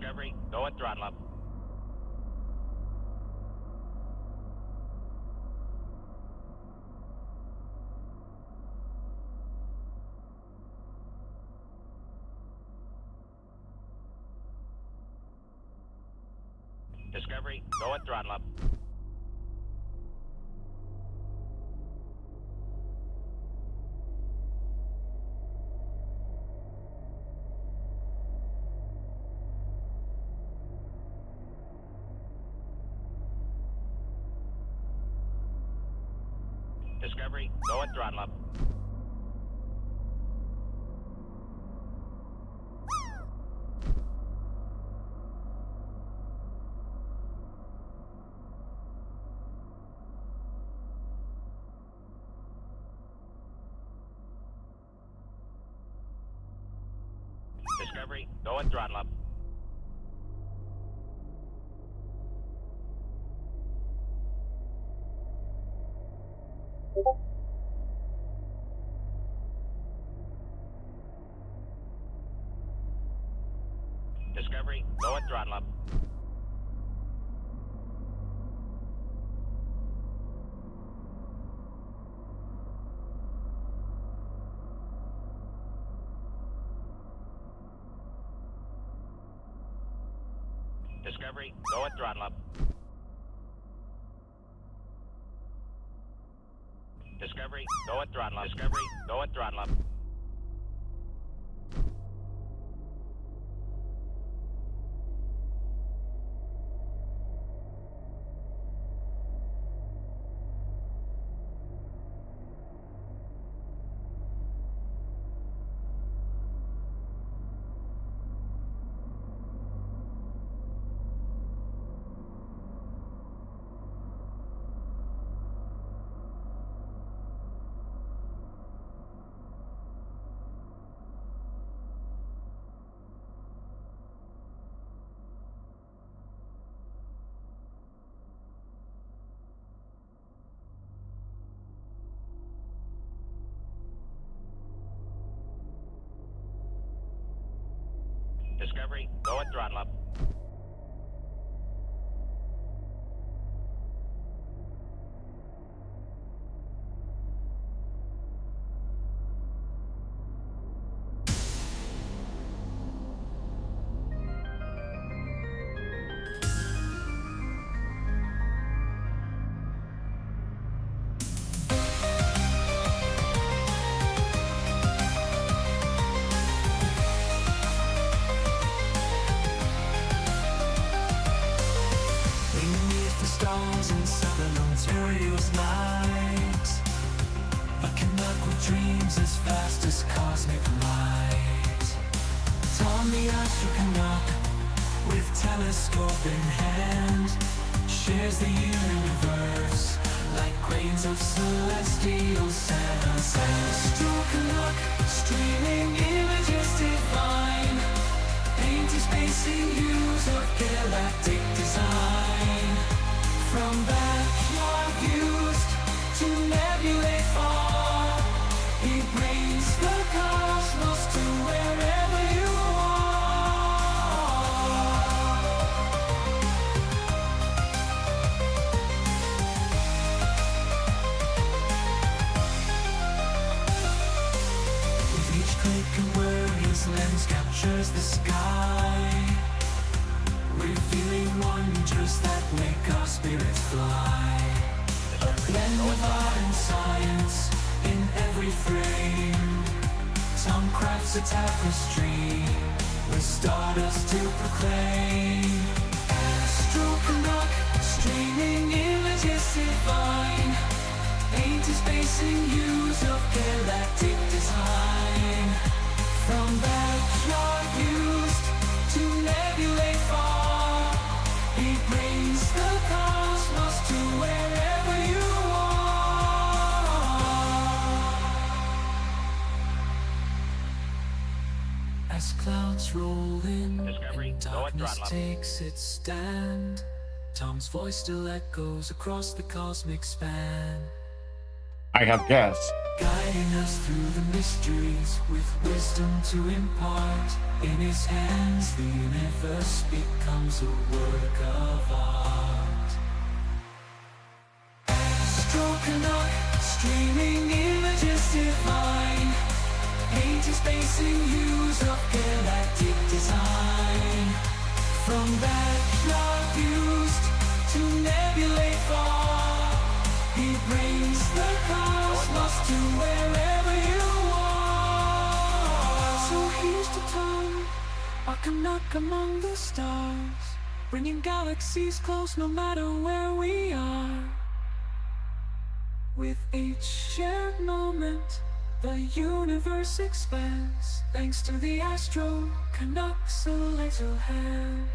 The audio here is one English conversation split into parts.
Discovery, go at throttle up. Discovery, go at throttle up. Discovery, go at throttle up. Discovery, go at throttle up. Discovery, go at throttle up. Discovery, go at throttle up. Discovery, go at throttle up. Discovery, go at throttle up. Discovery, go at throttle up. Stars in southern Ontario's night, I connect with dreams as fast as cosmic light. Tom the astronaut, with telescope in hand, shares the universe like grains of celestial sand. Astrophotography, streaming images divine, painting spacing hues of galactic design. From backyard views to nebulae far, he brings the cosmos to wherever you are. With each click and where his lens captures the sky, revealing wonders that make our spirits fly. A blend of art and science in every frame. Tom crafts a tapestry with stardust to proclaim. Astronaut, streaming images divine, painting spacing hues of galactic design. From backyard views to nebulae far, he brings the cosmos to wherever you are. As clouds roll in Discovery, and go at darkness throttle up. takes its stand, Tom's voice still echoes across the cosmic span. I have guests. guiding us through the mysteries with wisdom to impart. In his hands the universe becomes a work of art. Astrophotography, streaming images divine, painting space in hues of galactic design. From backyard views to nebulae far, he brings the cosmos to wherever you are. So here's to time, I can knock among the stars, bringing galaxies close no matter where we are. With each shared moment, the universe expands, thanks to the Astro-Canucks little hands.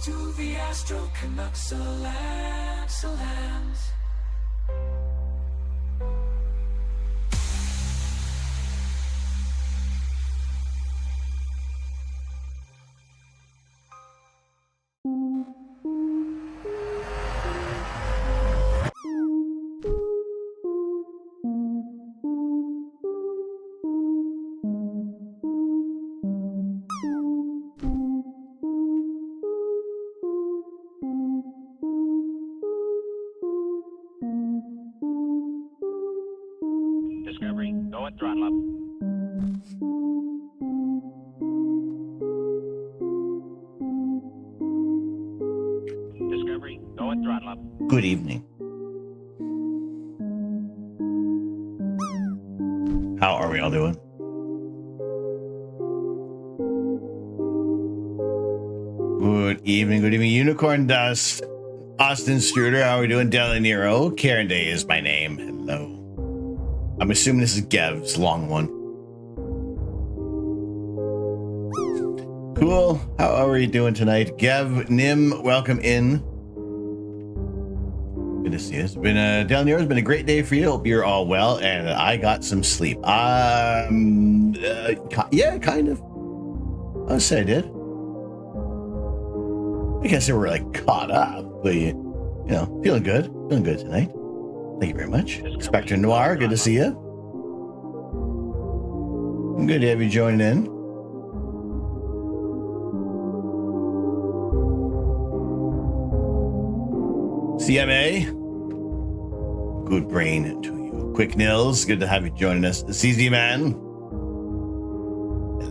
To the Astro-Canucks lands. Discovery, go and throttle up. Discovery, go and throttle up. Good evening. How are we all doing? Good evening, Unicorn Dust. Austin Struder, how are we doing? Del Nero, Karen Day is my name. Hello. I'm assuming this is Gev's long one. Cool. How are we doing tonight? Gev, Nim, welcome in. Good to see you. It's been Del Nero's been a great day for you. Hope you're all well, and I got some sleep. Yeah, kind of. I'll say I did. I guess they were like caught up, but you know, feeling good tonight. Thank you very much. Spectre Noir, good to see you. Good to have you joining in. CMA, good brain to you. Quick Nils, good to have you joining us. CZ Man,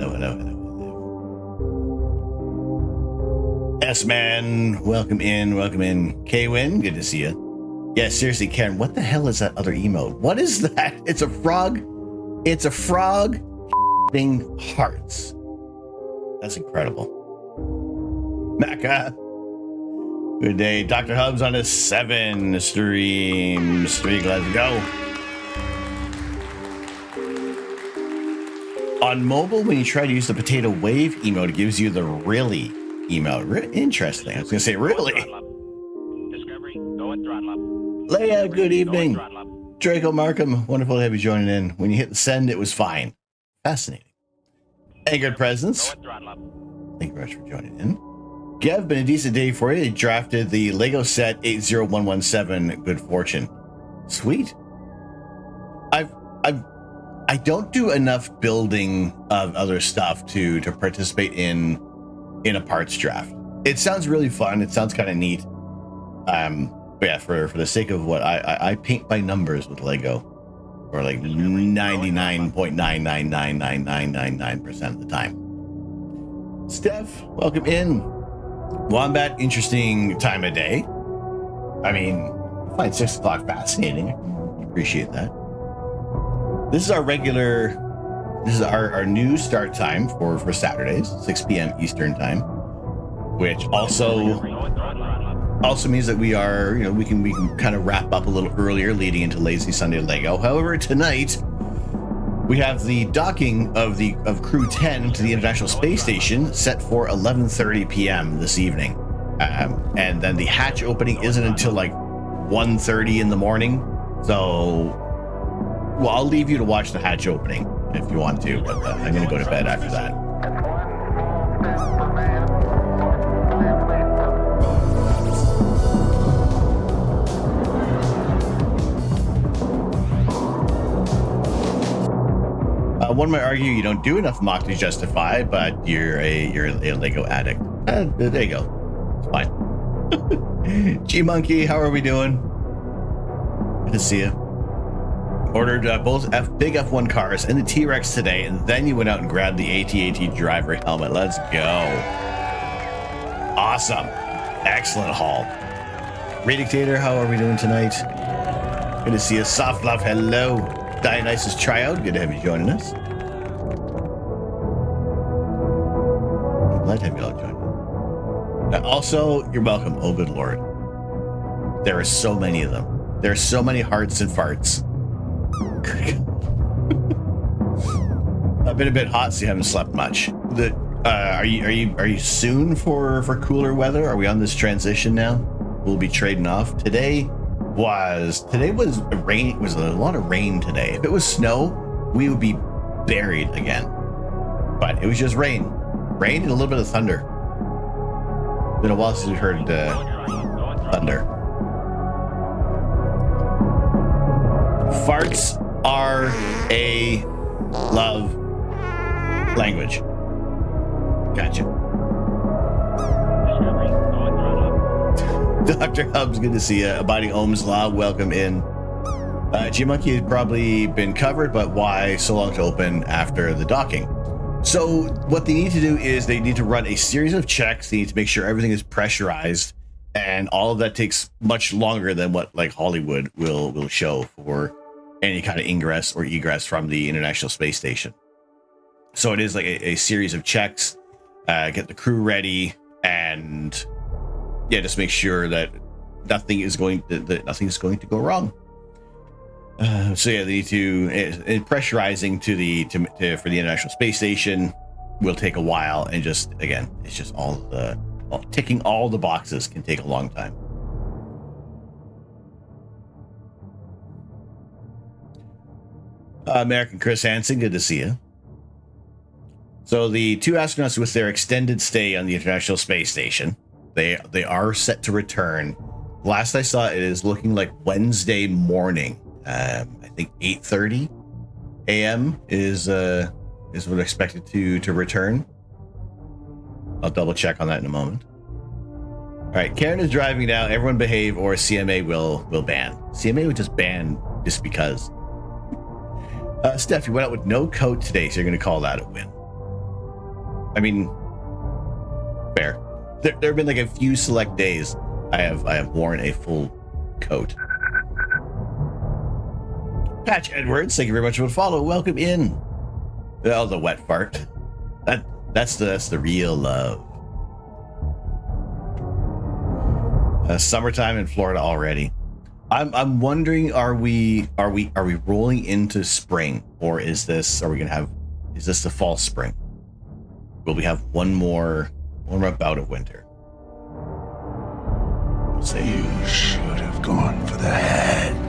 hello. S-Man, welcome in. K-Win, good to see you. Yeah, seriously, Karen, what the hell is that other emote? What is that? It's a frog being hearts. That's incredible. Macca, good day. Dr. Hubs on his 7 stream streak. Let's go. On mobile, when you try to use the potato wave emote, it gives you the really emote. Interesting. I was going to say really. Discovery, go and throttle up. Leia, good evening. Draco Markham, wonderful to have you joining in. When you hit the send, it was fine. Fascinating. Angered Presence, thank you very much for joining in. Gev, been a decent day for you. They drafted the Lego set 80117 Good Fortune. Sweet. I don't do enough building of other stuff to participate in a parts draft. It sounds really fun. It sounds kind of neat. But yeah, for the sake of what I paint by numbers with Lego, or like 99.9999999% of the time. Steph, welcome in. Wombat, interesting time of day. I mean, I find 6 o'clock fascinating. I appreciate that. This is our new start time for Saturdays, 6 p.m. Eastern time, which also also means that we are, we can kind of wrap up a little earlier leading into Lazy Sunday Lego. However, tonight we have the docking of Crew 10 to the International Space Station set for 11:30 p.m. this evening. And then the hatch opening isn't until like 1:30 in the morning. So, well, I'll leave you to watch the hatch opening if you want to, but I'm going to go to bed after that. One might argue you don't do enough mock to justify, but you're a Lego addict. There you go. It's fine. G Monkey, how are we doing? Good to see you. Ordered both big F1 cars and the T-Rex today, and then you went out and grabbed the AT-AT driver helmet. Let's go. Awesome. Excellent haul. Ray Dictator, how are we doing tonight? Good to see you. Soft Love, hello. Dionysus Tryout, good to have you joining us. I'm glad to have you all join us. Also, you're welcome. Oh, good Lord. There are so many of them. There are so many hearts and farts. I've been a bit hot, so you haven't slept much. Are you soon for cooler weather? Are we on this transition now? We'll be trading off. Today was rain. It was a lot of rain today. If it was snow, we would be buried again. But it was just rain and a little bit of thunder. Been a while since we heard thunder. Farts are a love language. Gotcha. Dr. Hubs, good to see you. Abiding Ohm's Law, welcome in. G-Monkey has probably been covered, but why so long to open after the docking? So what they need to do is they need to run a series of checks. They need to make sure everything is pressurized, and all of that takes much longer than what like Hollywood will show for any kind of ingress or egress from the International Space Station. So it is like a series of checks, get the crew ready, and yeah, just make sure that nothing is going to go wrong. So yeah, they need to pressurizing for the International Space Station will take a while, and just again, it's just ticking all the boxes can take a long time. American Chris Hansen, good to see you. So the two astronauts with their extended stay on the International Space Station, they are set to return. Last I saw, it is looking like Wednesday morning. I think 8:30 a.m. is what expected to return. I'll double check on that in a moment. All right, Karen is driving now. Everyone behave, or CMA will ban. CMA would just ban just because. Steph, you went out with no coat today, so you're going to call that a win. I mean, fair. There have been like a few select days I have worn a full coat. Patch Edwards, thank you very much for the follow. Welcome in. Oh, the wet fart. That's the real love. Summertime in Florida already. I'm wondering, are we rolling into spring, or is this the fall spring? Will we have one more bout of winter? We'll see. You should have gone for the head.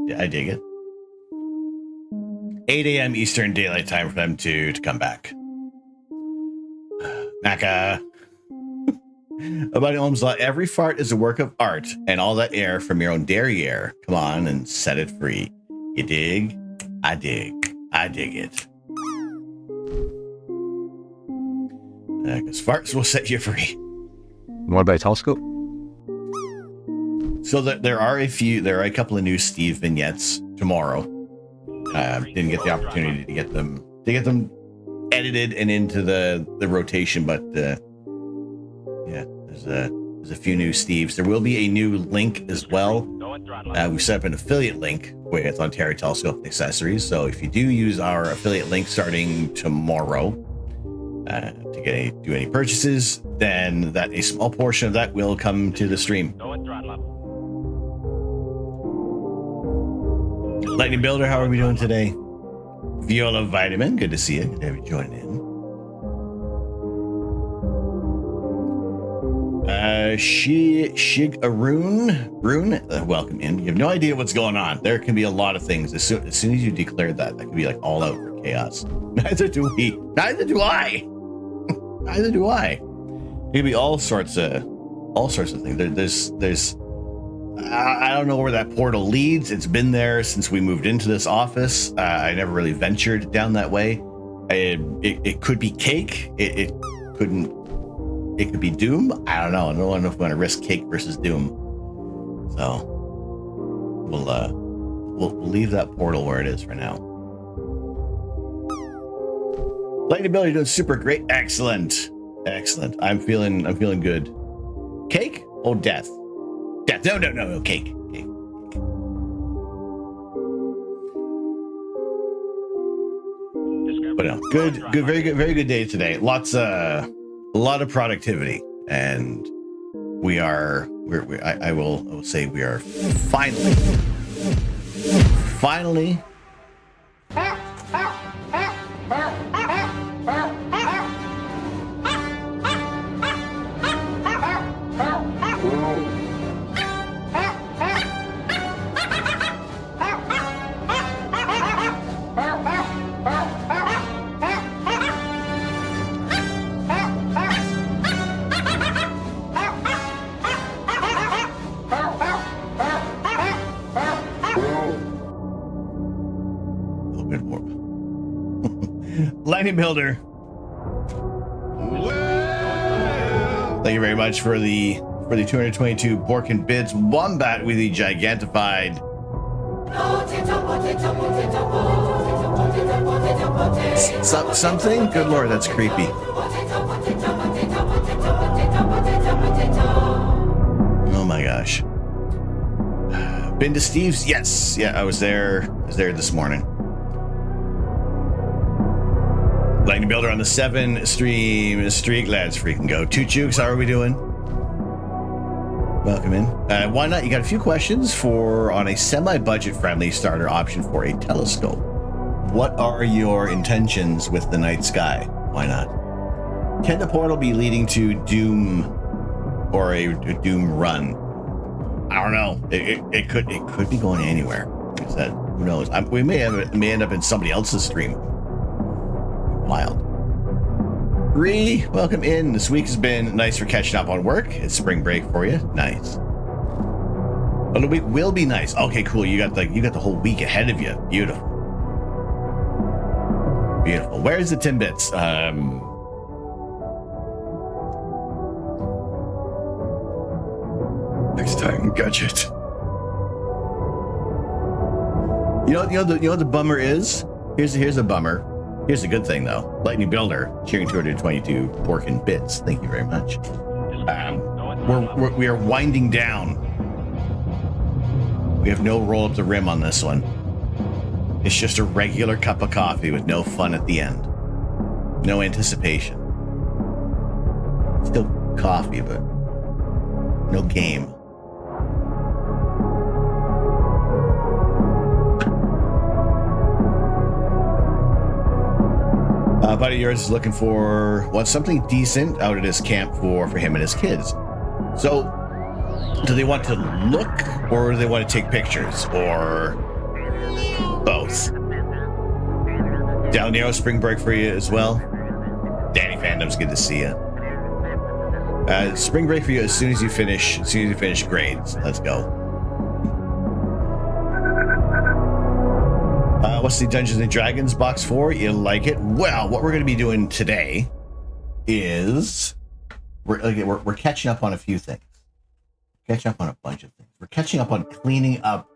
Yeah, I dig it. 8 a.m. Eastern Daylight Time for them to come back. Naka. About Ohm's Law, every fart is a work of art, and all that air from your own derriere. Come on and set it free. You dig? I dig. I dig it. Because farts will set you free. What about a telescope? So there are a couple of new Steve vignettes tomorrow. Didn't get the opportunity to get them edited and into the rotation, but yeah, there's a few new Steves. There will be a new link as well. We set up an affiliate link with Ontario Telescope Accessories. So if you do use our affiliate link starting tomorrow to do any purchases, then that a small portion of that will come to the stream. Lightning Builder, how are we doing today? Viola Vitamin, good to see you. Good to have you join in. Shig Rune, welcome in. You have no idea what's going on. There can be a lot of things. As soon as you declared that could be like all out for chaos. Neither do we. Neither do I. Neither do I. It could be all sorts of things. There's I don't know where that portal leads. It's been there since we moved into this office. I never really ventured down that way. It could be cake. It could be doom. I don't know. I don't know if we want to risk cake versus doom. So we'll leave that portal where it is for now. Lightning Bill, you're doing super great. Excellent. I'm feeling good. Cake? Oh, death. No, cake. But no, good, very good day today. A lot of productivity, and I will say we are finally Lightning Builder. Thank you very much for the 222 Borkin bits. Wombat with the gigantified. Something? Good Lord, that's creepy. Oh my gosh. Been to Steve's? Yes. Yeah, I was there this morning. Lightning Builder on the 7 streak, lads, freaking go. Two Chooks, how are we doing? Welcome in. Why not? You got a few questions on a semi-budget friendly starter option for a telescope. What are your intentions with the night sky? Why not? Can the portal be leading to Doom or a Doom run? I don't know. It could be going anywhere. Like I said, who knows? We may end up in somebody else's stream. Wild. Bree, welcome in. This week has been nice for catching up on work. It's spring break for you. Nice. But the week will be nice. Okay, cool. You got the whole week ahead of you. Beautiful. Beautiful. Where's the Timbits? Next time, gadget. You know what the bummer is? Here's a bummer. Here's a good thing, though. Lightning Builder, cheering 222 Borkin bits. Thank you very much. We are winding down. We have no roll up the rim on this one. It's just a regular cup of coffee with no fun at the end. No anticipation. Still coffee, but no game. A buddy of yours is looking for something decent out at his camp for him and his kids. So, do they want to look, or do they want to take pictures, or both? Down Nero, spring break for you as well. Danny Fandom's good to see you. Spring break for you as soon as you finish grades. Let's go. what's the Dungeons and Dragons box for? You like it? Well, what we're going to be doing today is we're catching up on a few things. Catching up on a bunch of things. We're catching up on cleaning up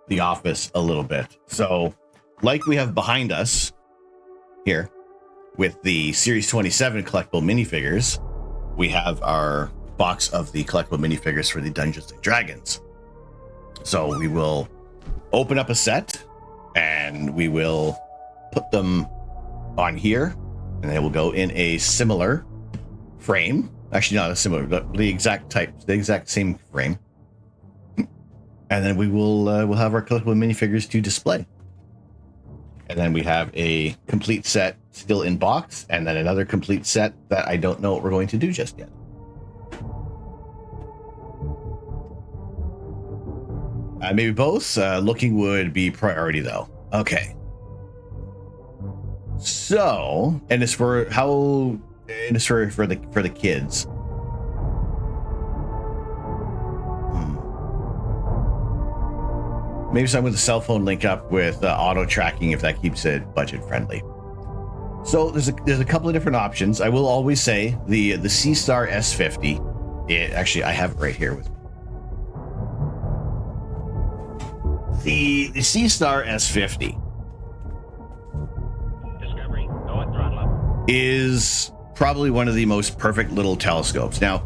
the office a little bit. So, like we have behind us here with the Series 27 collectible minifigures, we have our box of the collectible minifigures for the Dungeons and Dragons. So we will open up a set and we will put them on here, and they will go in a similar frame. Actually, not a similar, the exact type, the exact same frame. And then we will we'll have our collectible minifigures to display. And then we have a complete set still in box, and then another complete set that I don't know what we're going to do just yet. Maybe both. Looking would be priority though. Okay. So, and it's for how, and it's for the kids. Maybe something with a cell phone link up with auto tracking if that keeps it budget friendly. So there's a couple of different options. I will always say the C-Star S50. Actually, I have it right here with me. The C-Star S50 Discovery, go at throttle up. is probably one of the most perfect little telescopes. Now,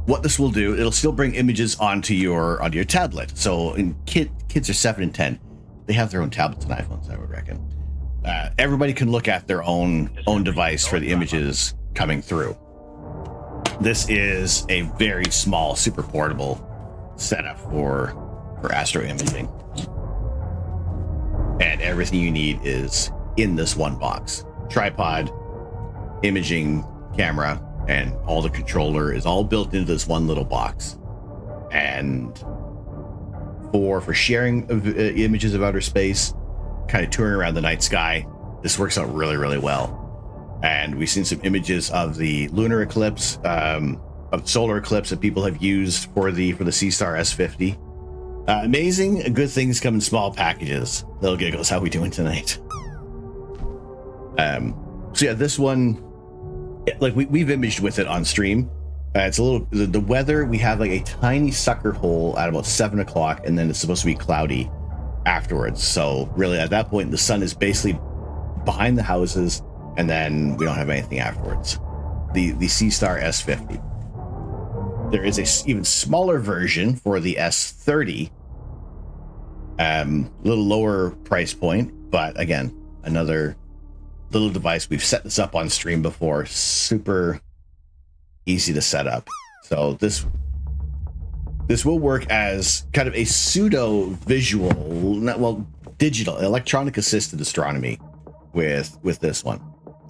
what this will do, it'll still bring images onto your tablet. So in kids are 7 and 10, they have their own tablets and iPhones, I would reckon. Everybody can look at their own device for the images coming through. This is a very small, super portable setup for astro imaging. And everything you need is in this one box. Tripod, imaging camera, and all the controller is all built into this one little box. And for sharing of, images of outer space, kind of touring around the night sky, this works out really, really well. And we've seen some images of the lunar eclipse, of solar eclipse that people have used for the C-Star S50. Amazing, good things come in small packages. Little giggles, how we doing tonight? So yeah, this one, like we've imaged with it on stream. It's a little, the weather, we have like a tiny sucker hole at about 7 o'clock, and then it's supposed to be cloudy afterwards. So really at that point, the sun is basically behind the houses, and then we don't have anything afterwards. The C-Star S50. There is a even smaller version for the S30, a little lower price point, but again, another little device. We've set this up on stream before. Super easy to set up. So this will work as kind of a pseudo visual, digital, electronic assisted astronomy with this one.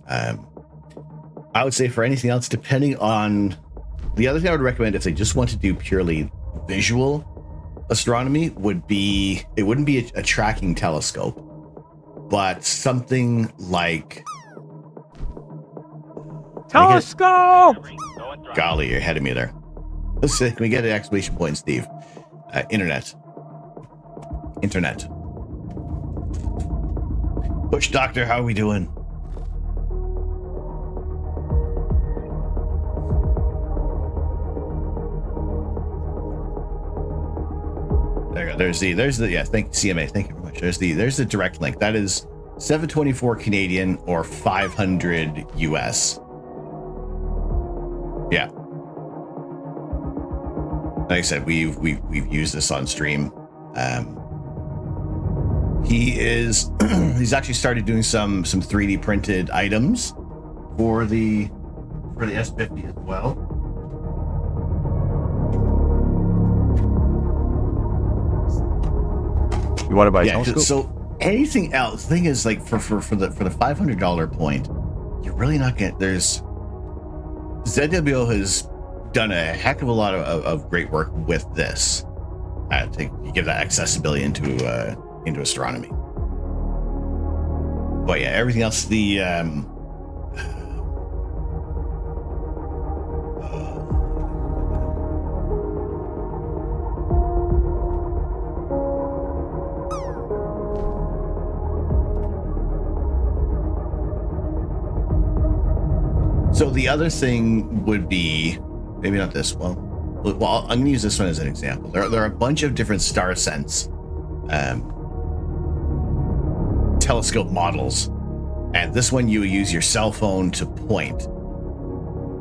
I would say for anything else, depending on the other thing I would recommend if they just want to do purely visual astronomy would be, it wouldn't be a tracking telescope, but something like Telescope! Golly, you're ahead of me there. Let's see, can we get an exclamation point, Steve? Internet. Bush Doctor, how are we doing? There you go. There's the yeah. Thank CMA. Thank you very much. There's the direct link. That is 724 Canadian or 500 US. Yeah. Like I said, we've used this on stream. He's actually started doing some 3D printed items for the S50 as well. You want to buy a telescope? So anything else? The thing is, like for the $500 point, you're really not getting. There's ZWO has done a heck of a lot of great work with this to give that accessibility into astronomy. But yeah, everything else, the So the other thing would be, maybe not this one. Well, I'm going to use this one as an example. There are a bunch of different star sense telescope models, and this one you would use your cell phone to point.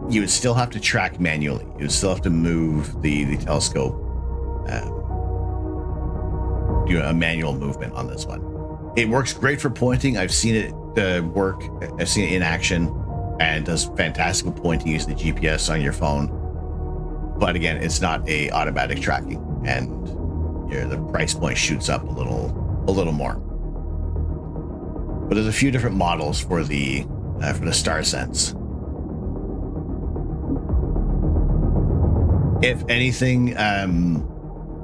You would still have to track manually. You would still have to move the telescope, do a manual movement on this one. It works great for pointing. I've seen it work. I've seen it in action, and it does fantastic with pointing using the GPS on your phone. But again, it's not a automatic tracking, and the price point shoots up a little more. But there's a few different models for the Star Sense. If anything,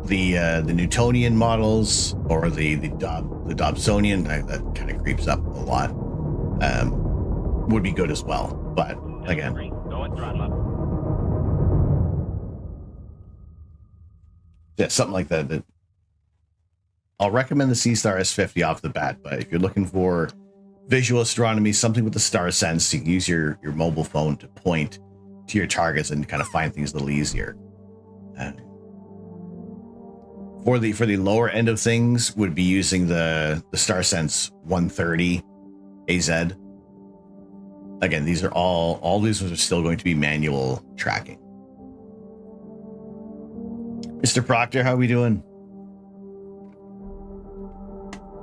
the Newtonian models or the Dobsonian, that kind of creeps up a lot, would be good as well. But again, yeah, something like that. I'll recommend the C-Star S50 off the bat, but if you're looking for visual astronomy, something with the star sense, you can use your mobile phone to point to your targets and kind of find things a little easier. For the lower end of things, would be using the StarSense 130 AZ. Again, these are all these are still going to be manual tracking. Mr. Proctor, how are we doing?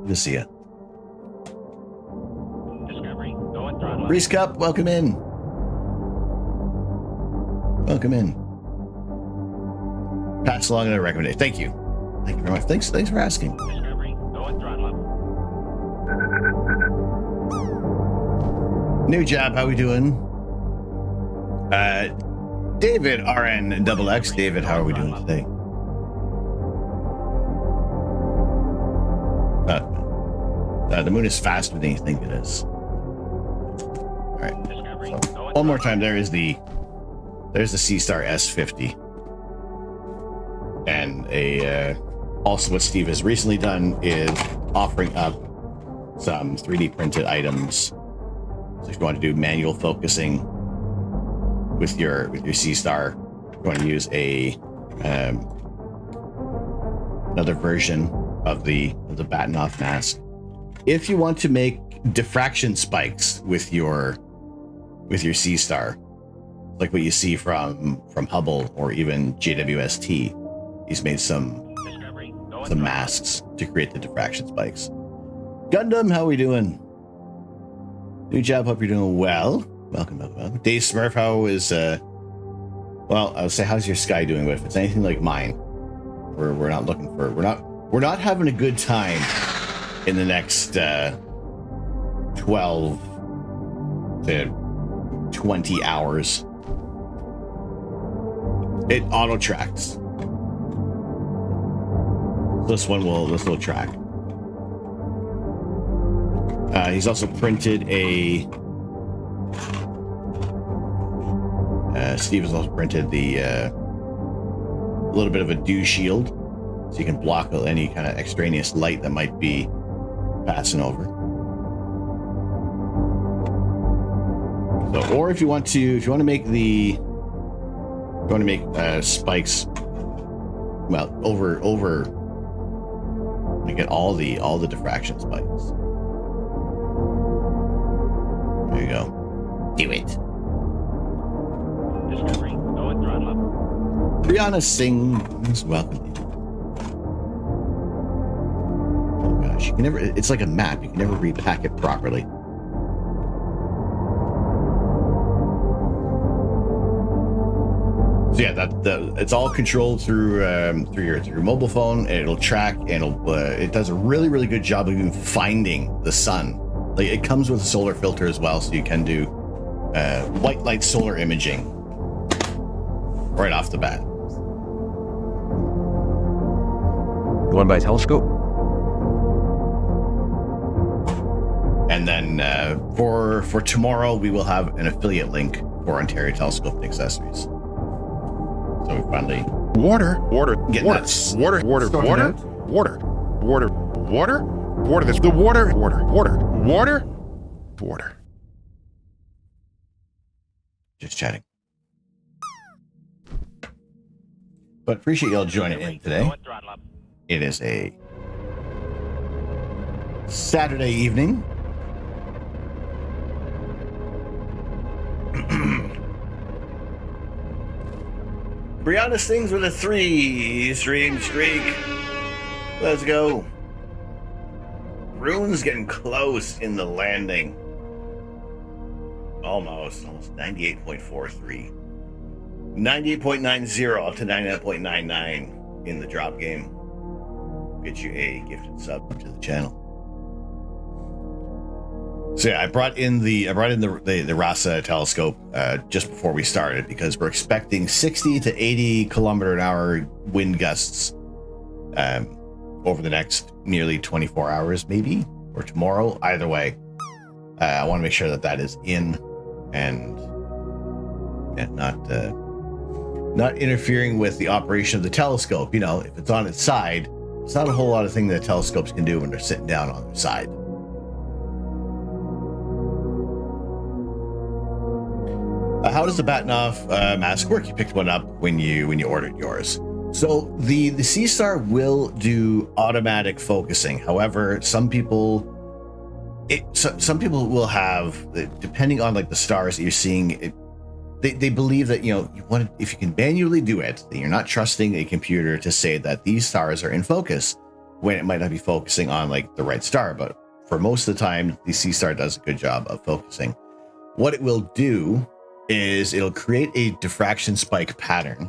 Good to see you. Discovery, go and throttle. Reese Cup, welcome in. Welcome in. Pass along a recommendation. Thank you. Thank you very much. Thanks for asking. Discovery, go and throttle up. New job, how we doing? David RN XX. David, how are we doing today? The moon is faster than you think it is. All right. So, one more time. There's the C-Star S50, and also what Steve has recently done is offering up some 3D printed items. So if you want to do manual focusing with your C-Star, you want to use another version of the batten-off mask. If you want to make diffraction spikes with your C-Star, like what you see from Hubble or even JWST, he's made some masks to create the diffraction spikes. Gundam, how are we doing? New job, hope you're doing well. Welcome. Dave Smurf, how is well, I would say, how's your sky doing? But if it's anything like mine, we're not having a good time in the next 12 to 20 hours. It auto tracks. This will track. He's also printed Steve has also printed the little bit of a dew shield, so you can block any kind of extraneous light that might be passing over. So, or if you want to make spikes, well, over, you get all the diffraction spikes. There you go. Do it. Discovery, go and throttle up. Brianna Singh is welcome. Oh gosh, you can never. It's like a map. You can never repack it properly. So yeah, it's all controlled through your mobile phone, and it'll track, and it does a really good job of even finding the sun. Like, it comes with a solar filter as well, so you can do white light solar imaging right off the bat. You want to buy a telescope? And then for tomorrow, we will have an affiliate link for Ontario Telescope and Accessories. So we finally Water. getting Water. that Water. sorted out. That's the water. Water. Just chatting. But appreciate y'all joining in today. Go and throttle up. It is a Saturday evening. Brianna sings with a 3-stream streak. Let's go. Rune's getting close in the landing. Almost 98.43. 98.90 up to 99.99 in the drop game. Get you a gifted sub to the channel. So yeah, I brought in the Rasa telescope just before we started because we're expecting 60 to 80 kilometer an hour wind gusts over the next nearly 24 hours, maybe, or tomorrow. Either way, I want to make sure that that is in and not interfering with the operation of the telescope. You know, if it's on its side, it's not a whole lot of things that telescopes can do when they're sitting down on their side. How does the Batnoff mask work? You picked one up when you ordered yours. So the C-Star will do automatic focusing. However, some people will have, depending on like the stars that you're seeing, they believe that, you know, if you can manually do it, then you're not trusting a computer to say that these stars are in focus when it might not be focusing on like the right star. But for most of the time, the C-Star does a good job of focusing. What it will do is it'll create a diffraction spike pattern.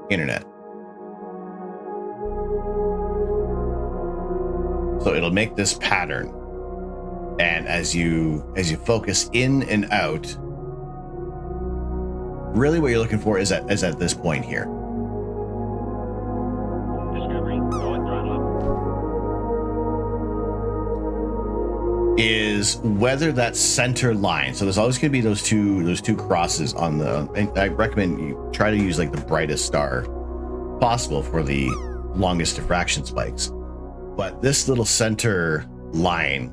Internet. So it'll make this pattern, and as you focus in and out, really what you're looking for is at this point here. Discovery, go and throttle up. Is whether that center line. So there's always going to be those two crosses on the. And I recommend you try to use like the brightest star possible for the longest diffraction spikes. But this little center line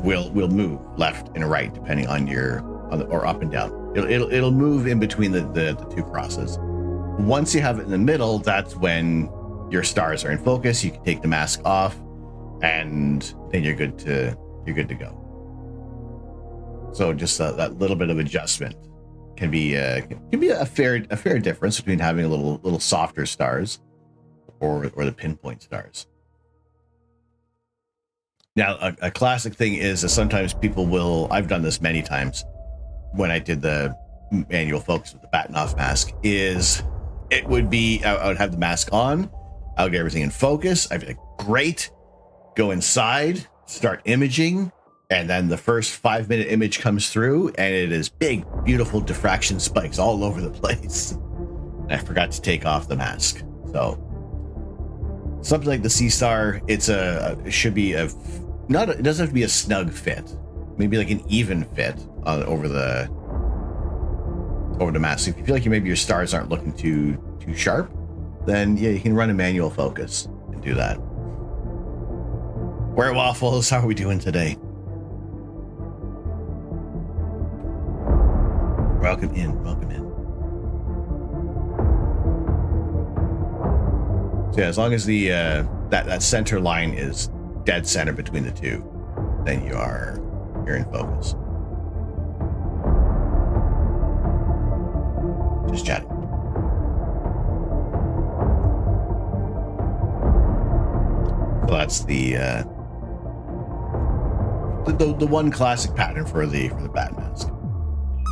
will move left and right depending on or up and down. It'll move in between the two crosses. Once you have it in the middle, that's when your stars are in focus. You can take the mask off, and then you're good to go. So just that little bit of adjustment can be a fair difference between having a little softer stars or the pinpoint stars. Now, a classic thing is that sometimes people will, I've done this many times when I did the manual focus with the Batnoff mask, is it would be, I would have the mask on, I would get everything in focus, I'd be like, great, go inside, start imaging, and then the first 5-minute image comes through, and it is big, beautiful diffraction spikes all over the place. And I forgot to take off the mask. So something like the C-Star, it should be it doesn't have to be a snug fit, maybe like an even fit over the mask. So if you feel like maybe your stars aren't looking too sharp, then yeah, you can run a manual focus and do that. Where Waffles, how are we doing today? Welcome in. So yeah, as long as the that center line is dead center between the two, then you're in focus. Just chatting. So that's the one classic pattern for the bat mask.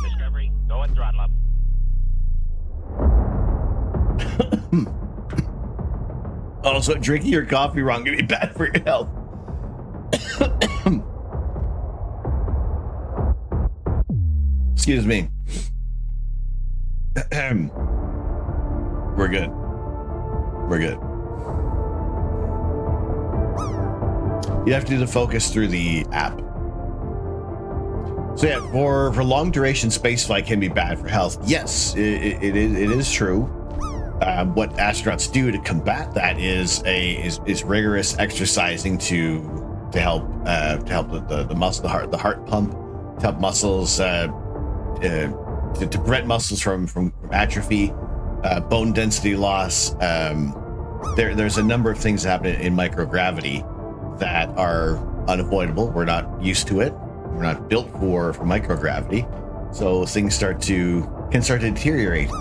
Discovery, go and throttle up. Also, drinking your coffee wrong can be bad for your health. Excuse me. We're good. You have to do the focus through the app. So yeah, for long duration spaceflight can be bad for health. Yes, it is true. What astronauts do to combat that is rigorous exercising to help the muscle, the heart pump, to help muscles to prevent muscles from atrophy, bone density loss. There's a number of things that happen in microgravity that are unavoidable. We're not used to it. We're not built for microgravity, so things can start to deteriorate.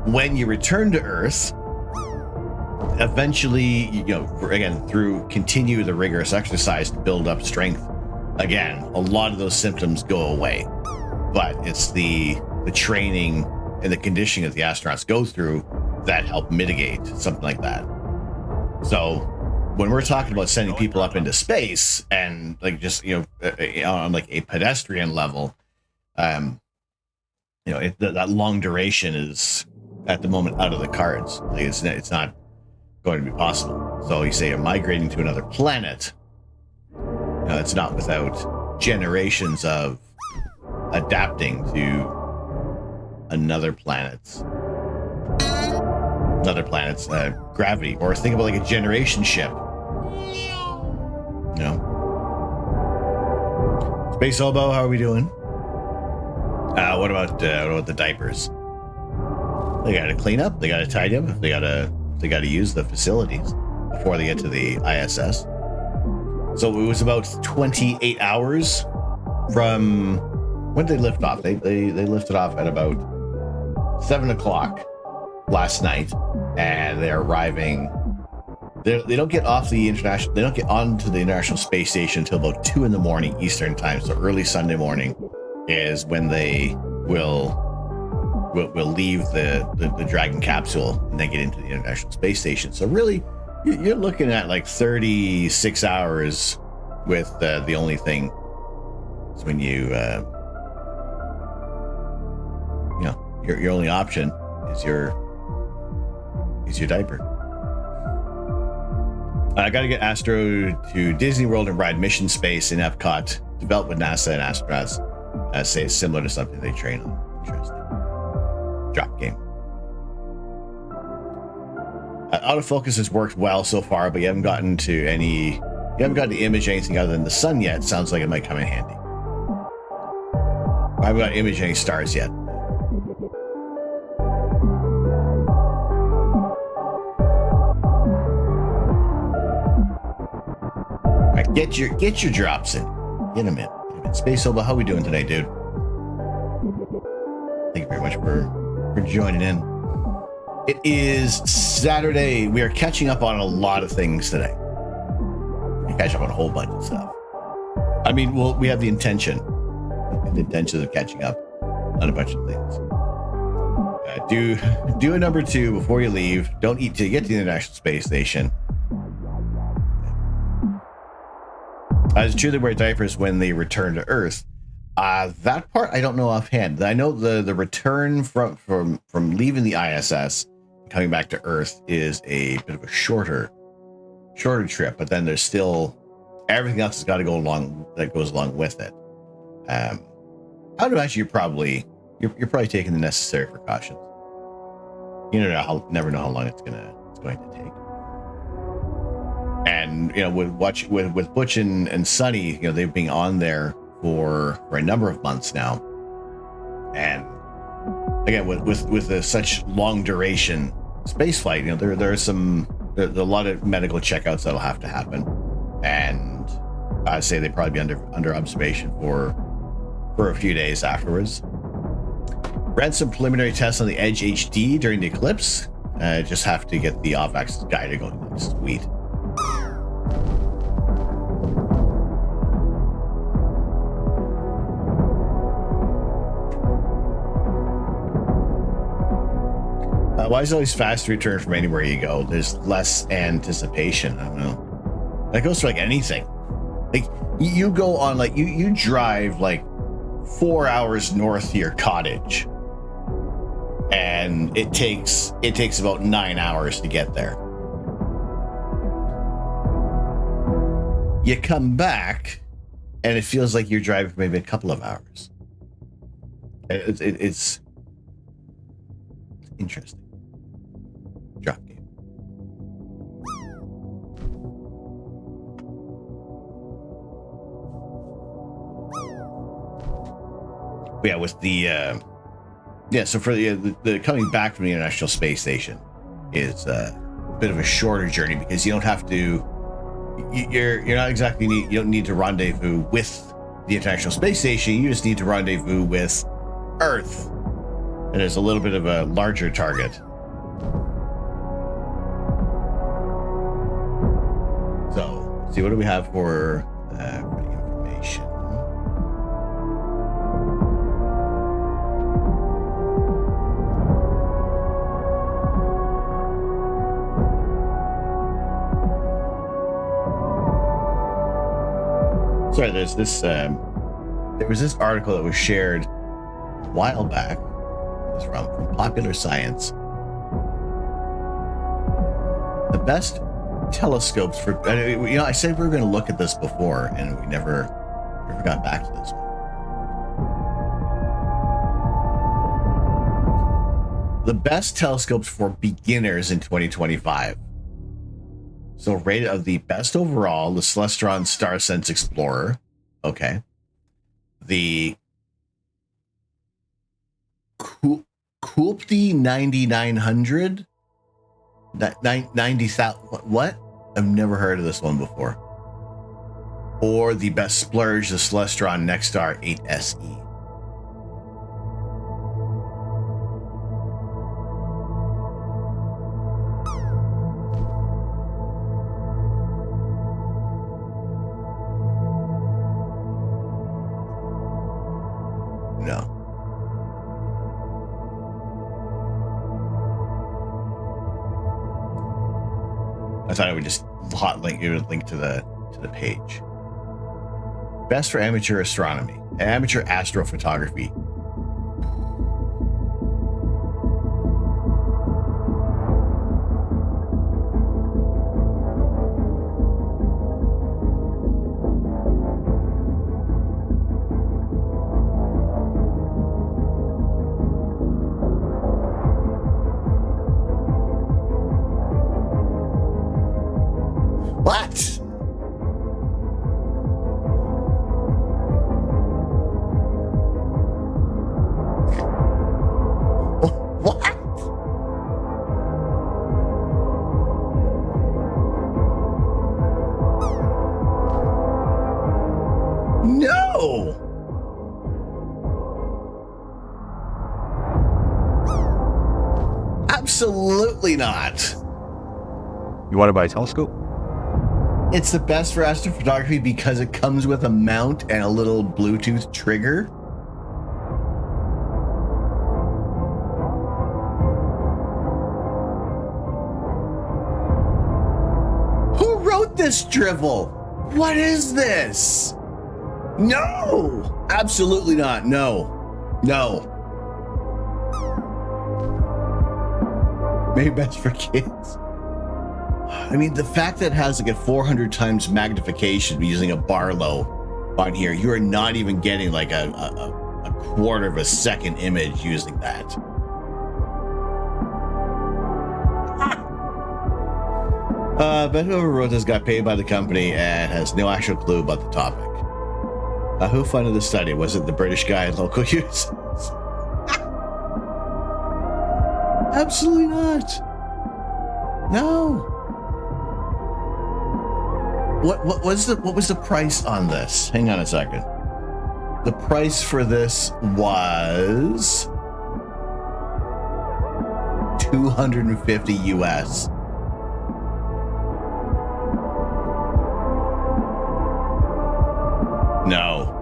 When you return to Earth, eventually, again, through continue the rigorous exercise to build up strength, again, a lot of those symptoms go away. But it's the training and the conditioning that the astronauts go through that help mitigate something like that. So when we're talking about sending people up into space and like just, on like a pedestrian level, that long duration is at the moment out of the cards. Like it's not going to be possible. So you say you're migrating to another planet. It's not without generations of adapting to another planet's gravity. Or think about like a generation ship. Space Oboe, how are we doing? What about the diapers? They got to clean up. They got to tidy up. They got to use the facilities before they get to the ISS. So it was about 28 hours from when did they lift off? They lifted off at about 7:00 last night, and they're arriving. They don't get off the international. They don't get onto the International Space Station until about 2 a.m. Eastern time. So early Sunday morning is when they will leave the Dragon capsule and then get into the International Space Station. So really, you're looking at like 36 hours with the only thing is when your only option is your diaper. I got to get Astro to Disney World and ride Mission Space in Epcot, developed with NASA and astronauts. Say it's similar to something they train on. Interesting. Drop game. Autofocus has worked well so far, but you haven't gotten to image anything other than the sun yet. Sounds like it might come in handy. I haven't got to image any stars yet. All right, get your drops in. Get them in. Space Oba, how are we doing today, dude? Thank you very much for joining in. It is Saturday. We are catching up on a lot of things today. We catch up on a whole bunch of stuff. I mean, we have the intention of catching up on a bunch of things. Do a number 2 before you leave. Don't eat till you get to the International Space Station. It's true they wear diapers when they return to Earth. That part I don't know offhand. I know the return from leaving the ISS and coming back to Earth is a bit of a shorter trip, but then there's still everything else has got to go along that goes along with it. I would imagine you're probably taking the necessary precautions. You never know how long it's going to take. And with Butch and Sunny, they've been on there for a number of months now, and again with such long duration space flight, there's a lot of medical checkouts that'll have to happen, and I'd say they'd probably be under observation for a few days afterwards. Ran some preliminary tests on the Edge HD during the eclipse. Just have to get the off-axis guide to go next. Sweet. Why is it always fast to return from anywhere you go? There's less anticipation. I don't know. That goes for like anything. Like you go on, like you drive like 4 hours north to your cottage, and it takes about 9 hours to get there. You come back, and it feels like you're driving for maybe a couple of hours. It's interesting. Yeah, with the so for the coming back from the International Space Station is a bit of a shorter journey because you don't have to. You're not exactly you don't need to rendezvous with the International Space Station. You just need to rendezvous with Earth, and it's a little bit of a larger target. So, let's see, what do we have for the information? Sorry, there's this. There was this article that was shared a while back. It's from Popular Science. The best telescopes for, I said we were going to look at this before, and we never got back to this one. The best telescopes for beginners in 2025. So rated of the best overall, the Celestron StarSense Explorer. Okay. The Coopty 9900. 90,000. What? I've never heard of this one before. Or the best splurge, the Celestron Nexstar 8SE. No. I thought I would just hot link you, link to the page. Best for amateur astronomy, amateur astrophotography. What? What? No. Absolutely not. You want to buy a telescope? It's the best for astrophotography because it comes with a mount and a little Bluetooth trigger. Who wrote this drivel? What is this? No, absolutely not. No, no. Maybe best for kids. I mean, the fact that it has like a 400 times magnification using a Barlow on here, you are not even getting like a quarter of a second image using that. But whoever wrote this got paid by the company and has no actual clue about the topic. Who funded the study? Was it the British guy and local users? Absolutely not. No. What was the price on this? Hang on a second. The price for this was $250 US. No.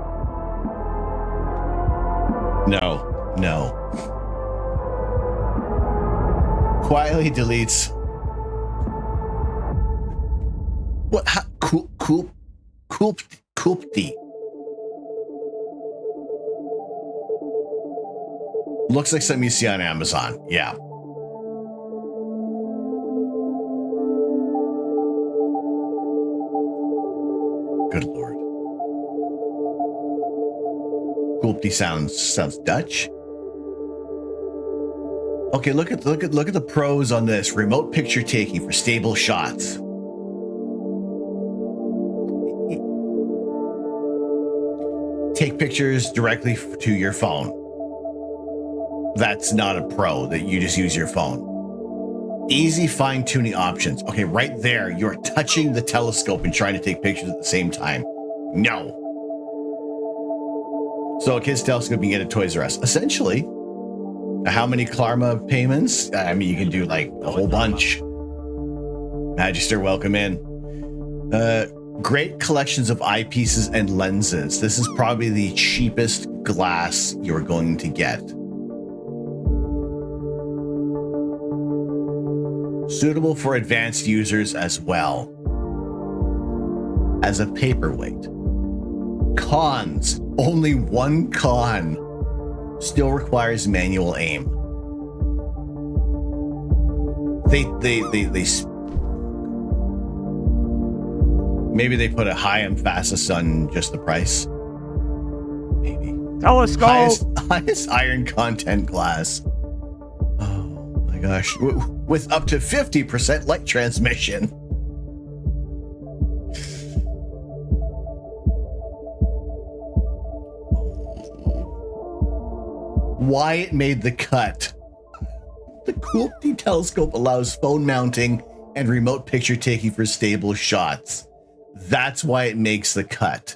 No. No. Quietly deletes. What? Coopty. Looks like something you see on Amazon. Yeah. Good Lord. Coopty sounds Dutch. Okay, look at the pros on this. Remote picture taking for stable shots. take pictures directly to your phone. That's not a pro, that you just use your phone. Easy fine-tuning options. Okay, right there, you're touching the telescope and trying to take pictures at the same time. No. So a kid's telescope you can get at Toys R Us. Essentially, how many Klarma payments? I mean, you can do like a whole bunch. Magister, welcome in. Great collections of eyepieces and lenses. This is probably the cheapest glass you're going to get. Suitable for advanced users as well. As a paperweight. Cons. Only one con. Still requires manual aim. Maybe they put a high emphasis on just the price. Maybe. Telescope! Highest iron content glass. Oh my gosh. With up to 50% light transmission. Why it made the cut. The Coolty telescope allows phone mounting and remote picture taking for stable shots. That's why it makes the cut.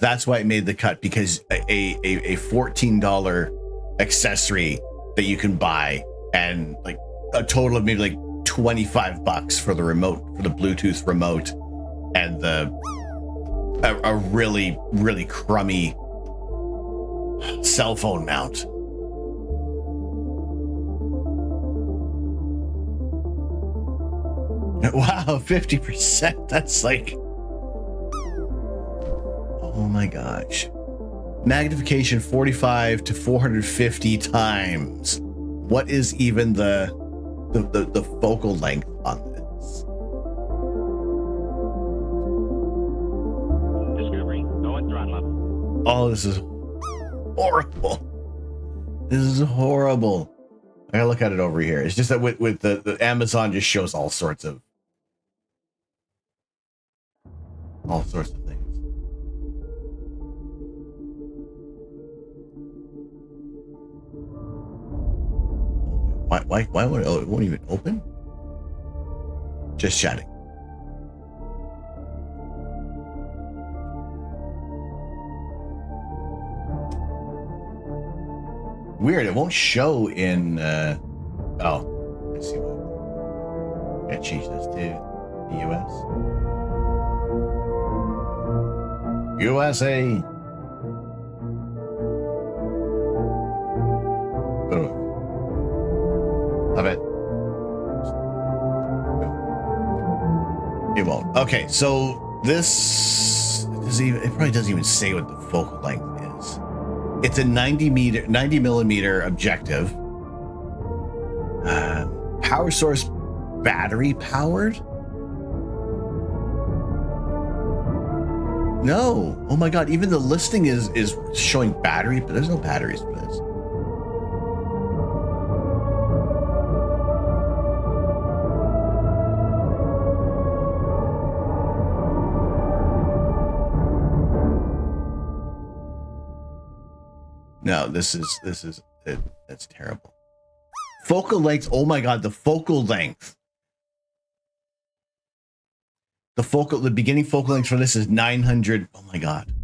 That's why it made the cut, because a $14 accessory that you can buy and like a total of maybe like $25 for the remote, for the Bluetooth remote, and a really, really crummy cell phone mount. Wow, 50%. That's like, oh my gosh. Magnification 45 to 450 times. What is even the focal length on this? Discovery, going throttle up. Oh, this is horrible. This is horrible. I gotta look at it over here. It's just that with the Amazon just shows all sorts of things. Why would it won't even open? Just chatting. Weird, it won't show in oh, let's see what. Gotta change this to the US. USA. Oh. Love it. It won't. Okay, so this doesn't even, it probably doesn't even say what the focal length is. It's a 90 millimeter objective. Power source battery powered? No. Oh my god, even the listing is showing battery, but there's no batteries for this. No, this is it. That's terrible. Focal length. Oh my god, the focal length. The beginning focal length for this is 900. Oh my god.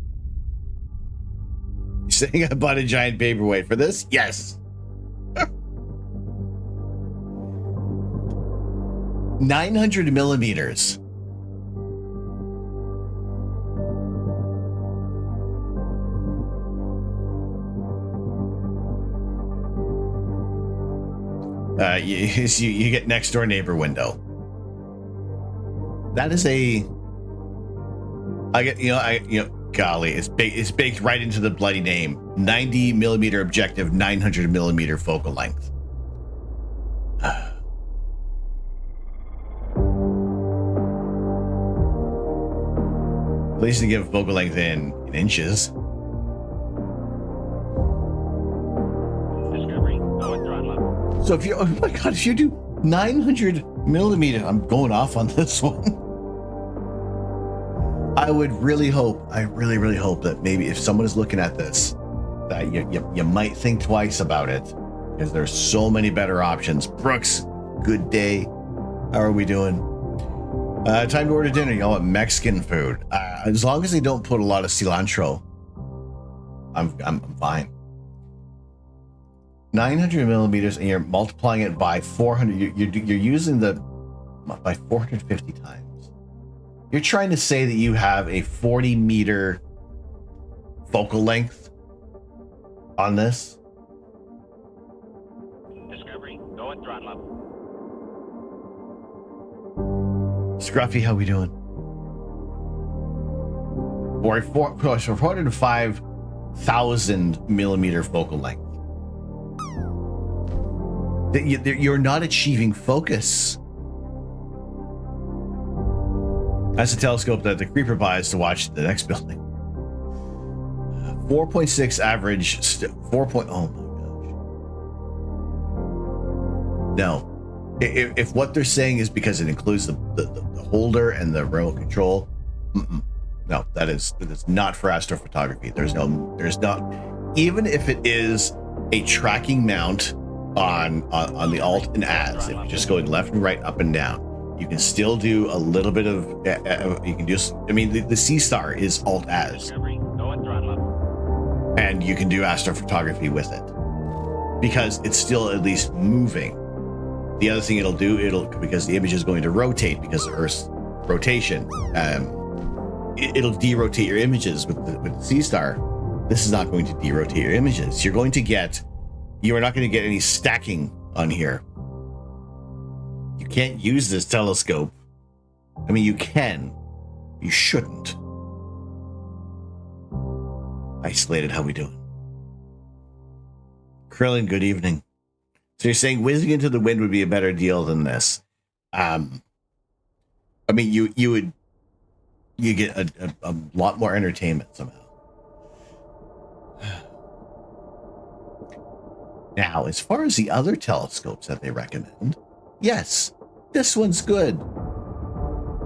You're saying I bought a giant paperweight for this? Yes. 900 millimeters. You get next door neighbor window. That is golly, it's baked right into the bloody name. 90 millimeter objective, 900 millimeter focal length. At least they give focal length in inches. So if you, oh my god, if you do 900 millimeter, I'm going off on this one. I would really hope, I really hope that maybe if someone is looking at this, that you might think twice about it, because there's so many better options. Brooks, good day. How are we doing? Time to order dinner. Y'all want Mexican food? As long as they don't put a lot of cilantro, I'm fine. 900 millimeters, and you're multiplying it by 400. You're using the by 450 times. You're trying to say that you have a 40 meter focal length on this? Discovery, go at throttle up. Scruffy, how we doing? 405,000 millimeter focal length. You're not achieving focus. That's the telescope that the creeper buys to watch the next building. 4.6 average. 4. Oh my gosh. No. If what they're saying is because it includes the holder and the remote control, no, that is not for astrophotography. There's not, even if it is a tracking mount on the alt and ads, if you're just going left and right, up and down, you can still do a little bit of, you can just, I mean, the C star is alt ads, and you can do astrophotography with it because it's still at least moving. The other thing it'll do, because the image is going to rotate because of Earth's rotation, it'll derotate your images with the C star. This is not going to derotate your images. You are not going to get any stacking on here. You can't use this telescope. I mean, you can. You shouldn't. Isolated, how we doing? Krillin, good evening. So you're saying whizzing into the wind would be a better deal than this? I mean, you get a lot more entertainment somehow. Now, as far as the other telescopes that they recommend, yes, this one's good.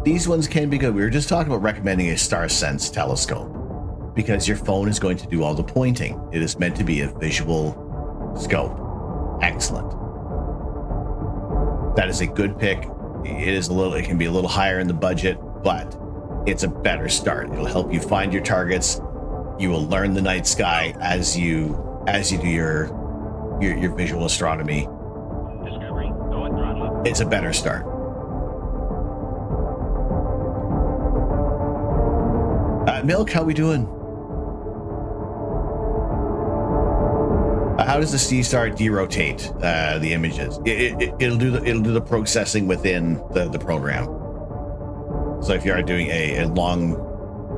These ones can be good. We were just talking about recommending a StarSense telescope because your phone is going to do all the pointing. It is meant to be a visual scope. Excellent. That is a good pick. It can be a little higher in the budget, but it's a better start. It'll help you find your targets. You will learn the night sky as you do your visual astronomy. Discovery, go at throttle up. It's a better start. Milk, how we doing? How does the C star derotate the images? It'll do the processing within the program. So if you are doing a long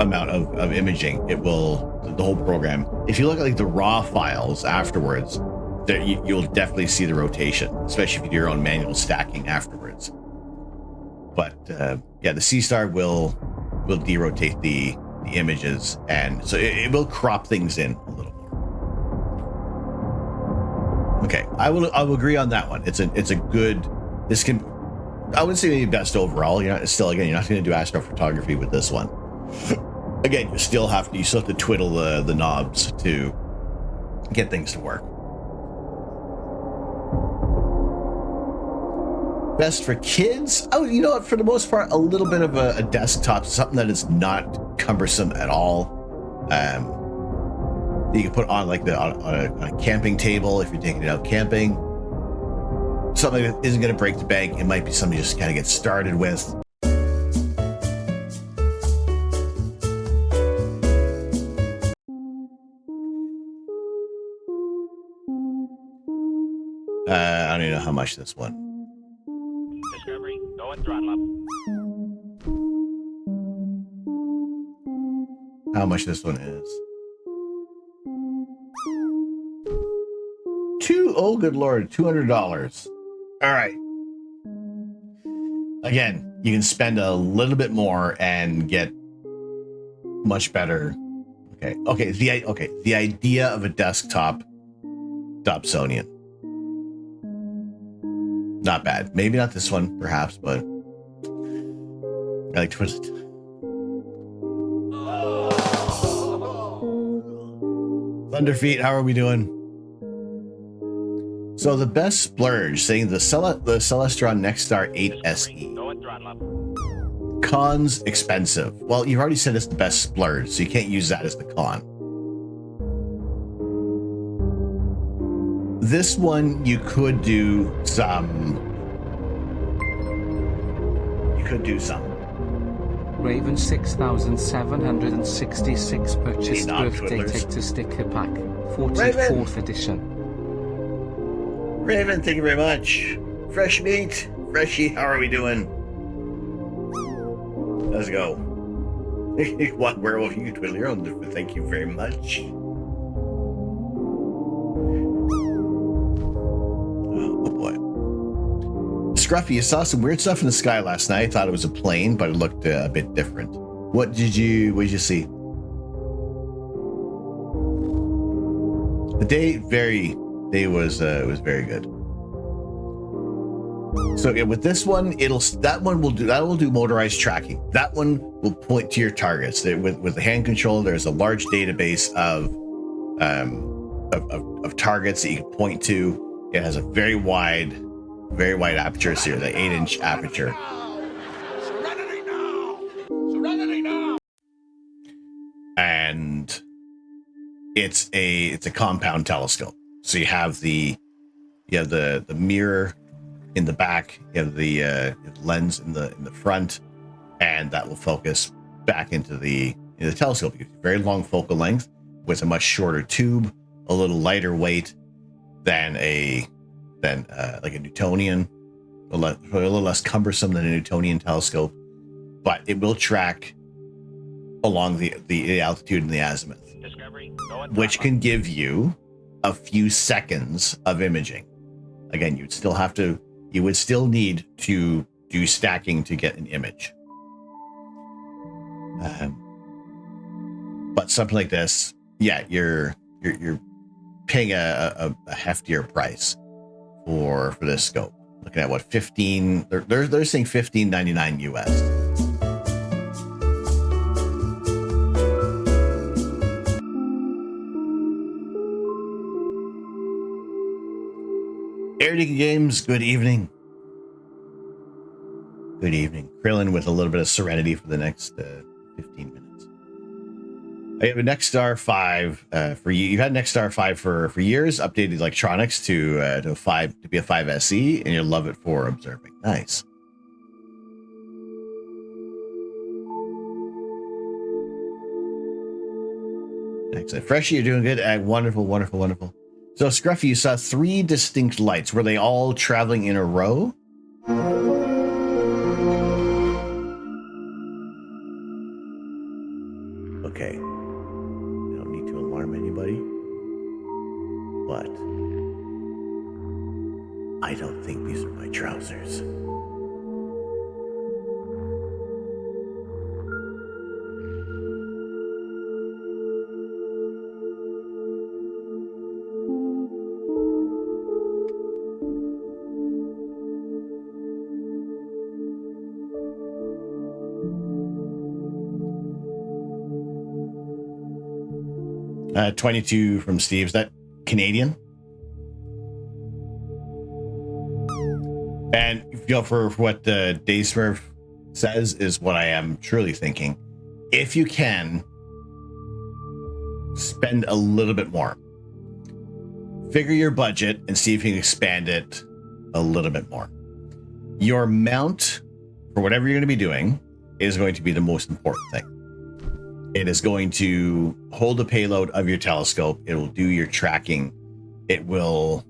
amount of imaging, it will, the whole program. If you look at like the raw files afterwards, you'll definitely see the rotation, especially if you do your own manual stacking afterwards. But yeah, the C star will derotate the images, and so it will crop things in a little more. Okay, I will agree on that one. It's a good. This can, I wouldn't say maybe best overall. You're not going to do astrophotography with this one. Again, you still have to twiddle the knobs to get things to work. Best for kids? Oh, you know what? For the most part, a little bit of a desktop, something that is not cumbersome at all. You can put on like on a camping table if you're taking it out camping. Something that isn't going to break the bank. It might be something you just kind of get started with. I don't even know how much this one. Discovery, go at throttle up. How much this one is. Oh, good Lord, $200. All right. Again, you can spend a little bit more and get much better. Okay. The idea of a desktop Dobsonian. Not bad. Maybe not this one, perhaps, but I like to put it. Thunderfeet, how are we doing? So the best splurge, saying the Celestron Nexstar 8 SE. Go at throttle up. Con's expensive. Well, you've already said it's the best splurge, so you can't use that as the con. This one, you could do some. Raven 6766 purchased birthday Twiddlers. Take to Sticker Pack, 44th edition. Raven, thank you very much. Fresh meat. Freshie, how are we doing? Let's go. What werewolf? You can twiddle your own. Thank you very much. Oh boy. Scruffy, you saw some weird stuff in the sky last night. I thought it was a plane, but it looked a bit different. What did you see? The day was very good. So yeah, with this one, that will do motorized tracking. That one will point to your targets. With the hand control, there's a large database of targets that you can point to. It has a very wide aperture, so the 8-inch aperture. Serenity now! And it's a compound telescope. So you have the mirror in the back, you have the lens in the front, and that will focus back into the telescope. Very long focal length with a much shorter tube, a little lighter weight than like a Newtonian, a little less cumbersome than a Newtonian telescope, but it will track along the altitude and the azimuth, Discovery. Go at which throttle can give you a few seconds of imaging. Again, you would still need to do stacking to get an image. But something like this, yeah, you're paying a heftier price for this scope. Looking at what, 15? They're saying $15.99 US. Airdig Games, good evening. Good evening. Krillin with a little bit of serenity for the next 15 minutes. I have a Nexstar 5 for you. You've had Nexstar 5 for years, updated electronics to be a 5 SE, and you love it for observing. Nice. Excellent. Freshie, you're doing good. Wonderful, wonderful, wonderful. So, Scruffy, you saw 3 distinct lights. Were they all traveling in a row? Okay. I don't need to alarm anybody. But I don't think these are my trousers. 22 from Steve. Is that Canadian? And for what Dave Smurf says is what I am truly thinking. If you can, spend a little bit more. Figure your budget and see if you can expand it a little bit more. Your mount, for whatever you're going to be doing, is going to be the most important thing. It is going to hold the payload of your telescope. It will do your tracking. It'll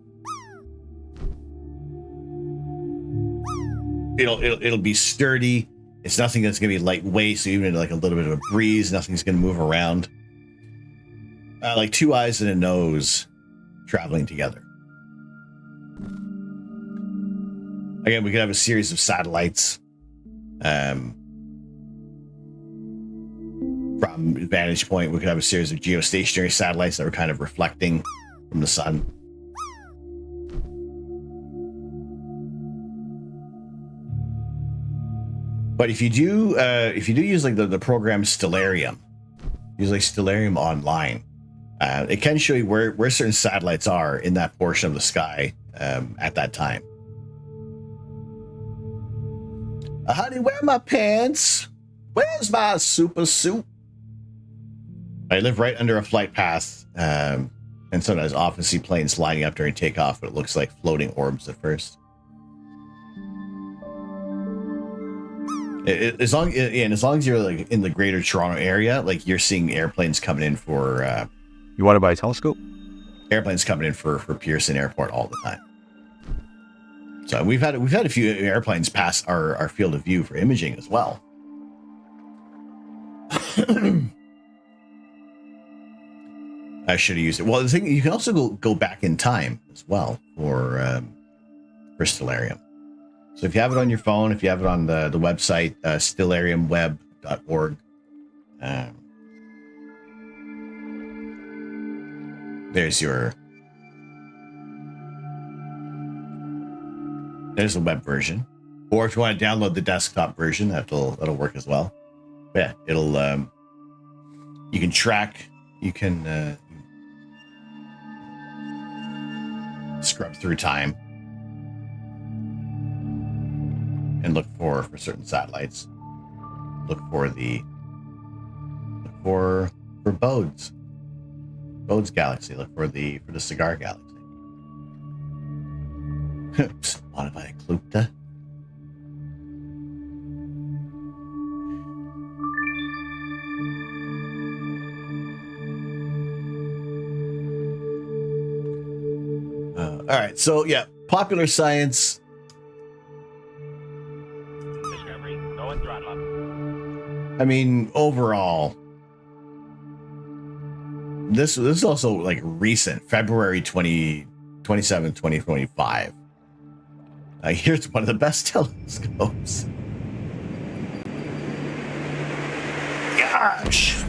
be sturdy. It's nothing that's going to be lightweight. So even like a little bit of a breeze, nothing's going to move around. Like 2 eyes and a nose traveling together. Again, we could have a series of satellites. From vantage point, we could have a series of geostationary satellites that were kind of reflecting from the sun. But if you do use like the program Stellarium, use like Stellarium Online, It can show you where certain satellites are in that portion of the sky at that time. Honey, where are my pants? Where's my super suit? I live right under a flight path, and sometimes often see planes lining up during takeoff, but it looks like floating orbs at first. As long as you're like in the Greater Toronto area, like you're seeing airplanes coming in for. You want to buy a telescope? Airplanes coming in for Pearson Airport all the time. So we've had a few airplanes pass our field of view for imaging as well. I should have used it. Well, the thing, you can also go back in time as well for Stellarium. So if you have it on your phone, if you have it on the website, stellariumweb.org, there's the web version. Or if you want to download the desktop version, that'll work as well. But yeah, it'll you can track, you can scrub through time and look for certain satellites. Look for Bode's galaxy. Look for the cigar galaxy. Spotted by a Klupta. All right, so yeah, popular science. Discovery, go and throttle up. I mean, overall, this is also like recent, February 27, 2025. Here's one of the best telescopes. Gosh.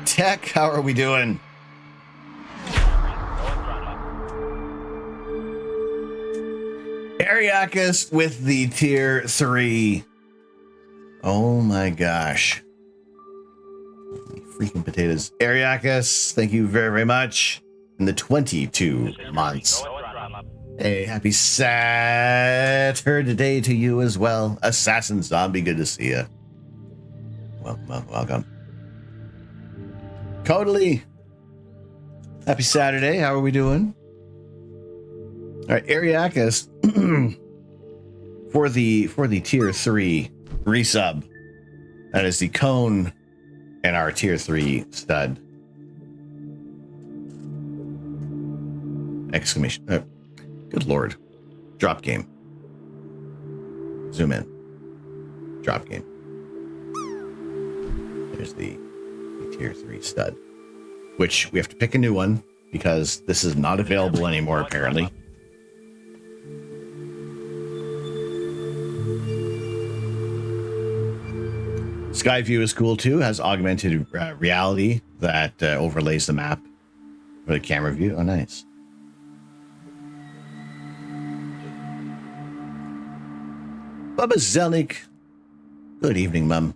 Tech, how are we doing? Ariakis with the tier 3. Oh my gosh. Freaking potatoes. Ariakis, thank you very, very much. In the 22 months. Hey, happy Saturday to you as well. Assassin Zombie, good to see you. Welcome. Totally. Happy Saturday. How are we doing? All right, Ariakis for the tier 3 resub. That is the cone and our tier 3 stud. Exclamation. Good Lord. Drop game. Zoom in. Drop game. There's the tier 3 stud, which we have to pick a new one because this is not available anymore, apparently. Skyview is cool too. Has augmented reality that overlays the map for the camera view. Oh, nice. Bubba Zelnick. Good evening, Mum.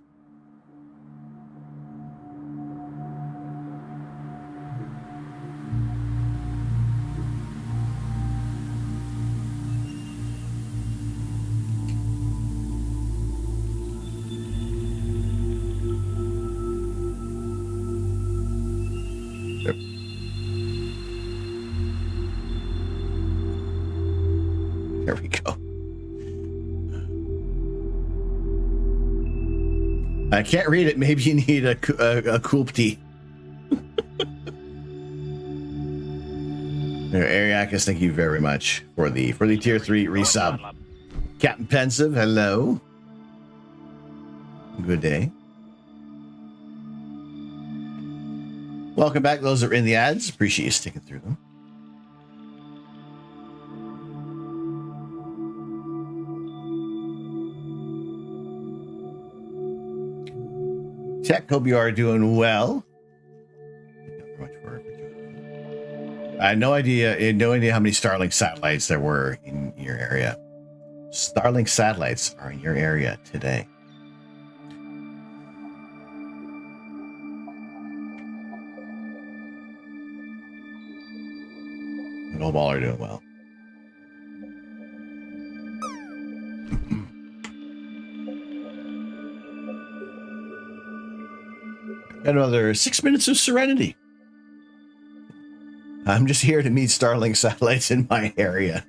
There we go. I can't read it. Maybe you need a Kulpti. Ariakis, thank you very much for the tier 3 resub. Captain Pensive, hello. Good day. Welcome back. Those are in the ads. Appreciate you sticking through them. Tech, hope you are doing well. I had no idea how many Starlink satellites there were in your area. Starlink satellites are in your area today. I hope all are doing well. Got another 6 minutes of serenity. I'm just here to meet Starlink satellites in my area.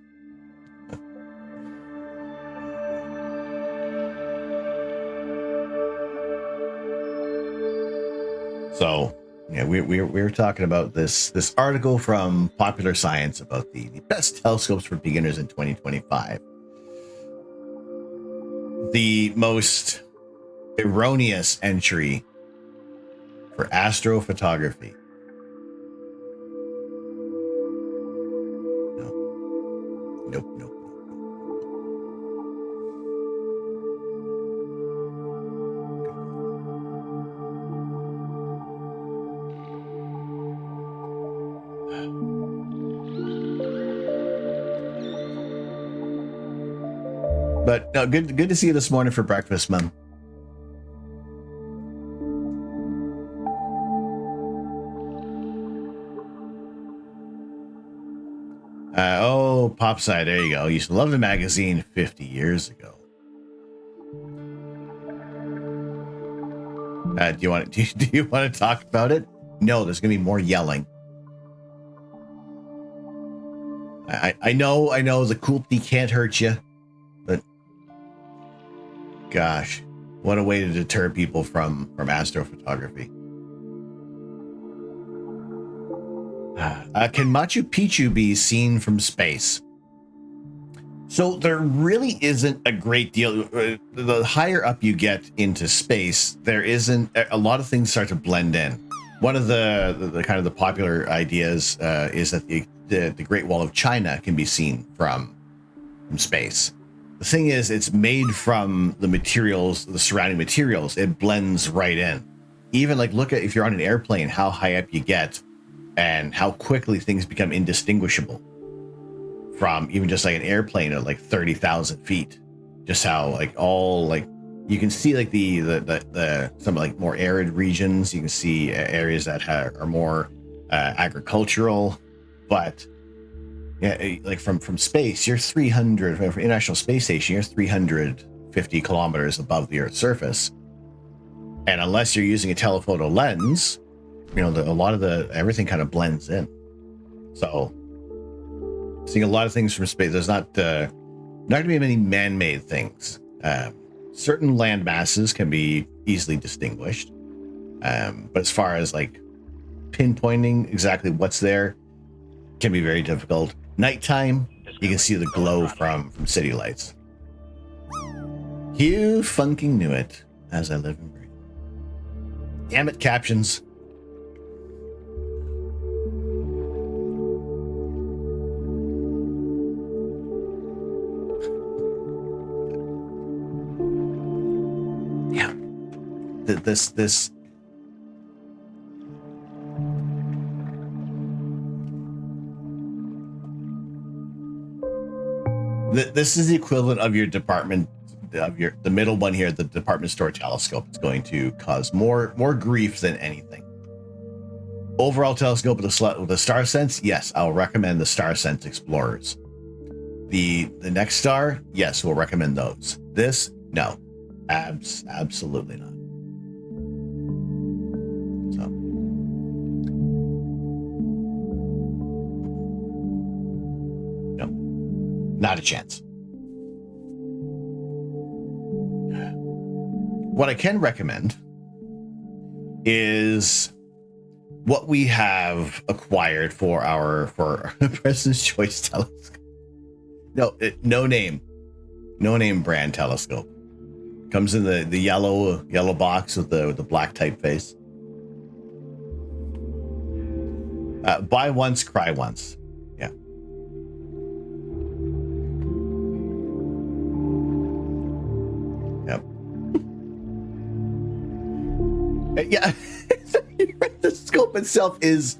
So, yeah, we were talking about this article from Popular Science about the best telescopes for beginners in 2025. The most erroneous entry for astrophotography. No. Nope. But no, good to see you this morning for breakfast, Mom. Popside, there you go. Used to love the magazine 50 years ago. Do you want to talk about it? No, there's gonna be more yelling. I know the Kulpti can't hurt you, but gosh, what a way to deter people from astrophotography. Can Machu Picchu be seen from space? So there really isn't a great deal. The higher up you get into space, there isn't a lot of things start to blend in. One of the kind of the popular ideas is that the Great Wall of China can be seen from space. The thing is, it's made from the materials, the surrounding materials. It blends right in. Even like look at if you're on an airplane, how high up you get, and how quickly things become indistinguishable from even just like an airplane at like 30,000 feet. Just how like all like you can see like the some like more arid regions. You can see areas that are more agricultural, but yeah, like from space, you're 300 from International Space Station. You're 350 kilometers above the Earth's surface, and unless you're using a telephoto lens, you know a lot of everything kind of blends in. So seeing a lot of things from space. There's not going to be many man-made things. Certain land masses can be easily distinguished, but as far as like pinpointing exactly what's there can be very difficult. Nighttime, you can see the glow from city lights. You funking knew it, as I live and breathe. Damn it, captions. This is the equivalent of your department of the middle one here, the department store telescope. It's going to cause more grief than anything. Overall telescope with the Star Sense, yes, I'll recommend the Star Sense Explorers. The next star, yes, we'll recommend those. This, no, absolutely not. So, no, not a chance. What I can recommend is what we have acquired for our President's Choice telescope. No name brand telescope. Comes in the yellow box with the black typeface. Buy once, cry once. Yeah. Yep. Yeah. The scope itself is.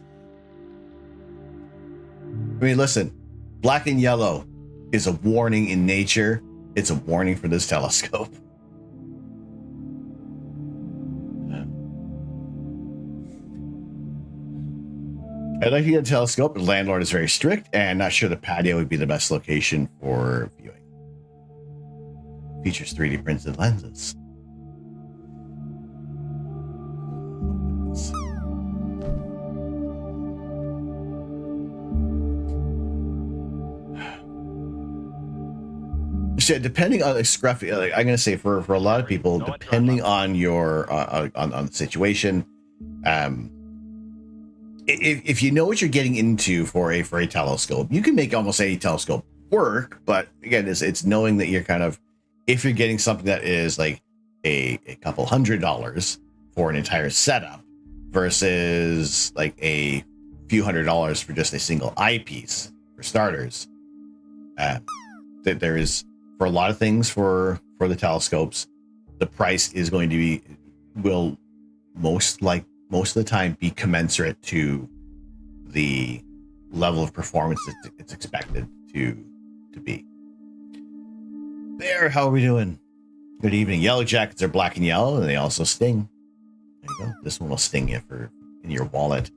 I mean, listen. Black and yellow is a warning in nature. It's a warning for this telescope. I'd like to get a telescope. The landlord is very strict and not sure the patio would be the best location for viewing. Features 3D printed lenses. So depending on the scruffy, like I'm going to say for a lot of people, depending on your on the situation, if you know what you're getting into for a telescope, you can make almost any telescope work. But again, it's knowing that you're kind of, if you're getting something that is like a couple $100s for an entire setup versus like a few $100s for just a single eyepiece for starters, that there is, for a lot of things for the telescopes, the price is going to will most of the time be commensurate to the level of performance that it's expected to be. There, how are we doing? Good evening. Yellow jackets are black and yellow, and they also sting. There you go. This one will sting you in your wallet.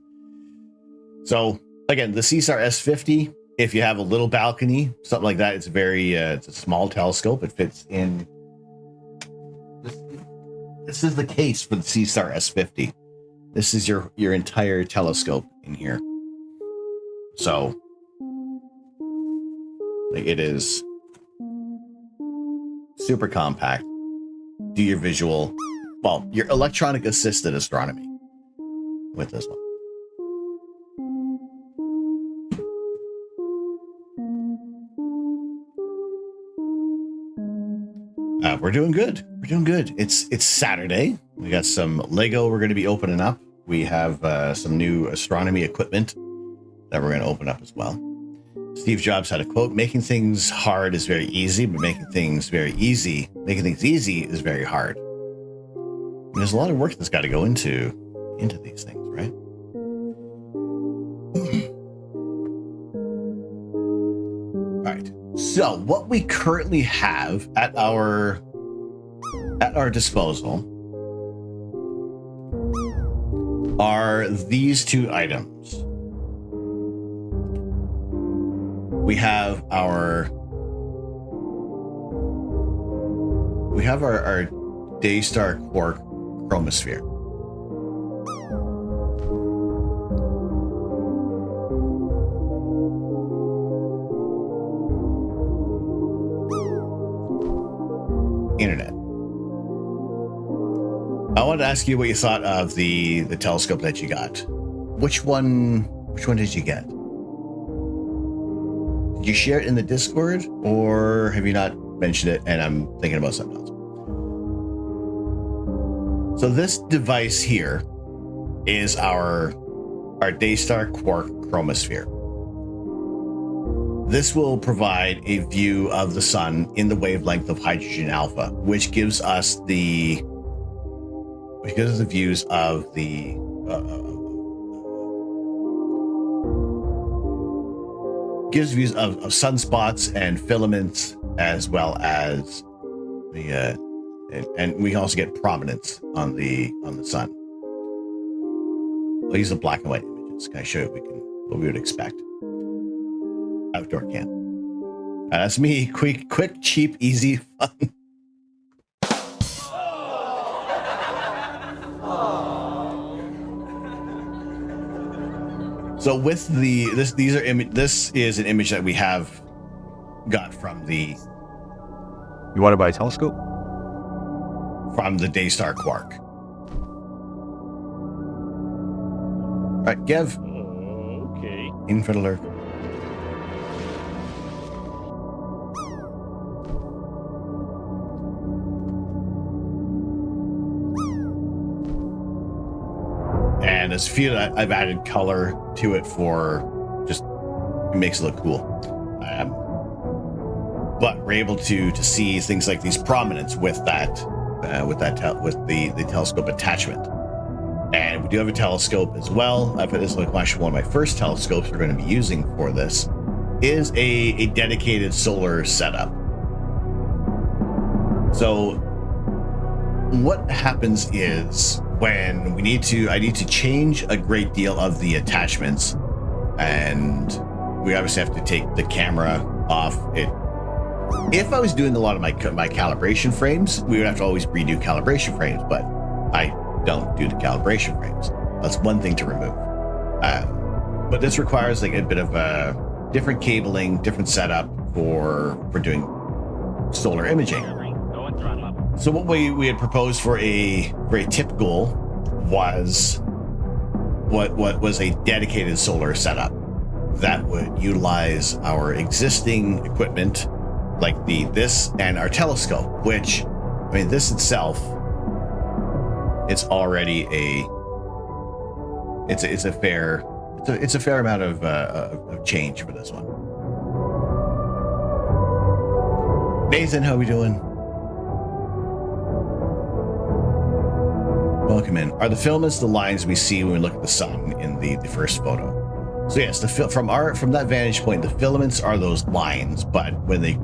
So again, the CSAR S50. If you have a little balcony, something like that, it's it's a small telescope. It fits in. This is the case for the CSAR S50. This is your entire telescope in here. So it is super compact. Do your visual, your electronic assisted astronomy with this one. We're doing good. We're doing good. It's Saturday. We got some Lego we're going to be opening up. We have some new astronomy equipment that we're going to open up as well. Steve Jobs had a quote: "Making things hard is very easy, but making things easy is very hard." And there's a lot of work that's got to go into these things, right? All right. So what we currently have at our disposal are these two items. We have our Daystar Quark chromosphere. Internet. I wanted to ask you what you thought of the telescope that you got. Which one did you get? Did you share it in the Discord, or have you not mentioned it and I'm thinking about something else? So this device here is our Daystar Quark chromosphere. This will provide a view of the sun in the wavelength of hydrogen alpha, which gives us the views of the gives views of sunspots and filaments, as well as the and we can also get prominence on the sun. I'll use the black and white images. Can I show you what we would expect? Outdoor camp. That's me. Quick, cheap, easy, fun. So with this is an image that we have got from the. You want to buy a telescope? From the Daystar Quark. All right, Gev. Okay. In for the lurk. And there's a few that I've added color to it for just it makes it look cool. But we're able to see things like these prominence with the telescope attachment. And we do have a telescope as well. I put this like actually one of my first telescopes we're going to be using for this is a dedicated solar setup. So what happens is when I need to change a great deal of the attachments and we obviously have to take the camera off it. If I was doing a lot of my calibration frames, we would have to always redo calibration frames, but I don't do the calibration frames. That's one thing to remove. But this requires like a bit of a different cabling, different setup for doing solar imaging. So what we had proposed for a tip goal was what was a dedicated solar setup that would utilize our existing equipment, like this and our telescope, which, I mean, this itself, it's already it's a fair amount of change for this one. Nathan, how are we doing? Welcome in. Are the filaments the lines we see when we look at the sun in the first photo? So yes, from that vantage point, the filaments are those lines, but when they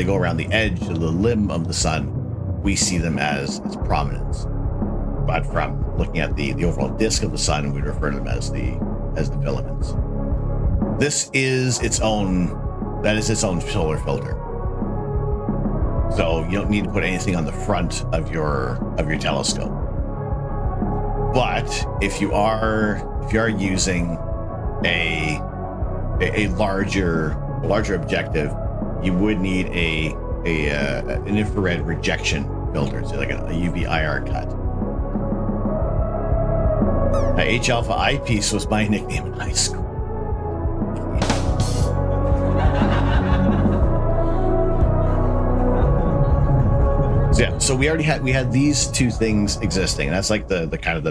go around the edge of the limb of the sun, we see them as prominence. But from looking at the overall disk of the sun, we refer to them as the filaments. This is its own solar filter. So you don't need to put anything on the front of your telescope. But if you are using a larger objective, you would need an infrared rejection filter, so like a UV IR cut. H Alpha Eyepiece was my nickname in high school. So we had these two things existing. That's like the kind of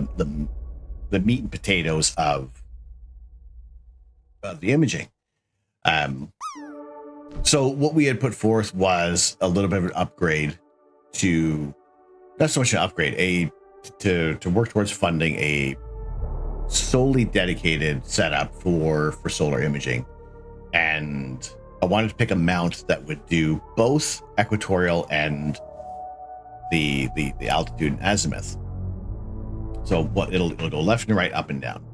the meat and potatoes of the imaging. So what we had put forth was a little bit of an upgrade to, not so much an upgrade, to work towards funding a solely dedicated setup for solar imaging. And I wanted to pick a mount that would do both equatorial and the altitude and azimuth. So it'll go left and right, up and down.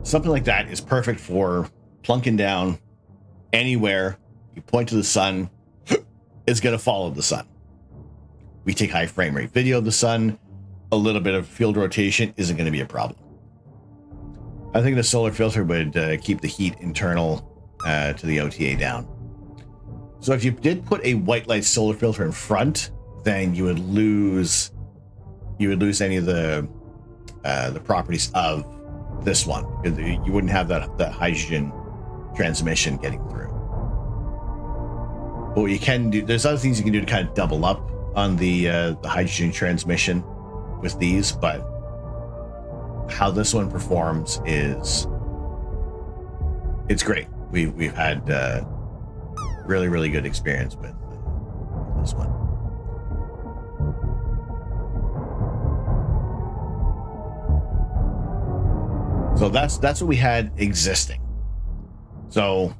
Something like that is perfect for plunking down anywhere. You point to the sun, it's going to follow the sun. We take high frame rate video of the sun. A little bit of field rotation isn't going to be a problem. I think the solar filter would keep the heat internal to the OTA down. So if you did put a white light solar filter in front, then you would lose any of the properties of this one. You wouldn't have that hydrogen transmission getting through. But what you can do, there's other things you can do to kind of double up on the hydrogen transmission with these, but how this one performs it's great. We've had really good experience with this one. So that's what we had existing. So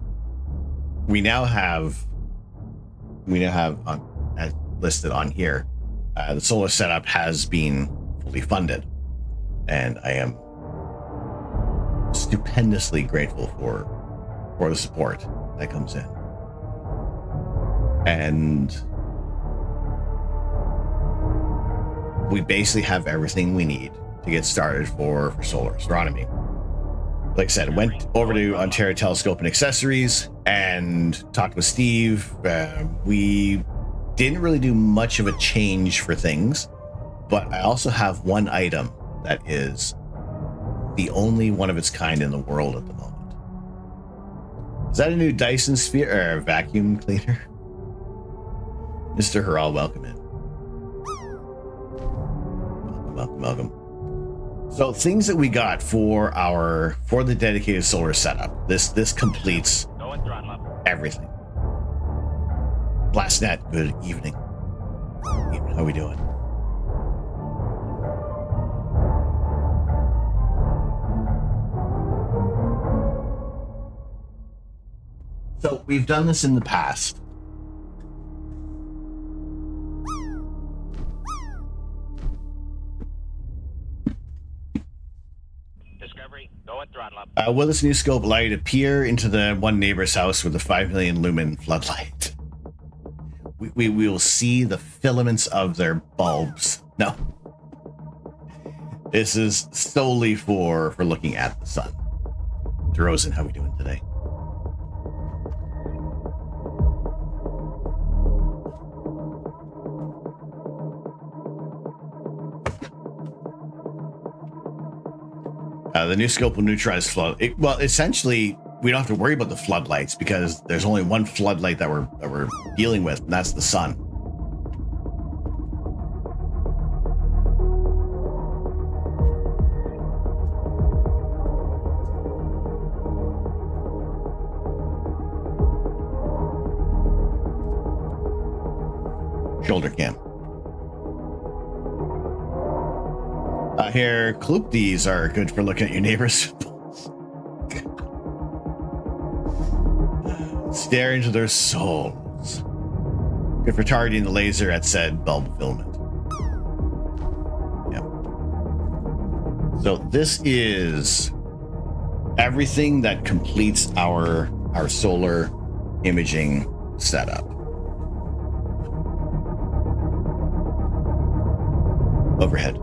we now have as listed on here, the solar setup has been fully funded, and I am stupendously grateful for the support that comes in. And we basically have everything we need to get started for solar astronomy. Like I said, went over to Ontario Telescope and Accessories and talked with Steve. We didn't really do much of a change for things, but I also have one item that is the only one of its kind in the world at the moment. Is that a new Dyson sphere or vacuum cleaner? Mr. Harrell, welcome in. Welcome. So things that we got for the dedicated solar setup. This completes everything. Blastnet, good evening. How are we doing? So we've done this in the past. Discovery, Discovery, go at throttle up. Will this new scope allow you to peer into the one neighbor's house with a 5 million lumen floodlight? We will see the filaments of their bulbs. No. This is solely for looking at the sun. DeRozan, how are we doing today? The new scope will neutralize flood. Well, essentially, we don't have to worry about the floodlights because there's only one floodlight that we're dealing with, and that's the sun. Shoulder cam. Here, Kloopdies are good for looking at your neighbors. Stare into their souls. Good for targeting the laser at said bulb filament. Yep. So this is everything that completes our solar imaging setup. Overhead.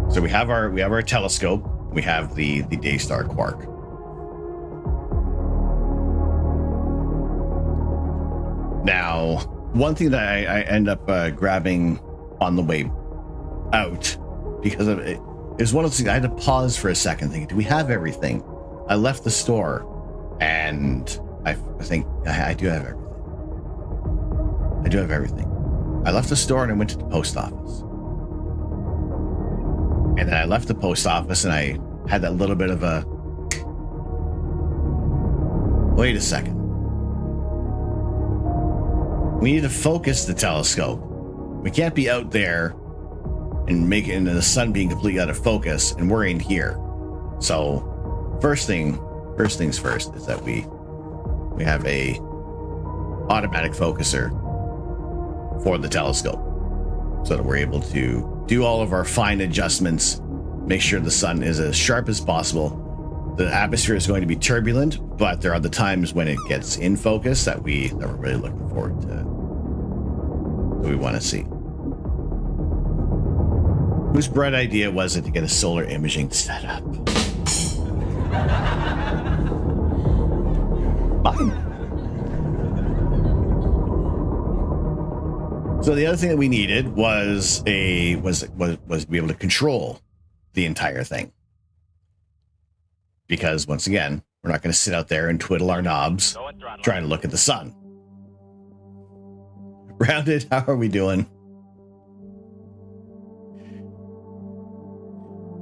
So we have our telescope. We have the Daystar Quark. Now, one thing that I end up grabbing on the way out because of it is one of the things I had to pause for a second, thinking, do we have everything? I left the store, and I think I do have everything. I do have everything. I left the store and I went to the post office. And then I left the post office and I had that little bit of a, wait a second. We need to focus the telescope. We can't be out there and make it into the sun being completely out of focus, and we're in here. So first things first is that we have a automatic focuser for the telescope so that we're able to do all of our fine adjustments, make sure the sun is as sharp as possible. The atmosphere is going to be turbulent, but there are the times when it gets in focus that we're really looking forward to, that we want to see. Whose bright idea was it to get a solar imaging setup? Mine. So the other thing that we needed was to be able to control the entire thing. Because once again, we're not going to sit out there and twiddle our knobs trying to look at the sun. Rounded, how are we doing?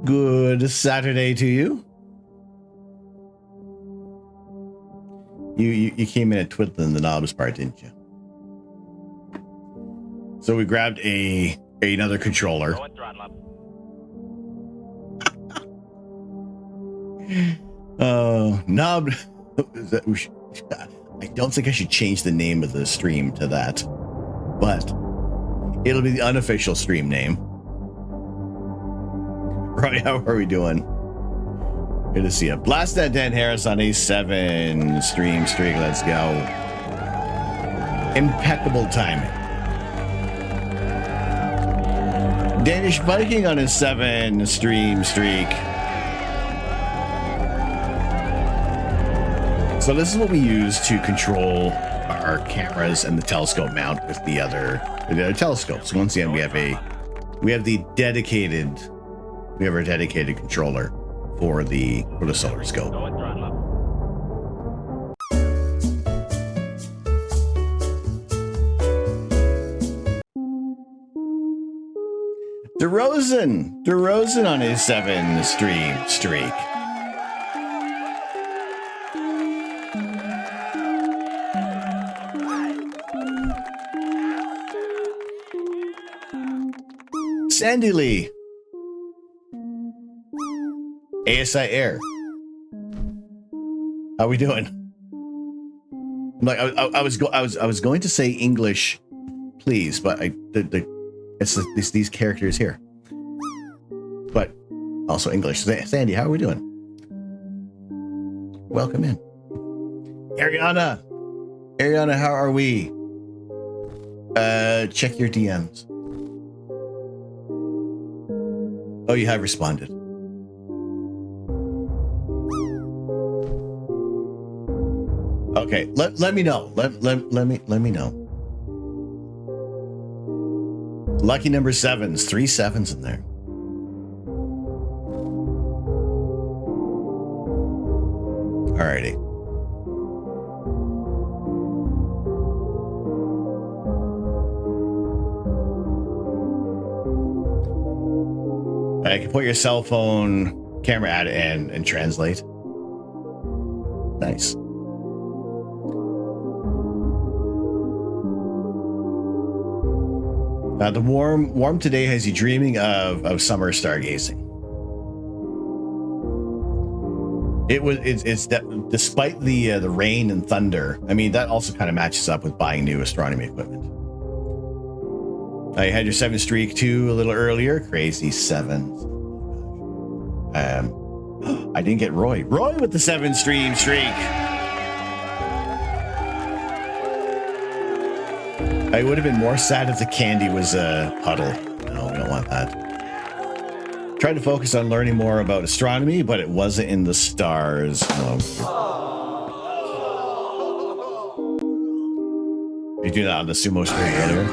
Good Saturday to you. You came in at twiddling the knobs part, didn't you? So we grabbed another controller. Knob. I don't think I should change the name of the stream to that, but it'll be the unofficial stream name. Right, how are we doing? Good to see you. Blast that Dan Harris on a 7 stream streak. Let's go. Impeccable timing. Danish Viking on his 7 stream streak. So this is what we use to control our cameras and the telescope mount with the other telescopes. Once again, we have our dedicated controller for the solar scope. DeRozan on his 7 stream streak. Sandy Lee. ASI Air. How we doing? I'm like I was going to say English, please, but the It's these characters here, but also English. Sandy, how are we doing? Welcome in. Ariana, how are we? Check your DMs. Oh, you have responded. Okay, let me know. Let me know. Lucky number 7s, 3 7s in there. Alrighty. I can put your cell phone camera at it and translate. Nice. The warm today has you dreaming of summer stargazing. It's that despite the rain and thunder. I mean, that also kind of matches up with buying new astronomy equipment. You had your 7 streak too a little earlier. Crazy 7s. I didn't get Roy. Roy with the 7 streak. I would have been more sad if the candy was a puddle. No, we don't want that. Tried to focus on learning more about astronomy, but it wasn't in the stars. You do that on the sumo stream earlier.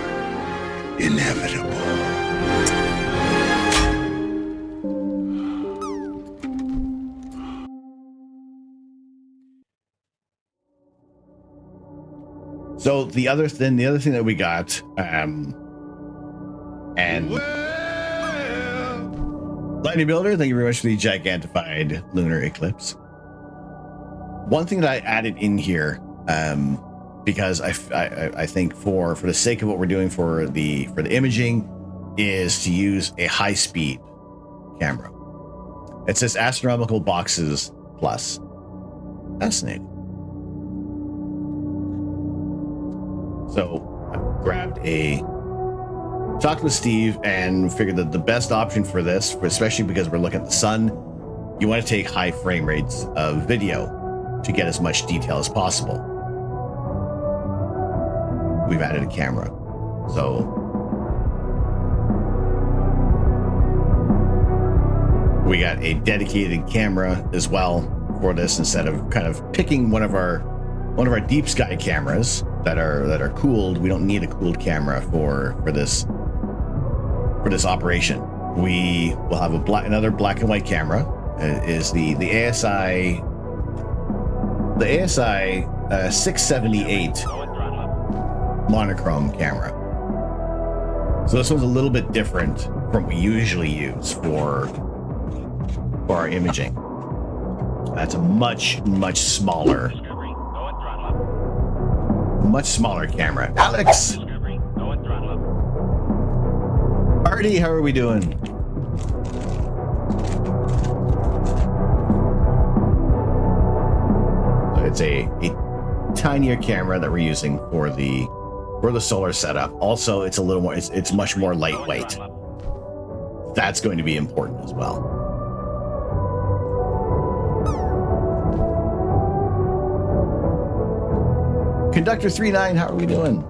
Inevitable. So the other thing that we got, and Lightning Builder, thank you very much for the gigantified lunar eclipse. One thing that I added in here, because I think for the sake of what we're doing for the imaging, is to use a high speed camera. It says astronomical boxes plus. Fascinating. So I talked with Steve and figured that the best option for this, especially because we're looking at the sun, you want to take high frame rates of video to get as much detail as possible. We've added a camera. So we got a dedicated camera as well for this, instead of kind of picking one of our deep sky cameras that are cooled. We don't need a cooled camera for this operation. We will have another black and white camera. It is the ASI 678 monochrome camera. So this one's a little bit different from what we usually use for our imaging. That's a much smaller camera. Alex! Artie, how are we doing? So it's a tinier camera that we're using for the solar setup. Also, it's a little more, it's much more lightweight. That's going to be important as well. Conductor 39, how are we doing?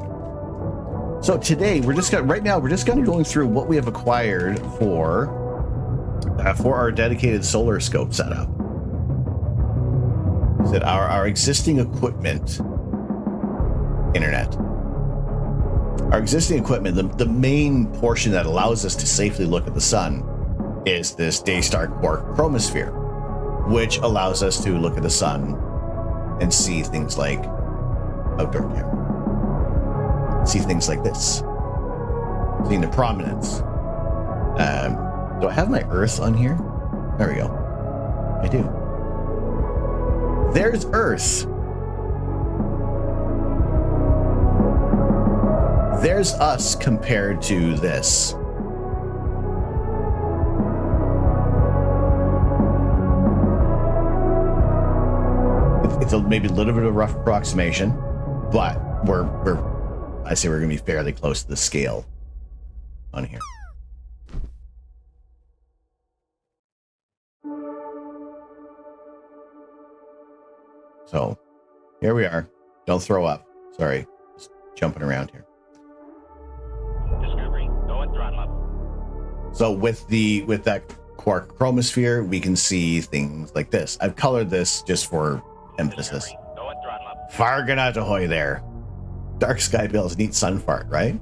So today we're just kind of going through what we have acquired for our dedicated solar scope setup. Is it our existing equipment? Internet. Our existing equipment, the main portion that allows us to safely look at the sun is this Daystar Quark chromosphere, which allows us to look at the sun and see things like outdoor camera. See things like this. Seeing the prominence. Do I have my Earth on here? There we go. I do. There's Earth. There's us compared to this. It's maybe a little bit of a rough approximation, but I say we're going to be fairly close to the scale. on here. So here we are. Don't throw up. Sorry, just jumping around here. Discovery, go at throttle up. So with that quark chromosphere, we can see things like this. I've colored this just for emphasis. Discovery, go at throttle up. Farganat ahoy there. Dark sky bills, neat sun fart, right?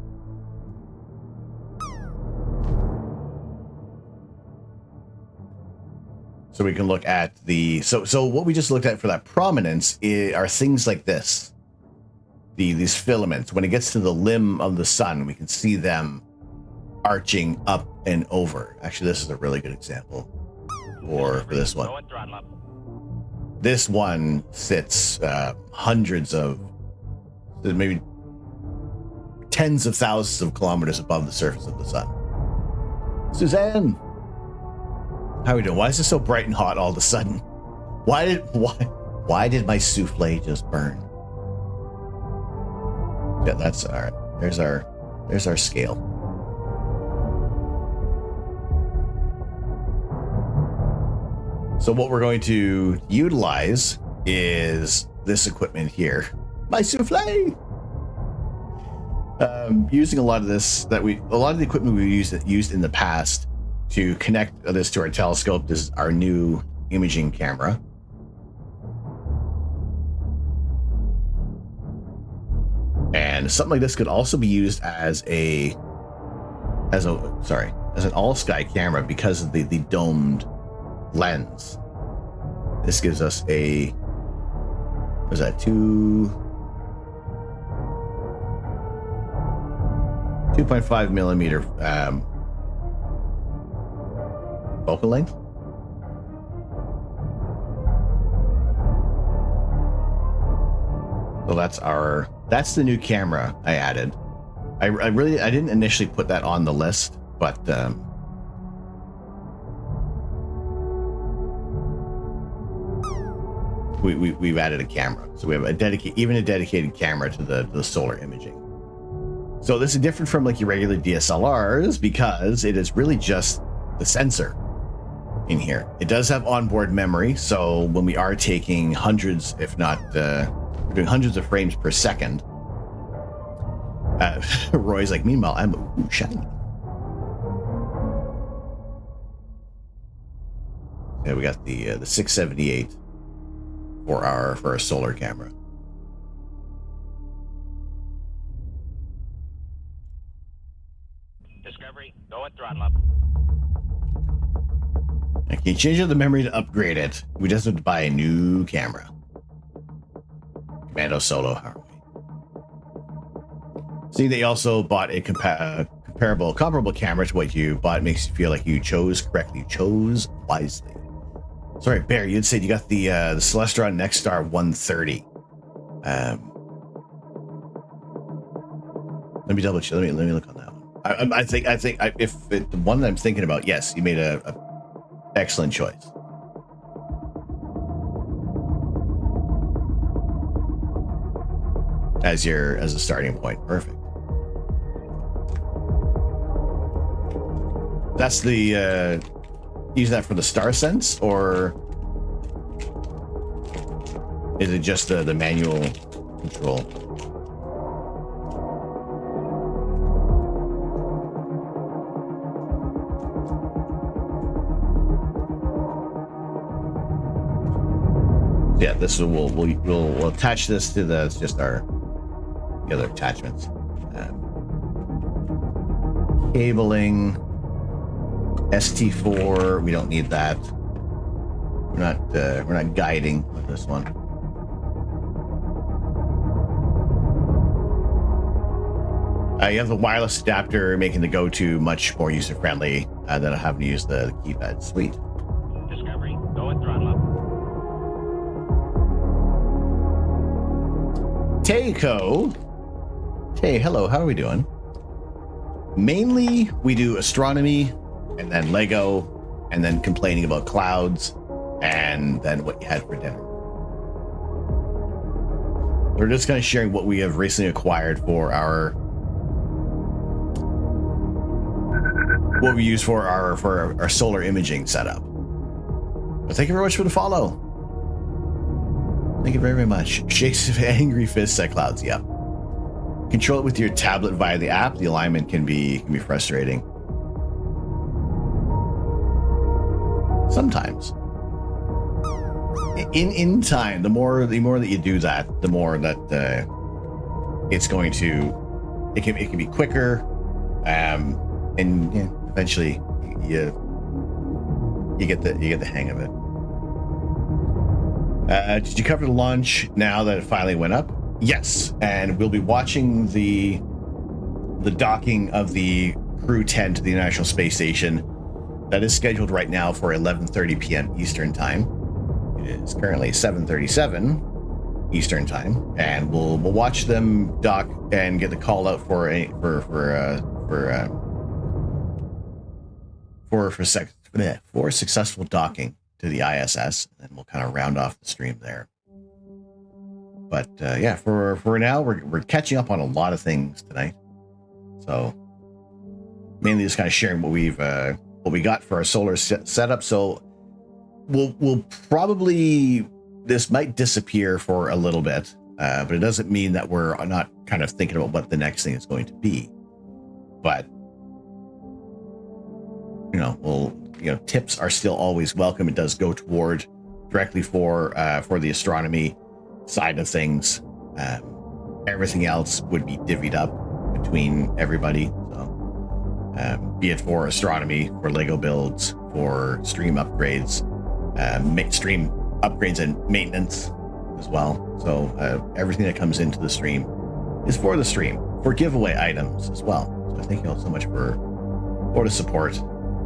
So we can look at the so what we just looked at for that prominence are things like this. These filaments. When it gets to the limb of the sun, we can see them arching up and over. Actually, this is a really good example for this one. Go at throttle up. This one sits hundreds of, maybe tens of thousands of kilometers above the surface of the sun. Suzanne, how are we doing? Why is it so bright and hot all of a sudden? Why did my souffle just burn? Yeah, that's all right. There's our scale. So what we're going to utilize is this equipment here. My souffle! Using a lot of this a lot of the equipment we used in the past to connect this to our telescope. This is our new imaging camera. And something like this could also be used as an all-sky camera because of the domed lens. This gives us a, what is that, 2.5 millimeter focal length. So that's the new camera I added. I didn't initially put that on the list, but we've added a camera. So we have a dedicated camera to the solar imaging. So this is different from like your regular DSLRs because it is really just the sensor in here. It does have onboard memory, so when we are taking hundreds, if not we're doing hundreds of frames per second. Roy's like, meanwhile, I'm shiny. Yeah, we got the 678 for our solar camera. Discovery, go at throttle up. Okay, change the memory to upgrade it. We just have to buy a new camera. Commando Solo, how are we? Seeing that you also bought a comparable camera to what you bought makes you feel like you chose correctly. You chose wisely. Sorry, Bear, you'd said you got the Celestron Nexstar 130. Let me double check. Let me look on that one. I think the one that I'm thinking about, yes, you made a excellent choice. As a starting point. Perfect. That's the use that for the star sense, or is it just the manual control? Yeah, this we'll attach this to the other attachments. Cabling, ST4. We don't need that. We're not guiding with this one. You have the wireless adapter, making the go-to much more user-friendly than having to use the keypad. Sweet. Discovery, go at throttle up. Teiko. Hey, hello, how are we doing? Mainly, we do astronomy, and then Lego, and then complaining about clouds, and then what you had for dinner. We're just kind of sharing what we have recently acquired for our what we use for our solar imaging setup. But thank you very much for the follow. Thank you very, very much. Shakes angry fists at clouds. Yep. Control it with your tablet via the app. The alignment can be frustrating. Sometimes. In time, the more that you do that, the more that it's going to. It can be quicker, and yeah, eventually you get the hang of it. Did you cover the launch now that it finally went up? Yes, and we'll be watching the docking of the Crew 10 to the International Space Station. That is scheduled right now for 11:30 p.m. Eastern Time. It is currently 7:37 Eastern Time, and we'll watch them dock and get the call out for successful docking to the ISS, and we'll kind of round off the stream there. But yeah, for now, we're catching up on a lot of things tonight. So mainly just kind of sharing what we got for our solar setup. So we'll probably, this might disappear for a little bit, but it doesn't mean that we're not kind of thinking about what the next thing is going to be. But tips are still always welcome. It does go toward directly for the astronomy side of things. Everything else would be divvied up between everybody. So, be it for astronomy, for Lego builds, for stream upgrades, and maintenance as well. So everything that comes into the stream is for the stream, for giveaway items as well. So thank you all so much for the support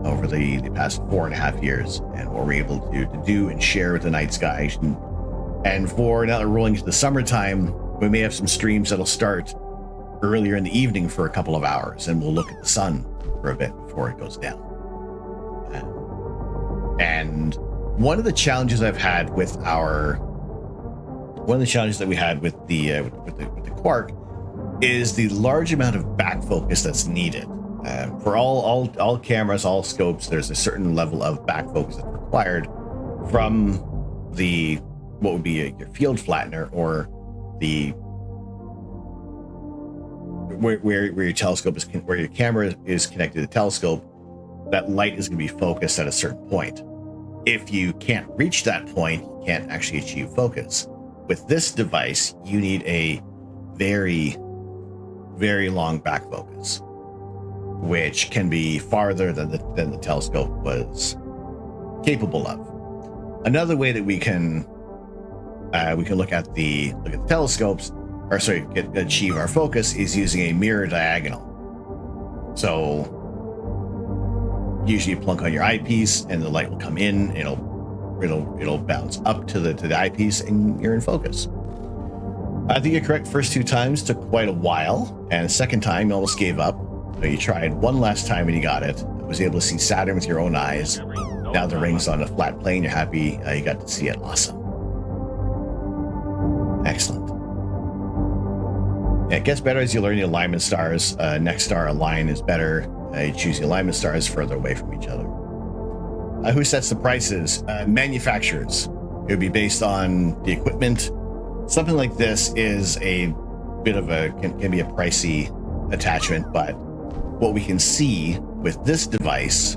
over the past 4.5 years, and what we're able to do and share with the night sky. And for now that we're rolling into the summertime, we may have some streams that'll start earlier in the evening for a couple of hours, and we'll look at the sun for a bit before it goes down. And one of the challenges that we had with the Quark is the large amount of back focus that's needed. For all cameras, all scopes, there's a certain level of back focus that's required from what would be your field flattener, or where your telescope is, where your camera is connected to the telescope. That light is going to be focused at a certain point. If you can't reach that point, you can't actually achieve focus. With this device, you need a very, very long back focus, which can be farther than the telescope was capable of. Another way that we can look at the telescopes, achieve our focus, is using a mirror diagonal. So usually you plunk on your eyepiece, and the light will come in. It'll bounce up to the eyepiece, and you're in focus. I think you're correct. First 2 times took quite a while, and the second time you almost gave up. You tried one last time and you got it. Was able to see Saturn with your own eyes. Now the ring's on a flat plane. You're happy you got to see it. Awesome. Excellent. Yeah, it gets better as you learn the alignment stars. Next star align is better. You choose the alignment stars further away from each other. Who sets the prices? Manufacturers. It would be based on the equipment. Something like this is a bit of can be a pricey attachment, but what we can see with this device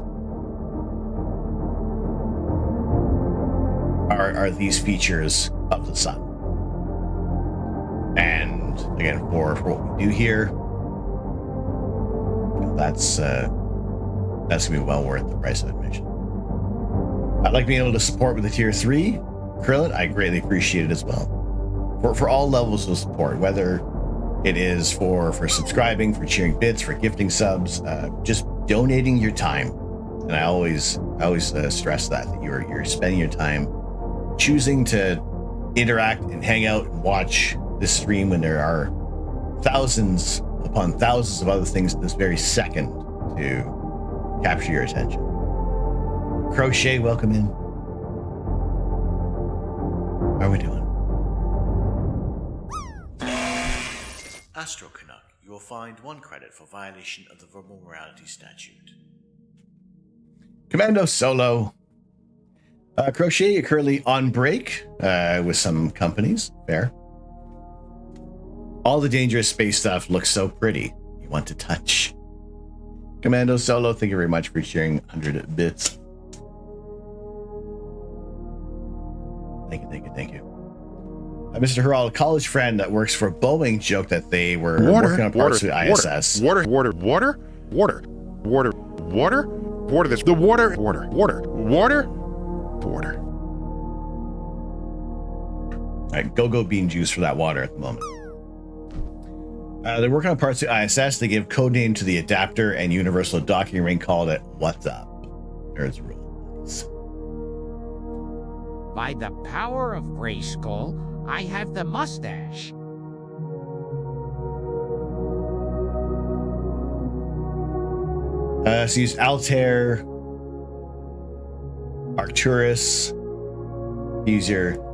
are these features of the sun. And again, for what we do here, that's gonna be well worth the price of admission. I'd like being able to support with the tier 3. Krillin, I greatly appreciate it as well. For all levels of support, whether it is for subscribing, for cheering bits, for gifting subs, just donating your time. And I always stress that you're spending your time choosing to interact and hang out and watch this stream when there are thousands upon thousands of other things at this very second to capture your attention. Crochet, welcome in. How are we doing? Astro Canuck, you will find 1 credit for violation of the verbal morality statute. Commando Solo. Crochet, you're currently on break with some companies. Fair. All the dangerous space stuff looks so pretty. You want to touch. Commando Solo, thank you very much for sharing 100 bits. Thank you. Mr. Harald, a college friend that works for Boeing, joked that they were working on parts of the ISS. Water. That's the water. All right, go bean juice for that water at the moment. They're working on parts of the ISS. They give code name to the adapter and universal docking ring, called it What's Up. Nerds rules. By the power of Grayskull, I have the mustache. So use Altair, Arcturus.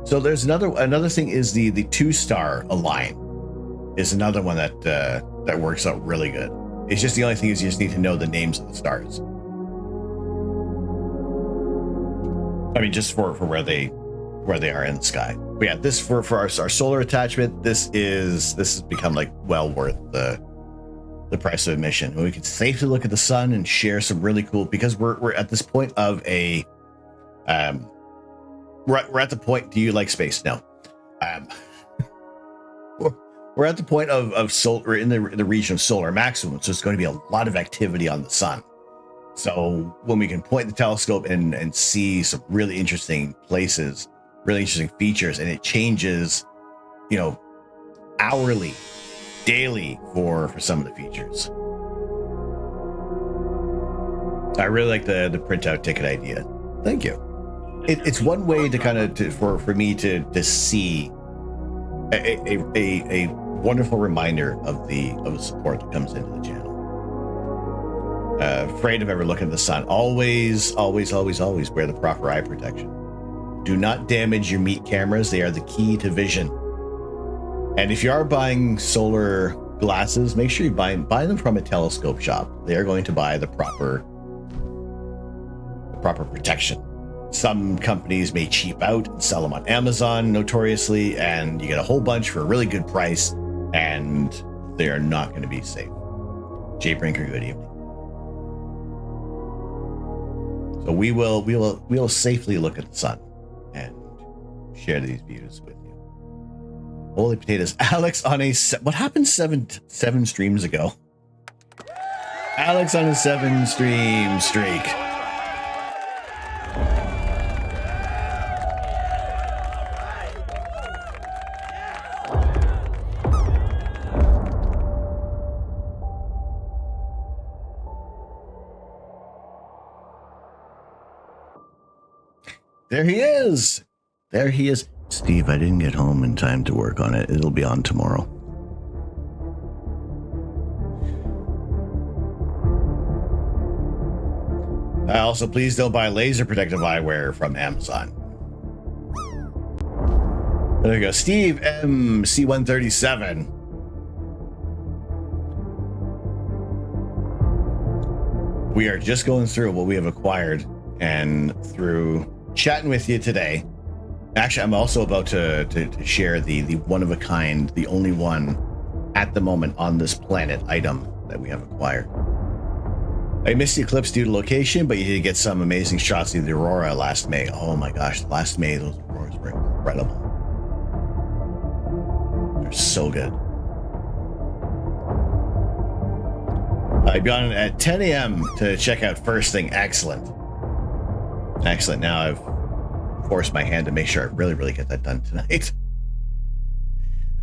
So there's another thing is the 2-star Align is another one that works out really good. It's just the only thing is you just need to know the names of the stars. I mean, just for where they are in the sky. But yeah, this for our solar attachment, this has become like well worth the price of admission. We can safely look at the sun and share some really cool, because we're at this point of a we're at the point. Do you like space? No. We're at the point of solar. We're in the region of solar maximum, so it's going to be a lot of activity on the sun. So when we can point the telescope and see some really interesting places, really interesting features, and it changes, hourly, daily for some of the features. I really like the printout ticket idea. Thank you. It's one way to kind of for me to see a wonderful reminder of the support that comes into the channel. Afraid of ever looking at the sun. Always wear the proper eye protection. Do not damage your meat cameras. They are the key to vision. And if you are buying solar glasses, make sure you buy them from a telescope shop. They are going to buy the proper protection. Some companies may cheap out and sell them on Amazon notoriously, and you get a whole bunch for a really good price, and they are not going to be safe. Jay Brinker, good evening. So we will safely look at the sun and share these views with you. Holy potatoes. Alex on what happened 7 streams ago? Alex on a 7 stream streak. There he is. Steve, I didn't get home in time to work on it. It'll be on tomorrow. Also, please don't buy laser protective eyewear from Amazon. There we go. Steve MC137. We are just going through what we have acquired, and through chatting with you today. Actually, I'm also about to share the one-of-a-kind, the only one at the moment on this planet item that we have acquired. I missed the eclipse due to location, but you did get some amazing shots of the aurora last May. Oh my gosh, last May those auroras were incredible. They're so good. I'd be on at 10 a.m. to check out first thing. Excellent. Now I've forced my hand to make sure I really get that done tonight.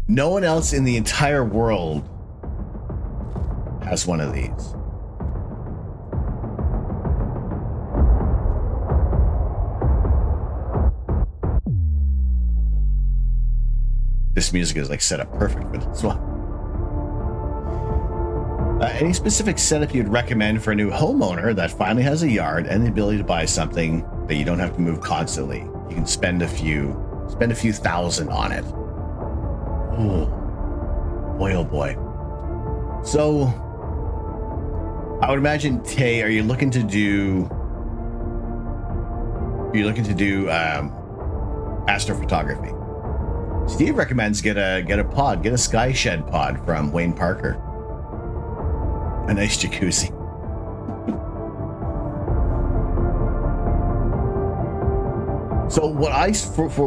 No one else in the entire world has one of these. This music is like set up perfect for this one. Any specific setup you'd recommend for a new homeowner that finally has a yard and the ability to buy something that you don't have to move constantly? You can spend a few thousand on it. Oh boy. So I would imagine, Tay, are you looking to do you're looking to do astrophotography, Steve recommends get a pod, get a Sky Shed pod from Wayne Parker. A nice jacuzzi. So what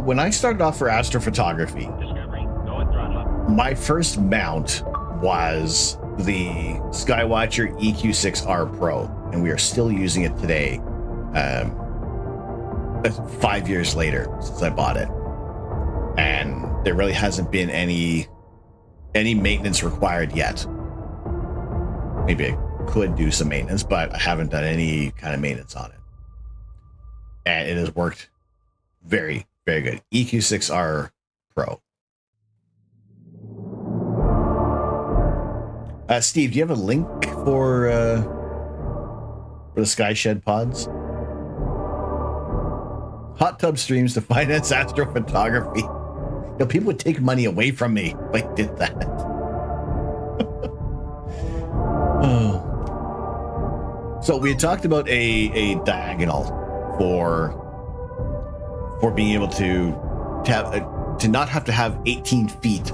when I started off for astrophotography, Discovery, go and throttle up. my first mount was the Skywatcher EQ6R Pro, and we are still using it today. 5 years later since I bought it, and there really hasn't been any maintenance required yet. Maybe I could do some maintenance, but I haven't done any kind of maintenance on it, and it has worked very, very good. EQ6R Pro. Steve, do you have a link for the Sky Shed pods? Hot tub streams to finance astrophotography. You know, people would take money away from me if I did that. Oh. So we had talked about a diagonal for being able to not have to have 18 feet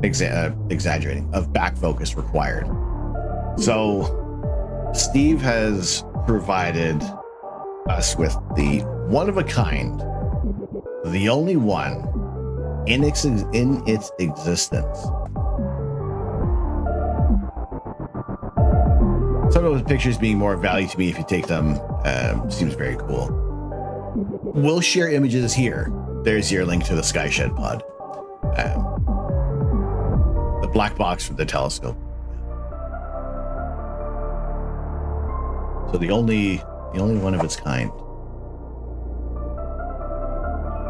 exaggerating of back focus required. So Steve has provided us with the one of a kind, the only one in its existence. Some of those pictures being more value to me if you take them seems very cool. We'll share images here. There's your link to the Sky Shed pod. The black box from the telescope. So the only one of its kind.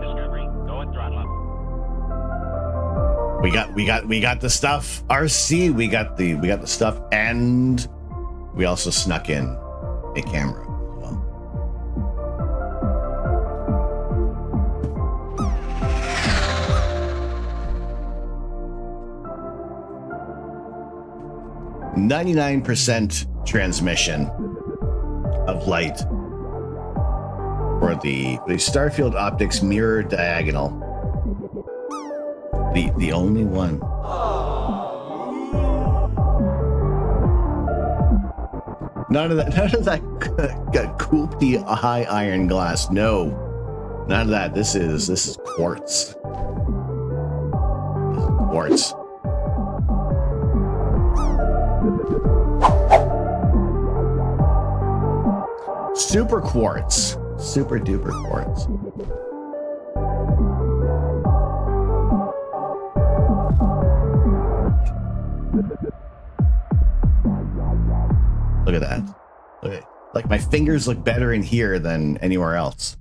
Discovery, go and throttle up. We got the stuff. RC, we got the stuff, and we also snuck in a camera as well. .99% transmission of light for the Starfield Optics mirror diagonal. The only one. None of that Coopty high iron glass. No, none of that. This is quartz. This is quartz. Super quartz. Super duper quartz. Look at that. Look at, like, my fingers look better in here than anywhere else.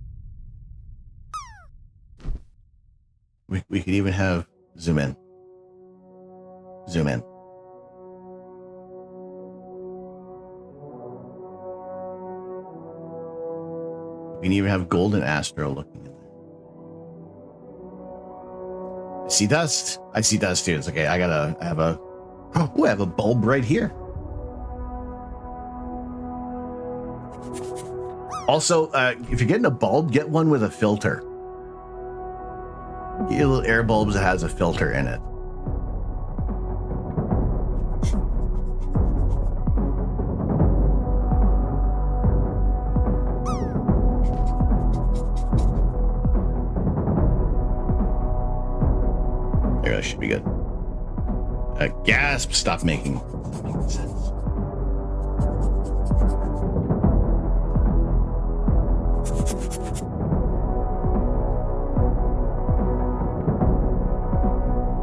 We could even have zoom in. Zoom in. We can even have golden astro looking in there. I see dust. I see dust too. It's okay. I have a bulb right here. Also, if you're getting a bulb, get one with a filter. Get little air bulbs that has a filter in it. There, that should be good. Gasp! Stop making sense.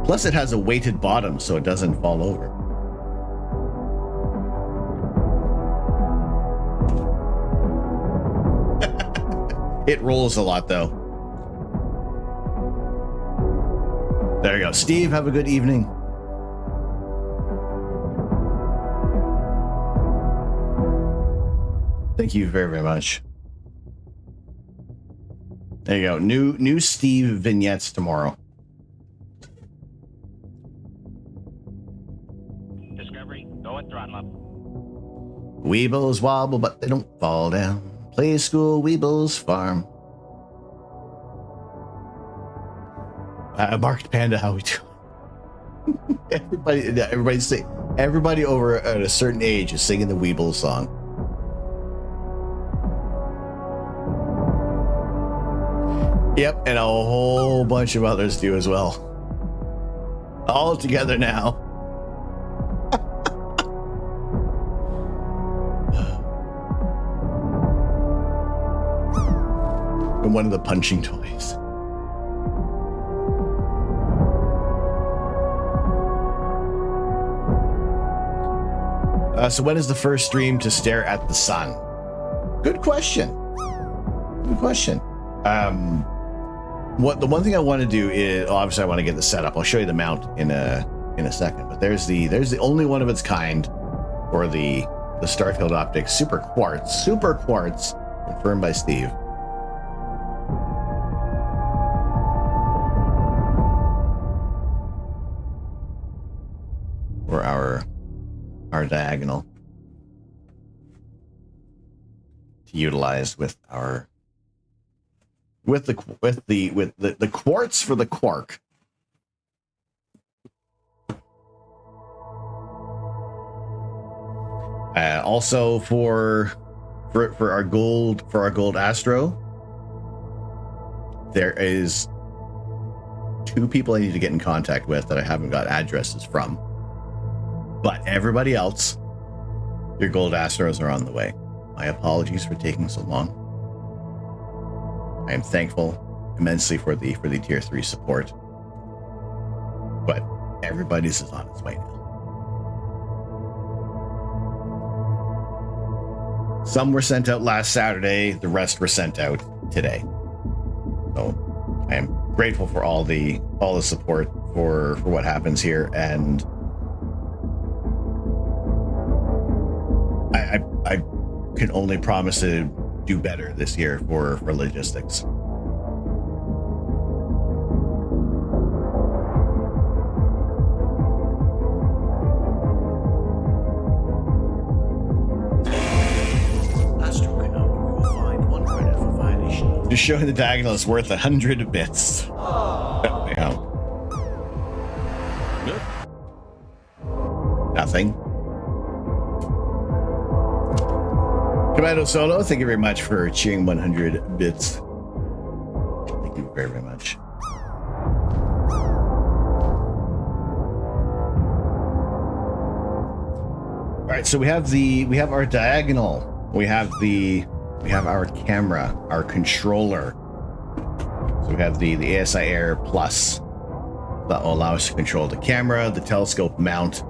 Plus, it has a weighted bottom, so it doesn't fall over. It rolls a lot, though. There you go. Steve, have a good evening. Thank you very, very much. There you go. New Steve vignettes tomorrow. Discovery, go and throttle up. Weebles wobble, but they don't fall down. Play School Weebles Farm. Marked Panda, how we doing? Everybody over at a certain age is singing the Weebles song. Yep, and a whole bunch of others do as well. All together now. And one of the punching toys. So when is the first stream to stare at the sun? Good question. Good question. The one thing I want to do is obviously I want to get the setup. I'll show you the mount in a second. But there's the only one of its kind for the Starfield Optics Super Quartz, confirmed by Steve. For our diagonal to utilize with the quartz for the quark. Also for our gold Astro, there is 2 people I need to get in contact with that I haven't got addresses from. But everybody else, your gold Astros are on the way. My apologies for taking so long. I am thankful immensely for the tier 3 support. But everybody's is on its way now. Some were sent out last Saturday, the rest were sent out today. So I am grateful for all the support for what happens here, and I can only promise to do better this year for logistics. Just showing the diagonal is worth 100 bits. Yeah. Nothing. Commando Solo, thank you very much for cheering 100 bits. Thank you very, very much. All right, so we have our diagonal. We have our camera, our controller. So we have the ASI Air Plus that will allow us to control the camera, the telescope mount,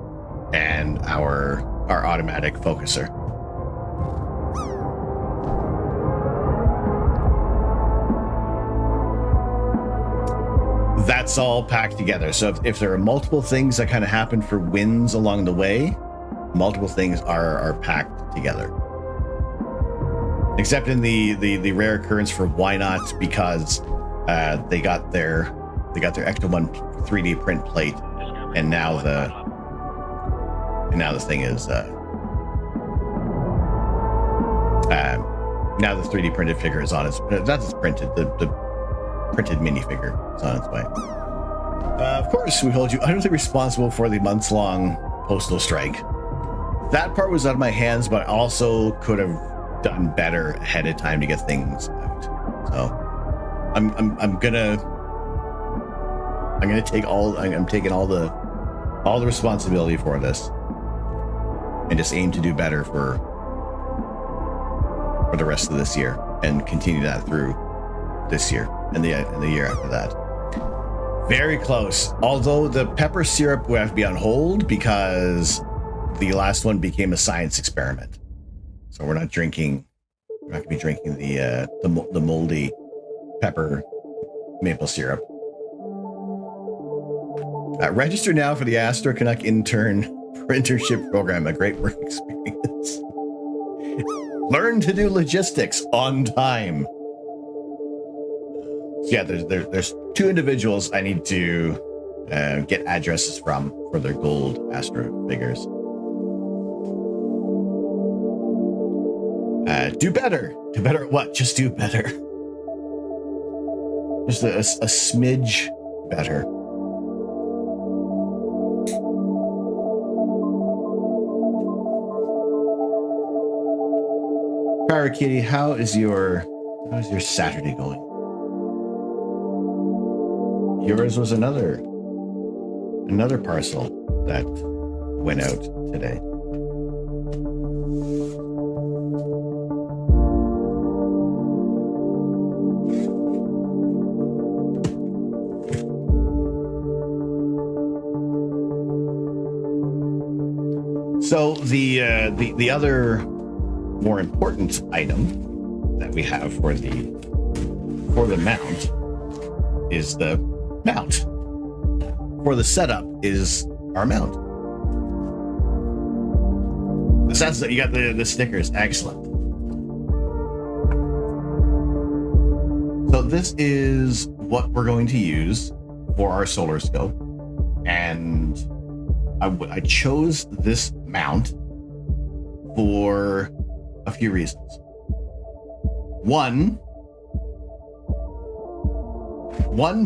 and our automatic focuser. That's all packed together. So if there are multiple things that kind of happen for wins along the way, multiple things are packed together. Except in the rare occurrence for Why Not, because they got their Ecto 1 3D print plate, and now the thing is now the 3D printed figure is on its printed the printed minifigure is on its way. Of course, we hold you utterly responsible for the months-long postal strike. That part was out of my hands, but I also could have done better ahead of time to get things out. So I'm taking all the responsibility for this and just aim to do better for the rest of this year and continue that through this year and the year after that. Very close. Although the pepper syrup will have to be on hold because the last one became a science experiment. So we're not going to be drinking the moldy pepper maple syrup. Register now for the Astro Canuck internship program, a great work experience. Learn to do logistics on time. So yeah, there's 2 individuals I need to get addresses from for their gold Astro figures. Do better. Do better at what? Just do better. Just a smidge better. Power Kitty, how's your Saturday going? Yours was another parcel that went out today. So the other more important item that we have for the mount is the mount. For the setup is our mount. That's you got the stickers. Excellent. So this is what we're going to use for our solar scope, and I chose this mount for a few reasons. One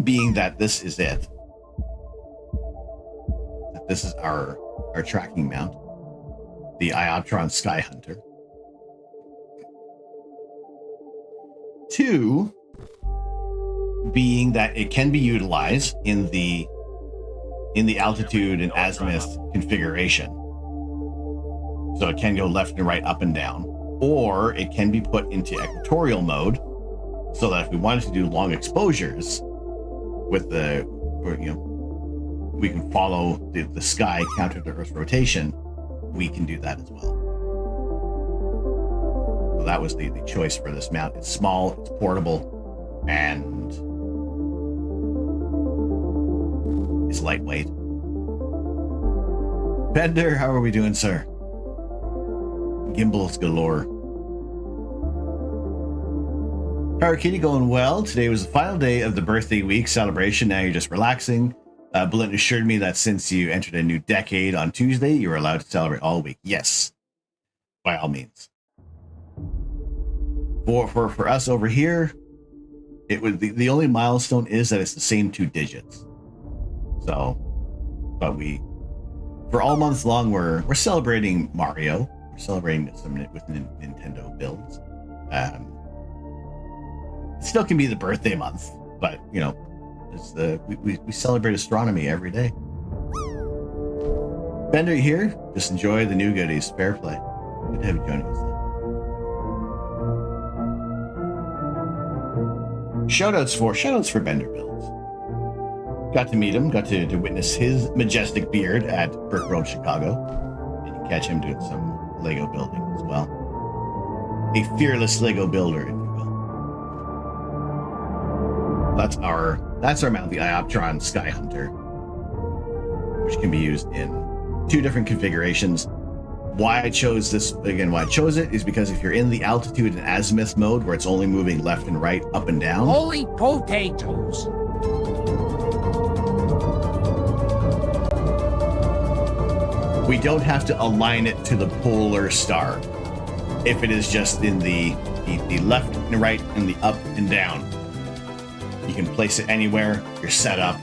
being that this is it. That this is our tracking mount, the Ioptron Sky Hunter. Two being that it can be utilized in the altitude and azimuth configuration. So it can go left and right, up and down, or it can be put into equatorial mode, so that if we wanted to do long exposures with we can follow the sky counter to Earth's rotation, we can do that as well. So that was the choice for this mount. It's small, it's portable, and it's lightweight. Bender, how are we doing, sir? Gimbals galore. Power Kitty going well. Today was the final day of the birthday week celebration. Now you're just relaxing. Bullet assured me that since you entered a new decade on Tuesday, you were allowed to celebrate all week. Yes, by all means. For us over here, it would the only milestone is that it's the same 2 digits. So, but for all month long we're celebrating Mario. We're celebrating some with Nintendo builds. It still can be the birthday month, but it's we celebrate astronomy every day. Bender, you here? Just enjoy the new goodies. Fair play. Good to have you joining us. Shoutouts for Bender builds. Got to meet him. Got to witness his majestic beard at Brick Road, Chicago. And you can catch him doing some Lego building as well. A fearless Lego builder, if you will. That's our mount, the Ioptron Sky Hunter, which can be used in 2 different configurations. Why I chose it is because if you're in the altitude and azimuth mode, where it's only moving left and right, up and down. Holy potatoes! We don't have to align it to the polar star. If it is just in the left and right and the up and down, you can place it anywhere. You're set up,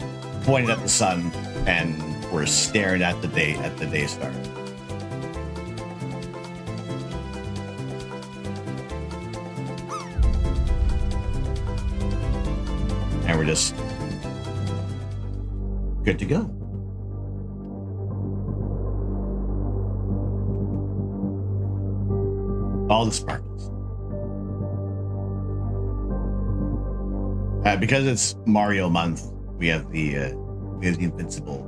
pointed at the sun, and we're staring at the day star. And we're just good to go. All the sparkles. Because it's Mario month, we have the invincible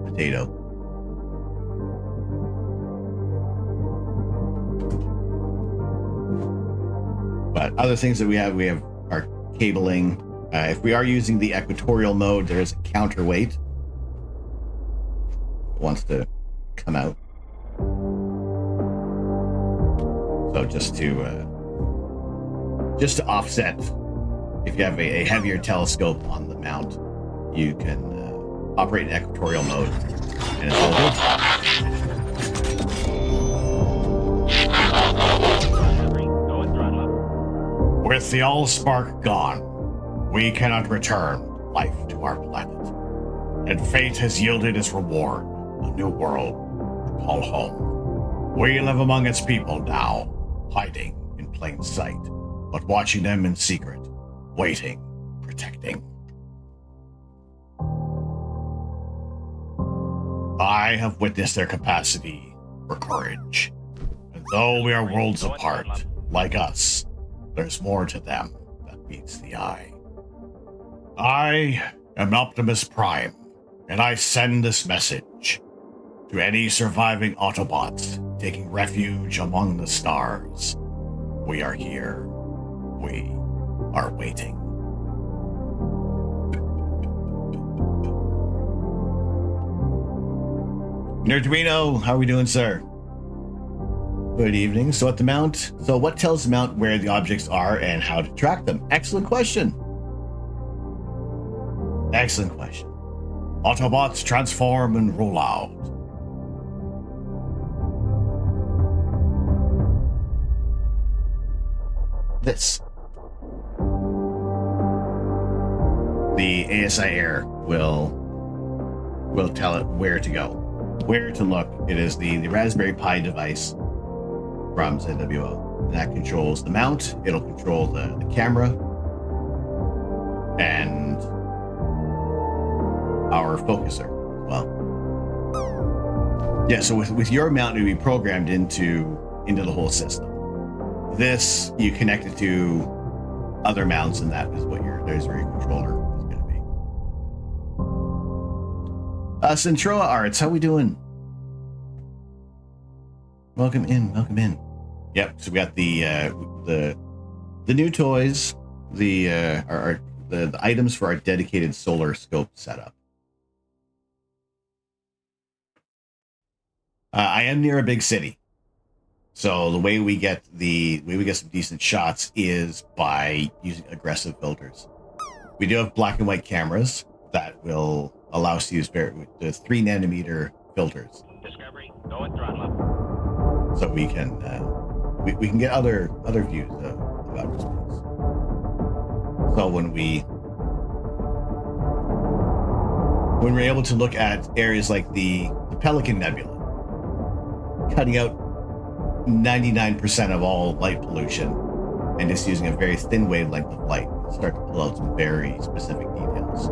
potato. But other things that we have our cabling. If we are using the equatorial mode, there is a counterweight. It wants to come out. So just to offset, if you have a heavier telescope on the mount, you can operate in equatorial mode, and it's all good. With the Allspark gone, we cannot return life to our planet. And fate has yielded its reward, a new world to call home. We live among its people now, hiding in plain sight, but watching them in secret, waiting, protecting. I have witnessed their capacity for courage. And though we are worlds apart, like us, there's more to them that meets the eye. I am Optimus Prime, and I send this message to any surviving Autobots taking refuge among the stars. We are here. We are waiting. Nerdwino, how are we doing, sir? Good evening. So what tells the mount where the objects are and how to track them? Excellent question. Excellent question. Autobots transform and roll out. This. The ASI Air will tell it where to go, where to look. It is the Raspberry Pi device from ZWO. That controls the mount. It'll control the camera and our focuser as well. Yeah, so with your mount, it'll be programmed into the whole system. This, you connect it to other mounts, and that is what there's where your controller is going to be. Centroa Arts, how we doing? Welcome in. Yep, so we got the new toys, the items for our dedicated solar scope setup. I am near a big city, so the way we get some decent shots is by using aggressive filters. We do have black and white cameras that will allow us to use the 3 nanometer filters. Discovery, go and throttle up. So we can get other views of outer space. So when we're able to look at areas like the Pelican Nebula, cutting out 99% of all light pollution and just using a very thin wavelength of light, start to pull out some very specific details.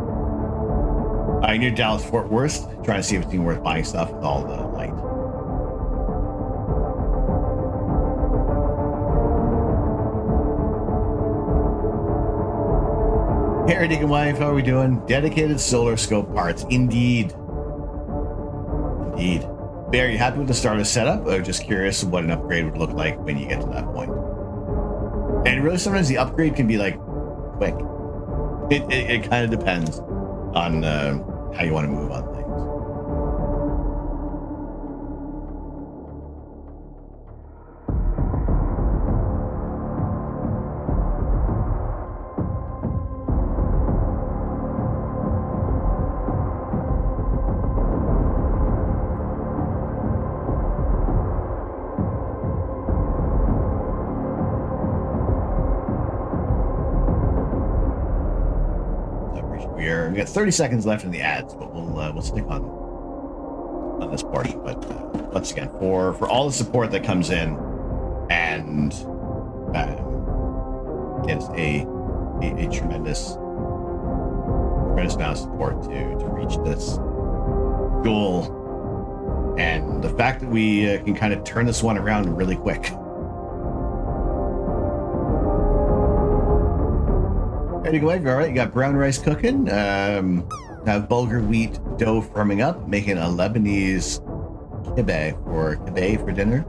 Near Dallas Fort Worth, trying to see if it's even worth buying stuff with all the light. Harry Dick and Wife, how are we doing? Dedicated solar scope parts, indeed. Barry, you happy with the starter setup? Or just curious what an upgrade would look like when you get to that point? And really, sometimes the upgrade can be like quick. It kind of depends on how you want to move on things. We got 30 seconds left in the ads, but we'll stick on this portion. But once again, for all the support that comes in, and it's a tremendous amount of support to reach this goal, and the fact that we can kind of turn this one around really quick. Ready to go, all right? You got brown rice cooking. Have bulgur wheat dough firming up, making a Lebanese kibbeh for dinner.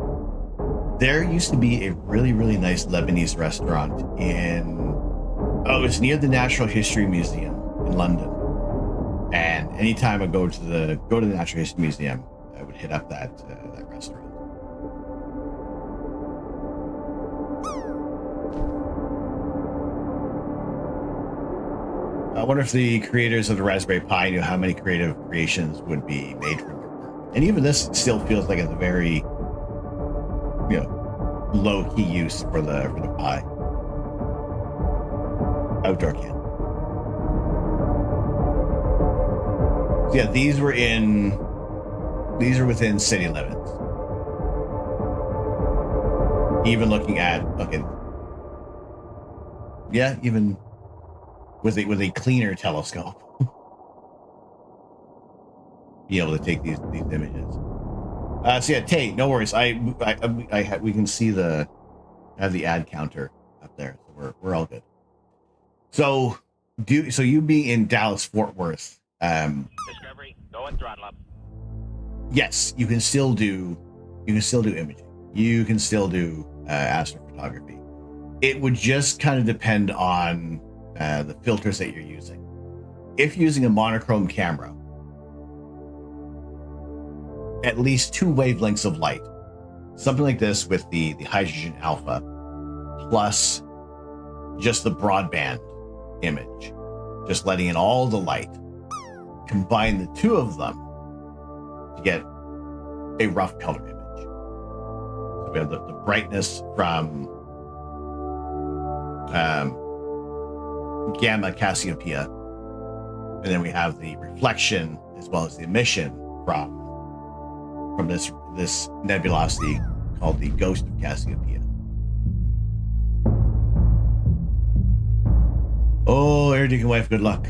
There used to be a really, really nice Lebanese restaurant it's near the Natural History Museum in London. And anytime I go to the Natural History Museum, I would hit up that restaurant. I wonder if the creators of the Raspberry Pi knew how many creative creations would be made from their work. And even this still feels like it's a very, low-key use for the Pi. outdoor camp. So yeah, these were within city limits. Even looking at, okay, yeah, even with a cleaner telescope, be able to take these images. So yeah, Tate, no worries. We can see I have the ad counter up there, so we're all good. So you being in Dallas Fort Worth, Discovery, going throttle up. yes, you can still do imaging. You can still do astrophotography. It would just kind of depend on the filters that you're using. If you're using a monochrome camera, at least 2 wavelengths of light, something like this with the hydrogen alpha, plus just the broadband image, just letting in all the light, combine the 2 of them to get a rough color image. So we have the brightness from Gamma Cassiopeia, and then we have the reflection as well as the emission from this nebulosity called the Ghost of Cassiopeia. Oh, Air Deacon Wife, good luck.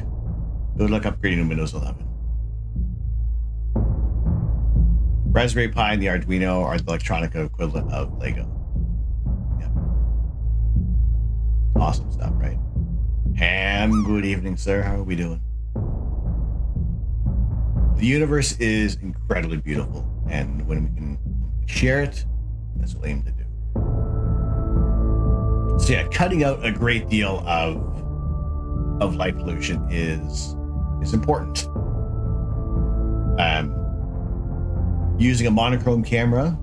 Good luck upgrading to Windows 11. Raspberry Pi and the Arduino are the Electronica equivalent of Lego. Yeah. Awesome stuff, right? Ham, good evening, sir. How are we doing? The universe is incredibly beautiful, and when we can share it, that's what we aim to do. So yeah, cutting out a great deal of light pollution is important. Using a monochrome camera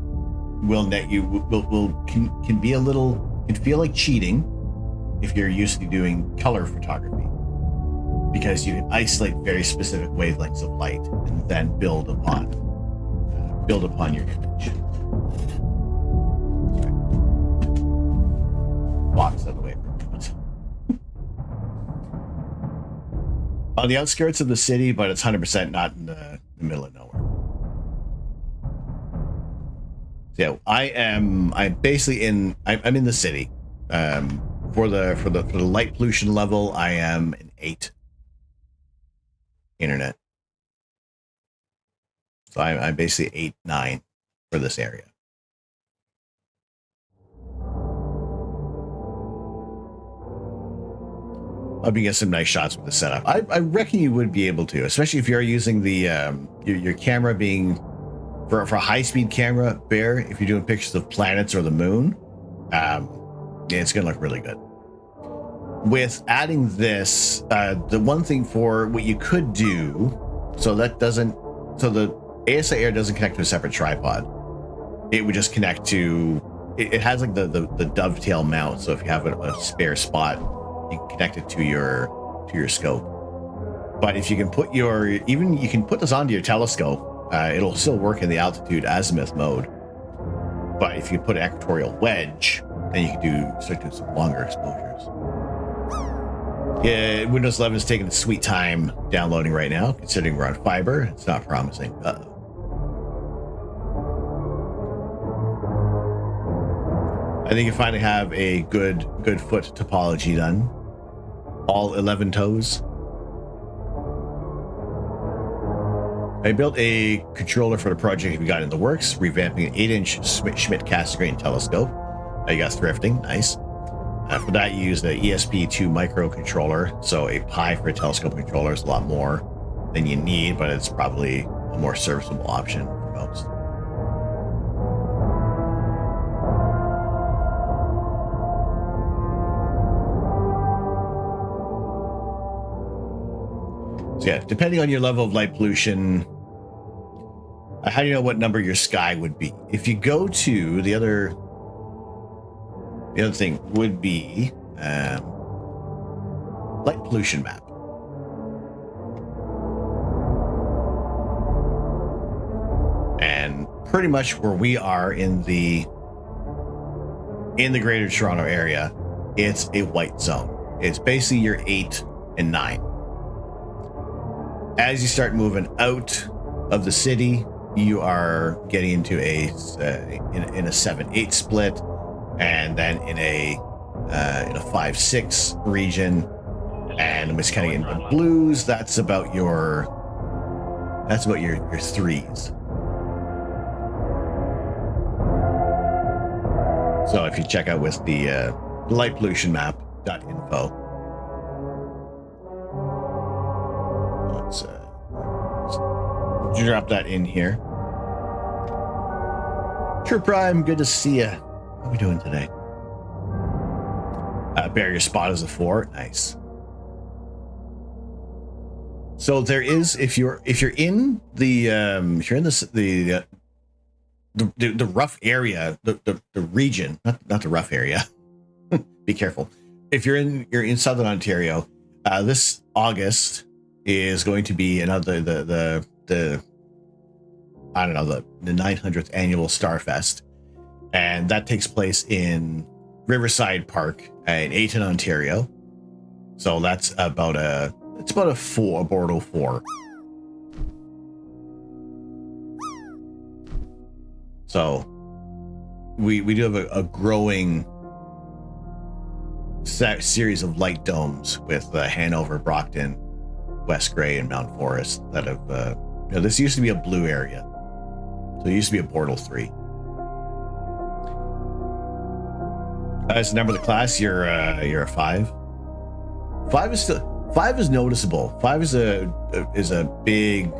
can feel like cheating if you're used to doing color photography, because you can isolate very specific wavelengths of light and then build upon your image. Sorry. Box that away for a moment. On the outskirts of the city, but it's 100% not in the middle of nowhere. So yeah, I'm basically I'm in the city. For the light pollution level, I am an 8 internet. So I'm basically 8, 9 for this area. I'll be getting some nice shots with the setup. I reckon you would be able to, especially if you're using the your camera being for a high-speed camera, Bear. If you're doing pictures of planets or the moon, yeah, it's gonna look really good. With adding this, the one thing for what you could do, so the ASI Air doesn't connect to a separate tripod. It would just connect to. It has like the dovetail mount. So if you have a spare spot, you can connect it to your scope. But if you can you can put this onto your telescope. It'll still work in the altitude azimuth mode. But if you put an equatorial wedge, then you can start doing some longer exposures. Yeah, Windows 11 is taking a sweet time downloading right now, considering we're on fiber. It's not promising. I think you finally have a good foot topology done. All 11 toes. I built a controller for the project we got in the works, revamping an 8-inch Schmidt-Cassegrain telescope. You got thrifting, nice. For that, you use the ESP2 microcontroller. So a Pi for a telescope controller is a lot more than you need, but it's probably a more serviceable option for most. So yeah, depending on your level of light pollution, how do you know what number your sky would be? If you go to the other thing would be light pollution map. And pretty much where we are in the Greater Toronto area, it's a white zone. It's basically your 8 and 9. As you start moving out of the city, you are getting into a 7-8 split, and then in a 5-6 region, and it's kind of getting the blues. That's about your 3s. So if you check out with the light pollution map.info, let's drop that in here. True Prime, good to see you. How are we doing today? Barrier spot is a 4. Nice. So there is, if you're in the the rough area, the region, not the rough area. Be careful. If you're in Southern Ontario, this August is going to be another the 900th annual Starfest, and that takes place in Riverside Park in Ayton, Ontario. So that's about a Bordeaux 4. So we do have a growing series of light domes with Hanover, Brockton, West Grey, and Mount Forest that have this used to be a blue area. So it used to be a Bordeaux 3. As the number of the class, you're a 5. 5 is noticeable. 5 is a big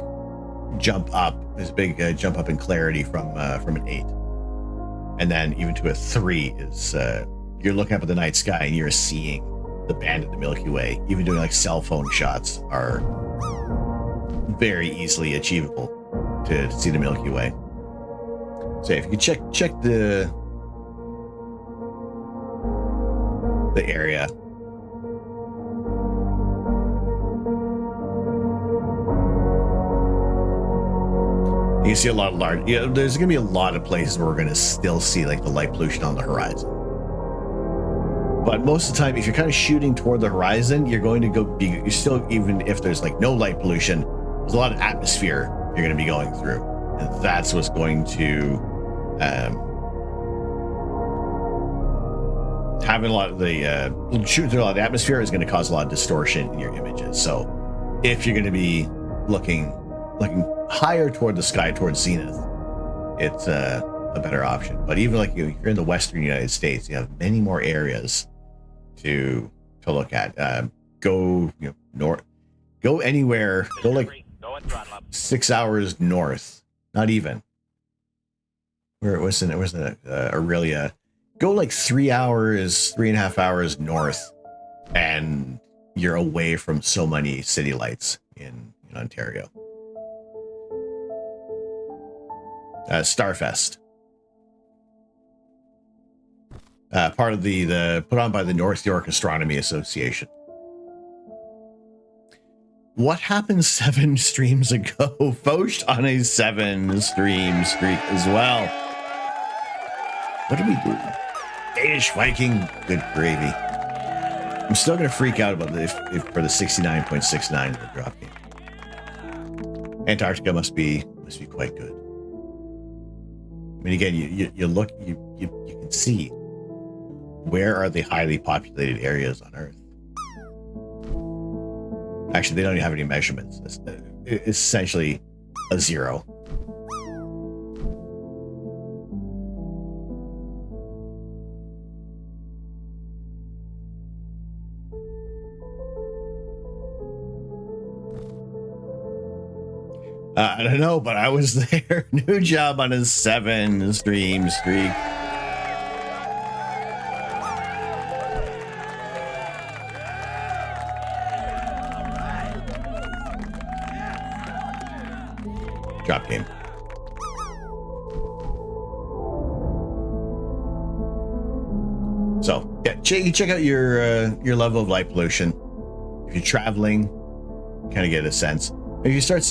jump up. Is a big jump up in clarity from an 8, and then even to a 3 is you're looking up at the night sky and you're seeing the band of the Milky Way. Even doing like cell phone shots are very easily achievable to see the Milky Way. So if you can check the area. You can see a lot of large. There's going to be a lot of places where we're going to still see like the light pollution on the horizon. But most of the time, if you're kind of shooting toward the horizon, you're going to you're still, even if there's like no light pollution, there's a lot of atmosphere you're going to be going through, and that's what's going to having a lot of the shooting through a lot of the atmosphere is going to cause a lot of distortion in your images. So if you're going to be looking higher toward the sky, towards zenith, it's a better option. But even like if you're in the western United States, you have many more areas to look at. Go north, go anywhere, go like 6 hours north, not even. Where it was in Aurelia, go like 3.5 hours north, and you're away from so many city lights in Ontario. Starfest, part of the put on by the North York Astronomy Association. What happened 7 streams ago? Focht on a 7 stream streak as well. What did we do? Danish Viking, good gravy. I'm still gonna freak out about if for the 69.69 of the drop game. Antarctica must be quite good. I mean, again, you look, you can see where are the highly populated areas on Earth. Actually, they don't even have any measurements. It's essentially a 0. I don't know, but I was there. New job on a 7 stream streak. Drop game. So yeah, check out your level of light pollution. If you're traveling, kind of get a sense. If you start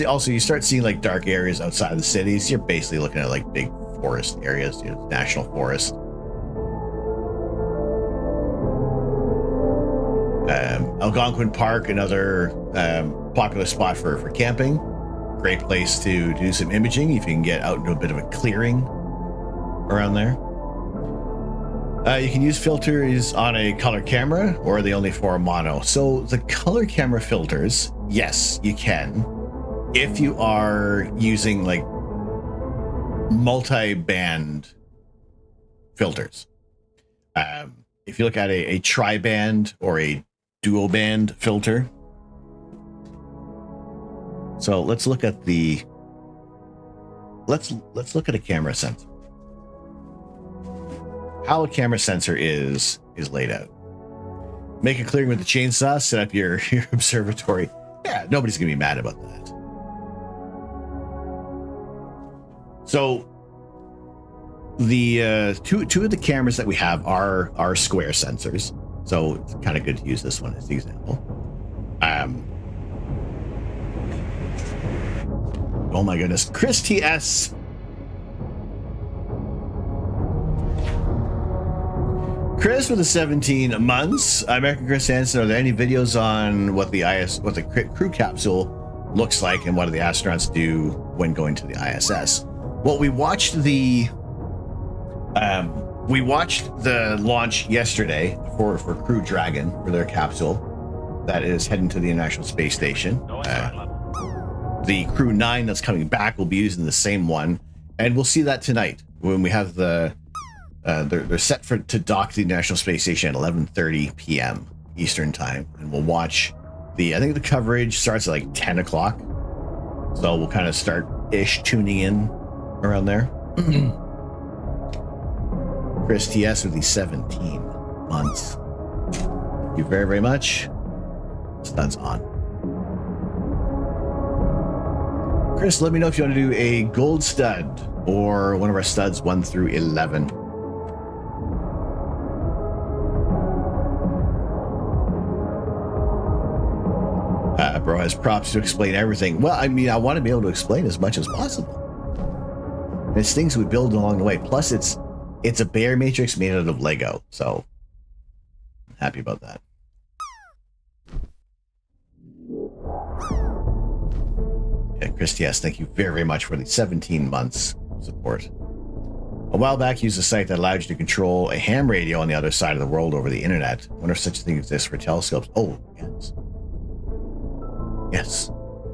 seeing like dark areas outside of the cities, you're basically looking at like big forest areas, national forest. Algonquin Park, another popular spot for camping. Great place to do some imaging if you can get out into a bit of a clearing around there. You can use filters on a color camera, or are they only for a mono? So the color camera filters, yes, you can. If you are using like multi-band filters. If you look at a tri-band or a dual band filter. So let's look at let's look at a camera sensor. How a camera sensor is laid out. Make a clearing with the chainsaw, set up your observatory. Yeah, nobody's gonna be mad about that. So the two of the cameras that we have are square sensors. So it's kind of good to use this one as the example. Oh my goodness, Chris TS. Chris with the 17 months. American Chris Hansen, are there any videos on what the crew capsule looks like and what do the astronauts do when going to the ISS? Well, we watched the launch yesterday for Crew Dragon, for their capsule that is heading to the International Space Station. The Crew 9 that's coming back will be using the same one, and we'll see that tonight when we have they're set to dock to the International Space Station at 11:30 p.m. Eastern time, and we'll watch I think the coverage starts at like 10 o'clock, so we'll kind of start tuning in around there. Chris TS with the 17 months. Thank you very, very much. Studs on. Chris, let me know if you want to do a gold stud or one of our studs 1 through 11. Bro has props to explain everything. Well, I mean, I want to be able to explain as much as possible. And it's things we build along the way. Plus, it's a Bear Matrix made out of Lego, so I'm happy about that. Yeah, Chris, yes, thank you very, very much for the 17 months support. A while back, used a site that allowed you to control a ham radio on the other side of the world over the internet. I wonder if such a thing exists for telescopes. Oh, yes.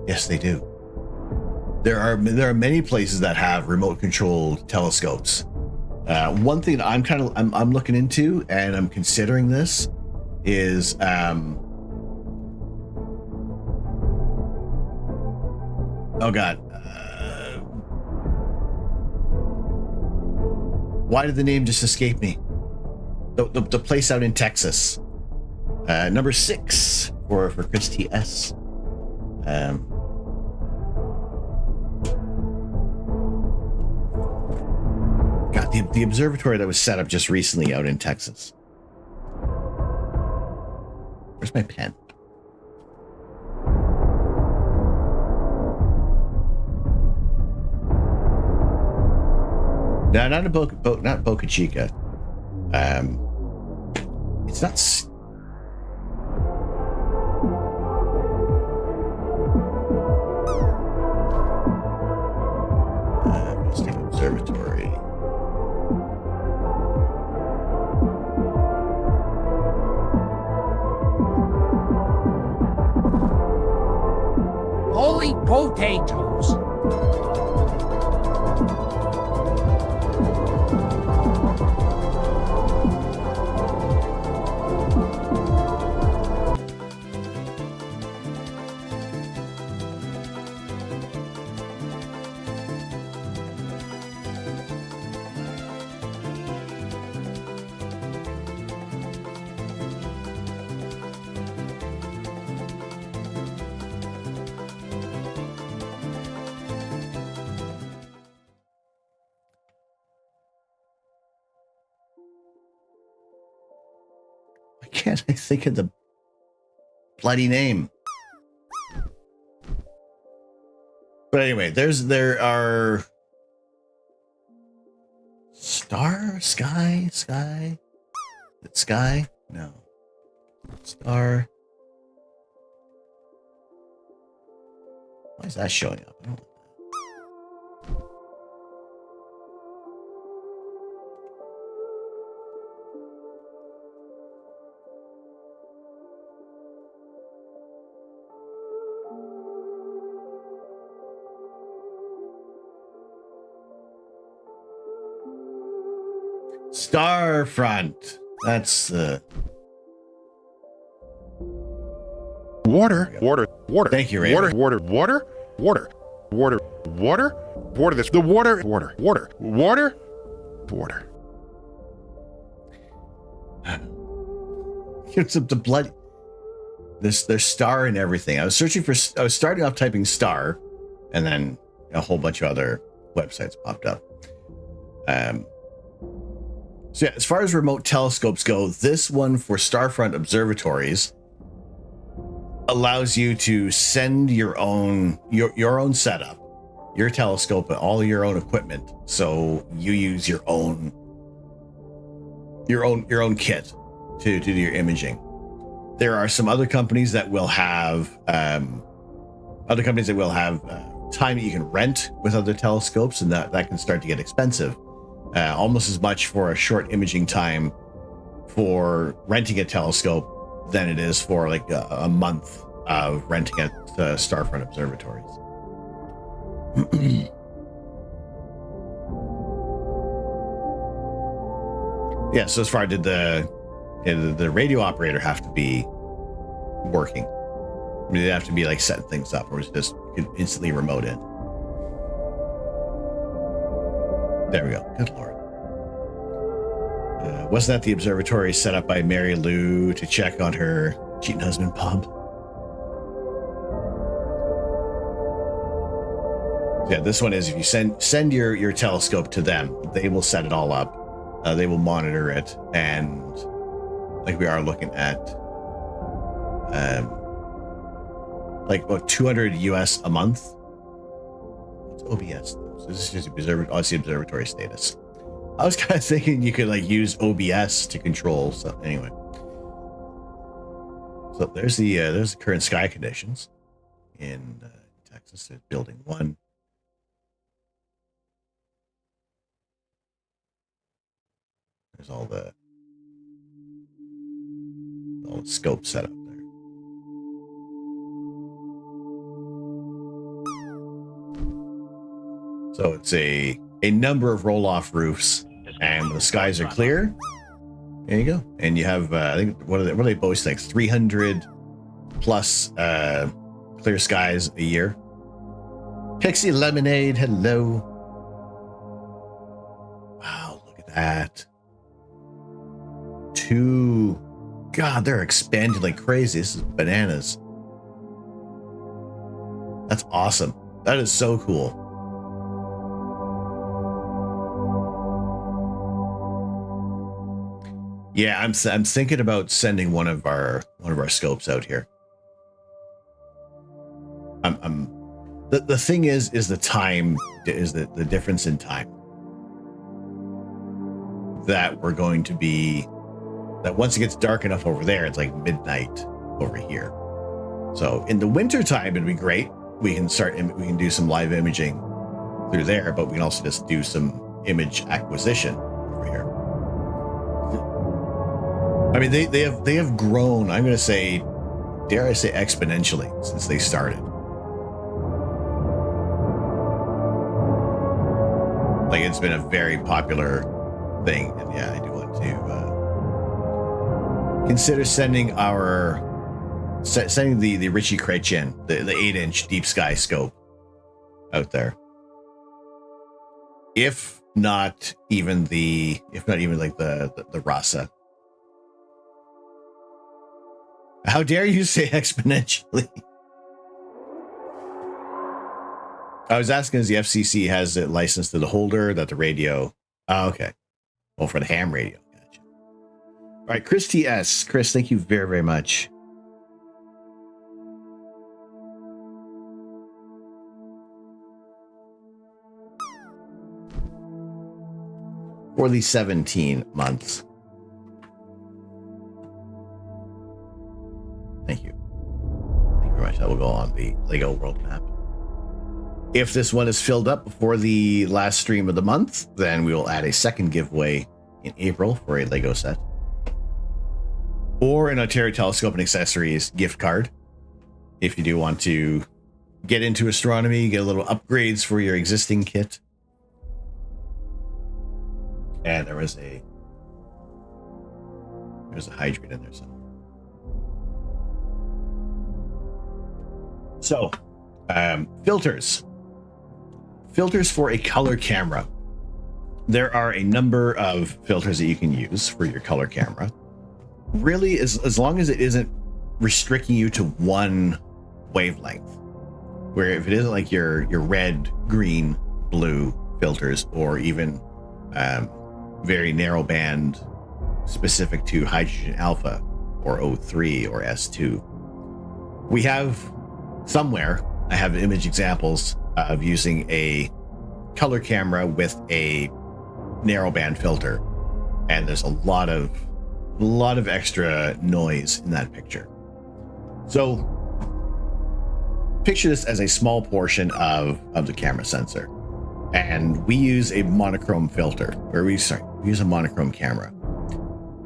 Yes, they do. There are many places that have remote controlled telescopes. One thing that I'm looking into, and I'm considering this, is oh god, why did the name just escape me? The place out in Texas, number 6 for Chris TS. God, the observatory that was set up just recently out in Texas. Where's my pen? No, not Boca Chica. It's not. State Observatory. Holy potatoes! Can't I think of the bloody name? But anyway, there are Sky? No. Star. Why is that showing up? I don't like that. Starfront. That's the Water, water, water. Thank you, Raven. Water, water, water, water, water, water, water. This the water, water, water, water, water. It's the blood. There's star and everything. I was starting off typing star, and then a whole bunch of other websites popped up. So yeah, as far as remote telescopes go, this one for Starfront observatories allows you to send your own setup, your telescope, and all your own equipment. So you use your own kit to do your imaging. There are some other companies that will have time that you can rent with other telescopes, and that can start to get expensive. Almost as much for a short imaging time for renting a telescope than it is for like a month of renting at Starfront observatories. Yeah, so as far did the radio operator have to be working? I mean, they'd have to be like setting things up, or was it just you could instantly remote in? There we go. Good Lord. Wasn't that the observatory set up by Mary Lou to check on her cheating husband, Bob? Yeah, this one is if you send your telescope to them, they will set it all up. They will monitor it, and like we are looking at like about 200 US a month. What's OBS? So this is just obviously observatory status. I was kind of thinking you could like use OBS to control. So anyway, so there's the current sky conditions in Texas. There's building 1. There's all the scopes set up there. So it's a number of roll-off roofs, and when the skies are clear, there you go. And you have I think what are they boasting, like 300 plus clear skies a year. Pixie Lemonade, hello. Wow, look at that. God, they're expanding like crazy. This is bananas. That's awesome. That is so cool. Yeah, I'm thinking about sending one of our scopes out here. The thing is the time is the difference in time that we're going to be. That once it gets dark enough over there, it's like midnight over here. So in the winter time, it'd be great. We can do some live imaging through there, but we can also just do some image acquisition over here. I mean, they have grown. I'm going to say, dare I say, exponentially since they started. Like it's been a very popular thing, and yeah, I do want to consider sending the Richie Cretchen, the 8-inch deep sky scope out there. If not even like the Rasa. How dare you say exponentially? I was asking, as the FCC has it licensed to the holder that the radio. Oh, okay. Well, for the ham radio. Gotcha. All right, Chris TS. Chris, thank you very, very much. For the 17 months. Thank you. Thank you very much. That will go on the Lego world map. If this one is filled up before the last stream of the month, then we will add a second giveaway in April for a Lego set. Or an Ontario Telescope and Accessories gift card. If you do want to get into astronomy, get a little upgrades for your existing kit. And there's a hydrate in there somewhere. So, filters. Filters for a color camera. There are a number of filters that you can use for your color camera. Really, as long as it isn't restricting you to one wavelength, where if it isn't like your red, green, blue filters, or even very narrow band specific to hydrogen alpha or O3 or S2. We have somewhere, I have image examples of using a color camera with a narrow band filter, and there's a lot of extra noise in that picture. So picture this as a small portion of the camera sensor, and we use a monochrome filter, we use a monochrome camera,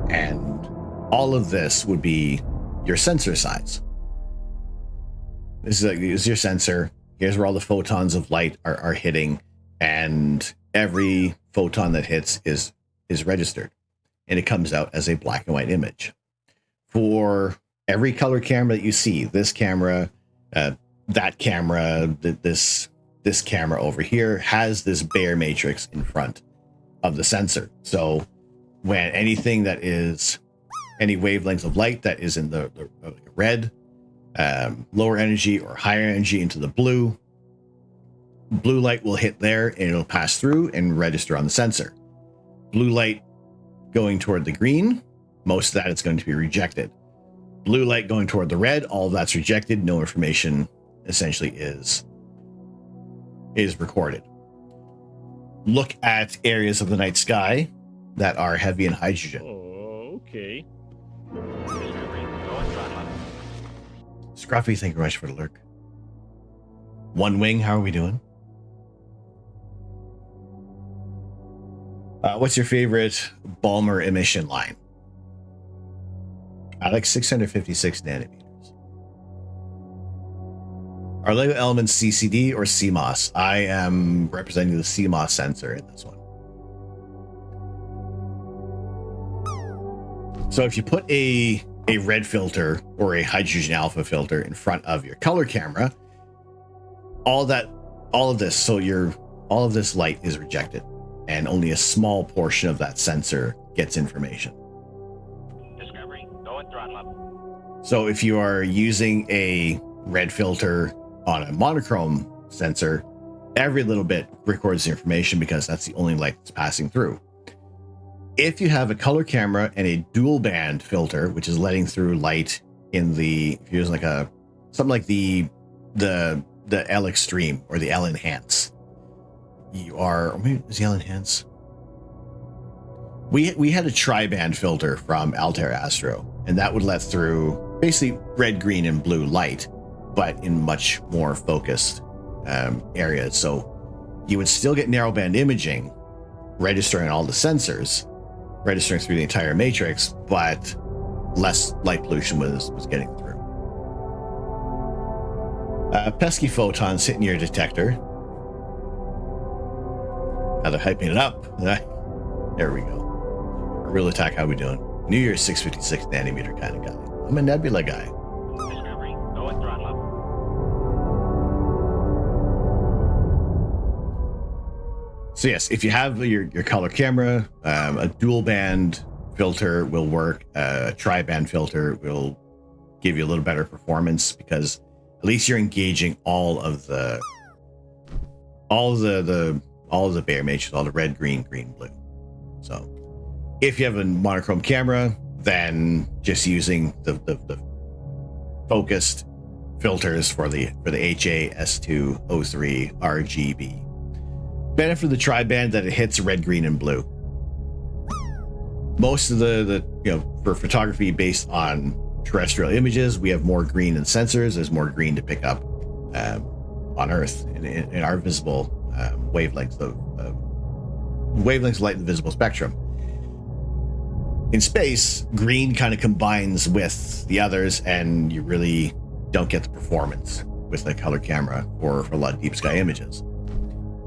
and all of this would be your sensor size. This is your sensor. Here's where all the photons of light are hitting, and every photon that hits is registered, and it comes out as a black and white image. For every color camera that you see, this camera, that camera, this camera over here has this Bayer matrix in front of the sensor. So when anything that is any wavelengths of light that is in the red, lower energy or higher energy into the blue light will hit there, and it'll pass through and register on the sensor. Blue light going toward the green, most of that is going to be rejected. Blue light going toward the red, all of that's rejected. No information essentially is recorded. Look at areas of the night sky that are heavy in hydrogen. Oh, okay. Scruffy, thank you very much for the lurk. One Wing, how are we doing? What's your favorite Balmer emission line? I like 656 nanometers. Are Lego elements CCD or CMOS? I am representing the CMOS sensor in this one. So if you put a red filter or a hydrogen alpha filter in front of your color camera, all of this light is rejected, and only a small portion of that sensor gets information. Discovery, go and throttle up. So if you are using a red filter on a monochrome sensor, every little bit records the information because that's the only light that's passing through. If you have a color camera and a dual band filter, which is letting through light in if you're using something like the L Extreme or the L Enhance, or maybe is the L Enhance? We had a tri-band filter from Altair Astro, and that would let through basically red, green, and blue light, but in much more focused areas. So you would still get narrowband imaging, registering all the sensors, registering through the entire matrix, but less light pollution was getting through. Pesky photons hitting your detector. Now they're hyping it up. There we go. Real Attack, how we doing? New Year's 656 nanometer kind of guy. I'm a nebula guy. Discovery, go and throttle up. So yes, if you have your color camera, a dual band filter will work. A tri-band filter will give you a little better performance because at least you're engaging all of the Bayer matrix, all the red, green, blue. So if you have a monochrome camera, then just using the focused filters for the HA, S2, O3, RGB. Benefit of the tri-band that it hits red, green, and blue. Most of for photography based on terrestrial images, we have more green in sensors. There's more green to pick up on Earth in our visible wavelengths of wavelengths of light in the visible spectrum. In space, green kind of combines with the others, and you really don't get the performance with a color camera for a lot of deep sky images.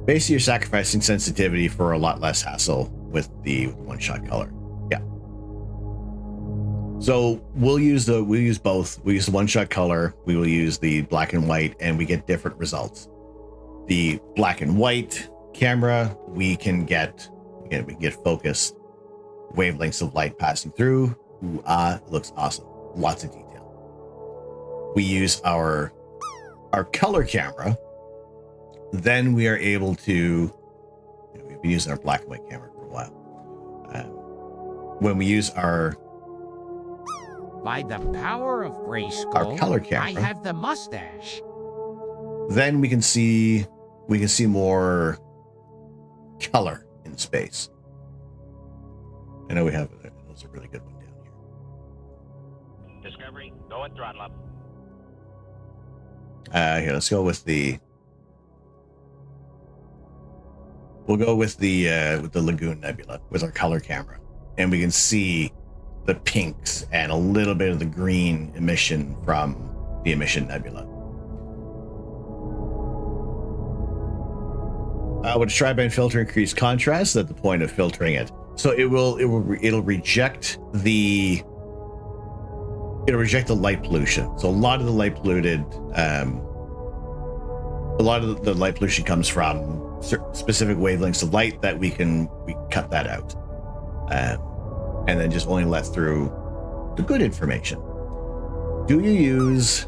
Basically, you're sacrificing sensitivity for a lot less hassle with the one-shot color. Yeah. So we'll use both. We use the one-shot color. We will use the black and white, and we get different results. The black and white camera, we can get focused wavelengths of light passing through. Ooh, it looks awesome. Lots of detail. We use our color camera. Then we are able to, we've been using our black and white camera for a while. When we use our By the power of Grayskull, our color camera, I have the mustache. then we can see more color in space. I know we have that's a really good one down here. Discovery, go at throttle up. Here, let's go with the. We'll go with the Lagoon Nebula with our color camera, and we can see the pinks and a little bit of the green emission from the emission nebula. With a tri-band filter, increase contrast at the point of filtering it, so it'll reject the light pollution. So a lot of the light pollution comes from specific wavelengths of light that we cut that out, and then just only let through the good information. Do you use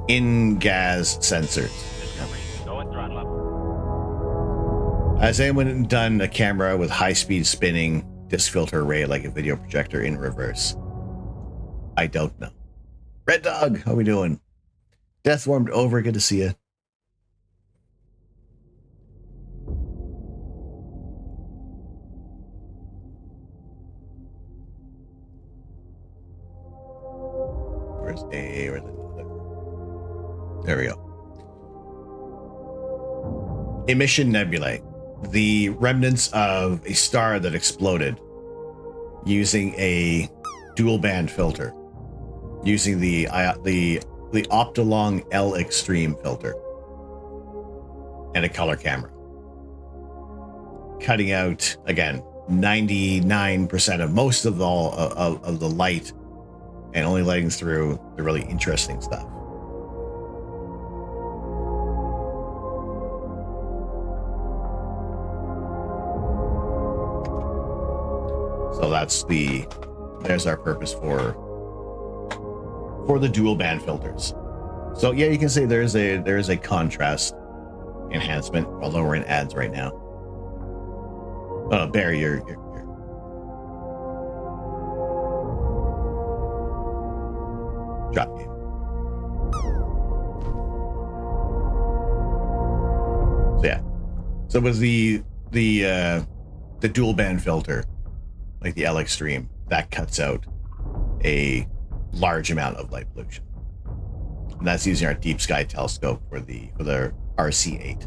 in-gas sensors? Discovery, go at throttle up. Has anyone done a camera with high-speed spinning disc filter array like a video projector in reverse? I don't know. Red Dog, how we doing? Death warmed over, good to see you. Where's A? Where's it? There we go. Emission nebulae, the remnants of a star that exploded, using a dual band filter, using the Optolong L Extreme filter, and a color camera, cutting out again 99% of most of the light, and only letting through the really interesting stuff. So there's our purpose for the dual band filters. So yeah, you can say there is a contrast enhancement, although we're in ads right now. Oh, Barry, you're drop game. So yeah. So with the dual band filter, like the L Extreme, that cuts out a large amount of light pollution. And that's using our deep sky telescope for the RC8.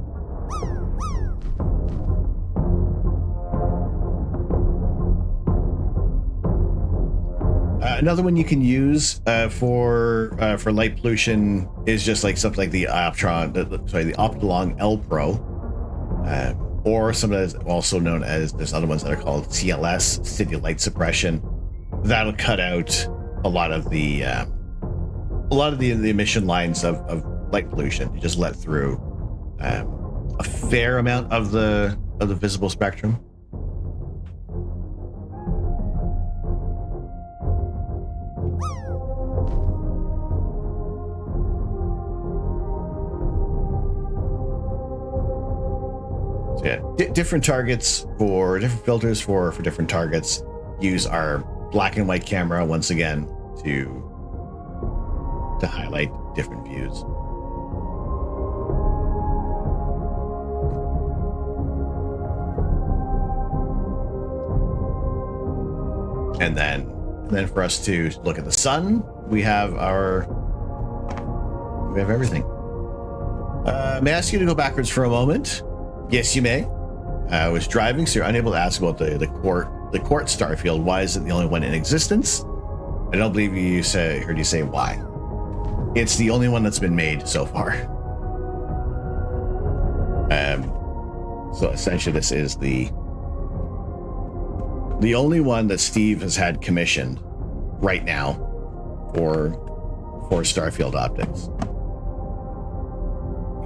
Another one you can use for light pollution is just like something like the Optolong L Pro, or some of that is also known as, there's other ones that are called CLS, city light suppression. That'll cut out a lot of the emission lines of light pollution. You just let through a fair amount of the visible spectrum. So yeah, different targets for different filters for different targets. Use our black and white camera once again to highlight different views. And then for us to look at the sun, we have everything. May I ask you to go backwards for a moment? Yes, you may. I was driving, so you're unable to ask about the court Starfield. Why is it the only one in existence? I don't believe heard you say why. It's the only one that's been made so far. So essentially, this is the only one that Steve has had commissioned right now for Starfield Optics.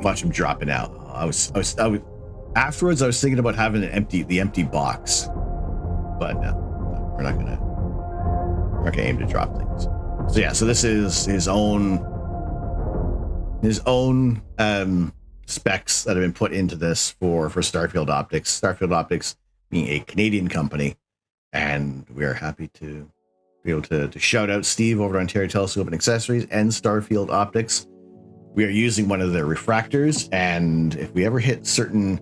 Watch him dropping out. I was afterwards. I was thinking about having the empty box, but no, we're not gonna aim to drop things. So yeah, so this is his own specs that have been put into this for Starfield Optics. Starfield Optics being a Canadian company, and we are happy to be able to shout out Steve over at Ontario Telescope and Accessories and Starfield Optics. We are using one of their refractors, and if we ever hit certain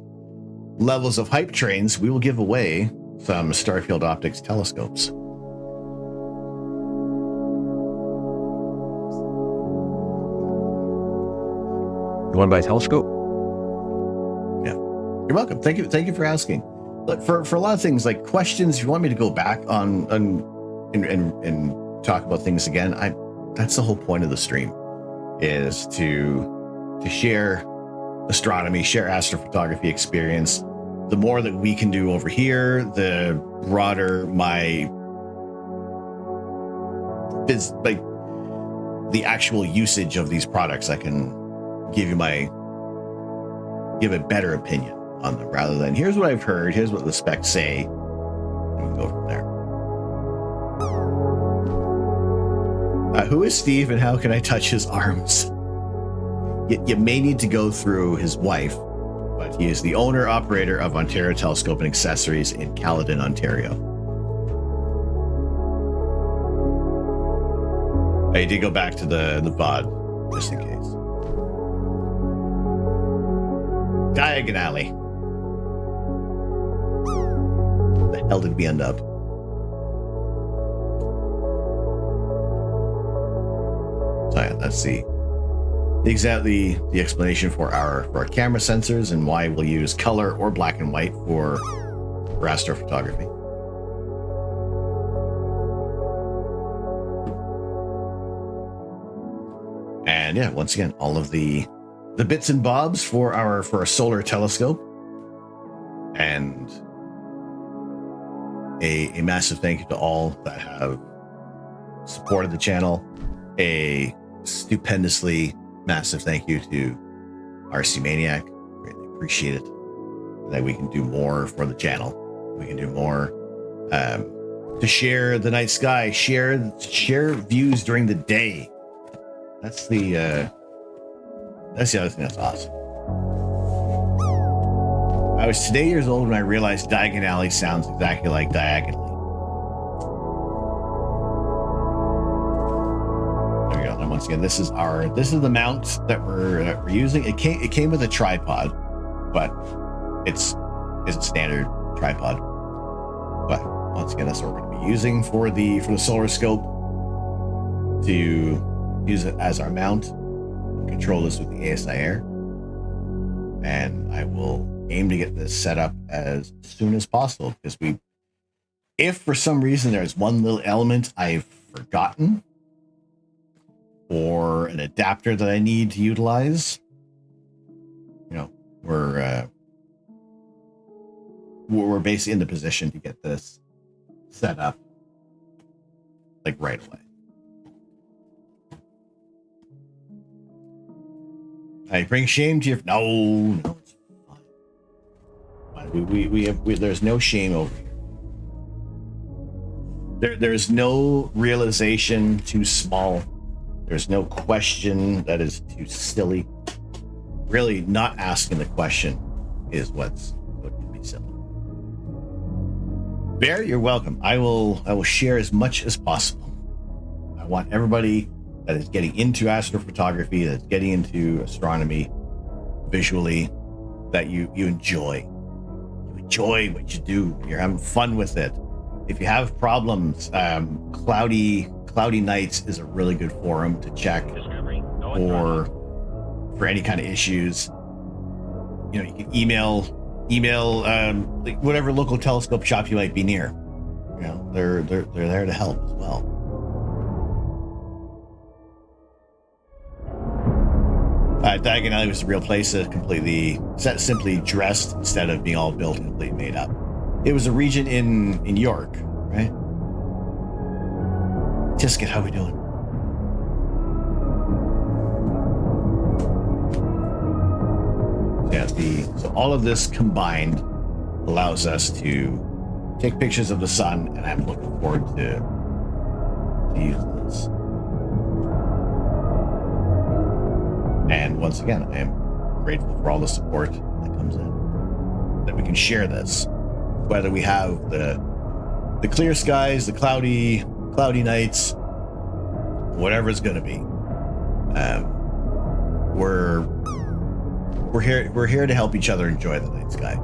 levels of hype trains, we will give away some Starfield Optics telescopes. You want to buy a telescope? Yeah, you're welcome. Thank you for asking. Look, for a lot of things like questions, if you want me to go back on and talk about things again, that's the whole point of the stream, is to share astronomy, share astrophotography experience. The more that we can do over here, the broader the actual usage of these products, I can give a better opinion on them, rather than here's what I've heard, here's what the specs say, and we can go from there. Who is Steve and how can I touch his arms? You may need to go through his wife, but he is the owner operator of Ontario Telescope and Accessories in Caledon, Ontario. I did go back to the VOD just in case. Diagon Alley. Where the hell did we end up? So yeah, let's see. The explanation for our camera sensors and why we'll use color or black and white for astrophotography. And yeah, once again, all of the bits and bobs for our solar telescope. And a massive thank you to all that have supported the channel. A stupendously massive thank you to RC Maniac. Greatly appreciate it. That we can do more for the channel. We can do more to share the night sky, share views during the day. That's the other thing that's awesome. I was today years old when I realized Diagon Alley sounds exactly like diagonally. There we go. And once again, this is the mount that we're using. It came with a tripod, but it's a standard tripod. But once again, that's what we're going to be using for the solar scope, to use it as our mount. Control this with the ASI Air, and I will aim to get this set up as soon as possible, because if for some reason there's one little element I've forgotten or an adapter that I need to utilize, we're basically in the position to get this set up like right away. I bring shame to your... No, it's fine. There's no shame over here. There's no realization too small. There's no question that is too silly. Really, not asking the question is what can be silly. Bear, you're welcome. I will share as much as possible. I want everybody that is getting into astrophotography, that's getting into astronomy visually, that you enjoy. You enjoy what you do. You're having fun with it. If you have problems, cloudy nights is a really good forum to check for any kind of issues. You know, you can email like whatever local telescope shop you might be near. You know, they're there to help as well. Diagon Alley was a real place that completely simply dressed instead of being all built and completely made up. It was a region in York, right? Tisket, how we doing? Yeah, so all of this combined allows us to take pictures of the sun, and I'm looking forward to use this. And once again, I am grateful for all the support that comes in, that we can share this, whether we have the clear skies, the cloudy nights, whatever it's going to be. We're here to help each other enjoy the night sky.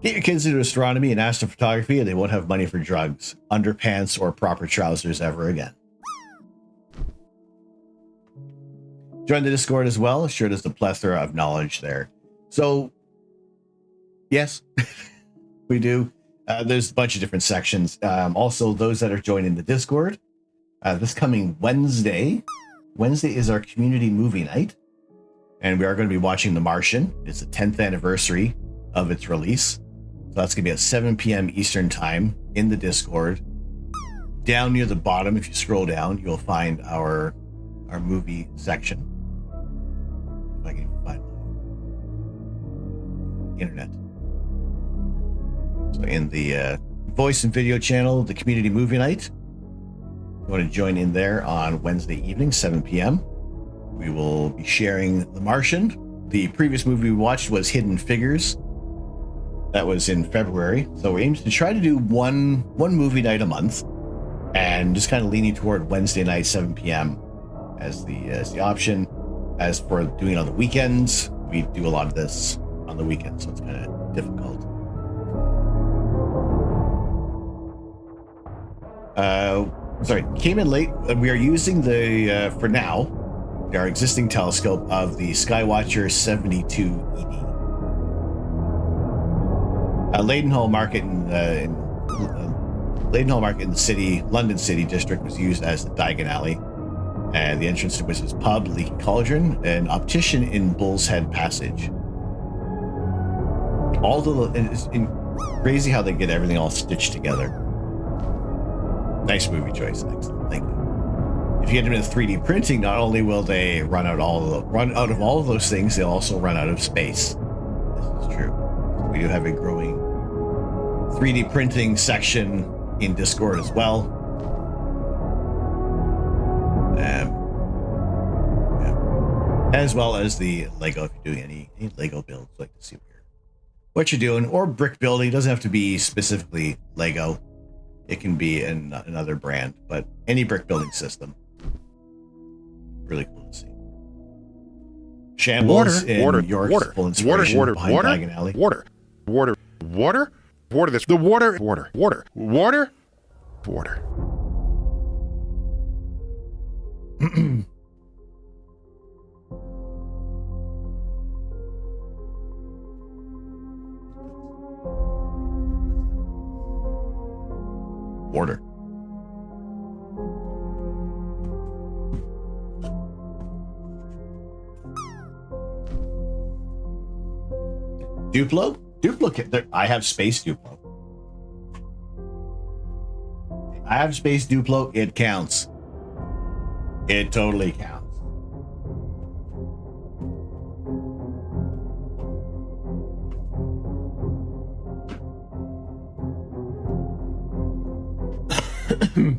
Get your kids into astronomy and astrophotography, and they won't have money for drugs, underpants, or proper trousers ever again. Join the Discord as well. Sure, there's a plethora of knowledge there. So, yes, we do. There's a bunch of different sections. Also, those that are joining the Discord, this coming Wednesday is our community movie night, and we are going to be watching The Martian. It's the 10th anniversary of its release. So that's going to be at 7 p.m. Eastern time in the Discord. Down near the bottom, if you scroll down, you'll find our movie section. If I can even find my internet. So in the voice and video channel, the community movie night, you want to join in there on Wednesday evening, 7 p.m. We will be sharing The Martian. The previous movie we watched was Hidden Figures. That was in February. So we're aiming to try to do one movie night a month, and just kind of leaning toward Wednesday night, 7 p.m. as the option. As for doing it on the weekends, we do a lot of this on the weekends, so it's kind of difficult. Came in late. We are using for now, our existing telescope of the Skywatcher 72 ED. Leadenhall Market in the city, London City District, was used as the Diagon Alley, and the entrance to which is pub, Leaky Cauldron, and optician in Bull's Head Passage. It's crazy how they get everything all stitched together. Nice movie choice, excellent, thank you. If you get them into 3D printing, not only will they run out of all of those things, they'll also run out of space. This is true. We do have a growing 3D printing section in Discord as well. As well as the Lego, if you're doing any Lego builds, like to see what you're doing, or brick building. It doesn't have to be specifically Lego. It can be another brand, but any brick building system. Really cool to see. Shambles in York's full inspiration behind Diagon Alley. Water. This the water. Water. Duplo? I have space Duplo. I have space Duplo. It counts. It totally counts.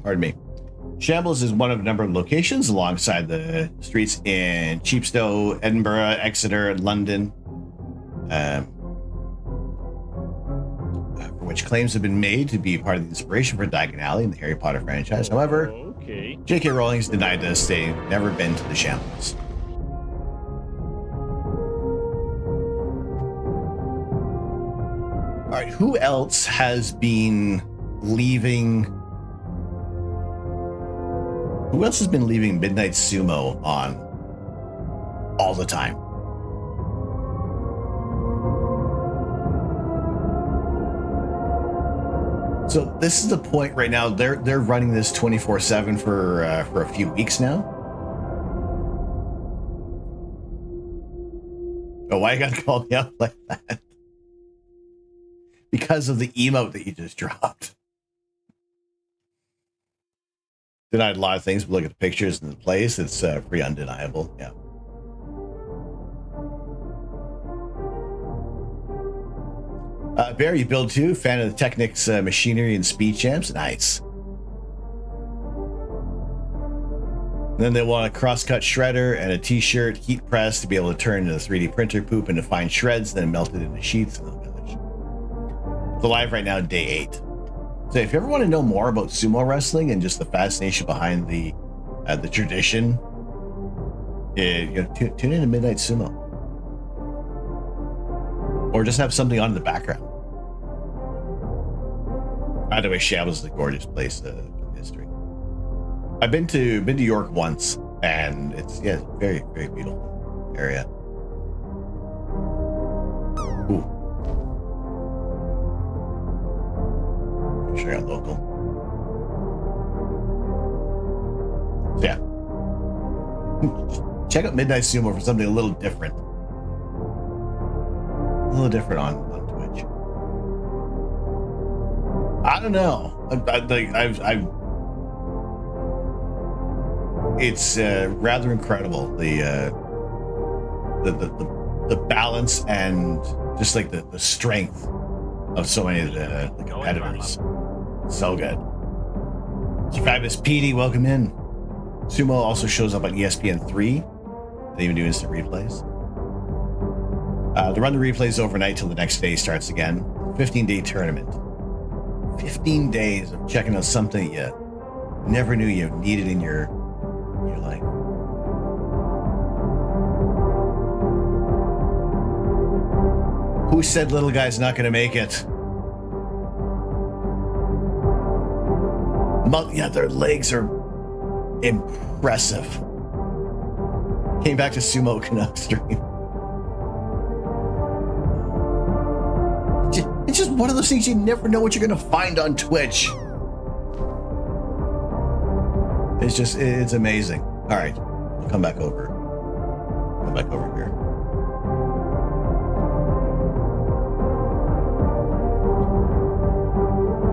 Pardon me. Shambles is one of a number of locations alongside the streets in Chepstow, Edinburgh, Exeter, and London, for which claims have been made to be part of the inspiration for Diagon Alley in the Harry Potter franchise. However, J.K. Rowling's denied this, stating never been to the Shambles. All right, who else has been leaving? Who else has been leaving Midnight Sumo on? all the time. So this is the point right now. They're running this 24/7 for a few weeks now. Oh, why you gotta call me out like that? Because of the emote that you just dropped. Denied a lot of things, but look at the pictures and the place. It's pretty undeniable. Yeah. Bear, you build too. Fan of the Technics machinery and speed champs. Nice. And then they want a crosscut shredder and a t-shirt heat press to be able to turn the 3D printer poop into fine shreds, then melt it into sheets. Oh, gosh. It's live right now, day 8. So if you ever want to know more about sumo wrestling and just the fascination behind the tradition, tune in to Midnight Sumo. Or just have something on in the background. By the way, Shambles is a gorgeous place in history. I've been to York once, and it's very, very beautiful area. Ooh. Make sure I got local. So yeah. Check out Midnight Sumo for something a little different. A little different on Twitch. I don't know. It's rather incredible, the balance and just like the strength of so many of the competitors. So good. Fabulous PD, welcome in. Sumo also shows up on ESPN3. They even do instant replays. They run the replays overnight till the next day starts again. 15-day tournament. 15 days of checking out something you never knew you needed in your life. Who said little guy's not going to make it? Yeah, their legs are impressive. Came back to Sumo Canuck stream. It's just one of those things you never know what you're going to find on Twitch. It's amazing. All right, we'll come back over. Come back over here.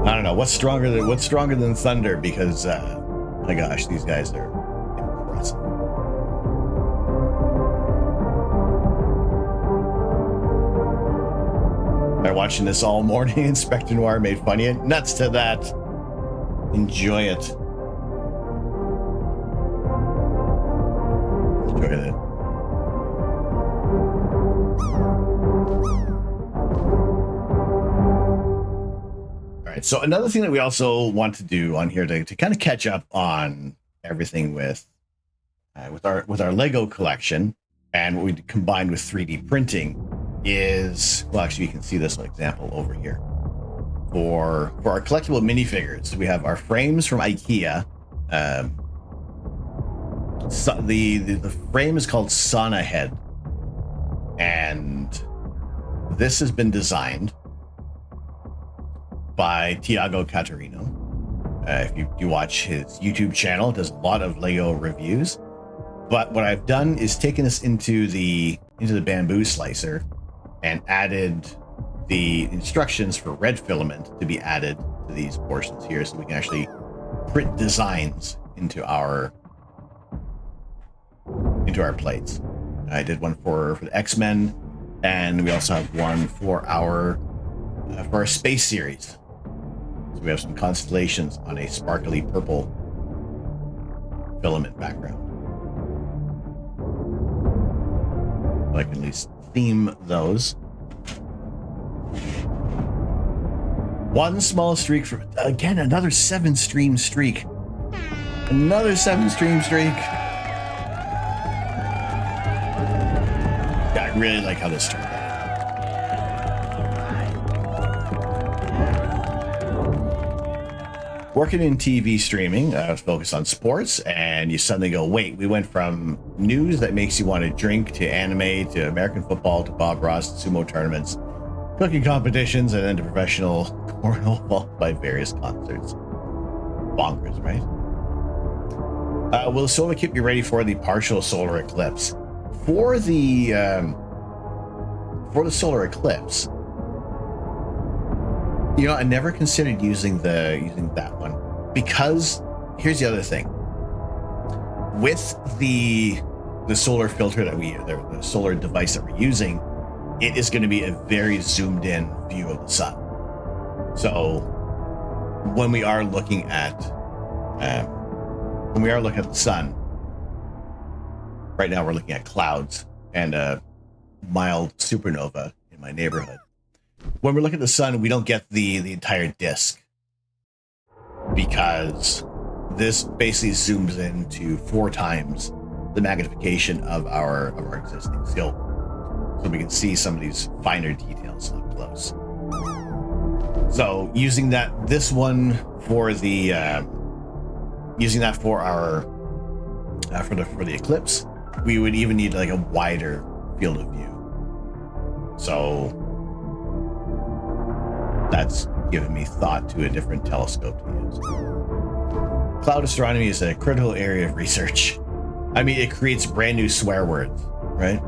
I don't know what's stronger than thunder, because my gosh, these guys are impressive. Been watching this all morning. Inspector Noir made fun of you. Nuts to that. Enjoy it. Enjoy it. All right. So another thing that we also want to do on here to kind of catch up on everything with our Lego collection and what we combined with 3D printing is, well, actually you can see this one example over here. For our collectible minifigures, we have our frames from IKEA. So the frame is called Sauna Head, and this has been designed by Tiago Catarino. If you watch his YouTube channel, it does a lot of Lego reviews. But what I've done is taken this into the bamboo slicer and added the instructions for red filament to be added to these portions here, so we can actually print designs into our plates. I did one for the X-Men, and we also have one for our space series. So we have some constellations on a sparkly purple filament background. So I can at least theme those. One small streak for, again, another 7-stream streak. Another 7-stream streak. Yeah, I really like how this turned out. working in TV streaming, I was focused on sports, and you suddenly go, wait, we went from news that makes you want to drink to anime to American football to Bob Ross to sumo tournaments, cooking competitions, and then to professional cornhole followed by various concerts. Bonkers, right? Will the solar keep you ready for the partial solar eclipse? For the solar eclipse, you know, I never considered using that one, because here's the other thing. With the solar filter that the solar device that we're using, it is going to be a very zoomed in view of the sun. So when we are looking at the sun, right now we're looking at clouds and a mild supernova in my neighborhood. When we're looking at the sun, we don't get the entire disk, because this basically zooms into 4 times the magnification of our existing scope, so we can see some of these finer details up close. So using this one for the for the eclipse, we would even need like a wider field of view. So that's given me thought to a different telescope to use. Cloud astronomy is a critical area of research. I mean, it creates brand new swear words, right?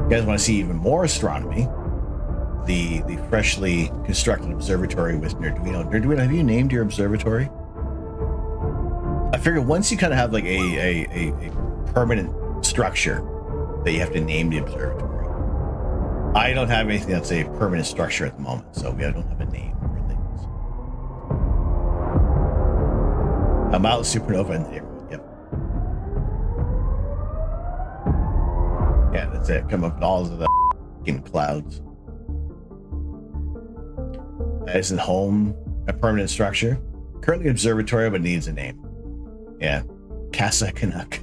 You guys want to see even more astronomy? The freshly constructed observatory with Nerduino. Nerduino, have you named your observatory? I figure once you kind of have like a permanent structure, that you have to name the observatory. I don't have anything that's a permanent structure at the moment, so we don't have a name for things. A mild supernova in the neighborhood, yep. Yeah, that's it. Come up with all of the f***ing clouds. Isn't home a permanent structure? Currently observatory, but needs a name. Yeah, Casa Canuck.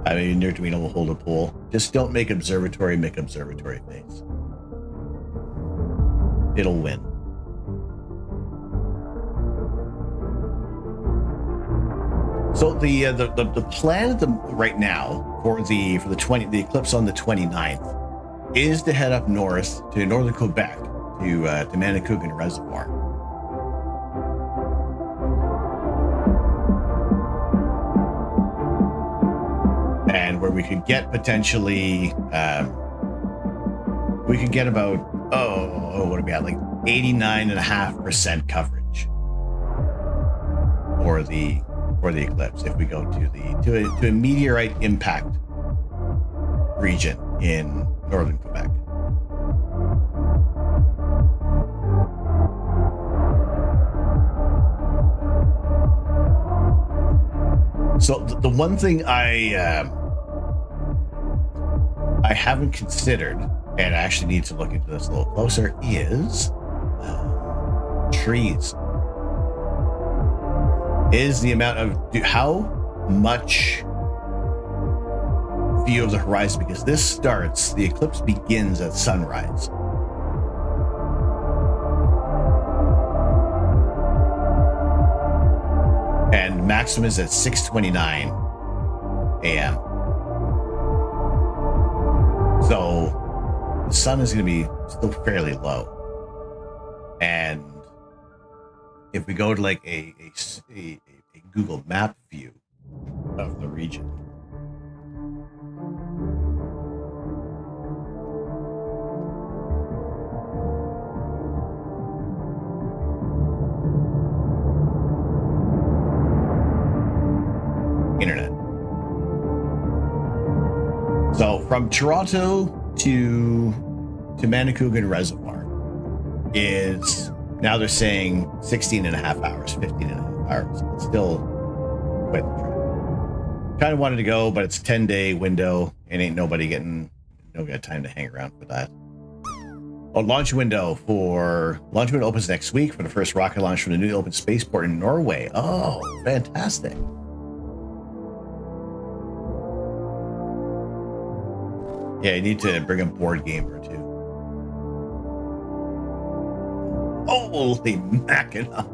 I mean, Nerduino will hold a pool. Just don't make observatory face. It'll win. So the plan right now for the eclipse on the 29th is to head up north to northern Quebec to Manicouagan Reservoir. And where we could get potentially, we could get about, what are we at, like 89.5% coverage for the eclipse if we go to a meteorite impact region in northern Quebec. So the one thing I haven't considered, and I actually need to look into this a little closer, is trees. Is the amount of how much view of the horizon, because the eclipse begins at sunrise. And maximum is at 6:29 a.m. So the sun is going to be still fairly low. And if we go to like a Google map view of the region, internet. So from Toronto to Manicouagan Reservoir is, now they're saying 15 and a half hours. It's still quite the trip. Kind of wanted to go, but it's a 10-day window and ain't nobody got time to hang around for that. Launch window opens next week for the first rocket launch from the newly opened spaceport in Norway. Oh, fantastic. Yeah, you need to bring a board game or two. Oh, Holy Mackinac.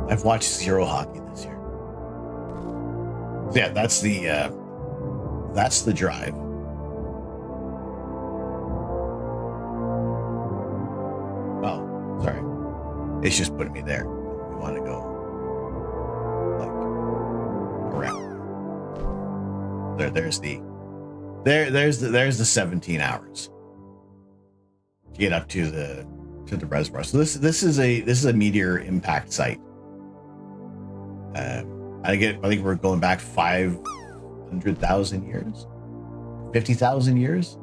I've watched zero hockey this year. So yeah, that's the drive. Oh, sorry. It's just putting me there. We want to go like around. There's the 17 hours to get up to the reservoir. So this is a meteor impact site. I think we're going back 500,000 years, 50,000 years.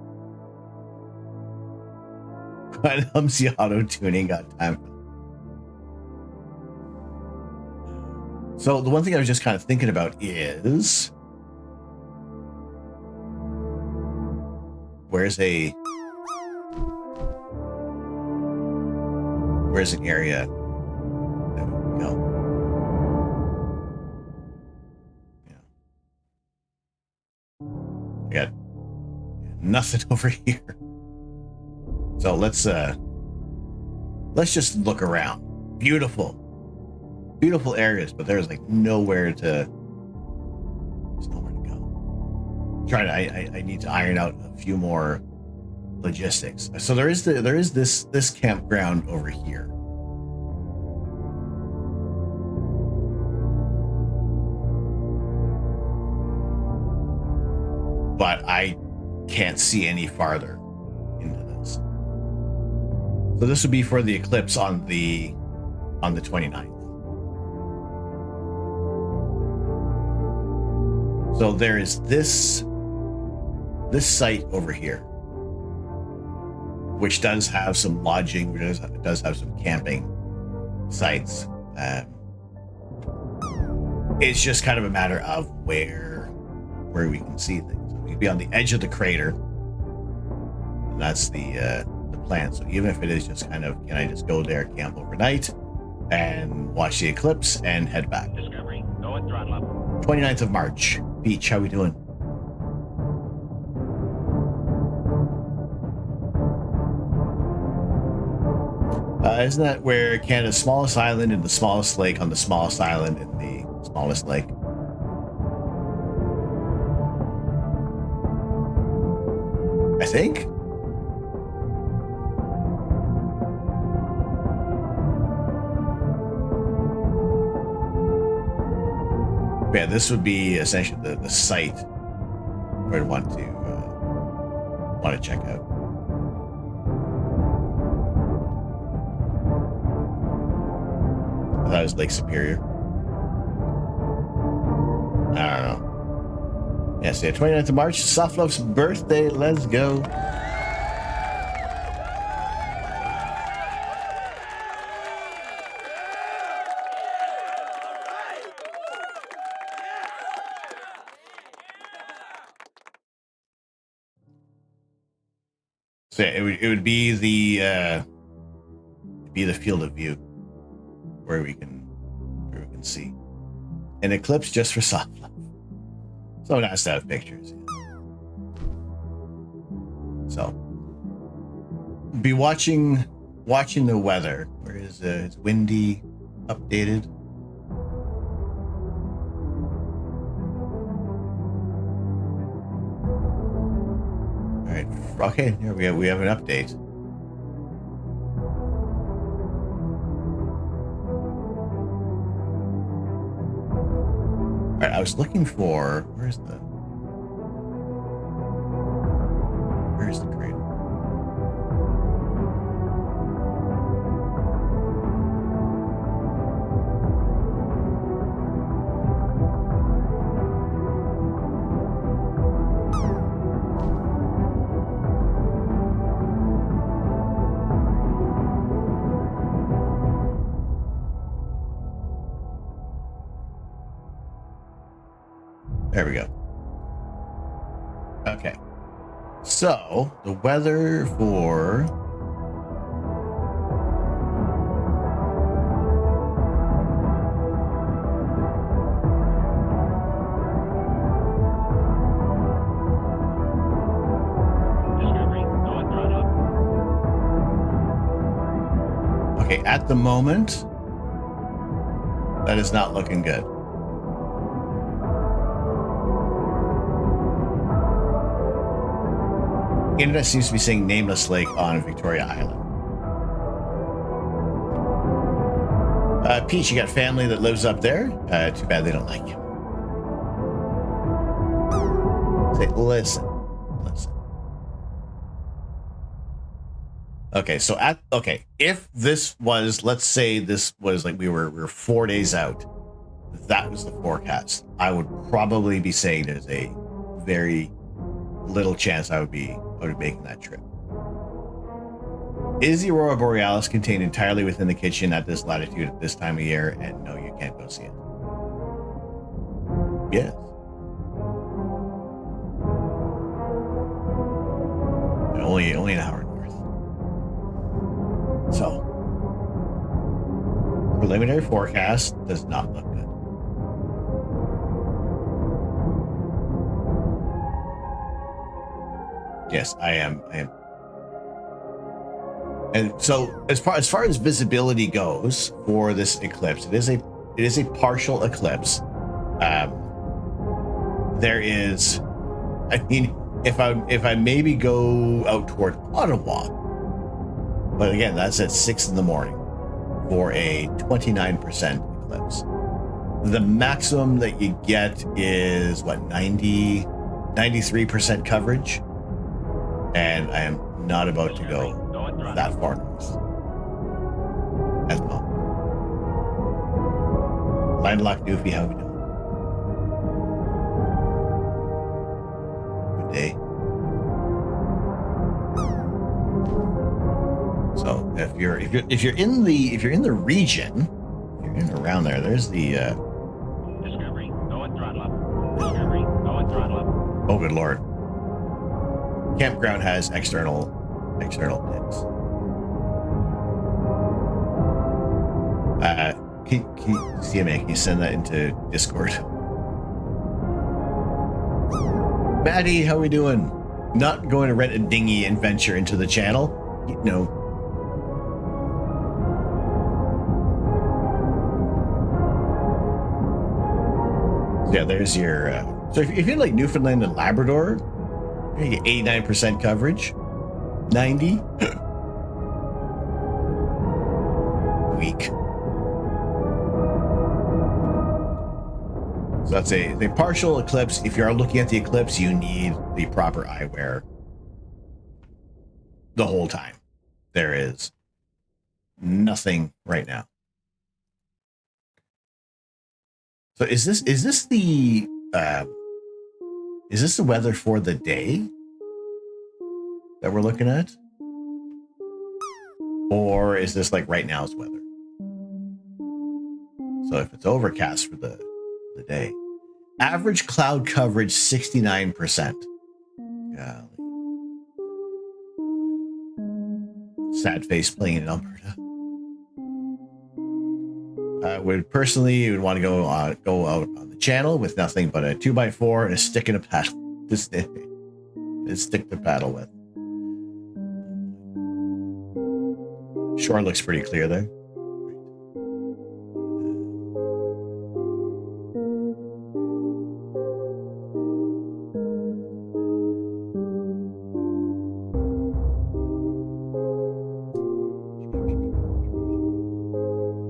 When Humsy auto tuning got time. So the one thing I was just kind of thinking about is where's an area that we can go? Yeah. I got nothing over here. So let's just look around. Beautiful areas, but there's like nowhere to go. I need to iron out a few more logistics. So there is this campground over here. But I can't see any farther into this. So this would be for the eclipse on the 29th. So there is this site over here, which does have some lodging, which does have some camping sites. It's just kind of a matter of where we can see things. We'd be on the edge of the crater, and that's the plan. So even if it is just kind of, can I just go there, camp overnight, and watch the eclipse and head back? Discovery, go at throttle up. 29th of March. Beach, how we doing? Isn't that where Canada's smallest island and the smallest lake on the smallest island in the smallest lake? I think. Yeah, this would be essentially the site where I'd want to check out. I thought it was Lake Superior. I don't know. Yes, yeah, 29th of March, Soft Love's birthday. Let's go. So yeah, it would be the field of view where we can see an eclipse just for Soft Love. So nice to have pictures. So be watching the weather. Where is it's windy updated? All right. Okay, here we have an update. All right, I was looking for where's the crater? There we go. Okay. So, the weather for Discovery, go at throttle up. at the moment, that is not looking good. Internet seems to be saying Nameless Lake on Victoria Island. Peach, you got family that lives up there? Too bad they don't like you. Say, listen. Okay, so if this was, let's say this was like we were 4 days out, that was the forecast, I would probably be saying there's a very little chance I would be making that trip. Is the Aurora Borealis contained entirely within the kitchen at this latitude at this time of year? And no, you can't go see it. Yes. Only an hour north. So, preliminary forecast does not look good. Yes, I am. And so, as far as visibility goes for this eclipse, it is a partial eclipse. There is, I mean, if I maybe go out toward Ottawa, but again, that's at 6 in the morning for a 29% eclipse. The maximum that you get is what, 93% coverage, and I am not about to go that far north at the moment. Landlocked Doofy, how we doing? Good day. So if you're in the region, if you're in around there, there's the Discovery, go and throttle up. Discovery, go and throttle up. oh good lord. Campground has external picks. CMA, can you send that into Discord? Maddie, how we doing? Not going to rent a dinghy and venture into the channel. You know. So yeah, there's your. So if you're like Newfoundland and Labrador, you get 89% coverage. 90. Weak. So that's a partial eclipse. If you are looking at the eclipse, you need the proper eyewear the whole time. There is nothing right now. So is this the weather for the day that we're looking at? Or is this like right now's weather? So if it's overcast for the day. Average cloud coverage 69%. Golly. Sad face playing in Alberta. I would personally want to go out on the channel with nothing but a 2x4 and a stick and a paddle. Just a stick to paddle with. Shore looks pretty clear there.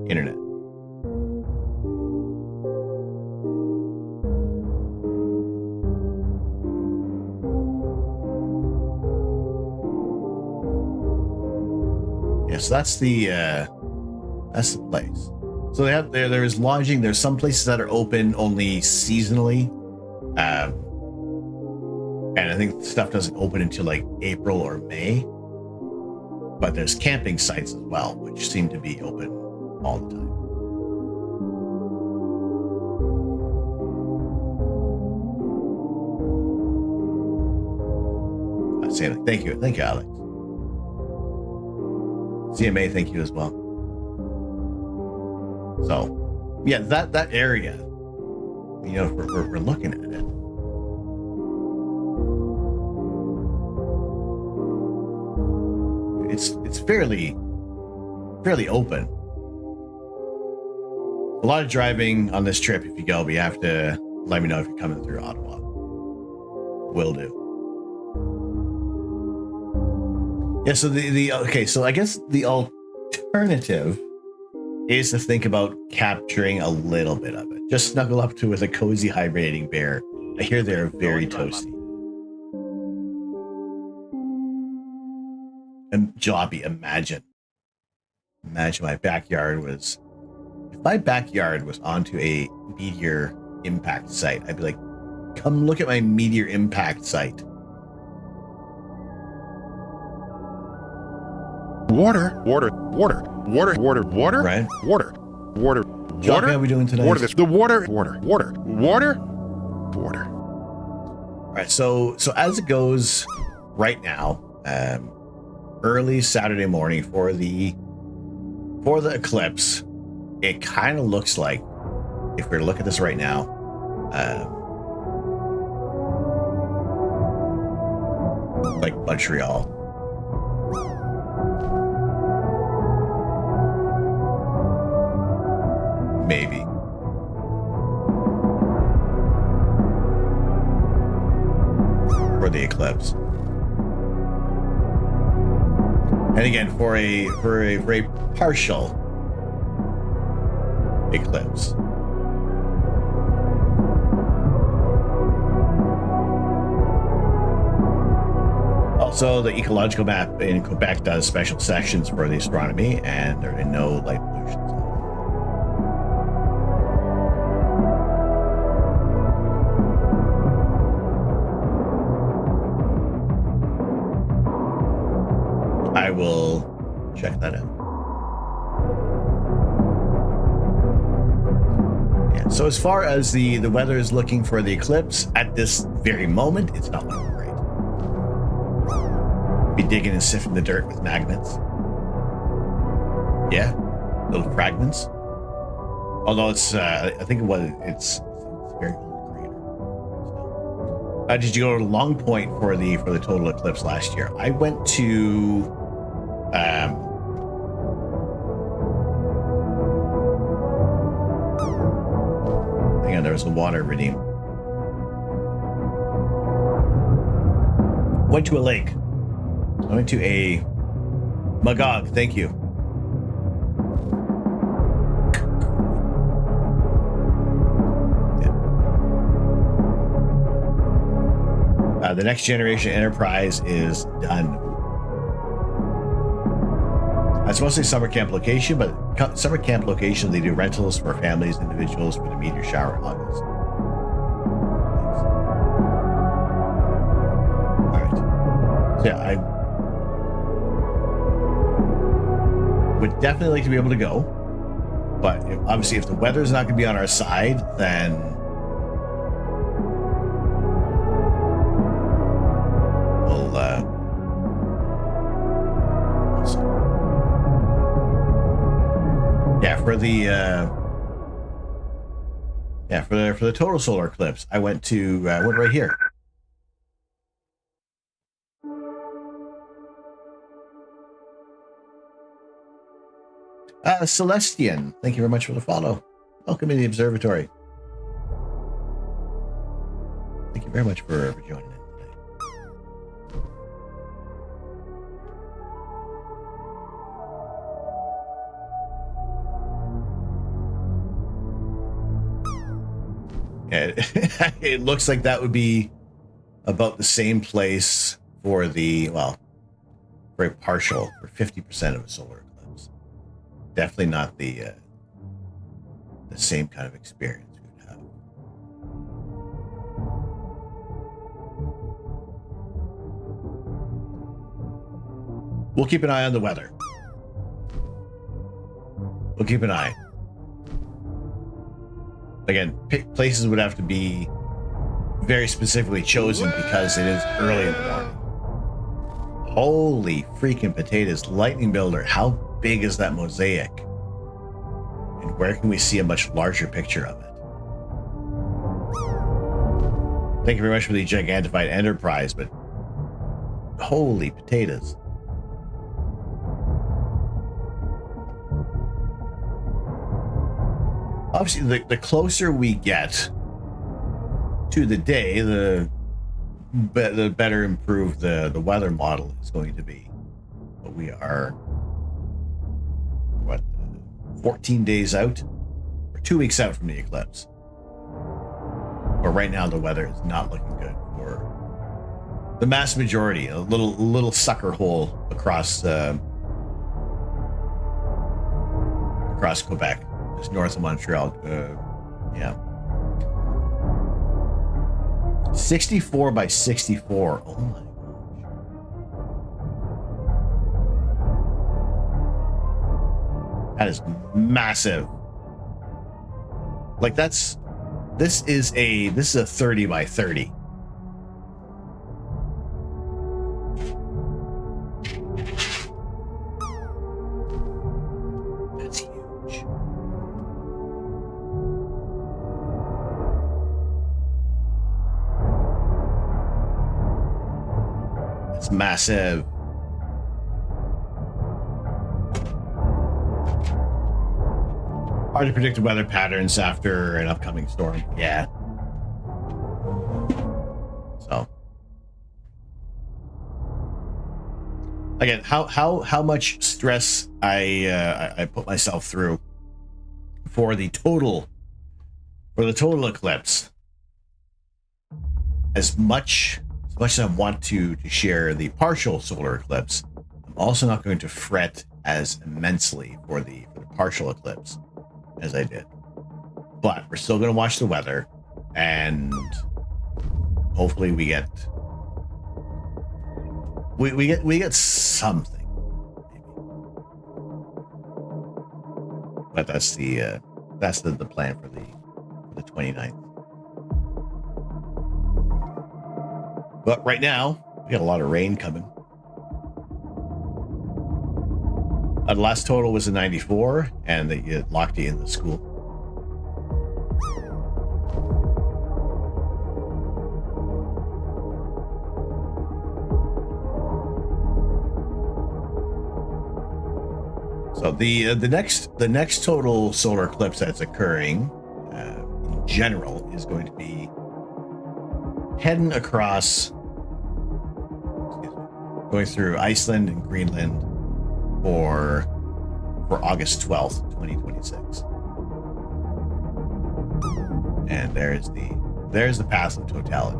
Internet. Yes, that's the place. So they have there's lodging. There's some places that are open only seasonally, and I think stuff doesn't open until like April or May. But there's camping sites as well, which seem to be open all the time. Thank you, Alex. CMA, thank you as well. So, yeah, that area, you know, we're looking at it. It's fairly fairly open. A lot of driving on this trip if you go, but you have to let me know if you're coming through Ottawa. Will do. Yeah, so okay, so I guess the alternative is to think about capturing a little bit of it. Just snuggle up to with a cozy hibernating bear. I hear they're very toasty. And Jobby, imagine my backyard was, if my backyard was onto a meteor impact site, I'd be like, come look at my meteor impact site. Water. Right? Water. Jock, how are we doing tonight? Water. The water. All right. So as it goes right now, early Saturday morning for the eclipse, it kind of looks like, if we look at this right now, like Montreal. Maybe. For the eclipse. And again, for a partial eclipse. Also, the ecological map in Quebec does special sections for the astronomy, and there are no light pollution. I will check that out. Yeah, so as far as the weather is looking for the eclipse, at this very moment, it's not looking great. Be digging and sifting the dirt with magnets. Yeah, little fragments. Although it's, I think it's very old crater. Did you go to Long Point for the total eclipse last year? I went to, hang on, there was a water iridium. Went to a lake. I went to a Magog, thank you. Yeah. The next generation Enterprise is done. It's mostly summer camp location, but summer camp location, they do rentals for families, individuals for the meteor shower in August. All right. So yeah, I would definitely like to be able to go, but obviously if the weather's not going to be on our side, then we'll see. Yeah, for the total solar eclipse, I went right here. Celestian, thank you very much for the follow. Welcome to the observatory. Thank you very much for joining in today. Yeah, it looks like that would be about the same place for the, well, very partial, for 50% of a solar eclipse. Definitely not the same kind of experience we would have. We'll keep an eye on the weather. We'll keep an eye. Again, places would have to be very specifically chosen because it is early in the morning. Holy freaking potatoes, lightning builder. How big is that mosaic? And where can we see a much larger picture of it? Thank you very much for the Gigantified Enterprise, but holy potatoes. Obviously, the closer we get to the day, the better improved the weather model is going to be. But we are, what, 14 days out? We're 2 weeks out from the eclipse. But right now, the weather is not looking good for the mass majority. A little sucker hole across Quebec, just north of Montreal. Yeah. 64 by 64. Oh my gosh. That is massive. Like this is a 30 by 30. That's huge. It's massive. Hard to predict the weather patterns after an upcoming storm. Yeah. So again, how much stress I put myself through for the total eclipse. As much as I want to share the partial solar eclipse, I'm also not going to fret as immensely for the partial eclipse as I did. But we're still going to watch the weather, and hopefully we get something, maybe. But that's the plan for the 29th. But right now, we got a lot of rain coming. The last total was a 94, and it locked you in the school. So the next total solar eclipse that's occurring in general is going to be heading across, going through Iceland and Greenland for August 12th, 2026. And there's the path of totality.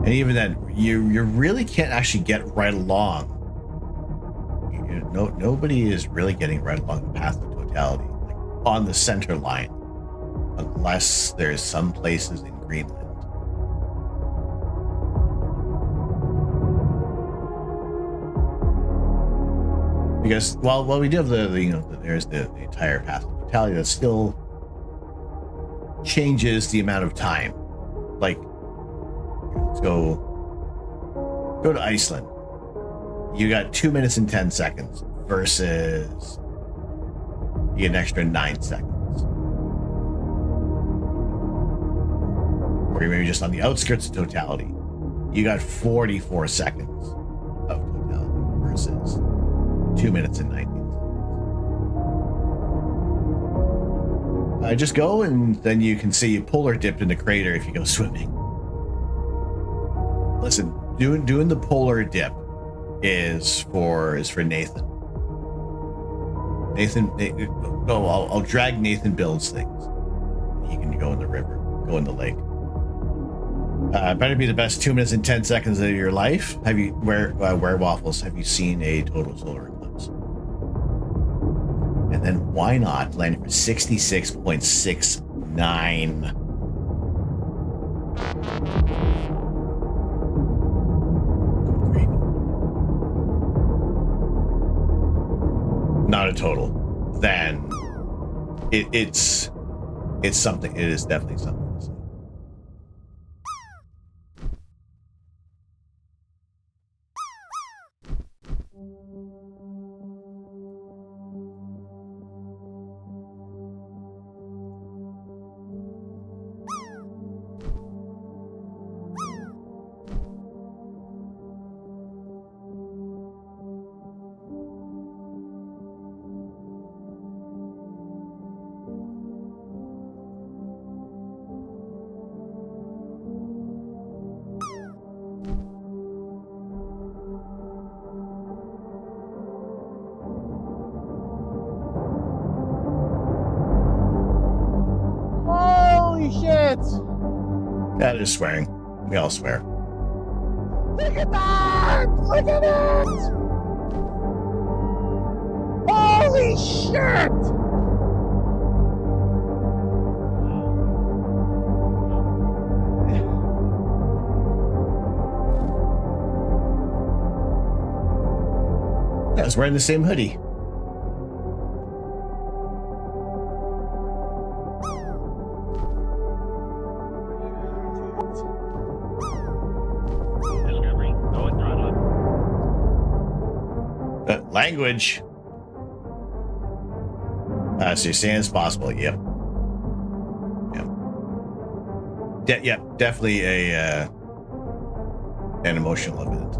And even then, you really can't actually get right along. Nobody is really getting right along the path of totality, like on the center line, unless there's some places in Greenland. Because while we do have there's the entire path of totality, that still changes the amount of time. Like, let's go to Iceland. You got 2 minutes and 10 seconds versus you get an extra 9 seconds. Or you're maybe just on the outskirts of totality. You got 44 seconds of totality versus 2 minutes and 19 seconds. Just go, and then you can see you polar dip in the crater if you go swimming. Listen, doing the polar dip is for Nathan. I'll drag Nathan builds things. He can go in the river, go in the lake. Better be the best 2 minutes and 10 seconds of your life. Have you where waffles? Have you seen a total solar eclipse? And then why not land for 66.69? Not a total. Then it's something. It is definitely something. it! That is swearing. We all swear. Look at that! Look at it! Holy shit! Yeah, I was wearing the same hoodie. Discovery, go and throttle up. Language. So you're saying it's possible. Yep. Yep. Definitely an emotional event.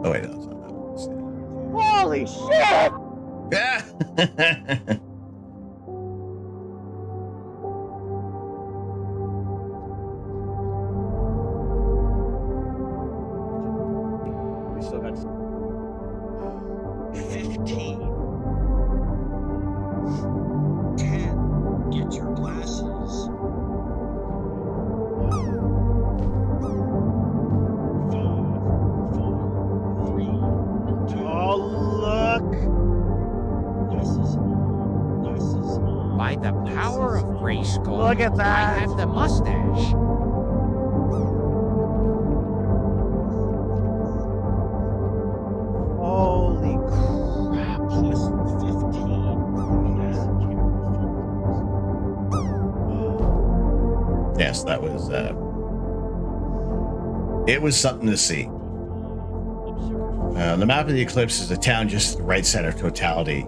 Oh wait, no, it's not that. Holy shit! Yeah. We still got 15. 10. Get your glasses. 5, 4, 3, 2. Oh, look! Glasses on. By the power of Grayskull, Look at that. I have the mustache. Holy crap. Plus 15. Yes, that was. It was something to see. The map of the eclipse is a town just the right center of totality.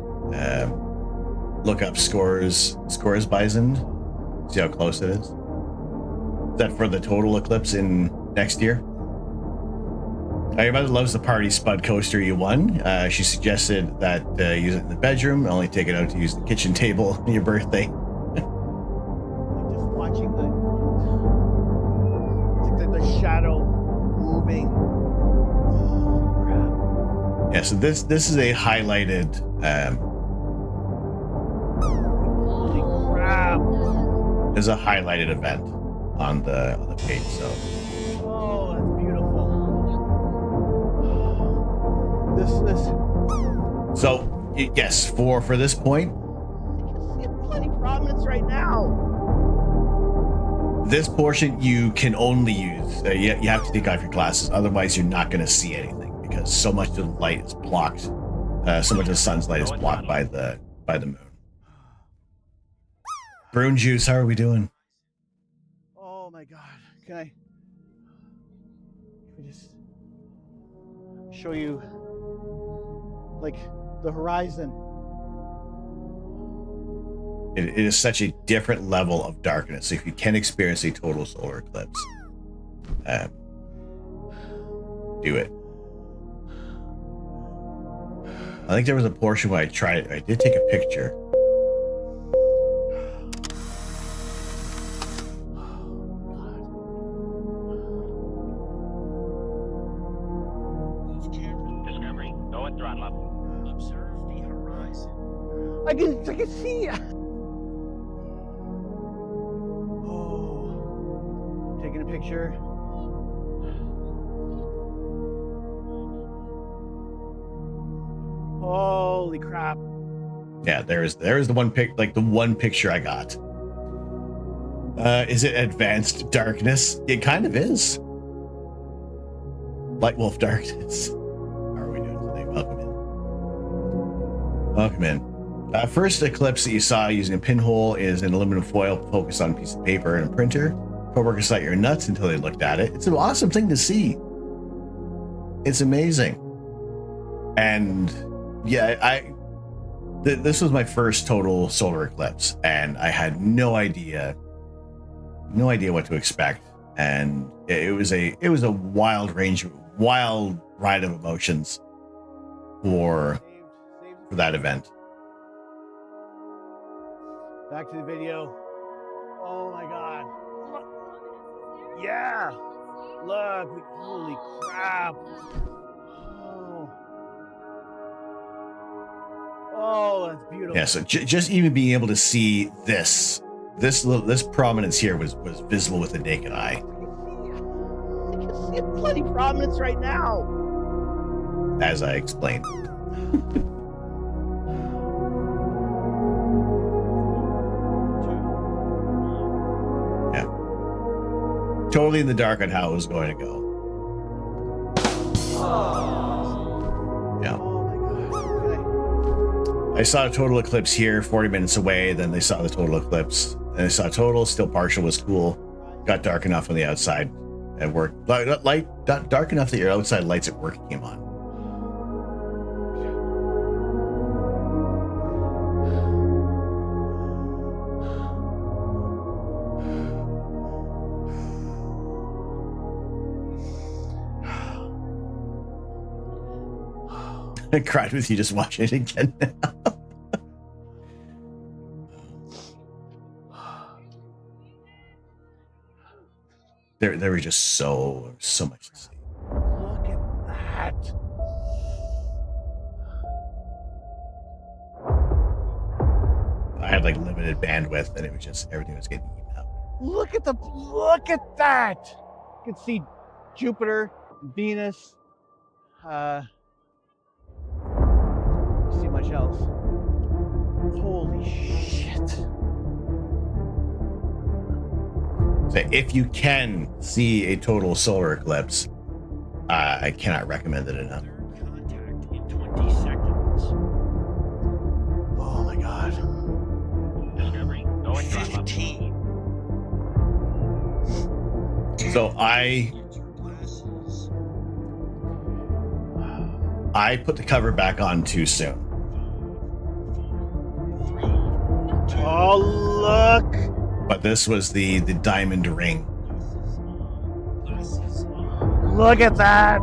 Look up scores Bison. See how close it is. Is that for the total eclipse in next year? Your mother loves the party Spud coaster you won. She suggested that use it in the bedroom, only take it out to use the kitchen table on your birthday. Just watching the shadow moving. Oh, crap. Yeah, so this is a highlighted. Holy crap. Is a highlighted event on the page. So Oh, that's beautiful. so yes, for this point, See bloody prominence right now. this portion you can only use. You have to take off your glasses, otherwise you're not going to see anything because so much of the light is blocked. So much of the sun's light is blocked by the moon. Brune Juice, how are we doing? Oh my god. Can we just show you like the horizon? It is such a different level of darkness. If you can experience a total solar eclipse, do it. I think there was a portion where I tried it. I did take a picture. Discovery, go and throttle up. Observe the horizon. I can see it. Oh, taking a picture. Holy crap. Yeah, there's the one one picture I got. Is it advanced darkness? It kind of is. Light Wolf Darkness. How are we doing today? Welcome in. First eclipse that you saw using a pinhole is an aluminum foil focused on a piece of paper and a printer. Coworkers thought you're nuts until they looked at it. It's an awesome thing to see. It's amazing. And yeah, this was my first total solar eclipse, and I had no idea what to expect. And it was a wild ride of emotions for that event. Back to the video. Oh my god. Yeah. Look. Holy crap. Oh. Oh, that's beautiful. Yeah, so just even being able to see this prominence here was visible with the naked eye. I can see a bloody prominence right now. As I explained. Yeah. Totally in the dark on how it was going to go. Yeah. I saw a total eclipse here 40 minutes away, then they saw the total eclipse, and they saw total, still partial was cool. Got dark enough on the outside at work. Light, dark enough that your outside lights at work came on. I cried with you just watching it again now. There was just so much to see. Look at that. I had like limited bandwidth, and it was just everything was getting eaten up. Look at that. You can see Jupiter, Venus. See much else. Holy shit. So if you can see a total solar eclipse, I cannot recommend it enough. Contact in 20 seconds. Oh my god. Discovery, go and throttle up. 15. So I put the cover back on too soon. Oh, look. But this was the diamond ring. Look at that.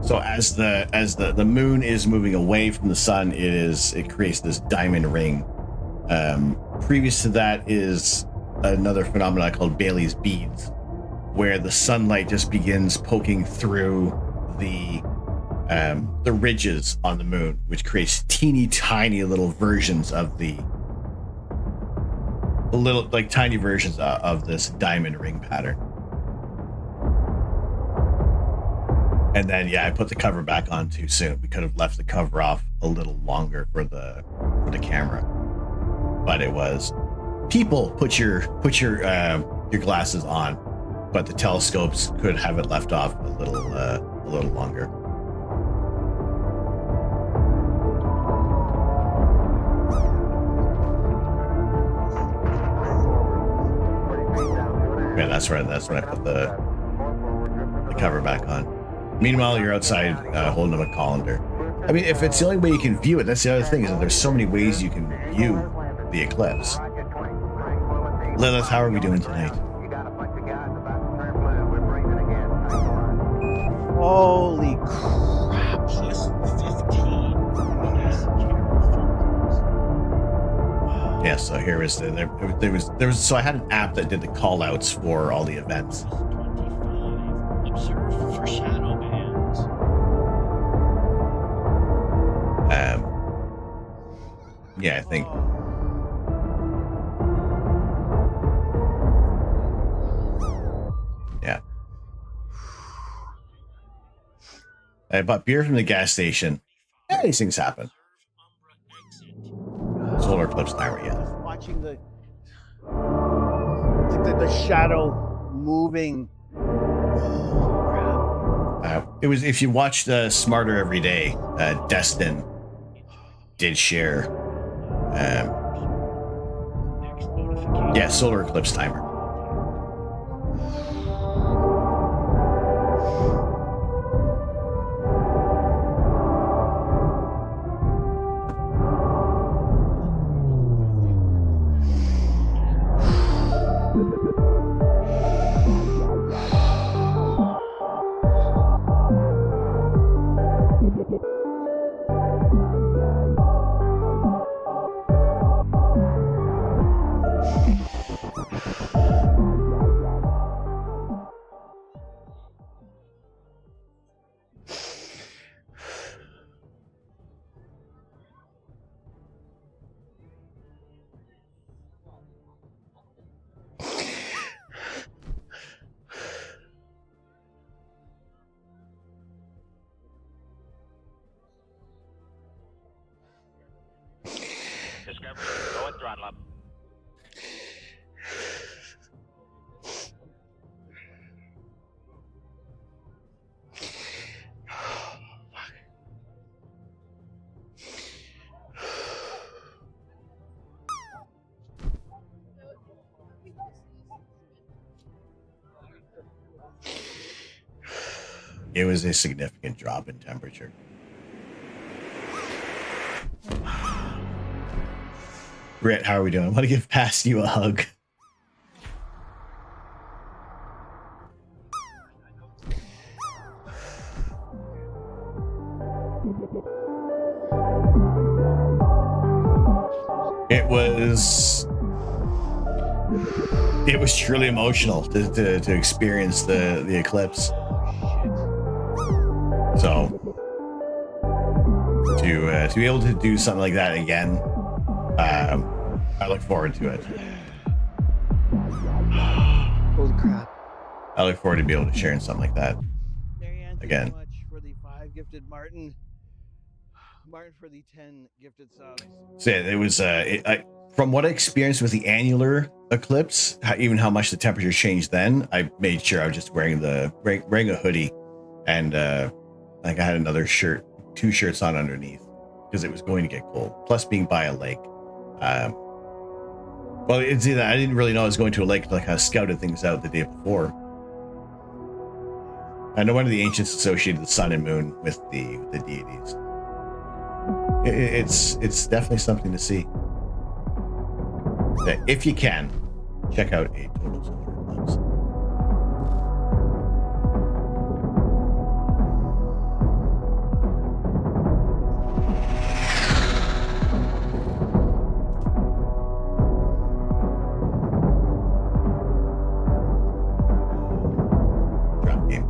So as the moon is moving away from the sun, it creates this diamond ring. Previous to that is another phenomenon called Bailey's beads, where the sunlight just begins poking through the ridges on the moon, which creates teeny tiny little versions of tiny versions of this diamond ring pattern. And then I put the cover back on too soon. We could have left the cover off a little longer for the camera, but it was people put your glasses on, but the telescopes could have it left off a little longer. Yeah, that's when I put the cover back on. Meanwhile, you're outside holding up a colander. I mean, if it's the only way you can view it, that's the other thing, is that there's so many ways you can view the eclipse. Lilith, how are we doing tonight? Holy crap. Plus 15. Yeah, so here is there was so I had an app that did the call outs for all the events. 25. Observe for shadow bands. Yeah, I think. Yeah. I bought beer from the gas station. Yeah, these things happen. Solar eclipse timer, yeah. Watching the shadow moving. It was, if you watched Smarter Every Day, Destin did share. Yeah, solar eclipse timer. It was a significant drop in temperature. Brett, how are we doing? I want to give past you a hug. It was truly emotional to experience the eclipse. So to be able to do something like that again, I look forward to it. Holy crap. I look forward to be able to share something like that Marianne, thank again. you so much for the 5 gifted Martin. Martin for the 10 gifted subs. So yeah, it was from what I experienced with the annular eclipse, even how much the temperature changed then, I made sure I was just wearing a hoodie, and like I had another shirt, 2 shirts on underneath, because it was going to get cold. Plus, being by a lake. Well, it's either I didn't really know I was going to a lake, like I scouted things out the day before. I know one of the ancients associated the sun and moon with the deities. It's definitely something to see. If you can, check out a total solar eclipse. Drop game.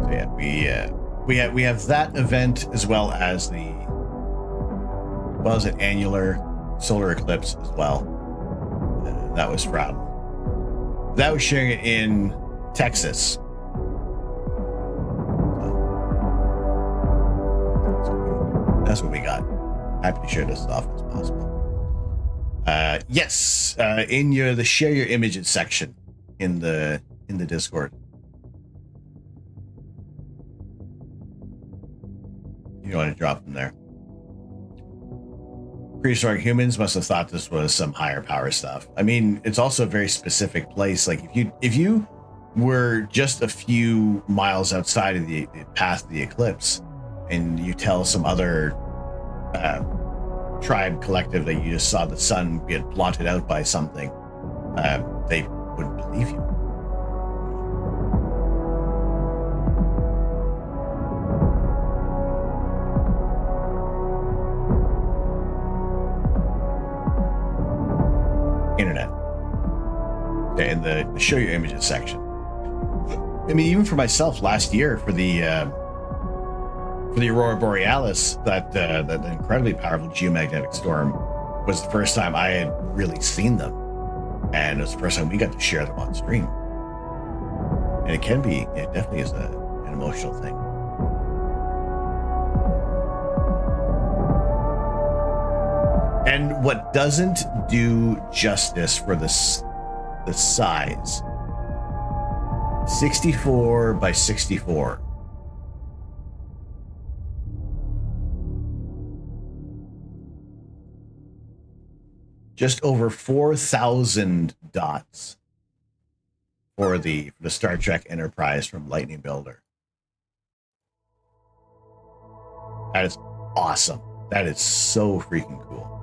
So yeah, we have that event as well as an annular solar eclipse as well. That was sharing it in Texas. So that's what we got. Happy to share this as often as possible. Yes, in the share your images section in the Discord. You want to drop them there. Prehistoric humans must have thought this was some higher power stuff. I mean, it's also a very specific place. Like if you were just a few miles outside of the path of the eclipse, and you tell some other tribe collective that you just saw the sun get blotted out by something, they wouldn't believe you. Internet. Okay, in the show your images section. I mean, even for myself, last year for the Aurora Borealis, that incredibly powerful geomagnetic storm was the first time I had really seen them, and it was the first time we got to share them on stream. And it definitely is an emotional thing. And what doesn't do justice for the size, 64 by 64. Just over 4,000 dots for the Star Trek Enterprise from Lightning Builder. That is awesome. That is so freaking cool.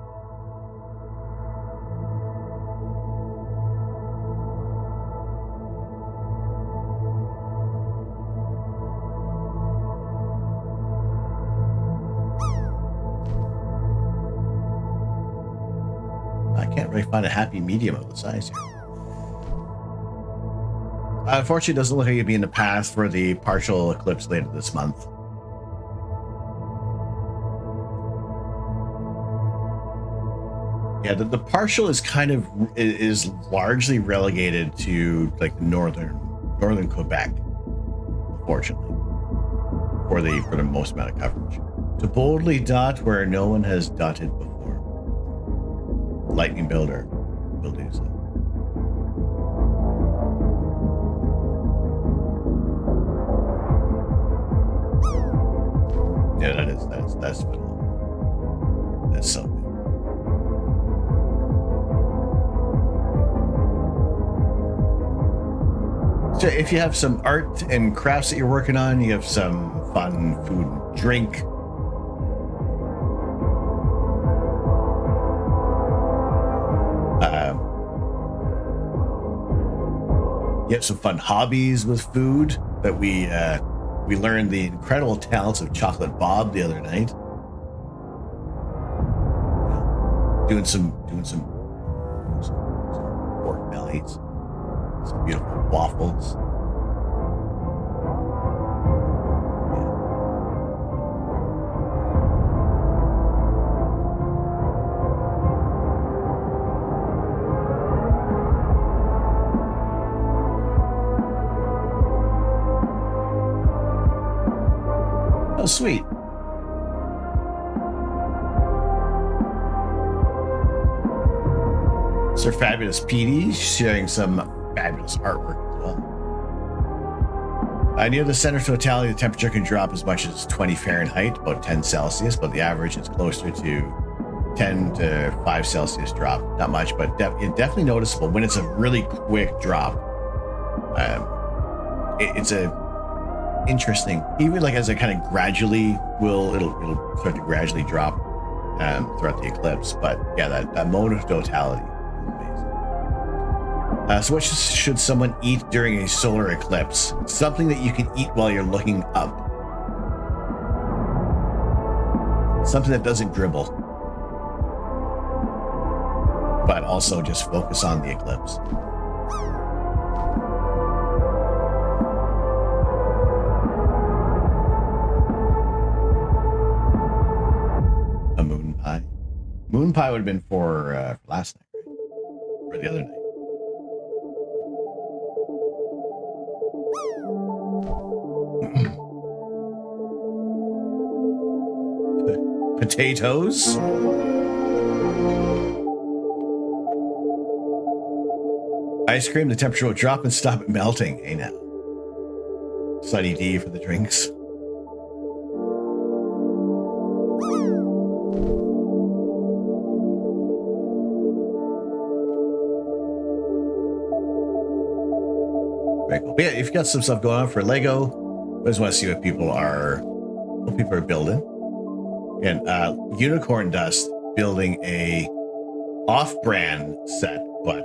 I can't really find a happy medium of the size here. Unfortunately, it doesn't look like it'd be in the path for the partial eclipse later this month. Yeah, the partial is is largely relegated to like northern Quebec, unfortunately, for the most amount of coverage. To boldly dot where no one has dotted before. Lightning Builder will do so. Yeah, that's phenomenal. That's so good. So if you have some art and crafts that you're working on, you have some fun food and drink. You have some fun hobbies with food that we learned the incredible talents of Chocolate Bob the other night. Doing some pork bellies, some beautiful waffles. Oh, sweet. Sir Fabulous PD sharing some fabulous artwork as well. Near the center of totality, the temperature can drop as much as 20 Fahrenheit, about 10 Celsius, but the average is closer to 10 to 5 Celsius drop. Not much, but definitely noticeable when it's a really quick drop. It's a interesting, even like as it kind of gradually it'll start to gradually drop throughout the eclipse. But yeah, that mode of totality is amazing. So what should someone eat during a solar eclipse? Something that you can eat while you're looking up. Something that doesn't dribble, but also just focus on the eclipse. Moon pie would have been for last night, right? Or the other night. Potatoes. Ice cream, the temperature will drop and stop it melting. Hey now. Sunny D for the drinks. Very cool. But yeah, if you've got some stuff going on for Lego, I just want to see what people are building. And Unicorn Dust building a off-brand set, but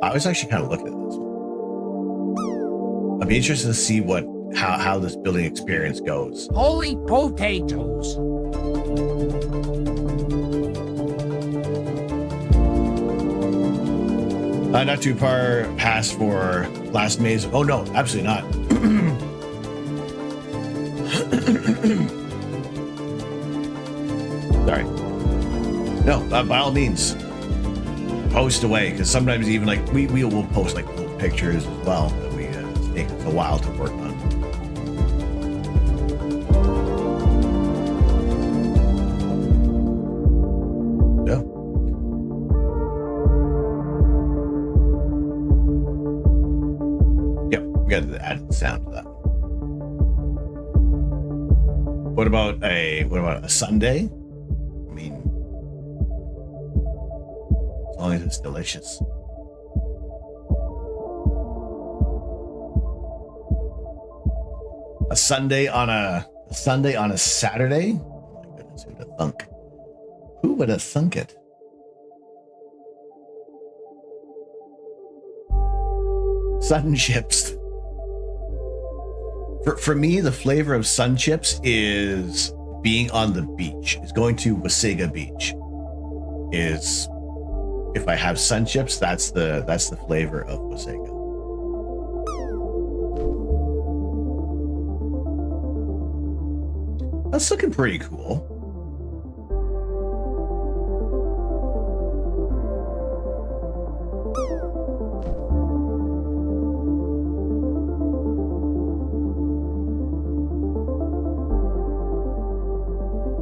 I was actually kind of looking at this one. I'd be interested to see how this building experience goes. Holy potatoes! Not too far past for last May's. Oh no, absolutely not. Sorry. No, by all means, post away, because sometimes even like we will post like little pictures as well that we take a while to work on. Got to add the sound to that. What about a sundae? I mean, as long as it's delicious. A sundae on a Saturday? Oh my goodness, who'd have thunk? Who would have thunk it? Sun chips. For me, the flavor of sun chips is being on the beach. Is going to Wasaga Beach. Is if I have sun chips, that's the flavor of Wasaga. That's looking pretty cool.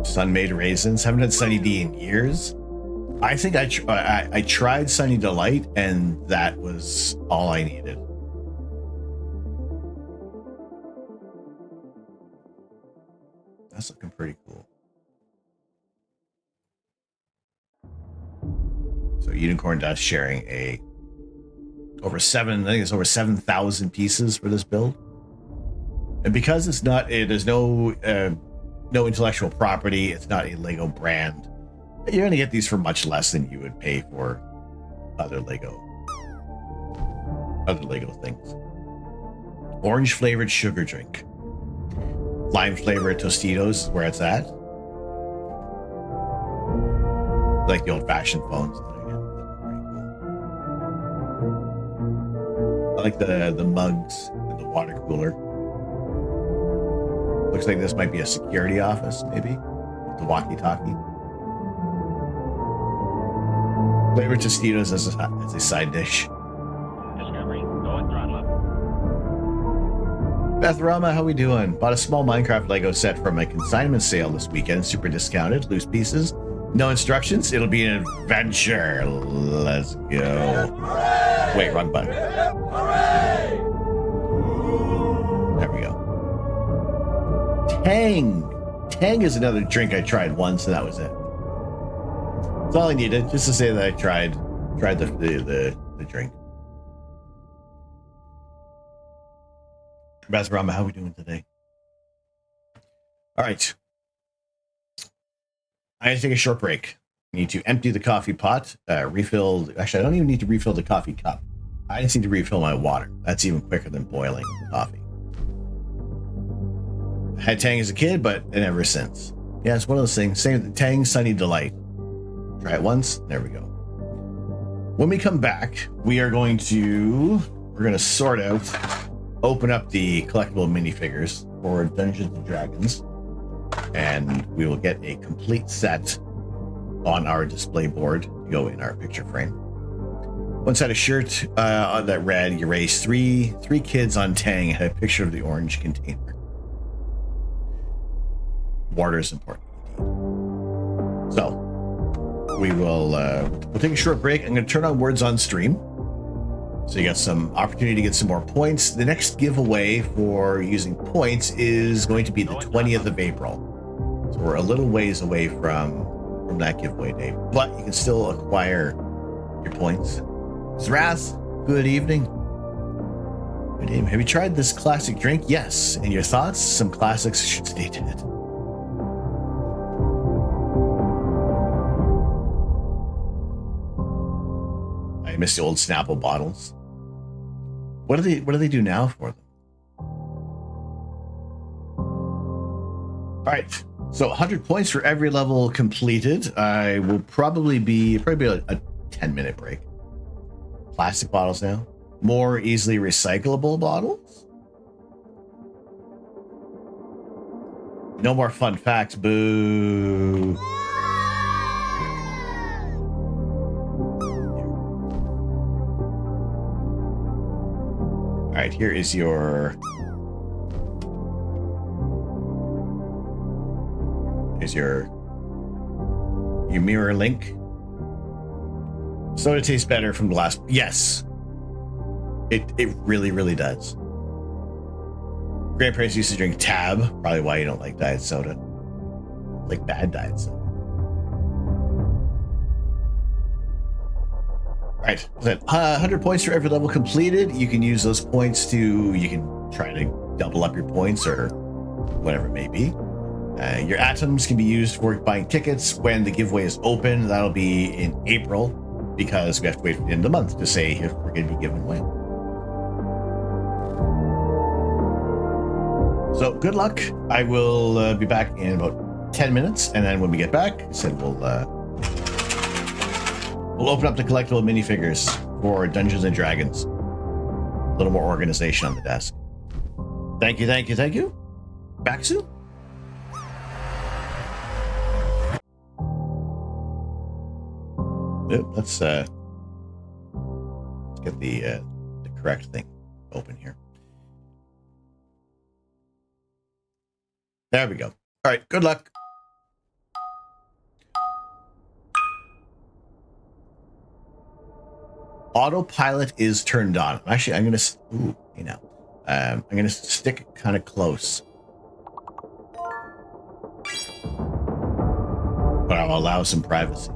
Sun-made raisins. Haven't had Sunny D in years. I think I tried Sunny Delight, and that was all I needed. That's looking pretty cool. So Unicorn Dust sharing a I think it's over 7,000 pieces for this build. And because it's not, there's no intellectual property, it's not a Lego brand, you're going to get these for much less than you would pay for other Lego things. Orange flavored sugar drink. Lime flavored Tostitos is where it's at. Like the old fashioned phones. I like the mugs and the water cooler. Looks like this might be a security office, maybe. The walkie-talkie. Flavored Tostitos as a side dish. Discovery, go and throttle up. Bethrama, how we doing? Bought a small Minecraft Lego set from a consignment sale this weekend. Super discounted, loose pieces. No instructions. It'll be an adventure. Let's go. Wait, wrong button. There we go. Tang. Tang is another drink I tried once, and that was it. That's all I needed, just to say that I tried the drink. Basarama, how are we doing today? All right. I need to take a short break. I need to empty the coffee pot, refill. Actually, I don't even need to refill the coffee cup. I just need to refill my water. That's even quicker than boiling coffee. I had Tang as a kid, but never since. Yeah, it's one of those things. Same Tang Sunny Delight. Try it once. There we go. When we come back, we're going to sort out, open up the collectible minifigures for Dungeons and Dragons, and we will get a complete set on our display board to go in our picture frame. Once I had a shirt that read, "You raised three kids on Tang," had a picture of the orange container. Water is important indeed. So we'll take a short break. I'm going to turn on words on stream, so you got some opportunity to get some more points. The next giveaway for using points is going to be the 20th of April, so we're a little ways away from that giveaway date, but you can still acquire your points. Zraz, good evening. Good evening. Have you tried this classic drink? Yes. And your thoughts? Some classics should stay dead. I miss the old Snapple bottles. What do they do now for them? All right. So 100 points for every level completed. I will probably be a 10-minute break. Plastic bottles now. More easily recyclable bottles. No more fun facts. Boo. All right, here is your mirror link. Soda tastes better from the last. Yes, it really, really does. Grandparents used to drink Tab. Probably why you don't like diet soda. Like bad diet soda. All right, 100 points for every level completed. You can use those points you can try to double up your points or whatever it may be. Your atoms can be used for buying tickets when the giveaway is open. That'll be in April, because we have to wait for the end of the month to say if we're going to be giving away. So good luck. I will be back in about 10 minutes, and then when we get back, I said we'll open up the collectible minifigures for Dungeons and Dragons. A little more organization on the desk. Thank you. Back soon. Let's get the correct thing open here. There we go. All right, good luck. Autopilot is turned on. Actually, I'm gonna I'm gonna stick it kind of close, but I'll allow some privacy.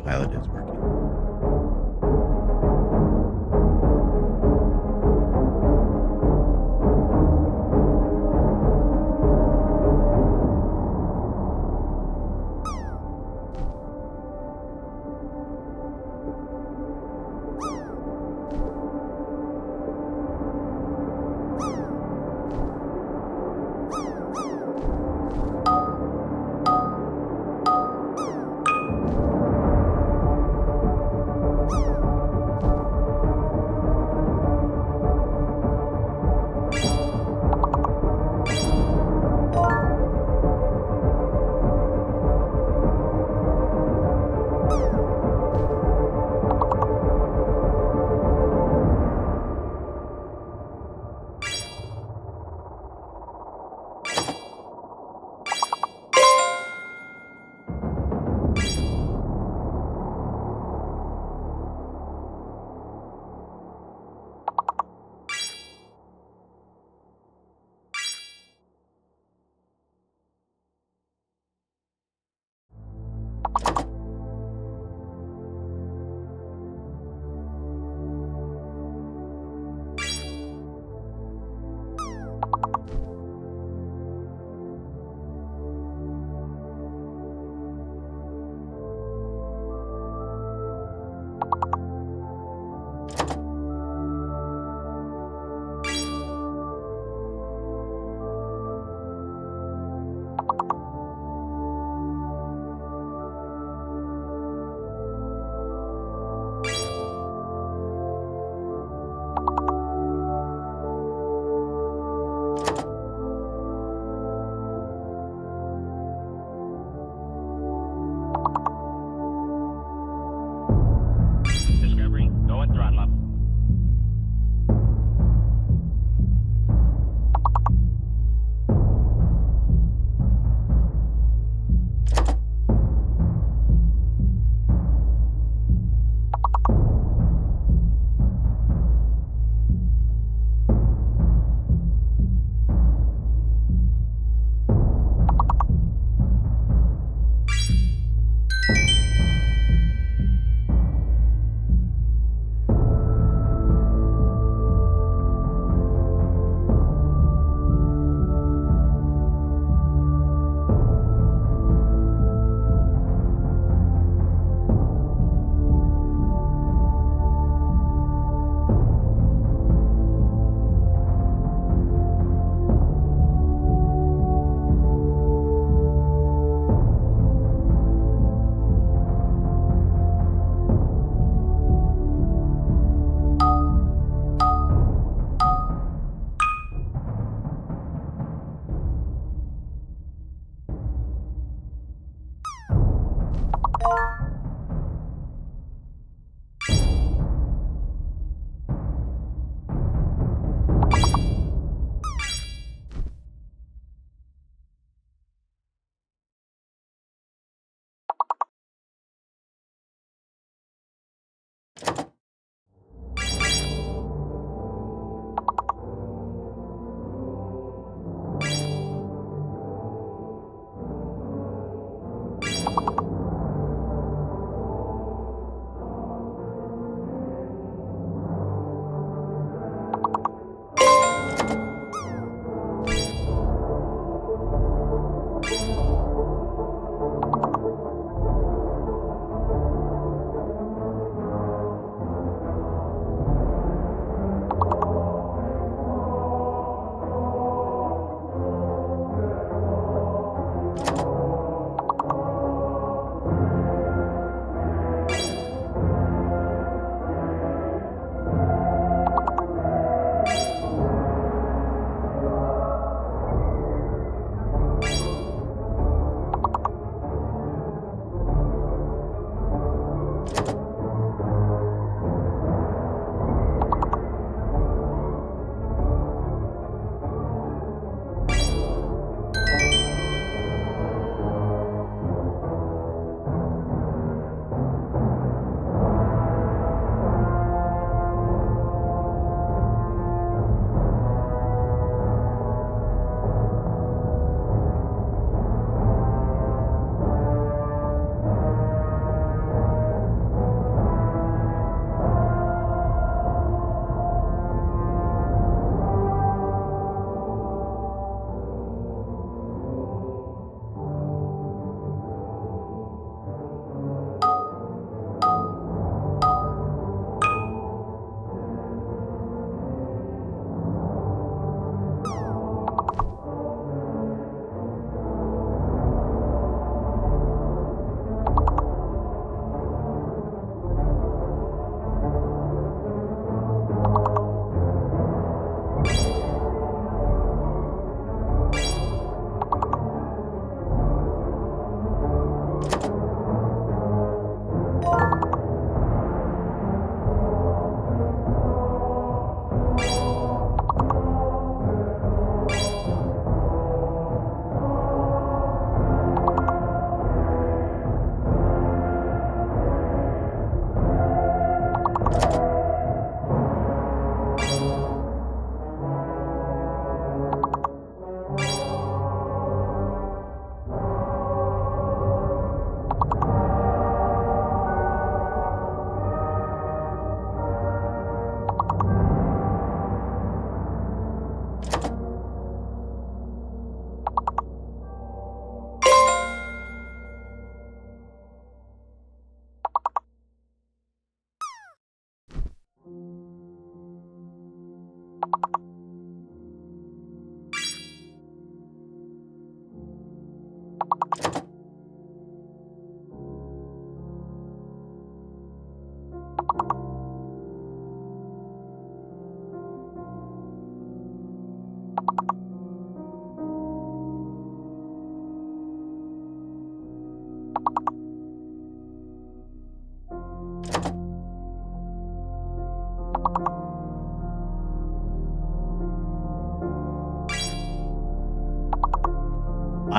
autopilot is working.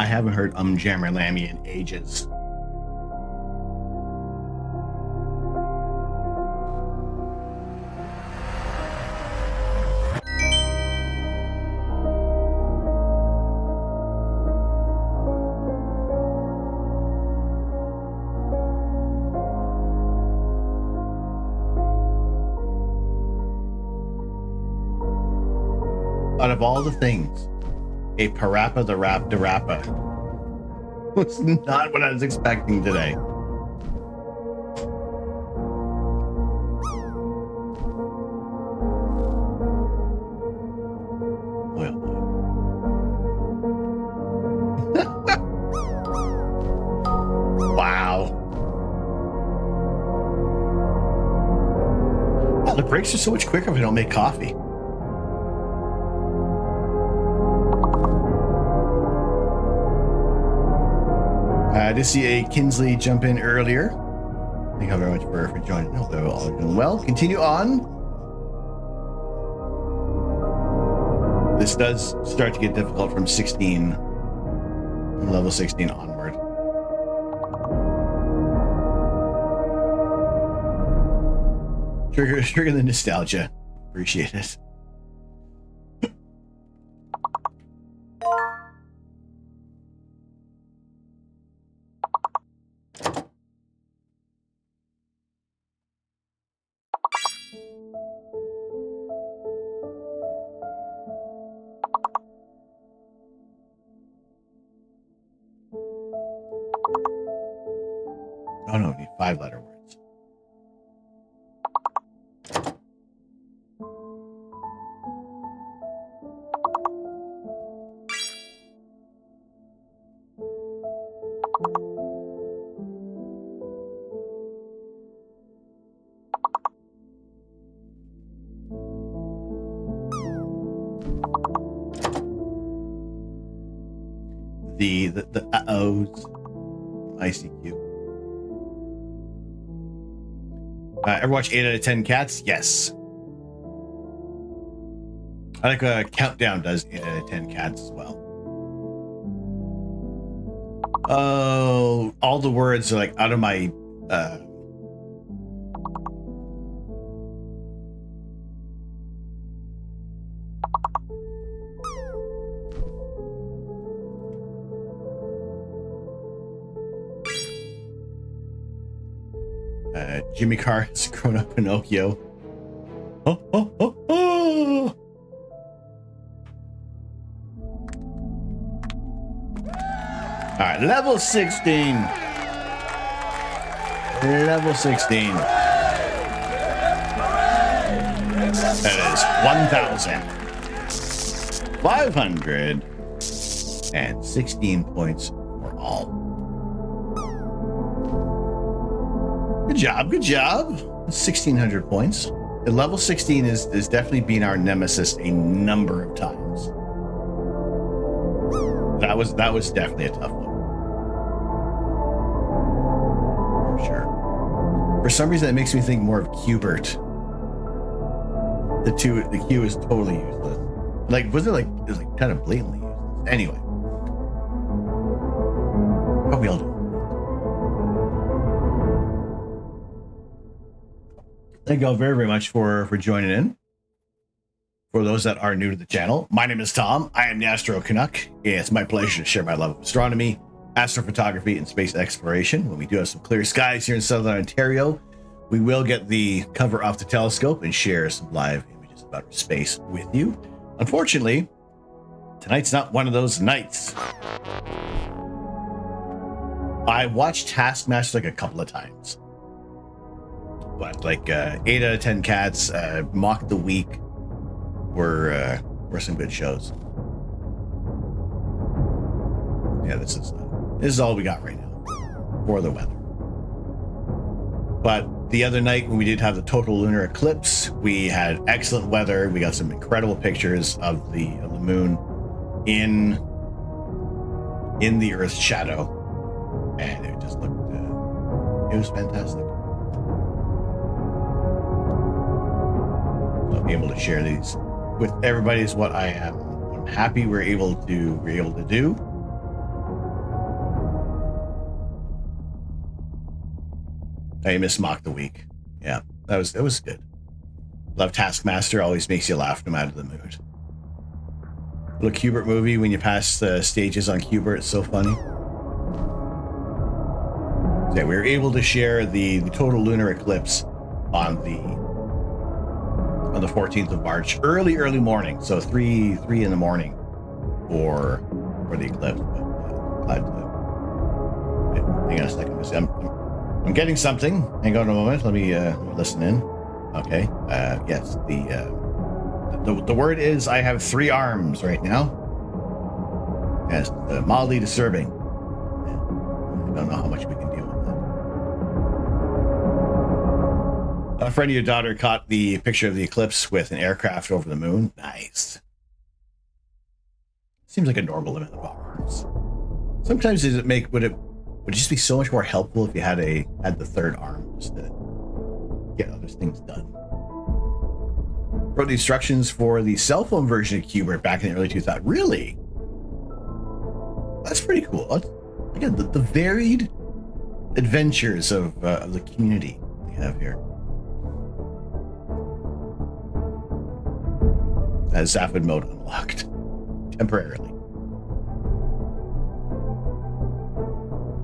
haven't heard Jammer Lammy in ages. Out of all the things, a Parappa the Rappa was not what I was expecting today. Boy, oh boy. Wow. Wow, the breaks are so much quicker if I don't make coffee. I did see a Kinsley jump in earlier. Thank you very much for joining. Hope they're all doing well. Continue on. This does start to get difficult from level 16 onward. Trigger the nostalgia. Appreciate it. Oh no, we need 5-letter words. The uh-ohs. ICQ. Ever watch 8 out of 10 Cats? Yes. I like Countdown does 8 out of 10 Cats as well. Oh, all the words are like out of my Jimmy Carr has grown up Pinocchio. Oh, oh, oh, oh. All right, level 16. Level 16. That is 1,516 points for all. Good job, good job. 1,600 points. And level 16 is definitely been our nemesis a number of times. That was definitely a tough one. For sure. For some reason, that makes me think more of Qbert. The Q is totally useless. Like, was it like kind of blatantly useless? Anyway. How we all do. Thank you all very, very much for joining in. For those that are new to the channel, my name is Tom. I am the Astro Canuck. It's my pleasure to share my love of astronomy, astrophotography, and space exploration. When we do have some clear skies here in Southern Ontario, we will get the cover off the telescope and share some live images about space with you. Unfortunately, tonight's not one of those nights. I watched Taskmaster like a couple of times. But like 8 out of 10 Cats, Mock the Week were some good shows. Yeah, this is all we got right now for the weather. But the other night when we did have the total lunar eclipse, we had excellent weather. We got some incredible pictures of the moon in the Earth's shadow, and it just looked it was fantastic. So I'm able to share these with everybody is what I'm happy we're able to do. I missed Mock the Week. Yeah, that was good. Love Taskmaster, always makes you laugh no matter the mood. Little Cubert movie when you pass the stages on Cubert, it's so funny. So yeah, we were able to share the total lunar eclipse on the 14th of March, early morning, so 3 in the morning for the eclipse. But glad to. Hang on a second. I'm getting something. Hang on a moment. Let me listen in. Okay. Yes. The word is I have 3 arms right now. Yes. Mildly disturbing. Yeah. I don't know how much we can deal with that. A friend of your daughter caught the picture of the eclipse with an aircraft over the moon. Nice. Seems like a normal amount of arms. Sometimes would it just be so much more helpful if you had the 3rd arm just to get other things done. Wrote the instructions for the cell phone version of Cubert back in the early 2000s. Really? That's pretty cool. Again, the varied adventures of the community we have here. As Zafid mode unlocked temporarily.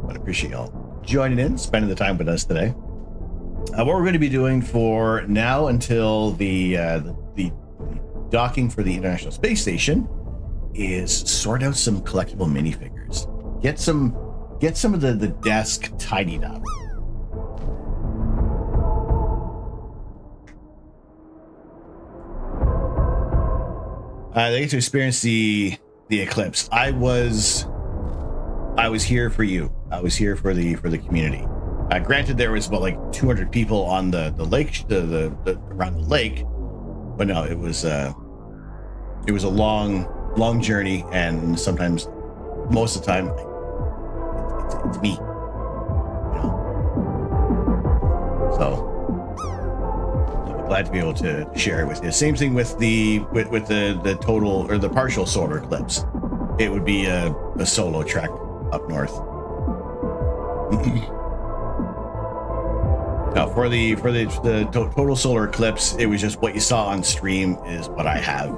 But I appreciate y'all joining in, spending the time with us today. What we're going to be doing for now until the docking for the International Space Station is sort out some collectible minifigures. Get some of the desk tidied up. They get to experience the eclipse. I was here for you. I was here for the community. Granted, there was about like 200 people on the lake, around the lake, but no, it was a long journey, and sometimes, most of the time, it's me. You know? So I'm glad to be able to share it with you. Same thing with the total or the partial solar eclipse. It would be a solo trek up north. Now, for the total solar eclipse, it was just what you saw on stream is what I have.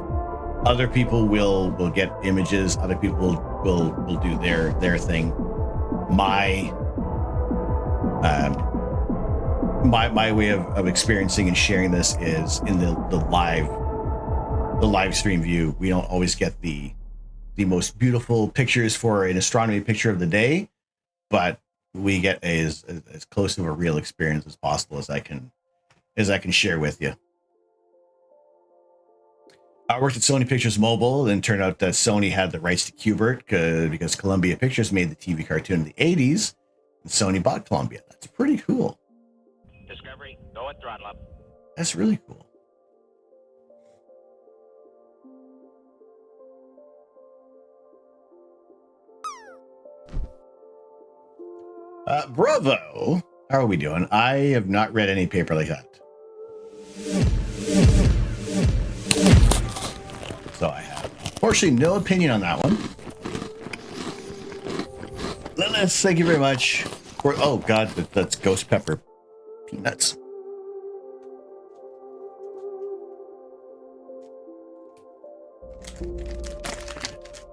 Other people will get images. Other people will do their thing. My way of experiencing and sharing this is in the live stream view. We don't always get the most beautiful pictures for an astronomy picture of the day, but we get as close to a real experience as possible as I can share with you. I worked at Sony Pictures Mobile, and turned out that Sony had the rights to Cubert because Columbia Pictures made the TV cartoon in the 80s, and Sony bought Columbia. That's pretty cool. Discovery, go and throttle up. That's really cool. Bravo. How are we doing? I have not read any paper like that. So I have, unfortunately, no opinion on that one. Lilith, thank you very much for, oh God, that's ghost pepper peanuts.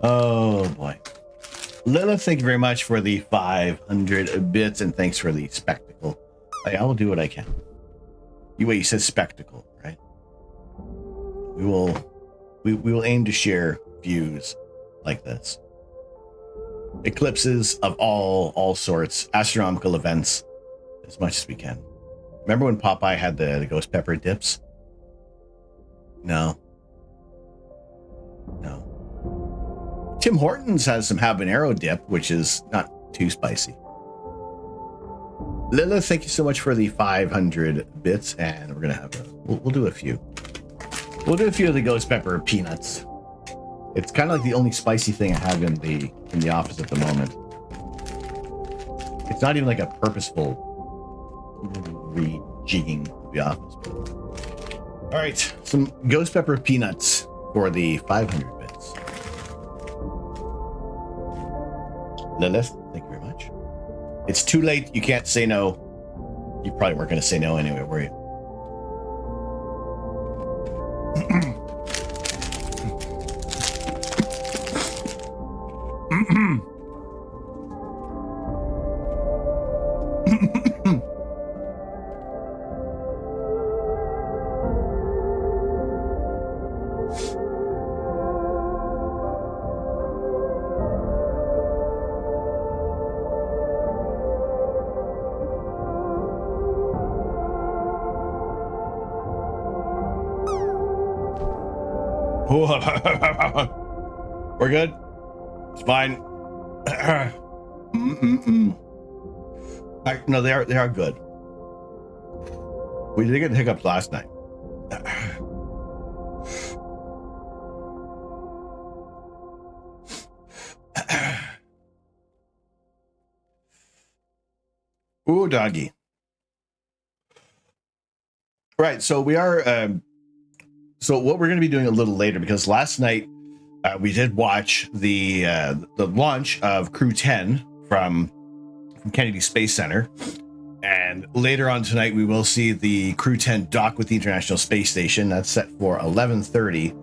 Oh boy. Lilith, thank you very much for the 500 bits, and thanks for the spectacle. I will do what I can. You said spectacle, right? We will aim to share views like this. Eclipses of all sorts, astronomical events, as much as we can. Remember when Popeye had the ghost pepper dips? No. Tim Hortons has some habanero dip, which is not too spicy. Lilith, thank you so much for the 500 bits, and we're gonna have we'll do a few. We'll do a few of the ghost pepper peanuts. It's kind of like the only spicy thing I have in the office at the moment. It's not even like a purposeful rejigging of the office. But... All right, some ghost pepper peanuts for the 500 bits. Lilith, thank you very much. It's too late. You can't say no. You probably weren't going to say no anyway, were you? We're good. It's fine. No, they are good. We did get hiccups last night. Ooh, doggy. Right, so we are. So what we're going to be doing a little later, because last night we did watch the launch of Crew 10 from Kennedy Space Center, and later on tonight we will see the Crew 10 dock with the International Space Station. That's set for 11:30,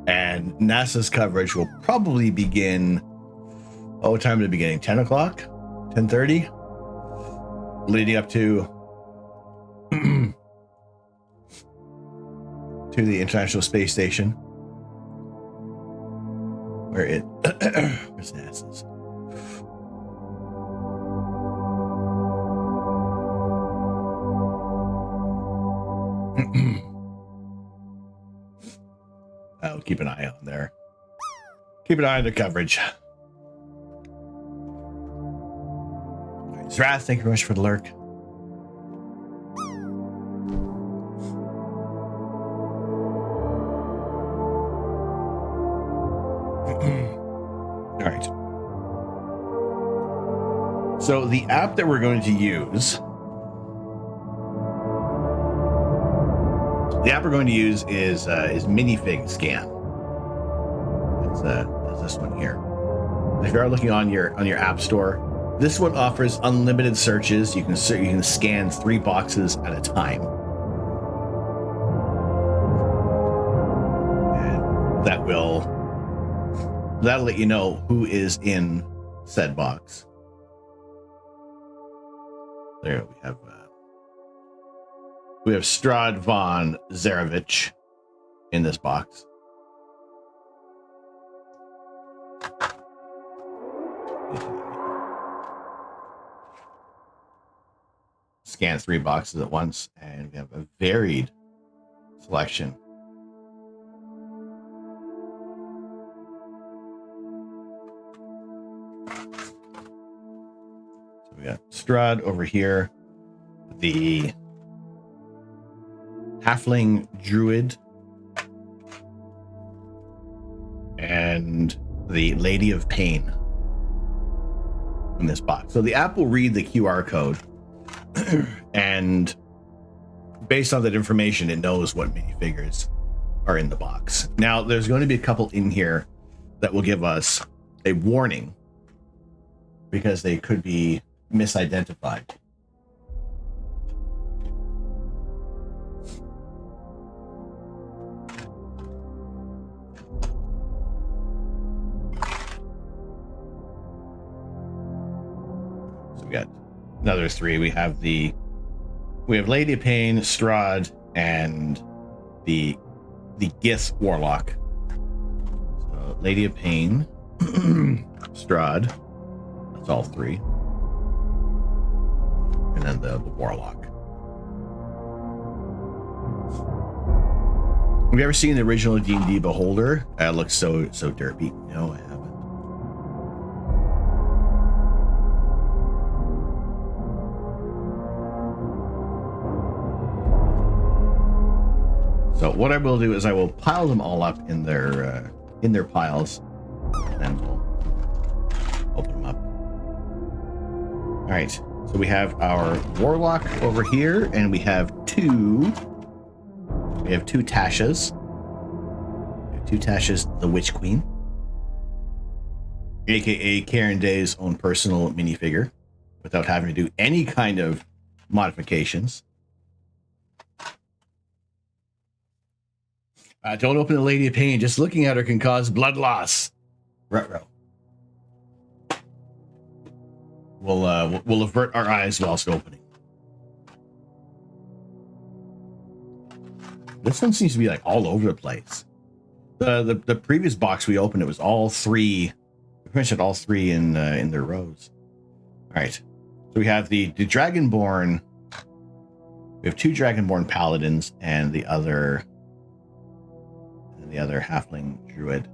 and NASA's coverage will probably begin. What time is it beginning? 10 o'clock, 10:30, leading up to to the International Space Station, where it where's NASA's. I'll keep an eye on there. Keep an eye on the coverage. Zrath, thank you very much for the lurk. All right. So the app that we're going to use, is Minifig Scan. It's this one here. If you are looking on your app store, this one offers unlimited searches. You can scan 3 boxes at a time, and that'll let you know who is in said box. There we have Strad von Zarevich in this box. Scan 3 boxes at once, and we have a varied selection. So we got Strad over here, the Halfling Druid, and the Lady of Pain in this box. So the app will read the QR code, and based on that information, it knows what minifigures are in the box. Now, there's going to be a couple in here that will give us a warning because they could be misidentified. So we got another 3. We have Lady of Pain, Strahd, and the Gith Warlock. So Lady of Pain, Strahd, that's all 3, and then the Warlock. Have you ever seen the original D&D Beholder? It looks so derpy. No, I haven't. So what I will do is I will pile them all up in their piles, and then we'll open them up. All right. So we have our Warlock over here, and we have two Tashas. The Witch Queen, aka Karen Day's own personal minifigure, without having to do any kind of modifications. Don't open the Lady of Pain. Just looking at her can cause blood loss. Ruh-roh. We'll avert our eyes whilst opening. This one seems to be like all over the place. The previous box we opened, it was all three. We mentioned all three in their rows. All right. So we have the Dragonborn. We have 2 Dragonborn Paladins and the other Halfling Druid.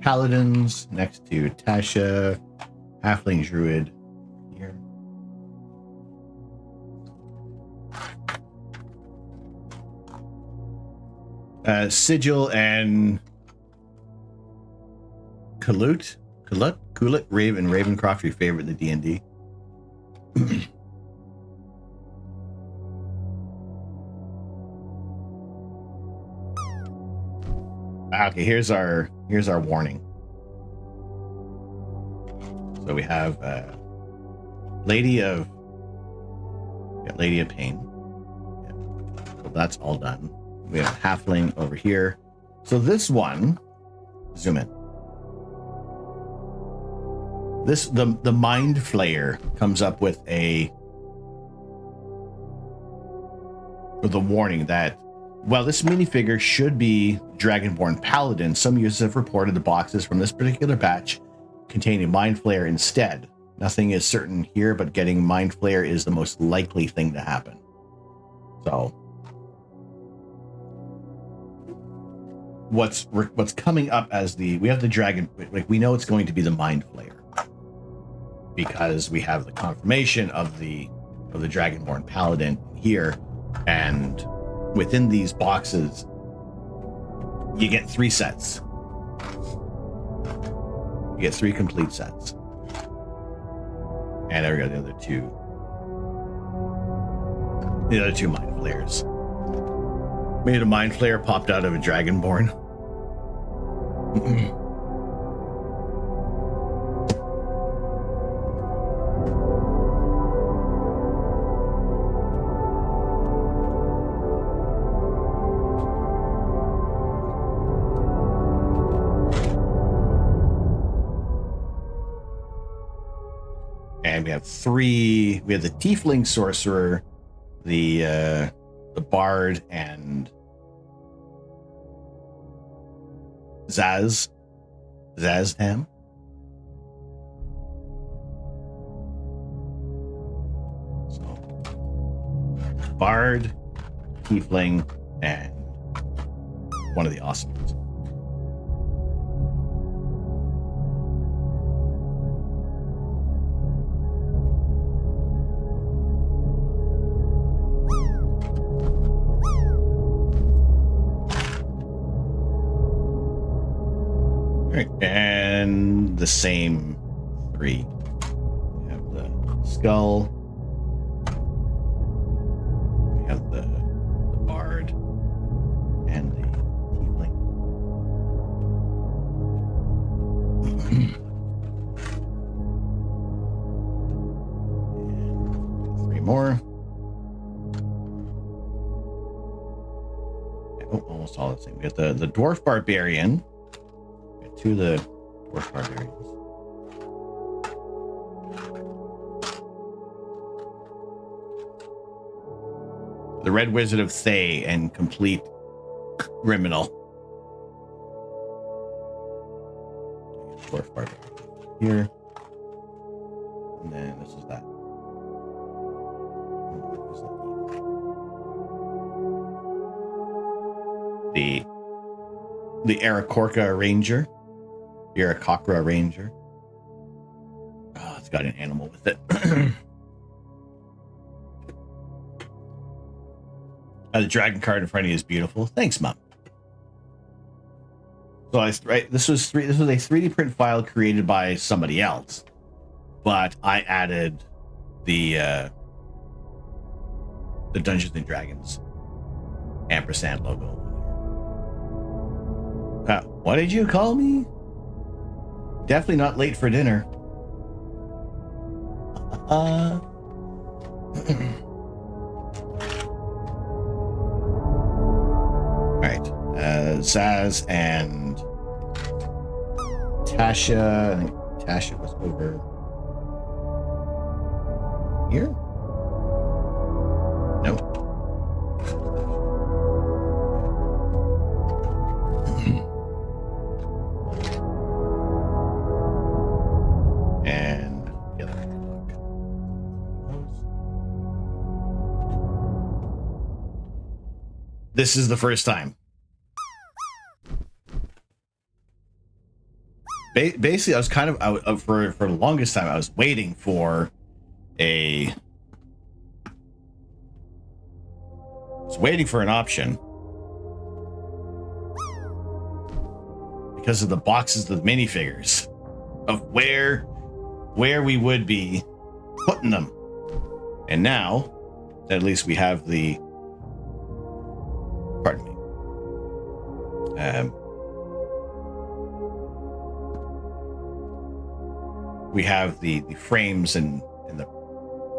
Paladins next to Tasha, Halfling Druid here. Sigil and Kulut, Ravencroft, your favorite in the D&D. Okay, here's our warning. So we have Lady of Pain. Yeah. So that's all done. We have Halfling over here. So this one, zoom in. The Mind Flayer comes up with the warning that, while this minifigure should be Dragonborn Paladin, some users have reported the boxes from this particular batch containing Mind Flayer instead. Nothing is certain here, but getting Mind Flayer is the most likely thing to happen. So, what's coming up as we have the dragon, like we know it's going to be the Mind Flayer because we have the confirmation of the Dragonborn Paladin here, and within these boxes, you get 3 sets. You get 3 complete sets. And there we go, the other two Mind Flayers. Maybe a Mind Flayer popped out of a Dragonborn. And we have 3. We have the Tiefling Sorcerer, the Bard, and Zazdam. So, Bard, Tiefling, and one of the awesome ones. And the same 3. We have the skull. We have the bard and the tiefling. And 3 more. Oh, almost all the same. We got the dwarf barbarian. 2 of the dwarf barbarians. The Red Wizard of Thay and complete criminal. Dwarf barbarian here. And then this is that. The Aarakocra Ranger. Aarakocra Ranger. Oh, it's got an animal with it. The dragon card in front of you is beautiful. Thanks, Mom. So this was a 3D print file created by somebody else, but I added the Dungeons and Dragons ampersand logo. What did you call me? Definitely not late for dinner. All right. Zaz and Tasha. I think Tasha was over here. Nope. And yeah, let me look. This is the first time. Basically, I was kind of for the longest time I was waiting for an option because of the boxes of the minifigures of where we would be putting them, and now at least we have the we have the frames and the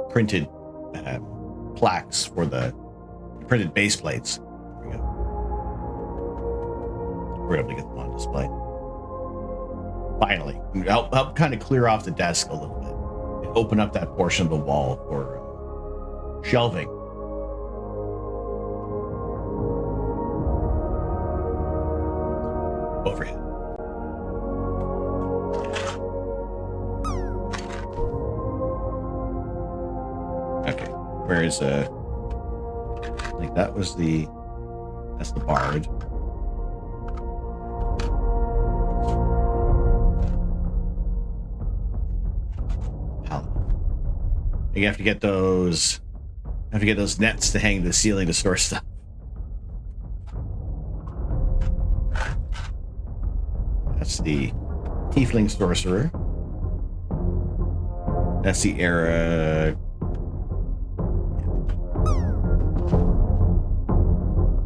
printed plaques for the printed base plates. There we go. We're able to get them on display. Finally, help kind of clear off the desk a little bit and open up that portion of the wall for shelving. Overhead. Okay, whereas like that's the Bard. You have to get those nets to hang to the ceiling to store stuff. That's the Tiefling Sorcerer. That's the Era.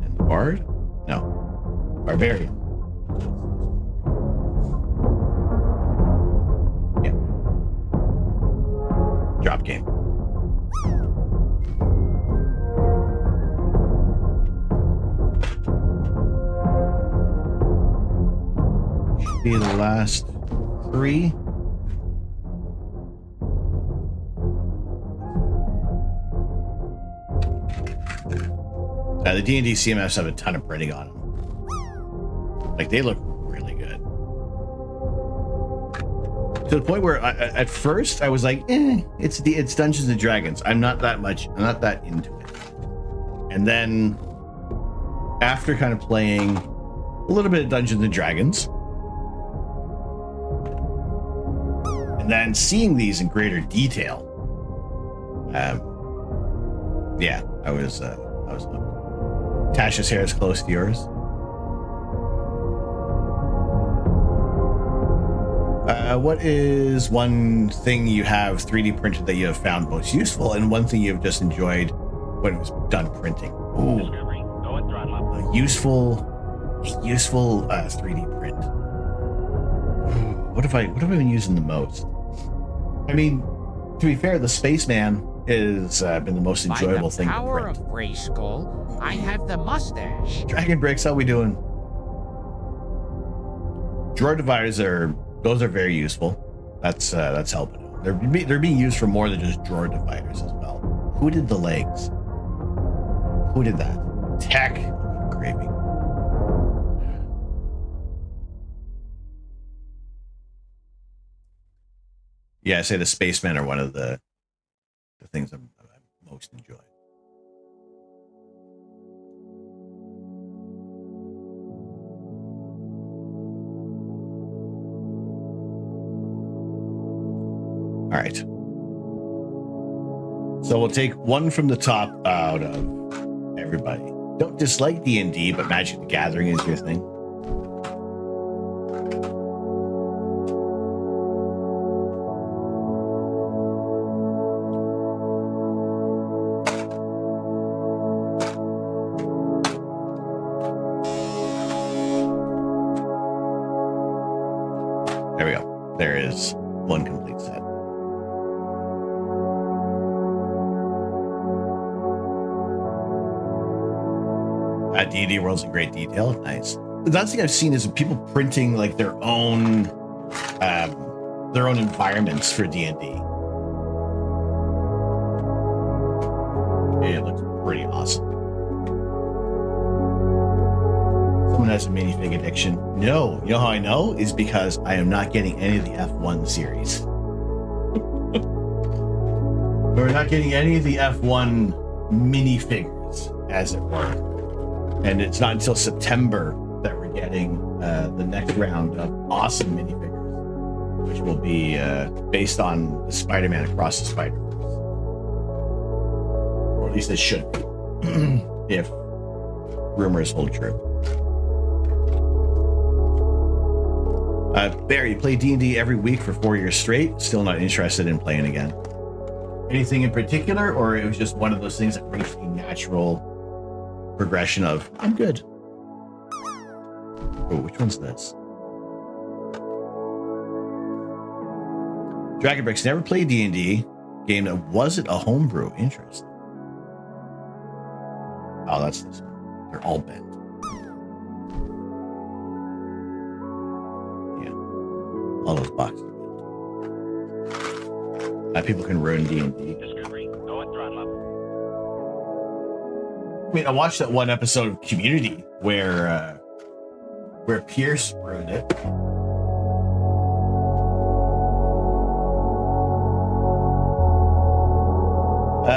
And the Bard? No. Barbarian. Yeah. Drop game. Should be the last three. The D&D CMFs have a ton of printing on them. Like, they look really good. To the point where at first I was like, it's Dungeons and Dragons. I'm not that into it. And then after kind of playing a little bit of Dungeons and Dragons, and then seeing these in greater detail, yeah, I was hooked. Tasha's hair is close to yours. What is one thing you have 3D printed that you have found most useful, and one thing you have just enjoyed when it was done printing? Ooh, a useful 3D print. What have I been using the most? I mean, to be fair, the Spaceman has been the most enjoyable thing to Power print. of Grayskull, I have the mustache. Dragon Bricks, how we doing? Droid dividers are very useful. That's helping. They're being used for more than just drawer dividers as well. Who did the legs? Who did that? Tech. Gravy. Yeah, I say the Spacemen are one of the things I'm most enjoying. All right. So we'll take one from the top out of everybody. Don't dislike D&D, but Magic the Gathering is your thing. There we go. There is one complete set. D&D World's in great detail. Nice. That's the thing I've seen is people printing like their own environments for D&D. It looks pretty awesome. Someone has a minifig addiction. No, you know how I know? Is because I am not getting any of the F1 series. We're not getting any of the F1 minifigures, as it were. And it's not until September that we're getting the next round of awesome minifigures, which will be based on the Spider-Man Across the Spider-Verse. Or at least it should be, if rumors hold true. Barry, play D&D every week for 4 years straight. Still not interested in playing again. Anything in particular, or it was just one of those things that reached a natural progression of, I'm good. Oh, which one's this? Dragon Bricks never played D&D game that wasn't a homebrew. Interesting. Oh, that's this one. They're all bent. Yeah. All those boxes. People can ruin D&D. Discovery, go and throttle up. I mean, I watched that one episode of Community where Pierce ruined it.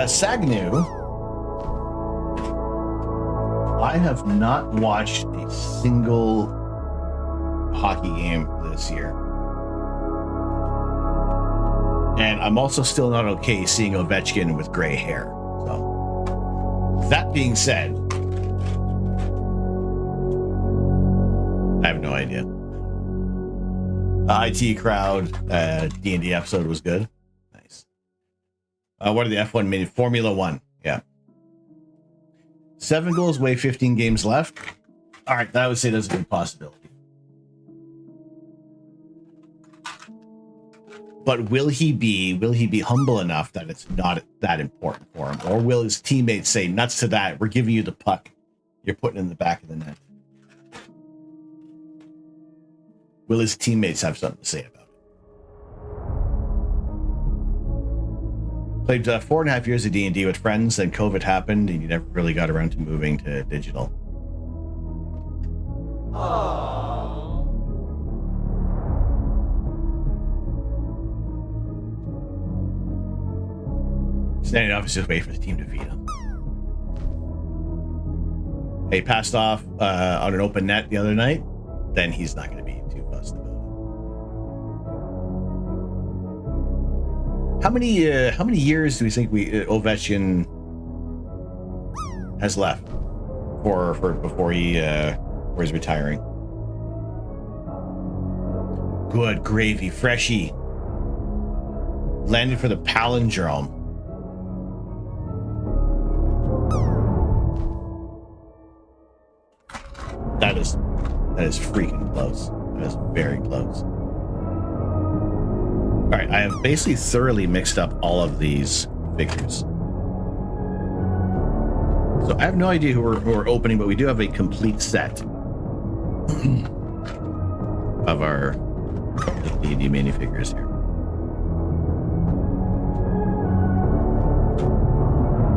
Sagnu, I have not watched a single hockey game this year. And I'm also still not okay seeing Ovechkin with gray hair. So, that being said, I have no idea. IT Crowd D&D episode was good. Nice. What are the F1 mini? Formula One. Yeah. 7 goals away, 15 games left. All right, that I would say that's a good possibility. But will he be humble enough that it's not that important for him? Or will his teammates say, nuts to that, we're giving you the puck. You're putting it in the back of the net. Will his teammates have something to say about it? Played 4.5 years of D&D with friends, then COVID happened, and you never really got around to moving to digital. Standing off is just wait for the team to feed him. He passed off on an open net the other night. Then he's not going to be too fussed about it. How many years do we think Ovechkin has left for before he's retiring? Good gravy, freshy. Landed for the palindrome. That is freaking close. That is very close. All right, I have basically thoroughly mixed up all of these figures. So I have no idea who we're opening, but we do have a complete set of our D&D minifigures here.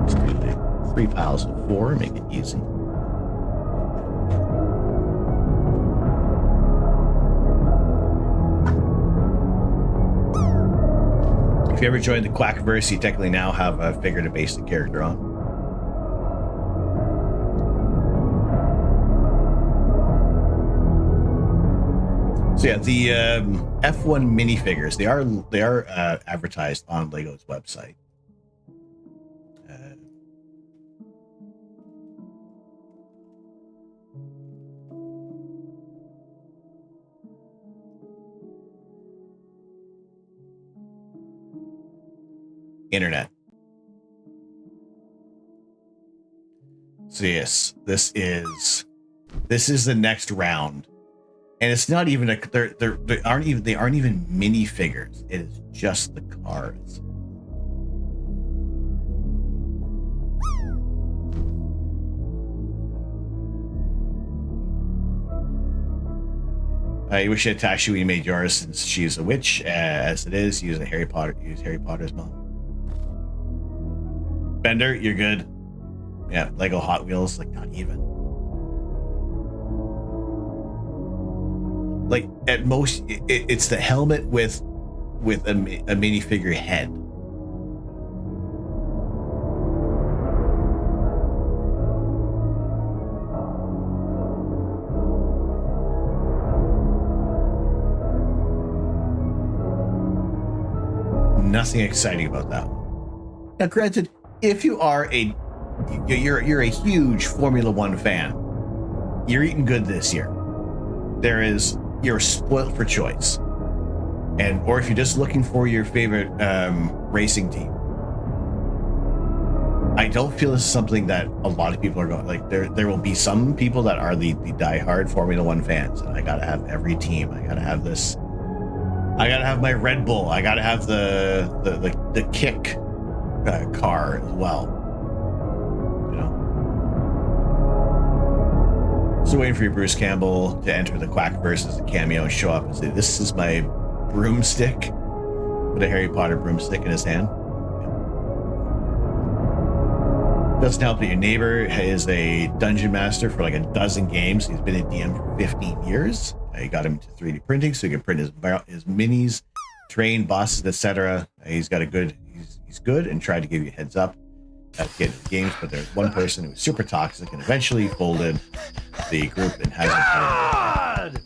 Let's do the 3 piles of 4, make it easy. If you ever joined the Quackverse, you technically now have a figure to base the character on. So yeah, the F1 minifigures, they are advertised on Lego's website. Internet. So yes, this is the next round, and it's not even they aren't even minifigures. It is just the cards. You wish you had Tashi when you made yours, since she's a witch. As it is, use Harry Potter's mom. Bender, you're good. Yeah, Lego Hot Wheels, like not even. Like at most, it's the helmet with a minifigure head. Nothing exciting about that one. Now, granted, if you are you're a huge Formula One fan, you're eating good this year. You're spoiled for choice, or if you're just looking for your favorite racing team, I don't feel this is something that a lot of people are going like. There will be some people that are the diehard Formula One fans, and I gotta have every team. I gotta have this. I gotta have my Red Bull. I gotta have the kick car as well. You know. So waiting for your Bruce Campbell to enter the Quackverse as a cameo and show up and say, "This is my broomstick," with a Harry Potter broomstick in his hand. Doesn't help that your neighbor is a dungeon master for like a dozen games. He's been a DM for 15 years. You got him to 3D printing, so he can print his minis, train bosses, etc. He's good, and tried to give you a heads up at getting the games, but there's one person who was super toxic and eventually folded the group and hasn't had.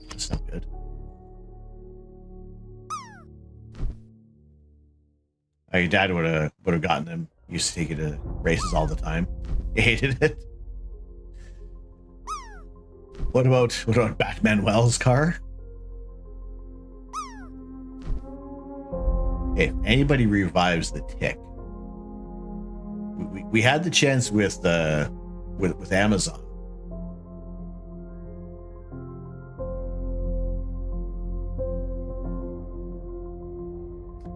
That's not good. Your dad would have gotten him. He used to take you to races all the time. He hated it. What about Batman Wells' car? If anybody revives the Tick, we had the chance with Amazon.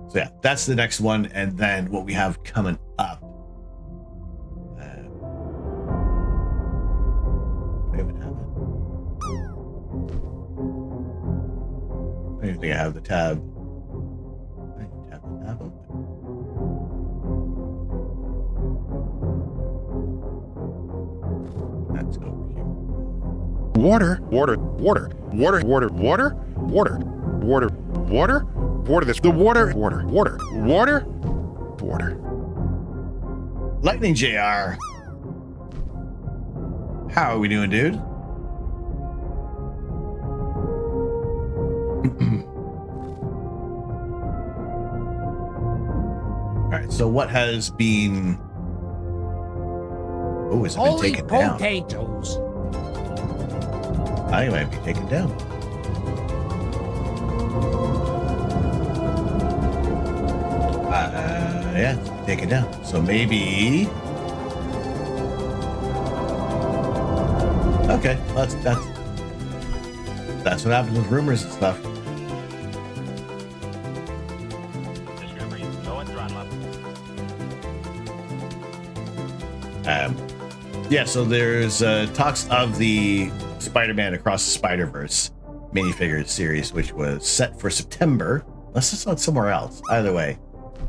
So yeah, that's the next one, and then what we have coming up. I haven't have it. I don't think I have the tab. I didn't have the tab open. Let's go over here. Water. This the water. Lightning JR. How are we doing, dude? All right, so what has been... Oh, has it been taken down? Potatoes. I might be taken down. Yeah, it's been taken down. So maybe... Okay, that's what happens with rumors and stuff. Discovery, go and throttle up. Yeah, so there's talks of the Spider-Man Across the Spider-Verse minifigures series, which was set for September. Unless it's on somewhere else. Either way,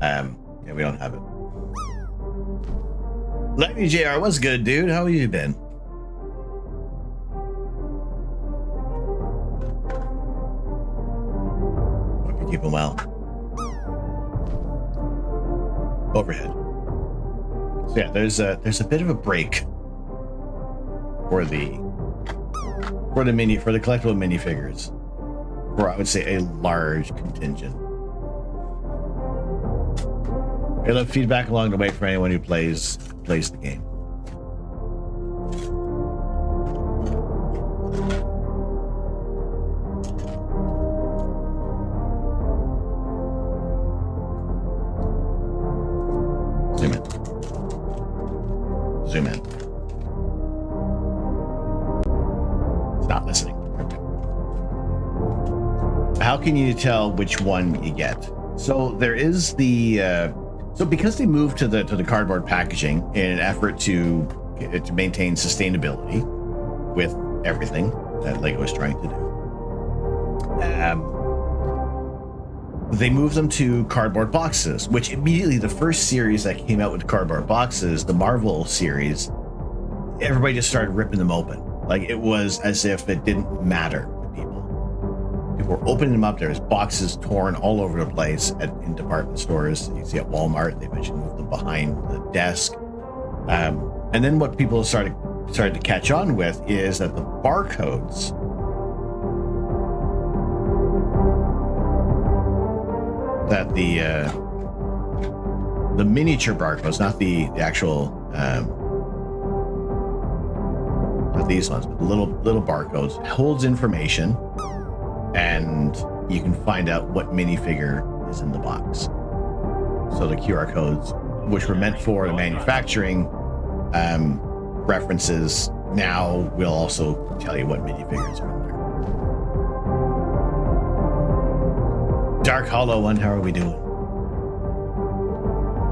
yeah, we don't have it. Lightning JR, what's good, dude? How have you been? Hope you're keeping well. Overhead. So yeah, there's a bit of a break for the collectible minifigures, or I would say a large contingent. I love feedback along the way for anyone who plays the game. Zoom in. It's not listening. Okay. How can you tell which one you get? So there is the so because they moved to the cardboard packaging in an effort to maintain sustainability with everything that Lego is trying to do. they moved them to cardboard boxes, which immediately the first series that came out with cardboard boxes, the Marvel series, everybody just started ripping them open. Like it was as if it didn't matter to people. People were opening them up. There was boxes torn all over the place in department stores. You see at Walmart, they eventually moved them behind the desk. And then what people started to catch on with is that the barcodes that the miniature barcodes, not the actual not these ones, but the little barcodes, holds information, and you can find out what minifigure is in the box. So the QR codes, which were meant for the manufacturing references, now will also tell you what minifigures are in there. Dark Hollow One, how are we doing?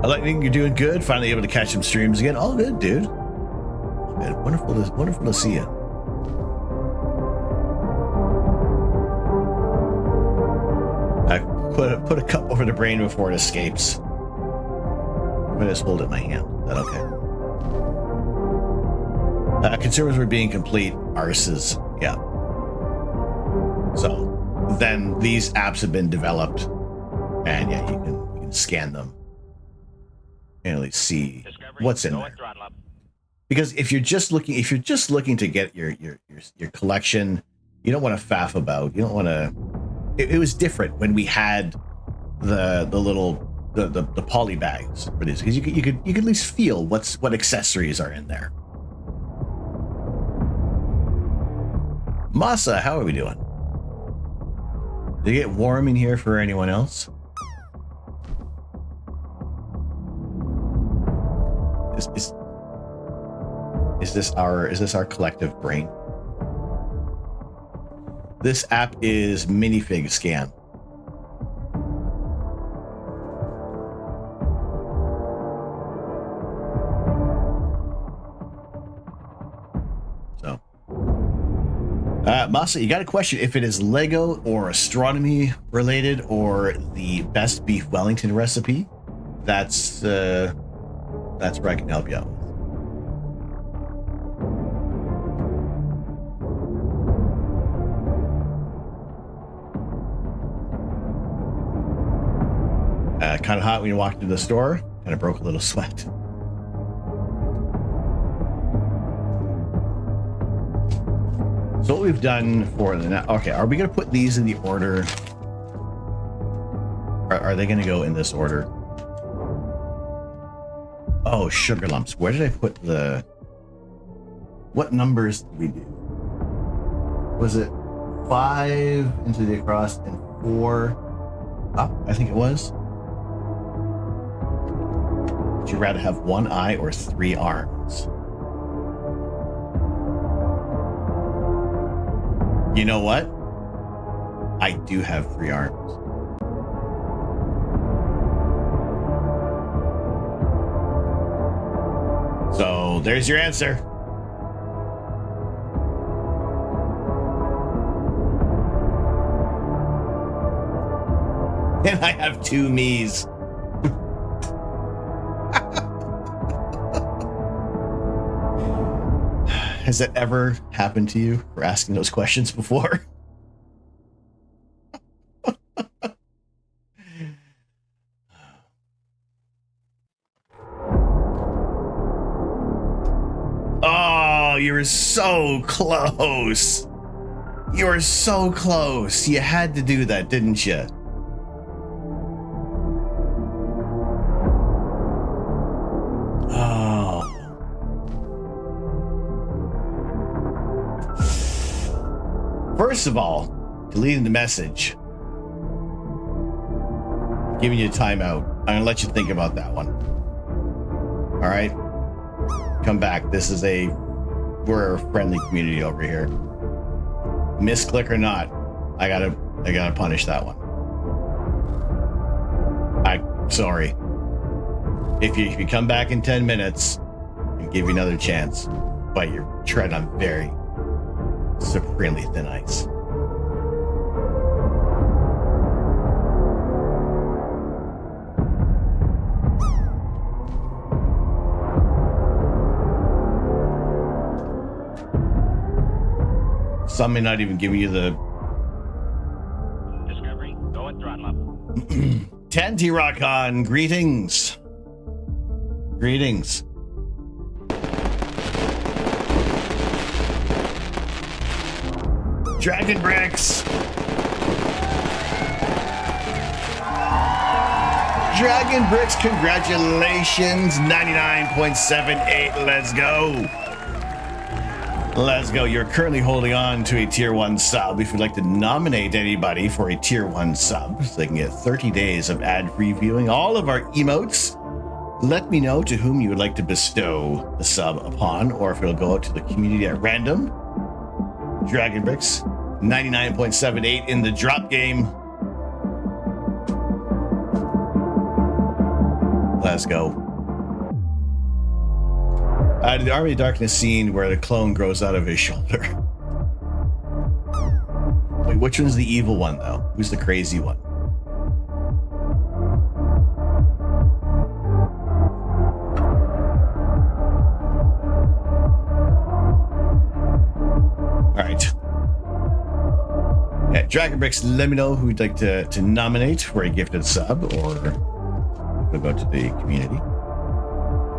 I think you're doing good. Finally able to catch some streams again. All good, dude. All good. Wonderful to see you. I put a cup over the brain before it escapes. I just hold it in my hand. Is that okay? Consumers were being complete arses. Yeah. So then these apps have been developed, and yeah, you can scan them and at least see what's in there. Because if you're just looking to get your collection, you don't want to faff about. You don't want to. It was different when we had the little the poly bags for these, because you could at least feel what accessories are in there. Masa, how are we doing? Did it get warm in here for anyone else? Is this our collective brain? This app is Minifig Scan. So, Masa, you got a question? If it is Lego or astronomy related or the best beef Wellington recipe, that's where I can help you out with. Kind of hot when you walked into the store. Kind of broke a little sweat. So what we've done for the now. Okay, are we going to put these in the order? Are they going to go in this order? Oh, sugar lumps. Where did I put the? What numbers did we do? Was it 5 into the across and 4 up? I think it was. Would you rather have 1 eye or 3 arms? You know what? I do have 3 arms. So there's your answer. And I have 2 me's. Has that ever happened to you for asking those questions before? Oh, you were so close. You were so close. You had to do that, didn't you? First of all, deleting the message. Giving you a timeout. I'm gonna let you think about that one. All right? Come back. We're a friendly community over here. Misclick or not, I gotta punish that one. I'm sorry. If you come back in 10 minutes, I'll give you another chance. But you're treading on very supremely thin ice. Some may not even give you the Discovery, go at throttle up. 10 T-Rock on. Greetings. Greetings. Dragon Bricks. Dragon Bricks, congratulations. 99.78. Let's go. Let's go. You're currently holding on to a tier 1 sub. If you'd like to nominate anybody for a tier 1 sub, so they can get 30 days of ad-free viewing, all of our emotes, let me know to whom you would like to bestow the sub upon, or if it'll go out to the community at random. Dragon Bricks, 99.78 in the drop game. Let's go. The Army of Darkness scene where the clone grows out of his shoulder. Wait, which one's the evil one, though? Who's the crazy one? All right. Yeah, Dragon Bricks, let me know who you'd like to nominate for a gifted sub, or we'll go to the community.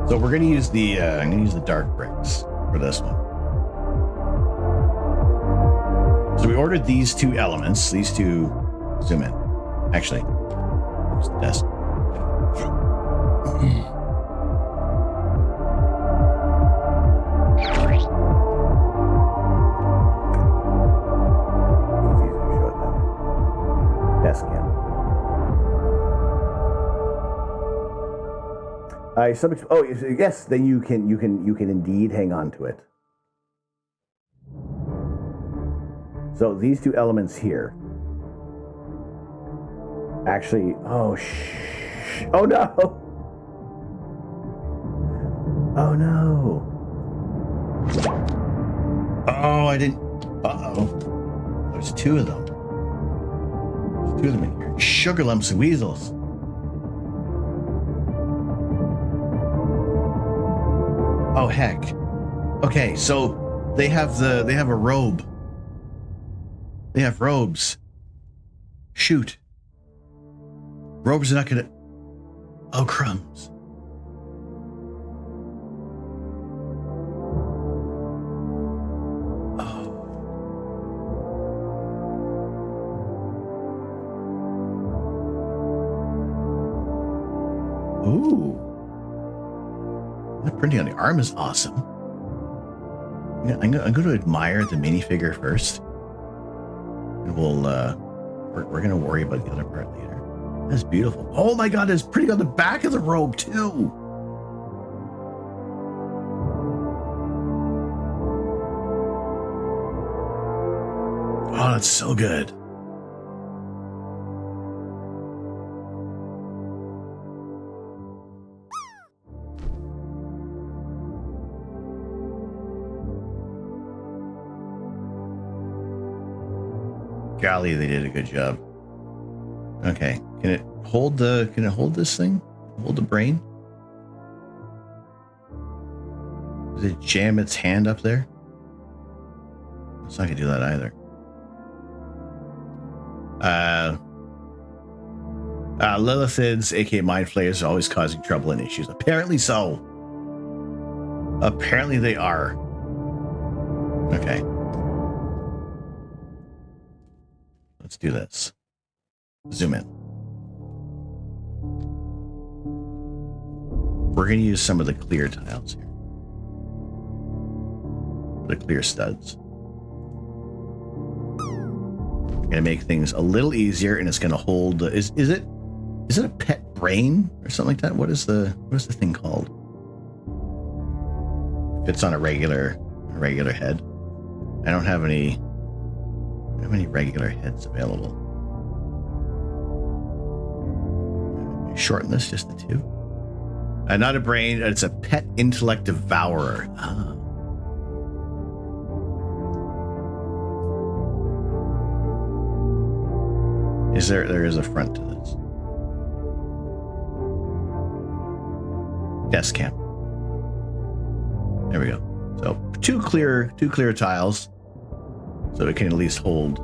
So we're going to use the I'm going to use the dark bricks for this one. So we ordered these two elements, these two. Zoom in. Actually, use the desk. Desk cam. Oh yes, then you can indeed hang on to it. So these two elements here. Actually, oh no! Oh no! Oh, I didn't. There's two of them. There's two of them in here. Sugar lumps and weasels. Oh heck. Okay, so they have a robe. They have robes. Shoot. Robes are not gonna. Oh crumbs. Oh. Ooh. The printing on the arm is awesome. I'm going to admire the minifigure first, and we're going to worry about the other part later. That's beautiful. Oh my God, it's printing on the back of the robe too. Oh, that's so good. Golly, they did a good job. Okay, can it hold this thing? Hold the brain? Does it jam its hand up there? It's not gonna do that either. Lilithids, aka mind flayers, are always causing trouble and issues. Apparently so. Apparently they are. Okay. Let's do this. Zoom in. We're going to use some of the clear tiles here. The clear studs. We're going to make things a little easier, and it's going to hold. Is it a pet brain or something like that? What is the thing called? Fits on a regular head. I don't have any regular heads available. Shorten this just to 2. Not a brain, it's a pet intellect devourer. Ah. There is a front to this. Desk cam. There we go. So two clear tiles. So it can at least hold.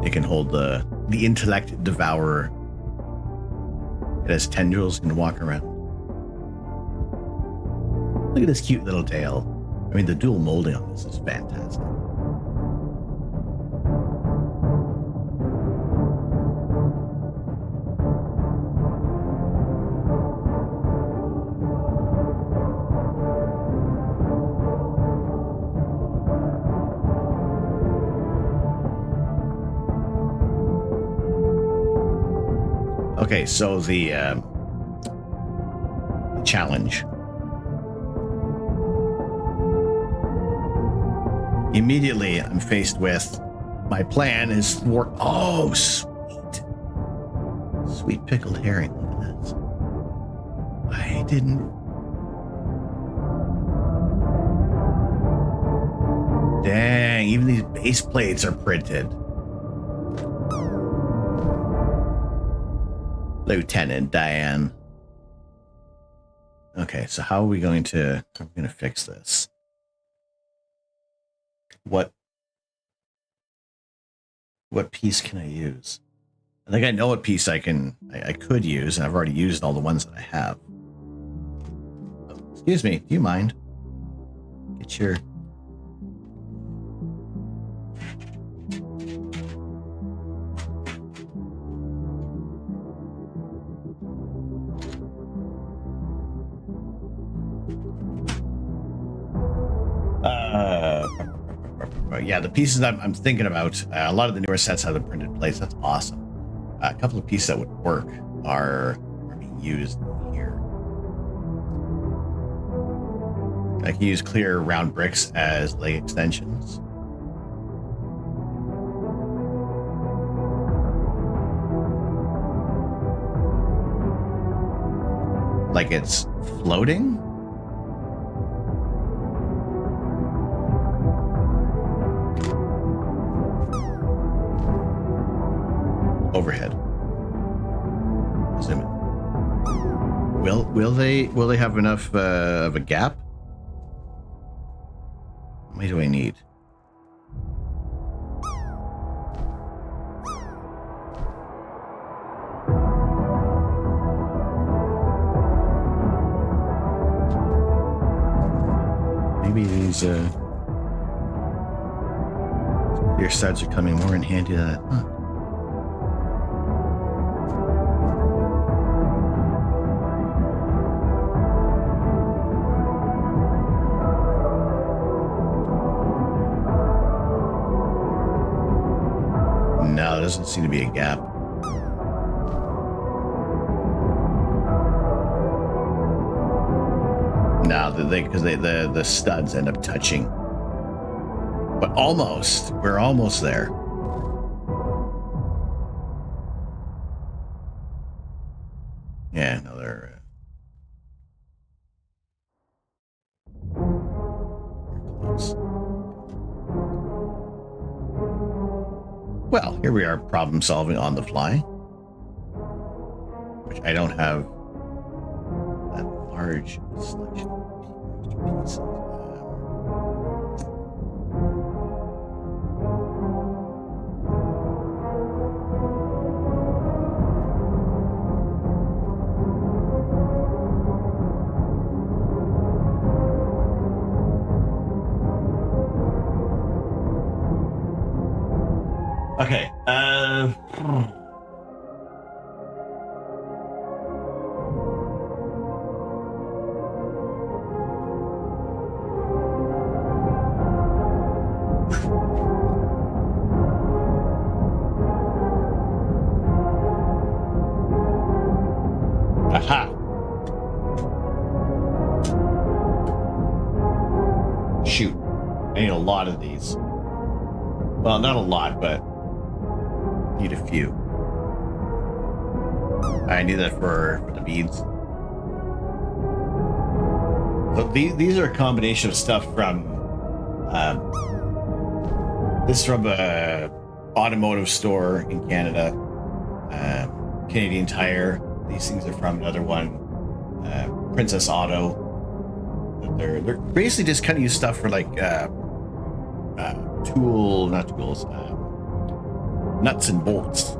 It can hold the intellect devourer. It has tendrils and can walk around. Look at this cute little tail. I mean, the dual molding on this is fantastic. Okay, so the challenge. Immediately, I'm faced with my plan is thwart. Oh, sweet, sweet pickled herring. Look at this. I didn't. Dang, even these base plates are printed. Lieutenant Diane. Okay, so how are we going to fix this? What piece can I use? I think I know what piece I could use, and I've already used all the ones that I have. Oh, excuse me, do you mind? Get your... yeah, the pieces I'm thinking about, a lot of the newer sets have the printed plates. That's awesome. A couple of pieces that would work are being used here. I can use clear round bricks as leg extensions. Like it's floating? Overhead. Zoom in. Will they have enough of a gap? How many do I need? Maybe these clear studs are coming more in handy than I thought. No, there doesn't seem to be a gap. No, because the studs end up touching. But almost, we're almost there. Yeah, no, they're close. Well, here we are, problem solving on the fly, which I don't have that large selection of extra pieces. Okay. Aha. Shoot. I need a lot of these. Well, not a lot, but need a few. I need that for the beads. So these are a combination of stuff from this is from a automotive store in Canada, Canadian Tire. These things are from another one, Princess Auto. They're basically just kind of use stuff for like nuts and bolts.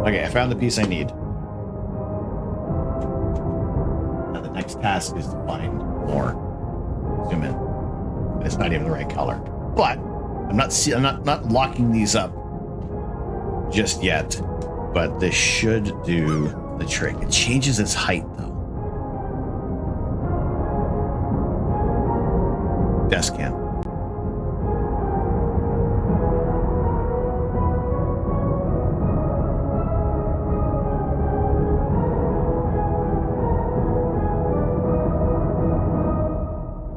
Okay, I found the piece I need. Now the next task is to find more. Zoom in. It's not even the right color, but I'm not locking these up just yet. But this should do the trick. It changes its height though. Desk cam.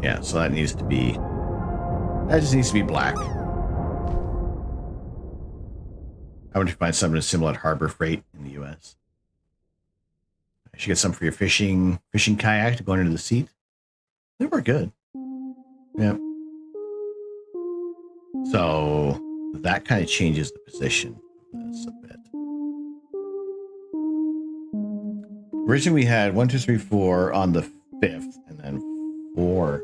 Yeah, so that just needs to be black. I wonder if you find something similar at Harbor Freight in the US. I should get some for your fishing kayak to go under the seat. They were good. Yep. So that kind of changes the position of this a bit. Originally we had 1, 2, 3, 4 on the 5th, and then 4.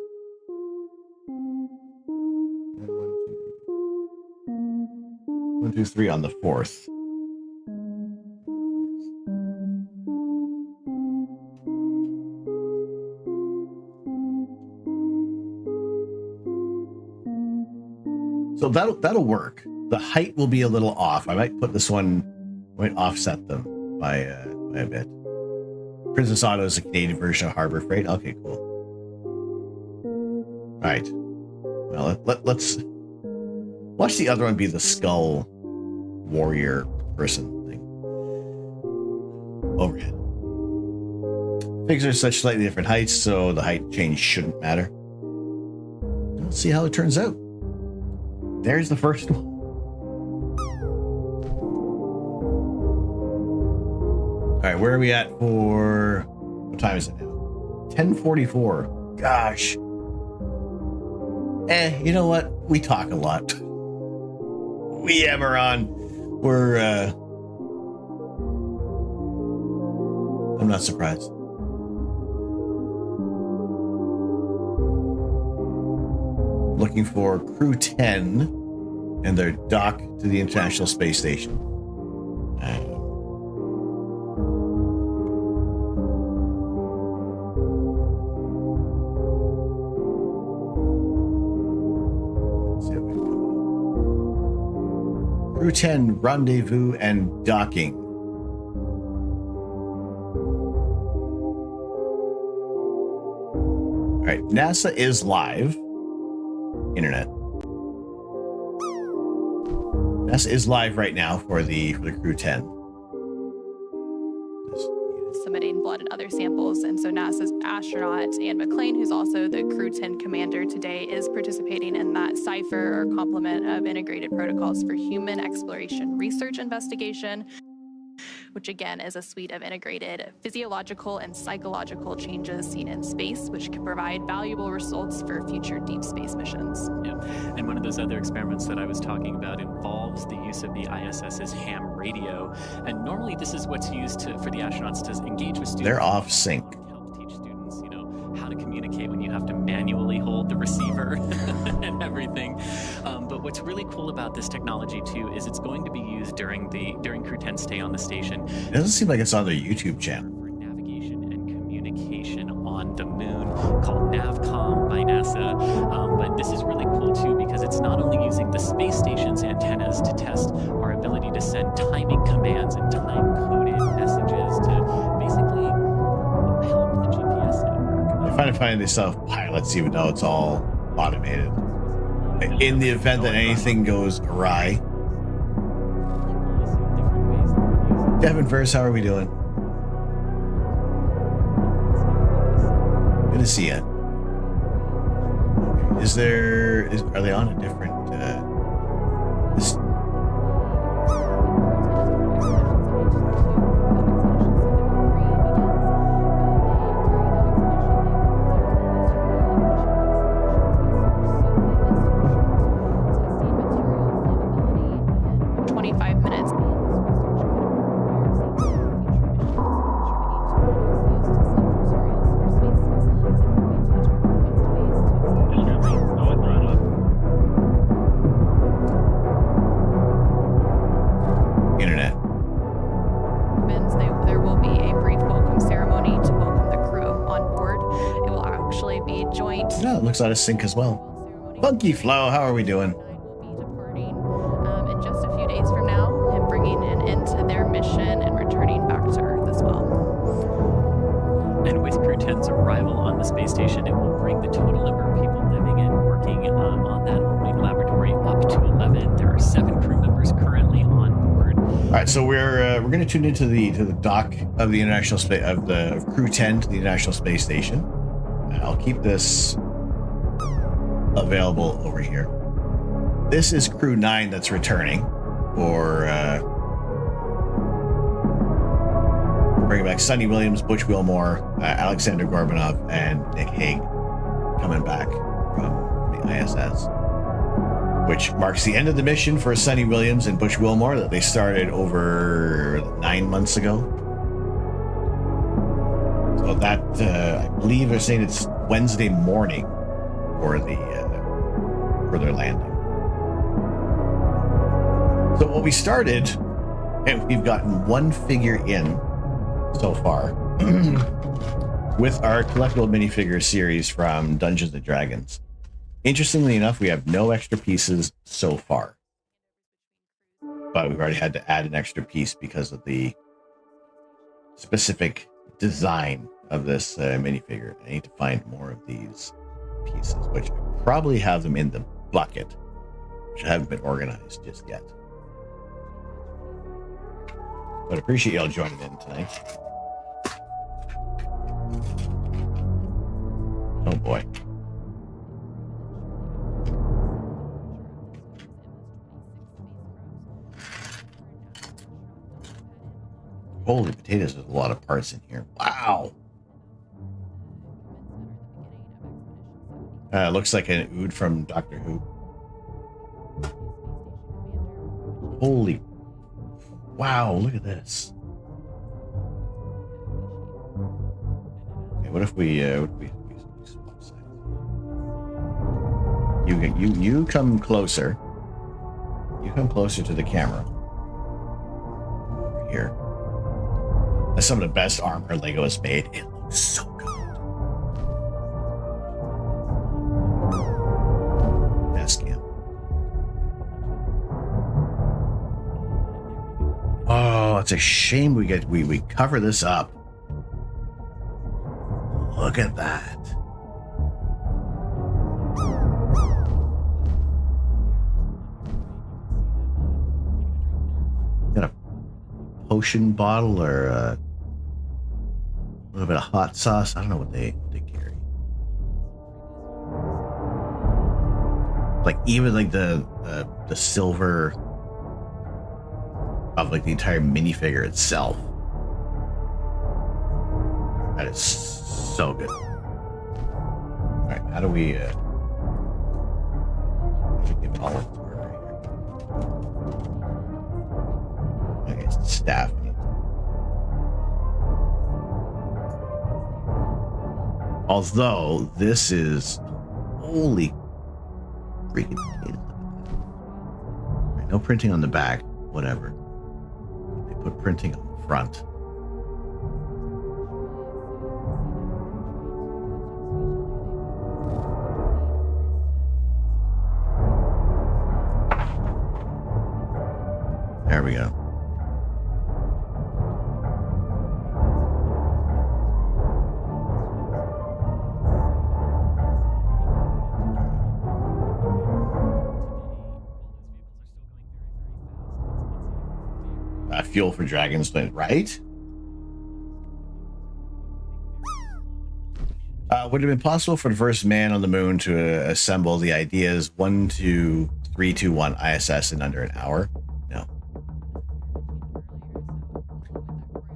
1, 2, 3 on the 4th. So that'll work. The height will be a little off. I might put this one, might offset them by a bit. Princess Auto is a Canadian version of Harbor Freight. Okay, cool. All right. Well, let's watch the other one be the skull warrior person thing. Overhead. Figs are such slightly different heights, so the height change shouldn't matter. Let's see how it turns out. There's the first one. All right, where are we at for, what time is it now? 10:44. Gosh. You know what? We talk a lot. We hammer on. I'm not surprised. Looking for Crew 10 and their dock to the International Space Station. Let's see if we can come up. Crew 10 rendezvous and docking. All right, NASA is live. Internet. NASA is live right now for the Crew 10. Submitting blood and other samples, and so NASA's astronaut Anne McClain, who's also the Crew 10 commander today, is participating in that CIPHER, or complement of integrated protocols for human exploration research investigation, which again is a suite of integrated physiological and psychological changes seen in space, which can provide valuable results for future deep space missions. Yeah. And one of those other experiments that I was talking about involves the use of the ISS's ham radio. And normally this is what's used for the astronauts to engage with students. They're off sync. Help teach students, how to communicate when you have to manually hold the receiver and everything. But what's really cool about this technology too is it's going to be used during Crew 10's stay on the station. It doesn't seem like it's on their YouTube channel. For navigation and communication on the moon, called NavCom by NASA. But this is really cool too because it's not only using the space station's antennas to test our ability to send timing commands and time-coded messages to basically help the GPS network. I find it funny they still have pilots even though it's all automated. In the event that anything goes awry. Devin Verse, how are we doing? Good to see you. Are they on a different this? Yeah, it looks out of sync as well. Funky Flow, how are we doing? Will be departing in just a few days from now and bringing an end to their mission and returning back to Earth as well. And with Crew 10's arrival on the space station, it will bring the total number of people living and working on that orbiting laboratory up to 11. There are 7 crew members currently on board. All right, so we're going to tune into the dock of the International Space of Crew 10 to the International Space Station. I'll keep this available over here. This is Crew 9 that's returning for bringing back Sonny Williams, Butch Wilmore, Alexander Gorbanov, and Nick Hague coming back from the ISS, which marks the end of the mission for Sonny Williams and Butch Wilmore that they started over 9 months ago. So that I believe they're saying it's Wednesday morning for their landing. So what we started, and we've gotten one figure in so far with our collectible minifigure series from Dungeons and Dragons. Interestingly enough, we have no extra pieces so far, but we've already had to add an extra piece because of the specific design of this minifigure. I need to find more of these pieces, which I probably have them in the bucket, which haven't been organized just yet. But appreciate y'all joining in tonight. Oh boy. Holy potatoes, there's a lot of parts in here. Wow. Looks like an ood from Doctor Who. Holy. Wow, look at this. Okay, what if we swap sides? You come closer. You come closer to the camera. Over here. That's some of the best armor Lego has made. It looks so good. Best cam. Oh, it's a shame we cover this up. Look at that. Got a potion bottle or a little bit of hot sauce. I don't know what they carry. Like even like the silver of like the entire minifigure itself. That is so good. All right, how do we give it all its order here? Okay, it's the staff. Although this is holy freaking potatoes. Right, no printing on the back, whatever. They put printing on the front. There we go. Fuel for Dragons, right? Would it have been possible for the first man on the moon to assemble the ideas 1, 2, 3, 2, 1 ISS in under an hour? No.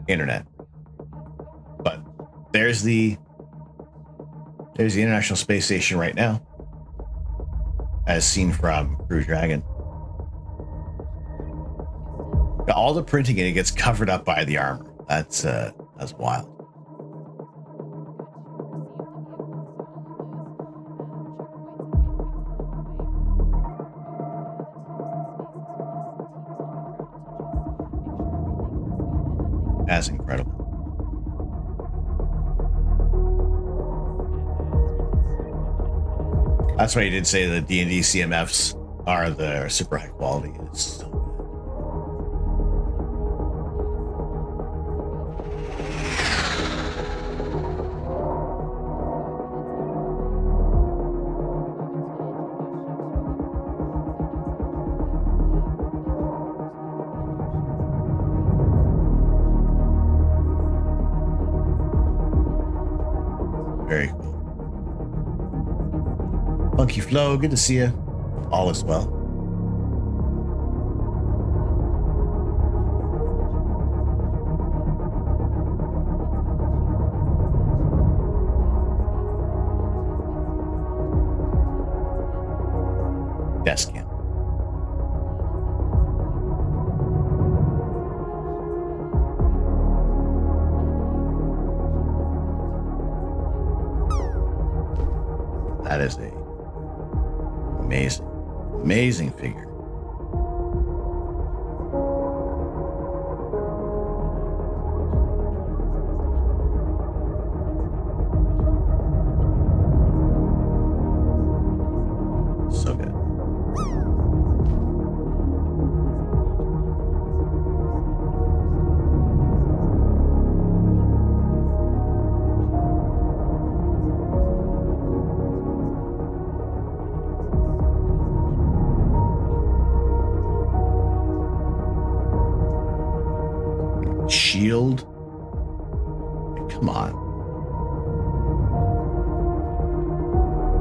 Internet. But there's the International Space Station right now, as seen from Crew Dragon. All the printing in it gets covered up by the armor. That's wild. That's incredible. That's why you did say the D&D CMFs are super high quality. It's so good. Very cool. Funky Flow, good to see you. All is well. Desk cam. That is a amazing figure. So good. Shield. Come on.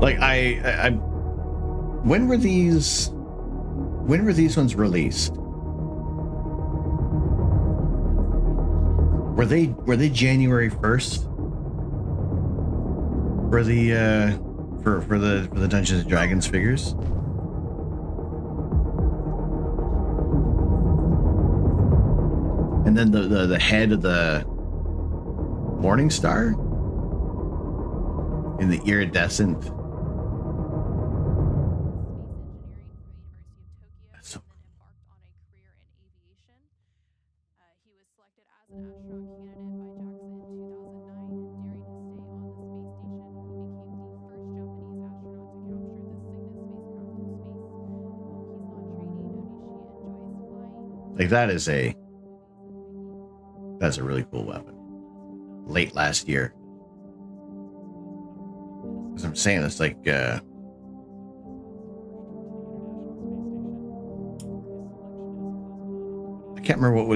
Like I when were these ones released? Were they January 1st? For the for the Dungeons and Dragons figures? And then the head of the Morning Star in the iridescent. That's so cool. Like that's a really cool weapon. Late last year. As I'm saying, it's like I can't remember what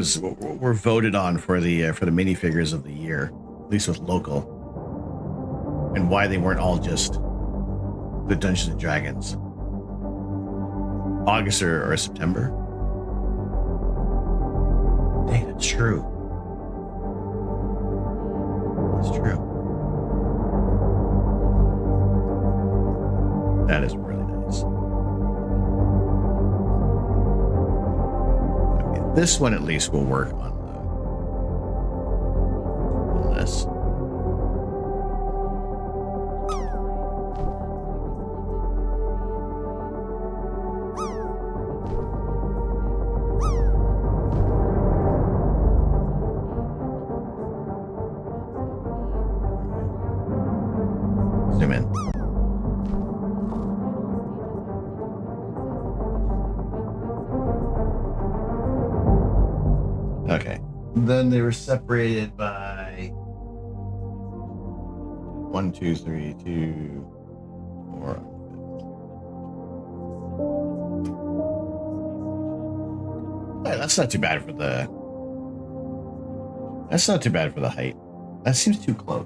were voted on for the minifigures of the year, at least with local, and why they weren't all just the Dungeons and Dragons. August or September. Dang, that's true. That's true. That is really nice. Okay, this one at least will work on this. Zoom in. Okay. Then they were separated by 1, 2, 3, 2, 4. Hey, that's not too bad for the. That's not too bad for the height. That seems too close.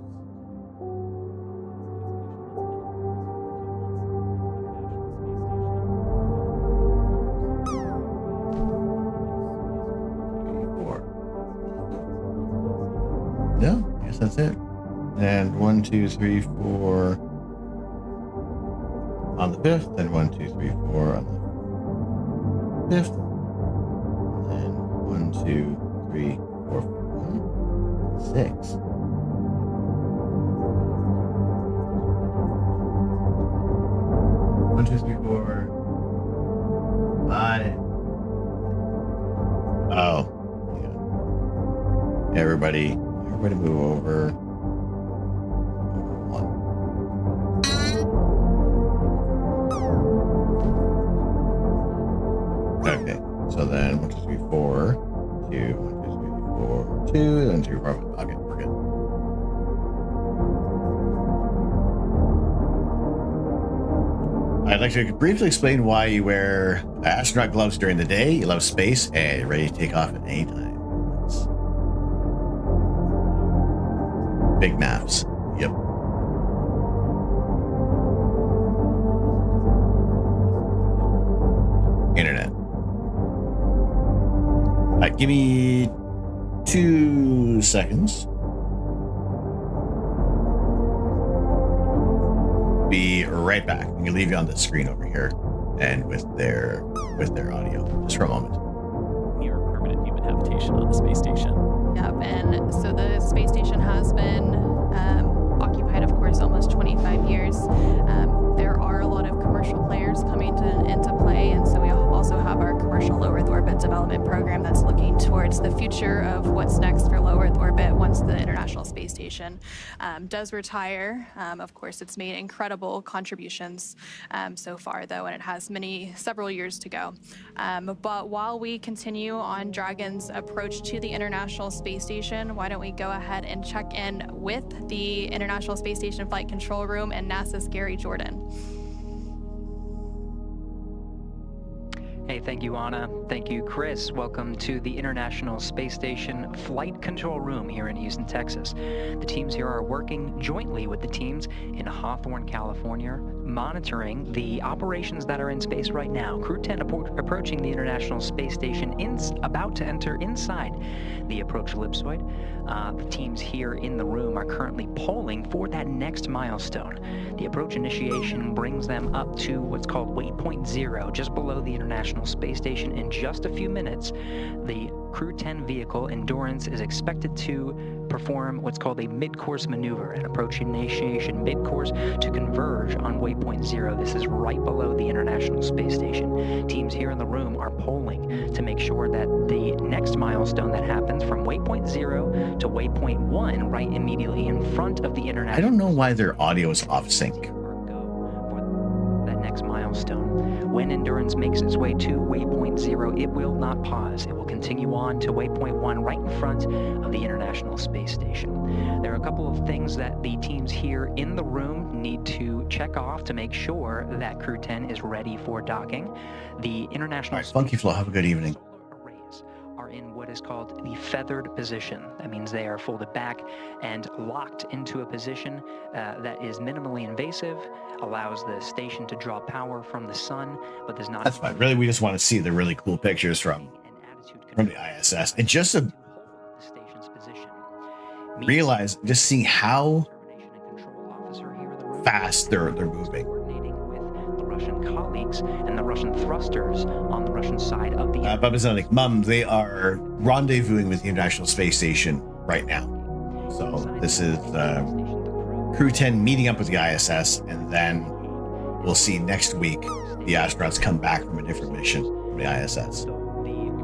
No, I guess that's it. And 1, 2, 3, 4 on the 5th, and 1, 2, 3, 4 on the 5th, and 1, 2, 3, 4, 6. One, 2, 3, 4, 5. Oh, yeah. Everybody move over. 1. through. Okay, we're good. I'd like to briefly explain why you wear astronaut gloves during the day. You love space and you're ready to take off at any time. That's big maths. Yep. Internet. All right, give me 2 seconds. Be right back. I'm gonna leave you on the screen over here, and with their audio, just for a moment. Near permanent human habitation on the space station. Yep, and so the space station has been occupied, of course, almost 25 years. There are a lot of commercial players coming into play, and so we also have our commercial low Earth orbit development program that's looking towards the future of what's next for low Earth orbit once the International Space Station does retire. Of course, it's made incredible contributions so far, though, and it has several years to go. But while we continue on Dragon's approach to the International Space Station, why don't we go ahead and check in with the International Space Station Flight Control Room and NASA's Gary Jordan. Hey, thank you, Anna. Thank you, Chris. Welcome to the International Space Station Flight Control Room here in Houston, Texas. The teams here are working jointly with the teams in Hawthorne, California, monitoring the operations that are in space right now. Crew 10 approaching the International Space Station, about to enter inside the approach ellipsoid. The teams here in the room are currently polling for that next milestone. The approach initiation brings them up to what's called waypoint 0, just below the International Space Station. In just a few minutes, the Crew 10 vehicle Endurance is expected to perform what's called a mid-course maneuver, an approach initiation mid-course to converge on waypoint 0. This is right below the International Space Station. Teams here in the room are polling to make sure that the next milestone that happens from waypoint 0 to waypoint 1, right immediately in front of the International. I don't know why their audio is off sync. That next milestone. When Endurance makes its way to waypoint 0, it will not pause. It will continue on to waypoint 1 right in front of the International Space Station. There are a couple of things that the teams here in the room need to check off to make sure that Crew 10 is ready for docking. The International All right, Funky Flow, have a good evening. Arrays are in what is called the feathered position. That means they are folded back and locked into a position that is minimally invasive, allows the station to draw power from the sun, but does not. That's fine. Really, we just want to see the really cool pictures from the ISS, and just to realize, just seeing how fast they're moving. With the Russian colleagues and the Russian thrusters on the Russian side of the. Babazonic Mum, they are rendezvousing with the International Space Station right now. So this is Crew 10 meeting up with the ISS, and then we'll see next week the astronauts come back from a different mission from the ISS. The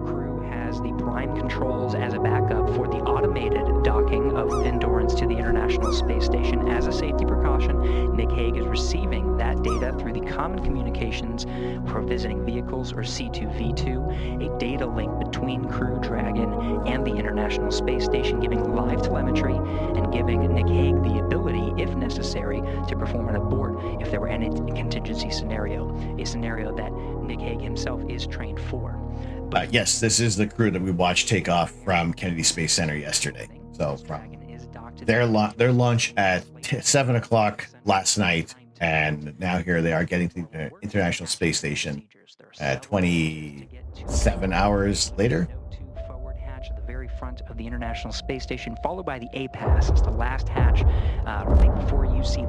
crew has the prime controls as a backup for the automated docking of Endurance to the International Space Station. As a safety precaution, Nick Hague is receiving that data through the Common Communications for Visiting Vehicles, or C2V2, a data link between Crew Dragon and the International Space Station, giving live telemetry and giving Nick Hague the ability, if necessary, to perform an abort if there were any contingency scenario, a scenario that Nick Hague himself is trained for. Yes, this is the crew that we watched take off from Kennedy Space Center yesterday. So from their launch at 7 o'clock last night, and now here they are getting to the International Space Station at 27 hours later. Forward hatch at the very front of the International Space Station, followed by the A-Pass. It's the last hatch right before you see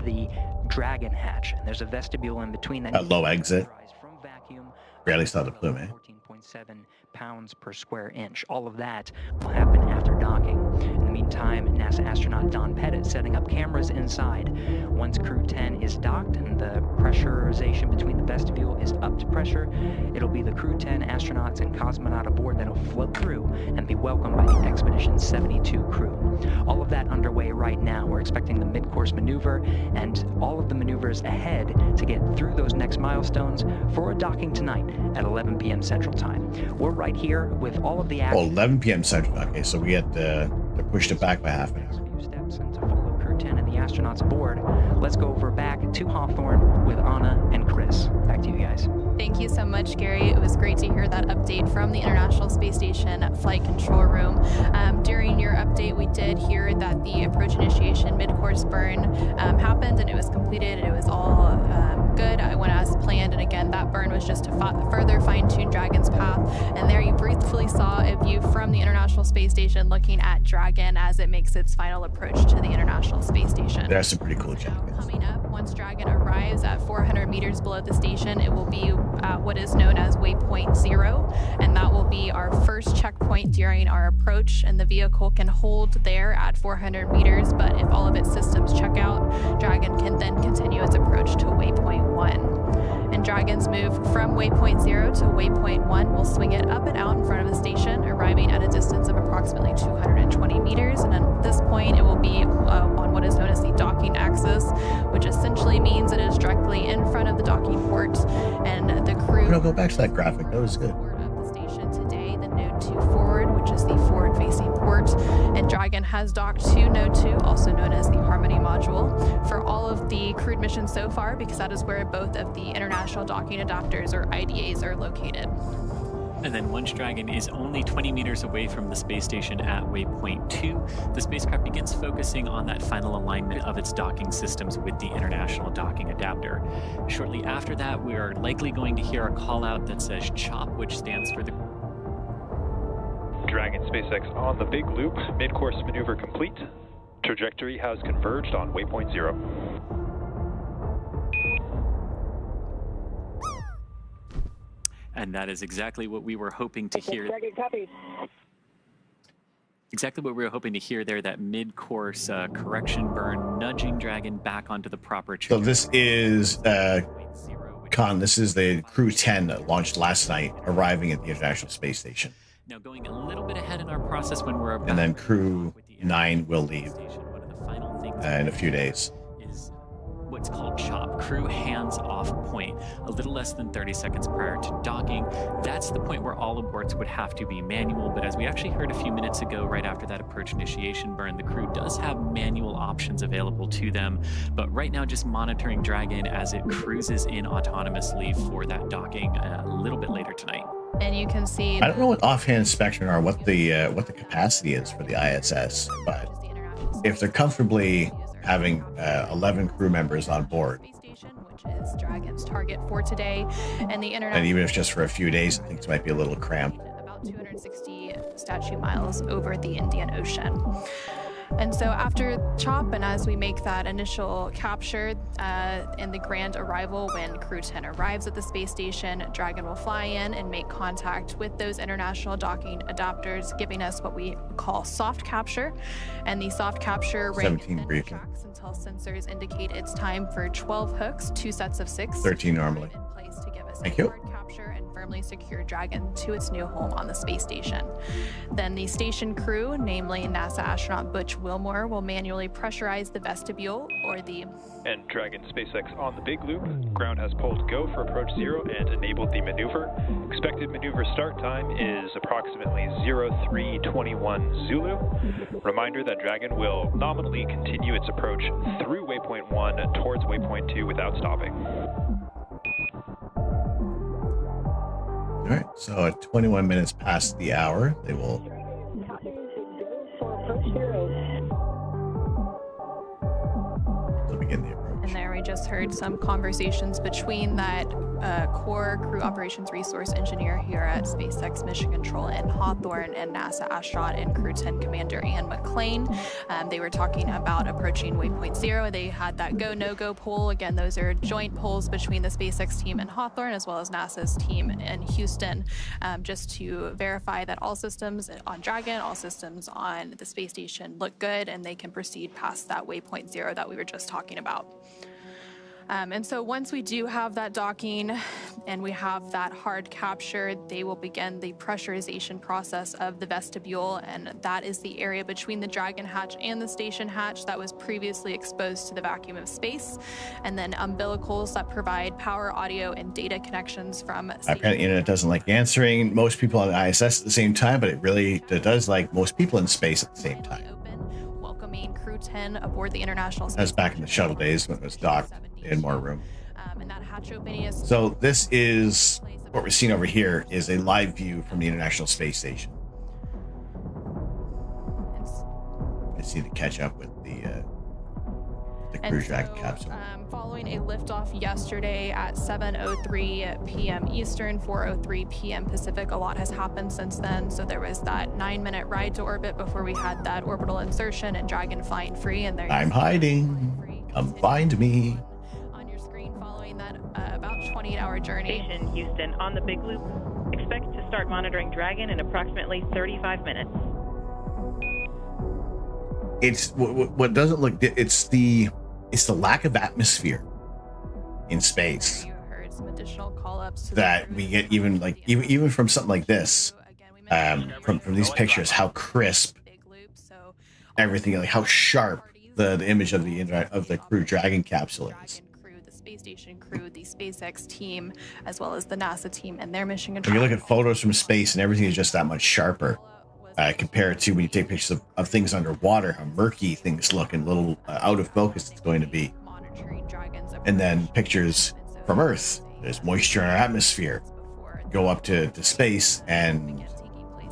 the Dragon hatch. And there's a vestibule in between that. A low exit. From vacuum. Barely saw the plume, eh? 14.7 pounds per square inch. All of that will happen after docking. In the meantime, NASA astronaut Don Pettit setting up cameras inside. Once Crew 10 is docked and the pressurization between the vestibule is up to pressure, it'll be the Crew 10 astronauts and cosmonaut aboard that'll float through and be welcomed by the Expedition 72 crew. All of that underway right now. We're expecting the mid-course maneuver and all of the maneuvers ahead to get through those next milestones for a docking tonight at 11 p.m. Central Time. We're right here with all of the action. 11 p.m. Central. Okay, so we get the pushed it back by half an hour. Few steps and to follow Crew 10 and the astronauts aboard. Let's go over back to Hawthorne with Anna and Chris. Back to you guys. Thank you so much, Gary. It was great to hear that update from the International Space Station Flight Control Room. During your update, we did hear that the approach initiation mid-course burn happened and it was completed. It was all good. I went as planned, and again, that burn was just to further fine-tune Dragon's path. And there you briefly saw a view from the International Space Station looking at Dragon as it makes its final approach to the International Space Station. There's some pretty cool jackets. Coming up, once Dragon arrives at 400 meters below the station, it will be at what is known as waypoint 0, and that will be our first checkpoint during our approach, and the vehicle can hold there at 400 meters, but if all of its systems check out, Dragon can then continue its approach to waypoint 1. And Dragon's move from waypoint 0 to waypoint 1 will swing it up and out in front of the station, arriving at a distance of approximately 220 meters, and at this point it will be on what is known as the docking axis, which essentially means it is directly in front of the docking port, and the crew... No, go back to that graphic. That was good. ...of the station today, the Node 2 forward, which is the forward-facing port, and Dragon has docked to Node 2, also known as the Harmony module, for all of the crewed missions so far, because that is where both of the international docking adapters, or IDAs, are located. And then once Dragon is only 20 meters away from the space station at waypoint 2, the spacecraft begins focusing on that final alignment of its docking systems with the International Docking Adapter. Shortly after that, we are likely going to hear a call out that says CHOP, which stands for the Dragon SpaceX on the big loop, mid-course maneuver complete. Trajectory has converged on waypoint 0. And that is exactly what we were hoping to hear. Exactly what we were hoping to hear there, that mid-course correction burn, nudging Dragon back onto the proper trajectory. So this is this is the Crew 10 that launched last night, arriving at the International Space Station. Now going a little bit ahead in our process when we're about... And then Crew 9 will leave in a few days. Is what's called CHOP, crew hands-off point, a little less than 30 seconds prior to docking. That's the point where all aborts would have to be manual, but as we actually heard a few minutes ago, right after that approach initiation burn, the crew does have manual options available to them, but right now just monitoring Dragon as it cruises in autonomously for that docking a little bit later tonight. And you can see... I don't know what offhand spectrum or what the capacity is for the ISS, but if they're comfortably having 11 crew members on board, which is Dragon's target for today, and the internet, and even if just for a few days, I think it might be a little cramped. About 260 statute miles over the Indian Ocean. And so after CHOP, and as we make that initial capture in the grand arrival, when Crew 10 arrives at the space station, Dragon will fly in and make contact with those international docking adapters, giving us what we call soft capture. And the soft capture rate tracks until sensors indicate it's time for 12 hooks, 2 sets of 6. 13 normally. In place to give us Thank a you. hard capture and firmly secure Dragon to its new home on the space station. Then the station crew, namely NASA astronaut Butch Wilmore, will manually pressurize the vestibule, or the... And Dragon SpaceX on the big loop. Ground has pulled go for approach 0 and enabled the maneuver. Expected maneuver start time is approximately 0321 Zulu. Reminder that Dragon will nominally continue its approach through waypoint 1 towards waypoint 2 without stopping. All right, so at 21 minutes past the hour, they will begin the approach. And there we just heard some conversations between that core crew operations resource engineer here at SpaceX Mission Control in Hawthorne and NASA astronaut and Crew 10 Commander Ann McClain. They were talking about approaching waypoint 0. They had that go, no-go poll. Again, those are joint polls between the SpaceX team in Hawthorne as well as NASA's team in Houston, just to verify that all systems on Dragon, all systems on the space station look good and they can proceed past that waypoint 0 that we were just talking about. And so once we do have that docking and we have that hard capture, they will begin the pressurization process of the vestibule, and that is the area between the Dragon hatch and the station hatch that was previously exposed to the vacuum of space, and then umbilicals that provide power, audio, and data connections from... Apparently the internet doesn't like answering most people on the ISS at the same time, but it really does like most people in space at the same time. welcoming Crew 10 aboard the International Space That's back in the shuttle days when it was docked in more room. And that hatch opening is... So this is what we're seeing over here is a live view from the International Space Station. I just need to catch up with the Crew Dragon capsule. Following a liftoff yesterday at 7:03 p.m. Eastern, 4:03 p.m. Pacific, a lot has happened since then. So there was that 9-minute ride to orbit before we had that orbital insertion and Dragon flying free. And there I'm hiding. Come find me. On your screen, following that about 28-hour journey. Station Houston on the Big Loop. Expect to start monitoring Dragon in approximately 35 minutes. It's what doesn't look. It's the lack of atmosphere in space that we get, even from something like this, from these pictures, how crisp everything, like how sharp the image of the Crew Dragon capsule is. The space station crew, the SpaceX team, as well as the NASA team and their mission When control. you look at photos from space and everything is just that much sharper. Compared to when you take pictures of things underwater, how murky things look and little out of focus it's going to be. And then pictures from Earth, there's moisture in our atmosphere. Go up to space and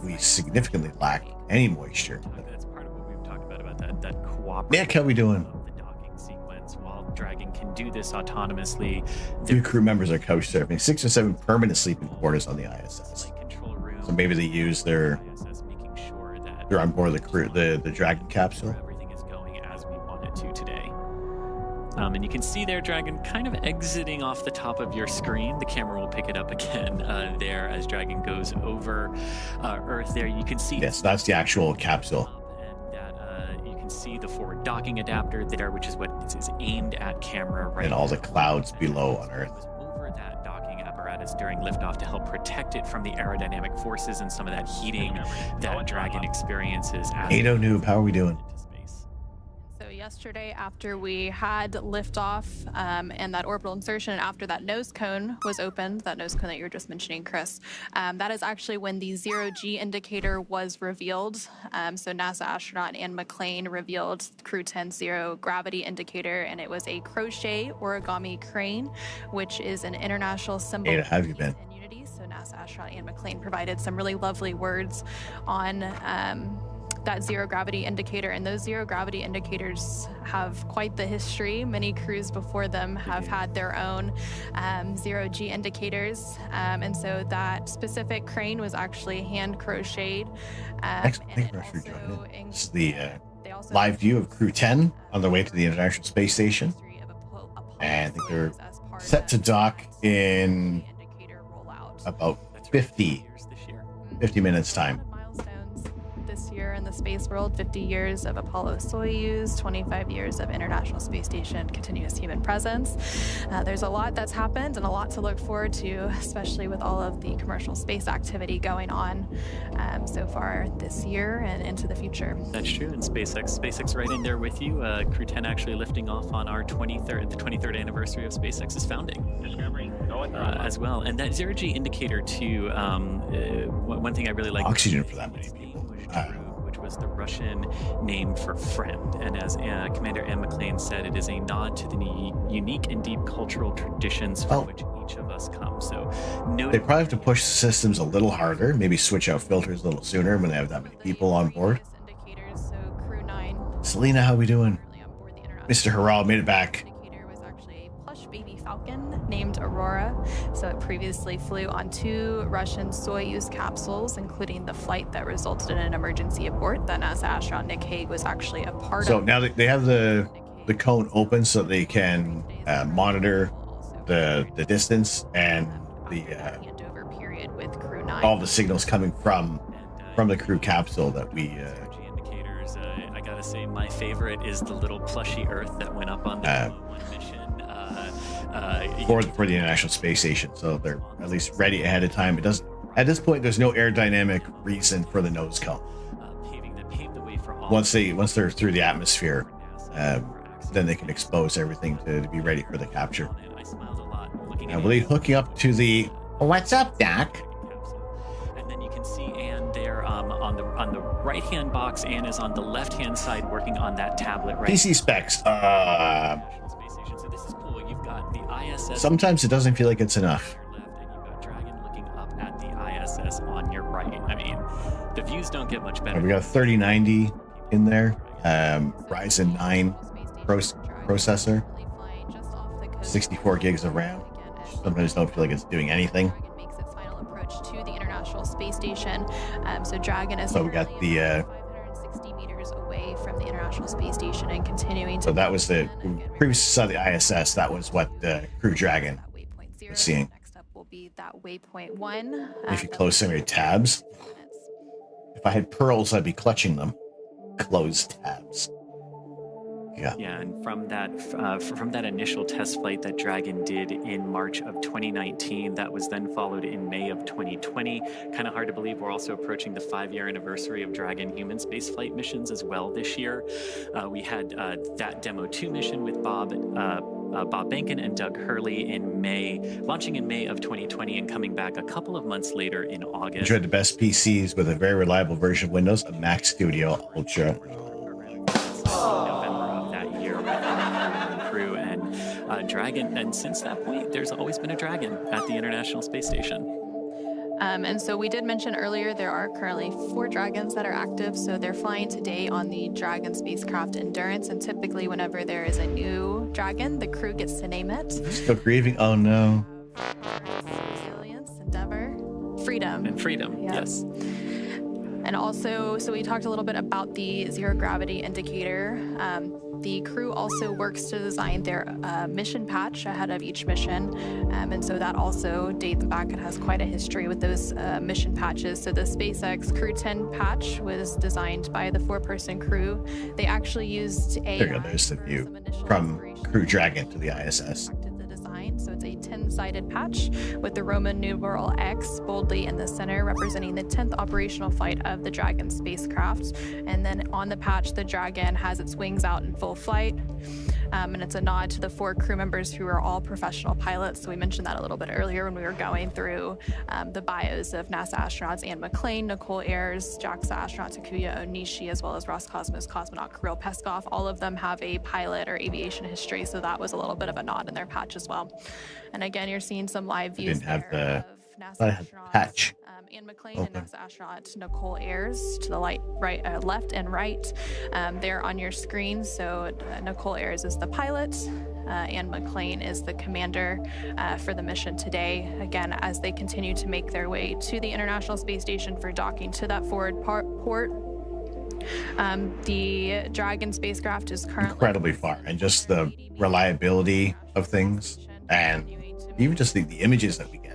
we significantly lack any moisture. That's part of what we've talked about that cooperative. Nick, how we doing? The docking sequence. While Dragon can do this autonomously, 2 crew members are couch surfing, 6 or 7 permanent sleeping quarters on the ISS. So maybe they use they're on board the Dragon capsule. Everything is going as we want it to today. And you can see there Dragon kind of exiting off the top of your screen. The camera will pick it up again there as Dragon goes over Earth there. You can see... Yes, that's the actual capsule. And that you can see the forward docking adapter there, which is what is aimed at camera right and all the clouds below on Earth. Over that docking apparatus during liftoff to help protect it from the aerodynamic forces and some of that heating that Dragon experiences. Ado Noob, how are we doing? So yesterday, after we had liftoff and that orbital insertion, and after that nose cone was opened, that nose cone that you were just mentioning, Chris, that is actually when the 0G indicator was revealed. So NASA astronaut Anne McClain revealed Crew 10's zero gravity indicator, and it was a crochet origami crane, which is an international symbol. Ada, how have you been? So NASA astronaut Anne McClain provided some really lovely words on that zero gravity indicator, and those zero gravity indicators have quite the history. Many crews before them have had their own zero G indicators, and so that specific crane was actually hand crocheted. Thank you very much for joining. This is the live view of Crew 10 on their way to the International Space Station, and I think they're set to dock in about 50 minutes time. This year in the space world, 50 years of Apollo-Soyuz, 25 years of International Space Station continuous human presence. There's a lot that's happened and a lot to look forward to, especially with all of the commercial space activity going on so far this year and into the future. That's true, and SpaceX right in there with you. Crew 10 actually lifting off on our the 23rd anniversary of SpaceX's founding. Discovery, as well. And that zero-G indicator too, one thing I really like... Oxygen for that many people. Which was the Russian name for friend. And as Commander Anne McClain said, it is a nod to the unique and deep cultural traditions from which each of us come. So they probably have to push the systems a little harder, maybe switch out filters a little sooner when they have that many people on board. Selena, how we doing? Mr. Harral made it back. Baby Falcon named Aurora. So it previously flew on 2 Russian Soyuz capsules, including the flight that resulted in an emergency abort that NASA astronaut Nick Hague was actually a part of. So now they have the cone open so they can monitor the distance and the handover period with Crew 9. All the signals coming from the crew capsule that we indicators. I gotta say my favorite is the little plushy Earth that went up on the one mission. For the International Space Station, so they're at least ready ahead of time. It doesn't at this point. There's no aerodynamic reason for the nose cone. Once they're through the atmosphere, then they can expose everything to be ready for the capture. I believe hooking up to the "What's up, Doc?" And then you can see Anne there on the right-hand box and is on the left-hand side working on that tablet right PC specs. Space Station. So this is cool. You've got the ISS. Sometimes it doesn't feel like it's enough. On your left, and you've got Dragon looking up at the ISS on your right. I mean, the views don't get much better. We got a 3090 in there, Ryzen 9 processor, 64 gigs of RAM. Sometimes don't feel like it's doing anything. Makes its final approach to the International Space Station. So Dragon is. So we got the 560 meters away from the International Space Station and continuing to. So that was the previously saw the ISS. That was what the Crew Dragon was seeing. Next up will be that waypoint 1. If you close some of your tabs, if I had pearls, I'd be clutching them. Close tabs. Yeah. Yeah, and from that initial test flight that Dragon did in March of 2019, that was then followed in May of 2020. Kind of hard to believe we're also approaching the 5-year anniversary of Dragon human spaceflight missions as well this year. We had that Demo 2 mission with Bob Behnken and Doug Hurley in May, launching in May of 2020 and coming back a couple of months later in August. Enjoyed the best PCs with a very reliable version of Windows, a Mac Studio Ultra. Dragon, and since that point, there's always been a Dragon at the International Space Station. And so we did mention earlier there are currently 4 Dragons that are active. So they're flying today on the Dragon spacecraft Endurance. And typically, whenever there is a new Dragon, the crew gets to name it. Still grieving. Oh no. Resilience, Endeavor, Freedom. And Freedom, yes. And also, so we talked a little bit about the zero gravity indicator. The crew also works to design their mission patch ahead of each mission. And so that also dates back and has quite a history with those mission patches. So the SpaceX Crew 10 patch was designed by the 4-person crew. They actually used a. There you go. There's the view from Crew Dragon to the ISS. So it's a 10-sided patch with the Roman numeral X boldly in the center, representing the 10th operational flight of the Dragon spacecraft. And then on the patch, the Dragon has its wings out in full flight. And it's a nod to the 4 crew members who are all professional pilots. So we mentioned that a little bit earlier when we were going through the bios of NASA astronauts Anne McClain, Nicole Ayers, JAXA astronaut Takuya Onishi, as well as Roscosmos cosmonaut Kirill Peskov. All of them have a pilot or aviation history, so that was a little bit of a nod in their patch as well. And again, you're seeing some live views didn't have the NASA astronauts. patch. Anne McClain and NASA astronaut Nicole Ayers to the left and right. They're on your screen. So Nicole Ayers is the pilot. Anne McClain is the commander for the mission today. Again, as they continue to make their way to the International Space Station for docking to that forward port. The Dragon spacecraft is currently incredibly far, and just the reliability of things, and even just the images that we get.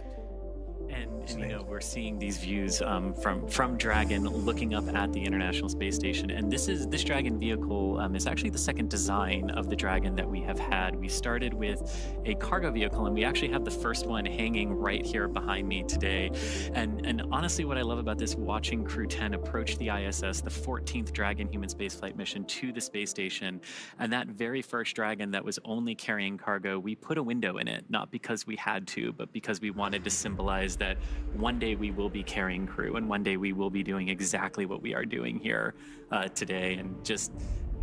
And you know, we're seeing these views from Dragon looking up at the International Space Station. And this Dragon vehicle is actually the second design of the Dragon that we have had. We started with a cargo vehicle, and we actually have the first one hanging right here behind me today. And honestly, what I love about this, watching Crew 10 approach the ISS, the 14th Dragon human spaceflight mission to the space station, and that very first Dragon that was only carrying cargo, we put a window in it, not because we had to, but because we wanted to symbolize that one day we will be carrying crew, and one day we will be doing exactly what we are doing here today. And just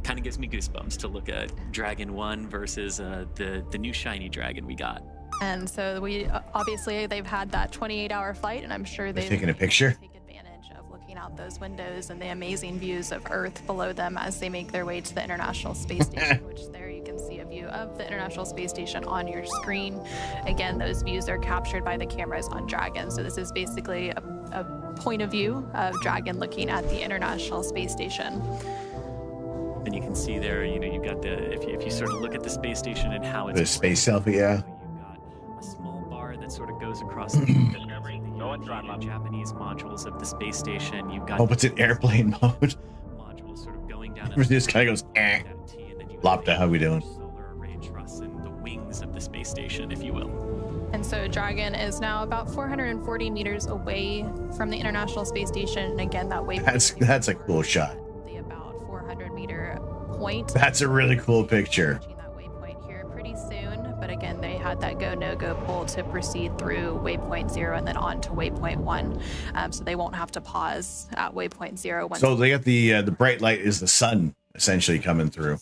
kind of gives me goosebumps to look at Dragon 1 versus the new shiny Dragon we got. And so we obviously they've had that 28-hour flight, and I'm sure they've taken a picture. Take advantage of looking out those windows and the amazing views of Earth below them as they make their way to the International Space Station, which there you can see a view of the International Space Station on your screen. Again, those views are captured by the cameras on Dragon. So this is basically a point of view of Dragon looking at the International Space Station. And you can see there, you know, you've got if you sort of look at the space station and how it's the space selfie, yeah. You've got a small bar that sort of goes across the Japanese modules of the space station. You've got it's in airplane mode. Modules sort of going down. It just kind of goes, Lopta, how we doing? Solar array truss and the wings of the space station, if you will. And so Dragon is now about 440 meters away from the International Space Station. And again, that waypoint. That's a cool shot. The about 400-meter point. That's a really cool picture. That waypoint here pretty soon. But again, they had that go no go poll to proceed through waypoint 0 and then on to waypoint 1, so they won't have to pause at waypoint 0. So they got the bright light is the sun essentially coming through.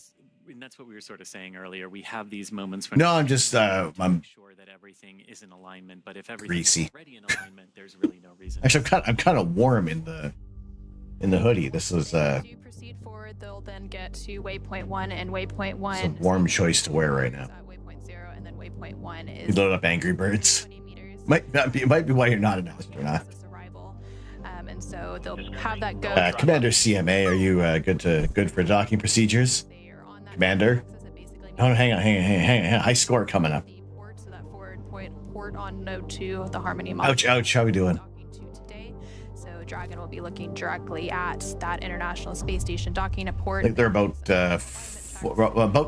And that's what we were sort of saying earlier. We have these moments when no, I'm just I'm sure that everything is in alignment, but if everything's greasy. already in alignment, there's really no reason. Actually, I'm kind of warm in the hoodie. This is Do you proceed forward, they'll then get to waypoint 1, and waypoint 1 it's a warm choice to wear right now. Waypoint 0, and then waypoint 1 You is load up Angry Birds. Might be why you're not an astronaut. and so they'll have that go. Commander CMA, are you good for docking procedures? Commander? No, hang on. High score coming up. So that forward port on node 2, the Harmony module. Ouch, how we doing? So Dragon will be looking directly at that International Space Station docking port. I think they're about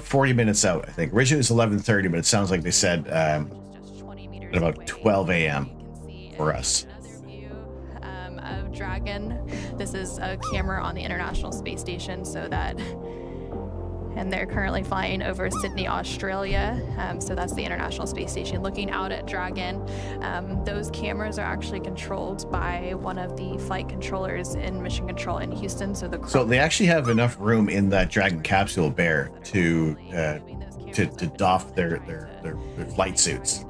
40 minutes out, I think. Originally it was 11:30, but it sounds like they said at about 12 a.m. for us. Of Dragon. This is a camera on the International Space Station, and they're currently flying over Sydney, Australia. So that's the International Space Station looking out at Dragon. Those cameras are actually controlled by one of the flight controllers in Mission Control in Houston. So they actually have enough room in that Dragon capsule bear to doff their flight suits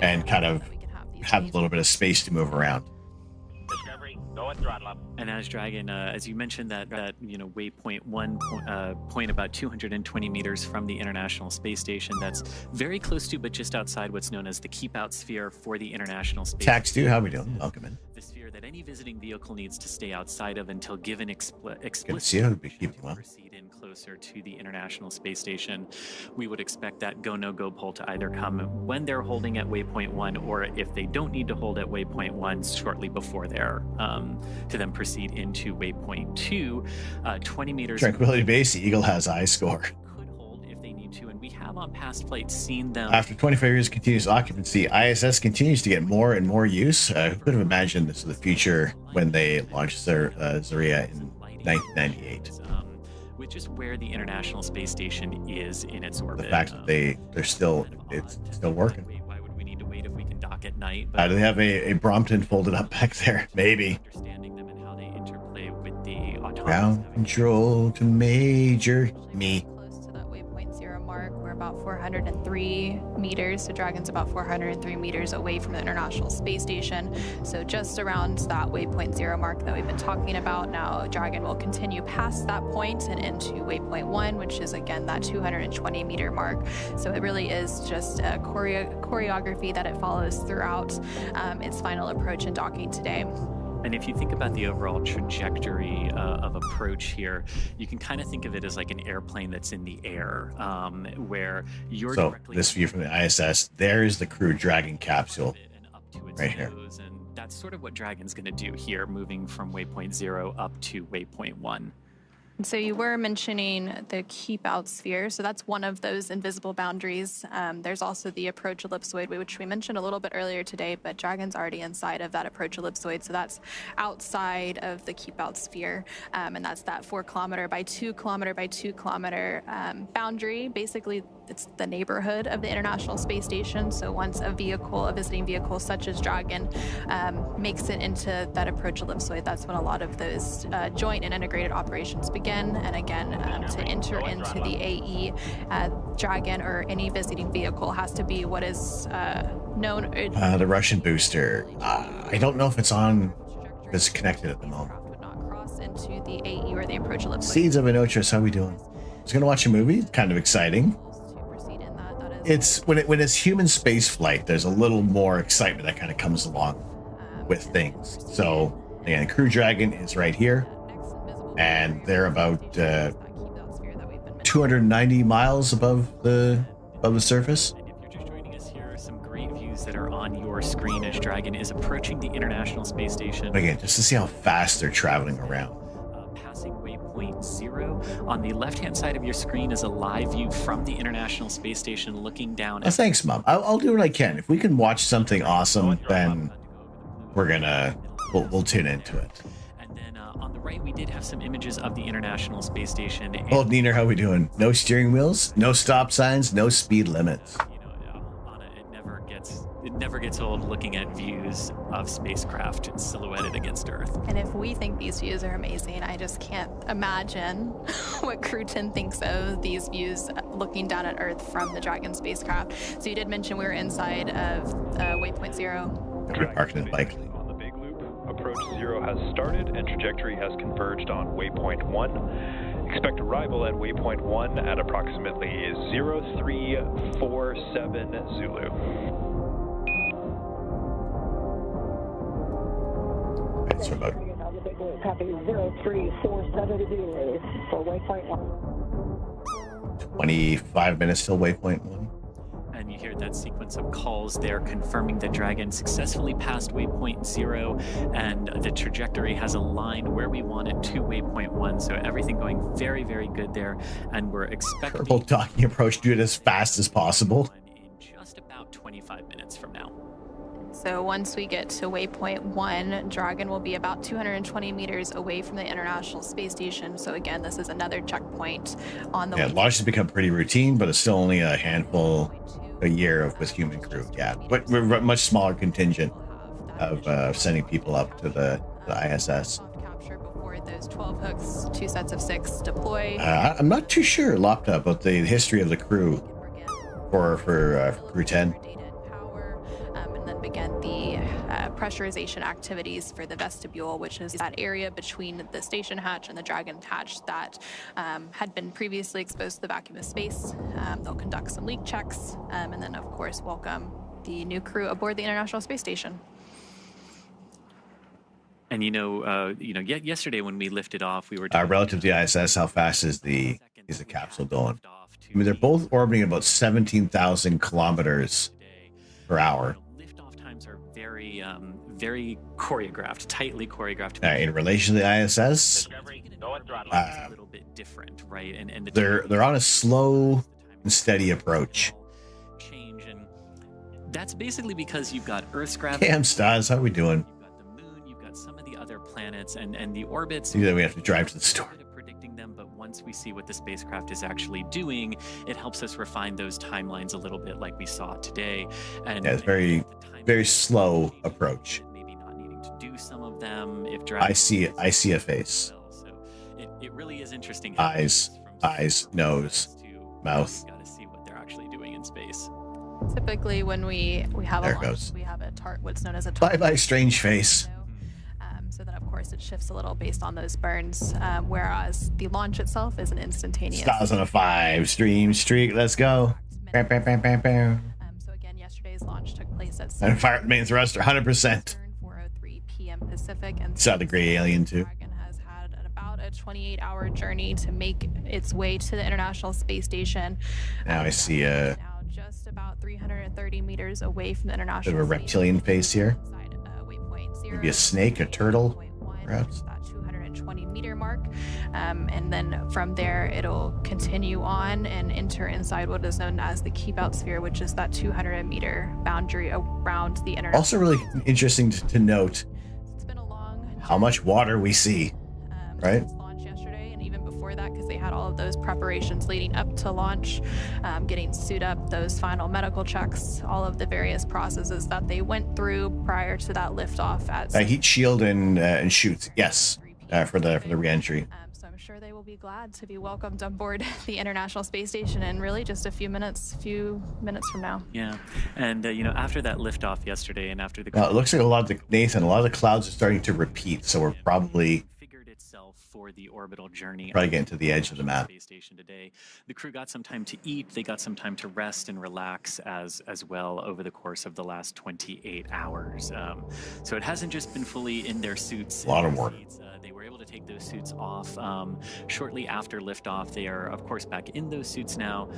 and kind of have a little bit of space to move around. And as Dragon, as you mentioned that waypoint 1 point about 220 meters from the International Space Station, that's very close to, but just outside what's known as the keep out sphere for the International Space Tax Station. how we doing? Welcome in. The sphere that any visiting vehicle needs to stay outside of until given explicit proceed in closer to the International Space Station. We would expect that go no go poll to either come when they're holding at waypoint 1, or if they don't need to hold at waypoint 1, shortly before they're to then proceed into waypoint 2, 20 meters. Tranquility Base, the Eagle has high score. Could hold if they need to, and we have on past flights seen them. After 25 years of continuous occupancy, ISS continues to get more and more use. Who could have imagined this is the future when they launched their Zarya in 1998? With just where the International Space Station is in its orbit. The fact that it's still working. Why would we need to wait if we can dock at night? Do they have a Brompton folded up back there? Maybe. Understanding them and how they interplay with the autonomous Ground control to Major me. close to that waypoint 0 mark. We're about 403 meters. So Dragon's about 403 meters away from the International Space Station. So just around that waypoint 0 mark that we've been talking about. Now Dragon will continue past that point and into waypoint 1, which is again that 220 meter mark. So it really is just a choreography that it follows throughout its final approach and docking today. And if you think about the overall trajectory of approach here, you can kind of think of it as like an airplane that's in the air, where you're directly. This view from the ISS, there's the Crew Dragon capsule right here. And that's sort of what Dragon's going to do here, moving from waypoint 0 up to waypoint 1. So you were mentioning the keep out sphere. So that's one of those invisible boundaries. There's also the approach ellipsoid, which we mentioned a little bit earlier today, but Dragon's already inside of that approach ellipsoid. So that's outside of the keep out sphere. And that's that 4 kilometer by 2 kilometer by 2 kilometer boundary. Basically, it's the neighborhood of the International Space Station. So once a visiting vehicle such as Dragon, makes it into that approach ellipsoid, that's when a lot of those joint and integrated operations begin. And again, to enter into the AE, Dragon or any visiting vehicle has to be what is known. The Russian booster. I don't know if it's connected at the moment. Would not cross into the AE or the approach ellipsoid. Seeds of Inochus, how we doing? I was gonna watch a movie. Kind of exciting. It's when it's human space flight. There's a little more excitement that kind of comes along with things. So again, Crew Dragon is right here. And they're about 290 miles above the surface. And if you're just joining us, here are some great views that are on your screen as Dragon is approaching the International Space Station. Again, just to see how fast they're traveling around. Passing waypoint 0. On the left-hand side of your screen is a live view from the International Space Station looking down. Thanks, Mom. I'll do what I can. If we can watch something awesome, then we'll tune into it. On the right, we did have some images of the International Space Station. Neener, how we doing? No steering wheels, no stop signs, no speed limits. it never gets old looking at views of spacecraft silhouetted against Earth. And if we think these views are amazing, I just can't imagine what Crew 10 thinks of these views looking down at Earth from the Dragon spacecraft. So you did mention we were inside of waypoint 0. Parking the bike. On the big loop, approach 0 has started and trajectory has converged on waypoint 1. Expect arrival at waypoint 1 at approximately 0347 Zulu. Right, so about Copy 0347 Zulu for waypoint 1. 25 minutes till waypoint 1. And you hear that sequence of calls there confirming the Dragon successfully passed waypoint 0 and the trajectory has aligned where we want it to waypoint 1. So everything going very, very good there. And we're expecting Kerbal docking approach, do it as fast as possible. in just about 25 minutes from now. So once we get to waypoint 1, Dragon will be about 220 meters away from the International Space Station. So again, this is another checkpoint on the way. Launch has become pretty routine, but it's still only a handful a year with human crew. Yeah, but we're a much smaller contingent of sending people up to the ISS. Capture before those 12 hooks, 2 sets of 6 deploy. I'm not too sure, Lopta, about the history of the crew for Crew 10. And then begin the pressurization activities for the vestibule, which is that area between the station hatch and the Dragon hatch that had been previously exposed to the vacuum of space. They'll conduct some leak checks, and then of course welcome the new crew aboard the International Space Station. And yesterday when we lifted off, we were Relative to the ISS, how fast is the capsule going? I mean, they're both orbiting about 17,000 kilometers per hour. Liftoff times are very, very choreographed, tightly choreographed. In relation to the ISS, a little bit different, right? And they're on a slow and steady approach. Change, and that's basically because you've got Earth's gravity. Cam Stas, how we doing? You've got the moon, you've got some of the other planets, and the orbits. See that we have to drive to the store. Predicting them, but once we see what the spacecraft is actually doing, it helps us refine those timelines a little bit, like we saw today. And yeah, it's very, very slow approach. Maybe not needing to do some of them if I see a face. So it really is interesting. Eyes, nose, mouth. Got to see what they're actually doing in space. Typically, when we have there a launch, goes. we have what's known as a bye bye strange face. So then, of course, it shifts a little based on those burns, whereas the launch itself is an instantaneous. Stars on a 5 stream streak. Let's go. So again, yesterday's launch took place at and fire main thruster 100%. 4:03 p.m. Pacific, and saw the gray alien too. Dragon has had about a 28-hour journey to make its way to the International Space Station. Now I see now just about 330 meters away from the International. bit of a reptilian face here. Waypoint 0. Maybe a snake, a turtle, perhaps. That 220 meter mark, and then from there it'll continue on and enter inside what is known as the keep out sphere, which is that 200 meter boundary around the International. Also, really interesting to note it's been a long how much water we see, right? Launch yesterday, and even before that, because they had all of those preparations leading up to launch, getting suit up, those final medical checks, all of the various processes that they went through prior to that liftoff at Heat shield and shoots, yes, for the reentry. So I'm sure they will be glad to be welcomed on board the International Space Station in really just a few minutes from now. Yeah, and after that liftoff yesterday, and after the It looks like a lot of the clouds are starting to repeat, so we're probably figured itself for the orbital journey. Probably getting to the edge of the map. Space station today. The crew got some time to eat. They got some time to rest and relax as well over the course of the last 28 hours. So it hasn't just been fully in their suits. A lot of work. They were able to take those suits off shortly after liftoff. They are, of course, back in those suits now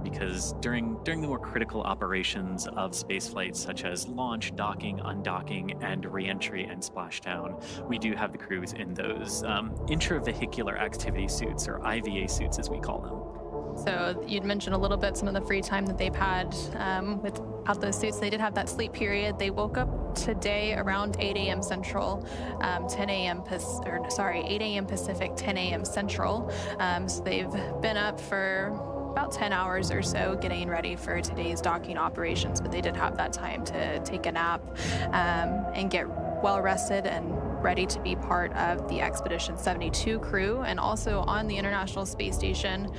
because during the more critical operations of spaceflight, such as launch, docking, undocking, and reentry and splashdown, we do have the crews in those intravehicular activity suits, or IVA suits as we call them. So you'd mentioned a little bit some of the free time that they've had without those suits. They did have that sleep period. They woke up today around 8 a.m. Central, 8 a.m. Pacific, 10 a.m. Central. So they've been up for about 10 hours or so getting ready for today's docking operations, but they did have that time to take a nap and get well rested and ready to be part of the Expedition 72 crew, and also on the International Space Station.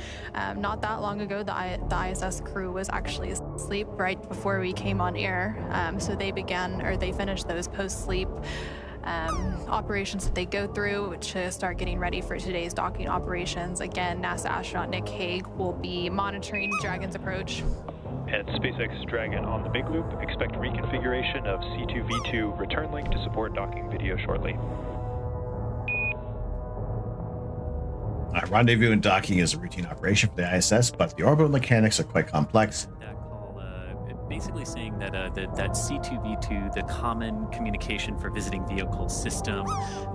Not that long ago, the ISS crew was actually asleep right before we came on air. So they finished those post-sleep operations that they go through to start getting ready for today's docking operations. Again, NASA astronaut Nick Hague will be monitoring Dragon's approach. And SpaceX Dragon on the Big Loop. Expect reconfiguration of C2V2 return link to support docking video shortly. Rendezvous and docking is a routine operation for the ISS, but the orbital mechanics are quite complex. Basically saying that that C2V2, the common communication for visiting vehicle system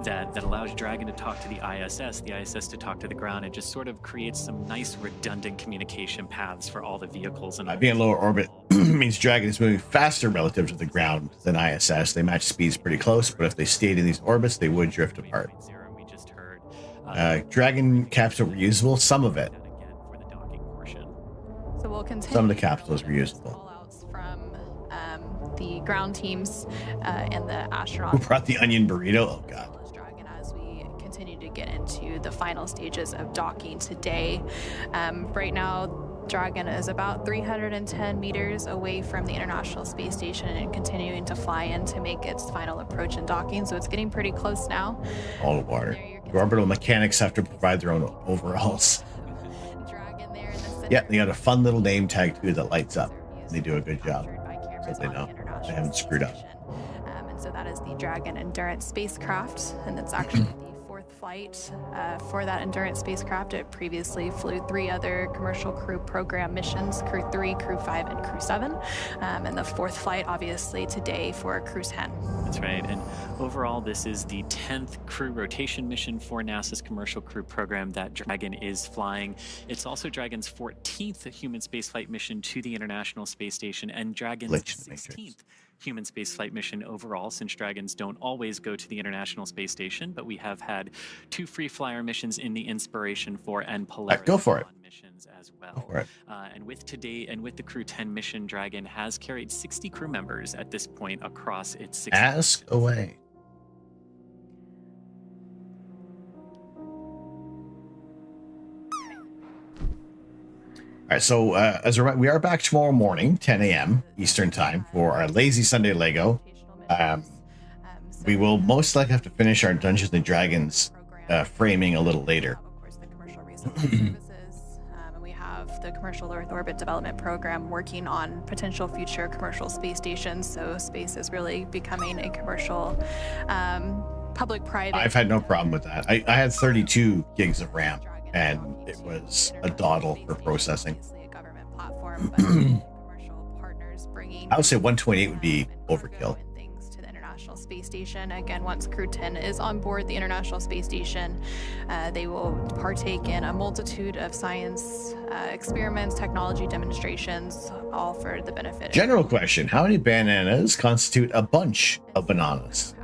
that allows Dragon to talk to the ISS to talk to the ground, it just sort of creates some nice redundant communication paths for all the vehicles. And Being in lower orbit means Dragon is moving faster relative to the ground than ISS. They match speeds pretty close, but if they stayed in these orbits, they would drift apart. We just heard. Dragon capsule reusable, some of it. So we'll continue. Some of the capsules reusable. The ground teams and the astronauts. Who brought the onion burrito? Oh God. Dragon as we continue to get into the final stages of docking today. Right now, Dragon is about 310 meters away from the International Space Station and continuing to fly in to make its final approach and docking. So it's getting pretty close now. All the water. The orbital mechanics have to provide their own overalls. Dragon there in the center. Yeah, they got a fun little name tag too that lights up. They do a good job. So they know they haven't screwed up. And so that is the Dragon Endurance spacecraft, and it's actually the fourth flight for that Endurance spacecraft. It previously flew 3 other commercial crew program missions, Crew 3, Crew 5, and Crew 7, and the fourth flight obviously today for Crew 10. That's right, and overall this is the 10th crew rotation mission for NASA's commercial crew program that Dragon is flying. It's also Dragon's 14th human spaceflight mission to the International Space Station and Dragon's 16th human spaceflight mission overall, since Dragons don't always go to the International Space Station, but we have had 2 free flyer missions in the Inspiration 4 and Polaris go for it. missions as well. And with the Crew 10 mission, Dragon has carried 60 crew members at this point across its 6. Ask away. All right, so as we are back tomorrow morning, 10 a.m. Eastern time for our Lazy Sunday Lego. We will most likely have to finish our Dungeons and Dragons framing a little later. We have the Commercial Earth Orbit Development Program working on potential future commercial space stations. So space is really becoming a commercial, public-private. I've had no problem with that. I had 32 gigs of RAM, and it was a dawdle for processing. I would say 128 would be overkill. To the International Space Station. Again, once Crew 10 is on board the International Space Station, they will partake in a multitude of science experiments, technology demonstrations, all for the benefit. General question: how many bananas constitute a bunch of bananas?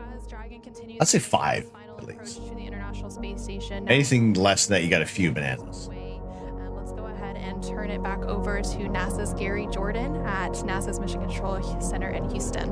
I'd say 5 at least. To the International Space Station. Anything less than that, you got a few bananas. Let's go ahead and turn it back over to NASA's Gary Jordan at NASA's Mission Control Center in Houston.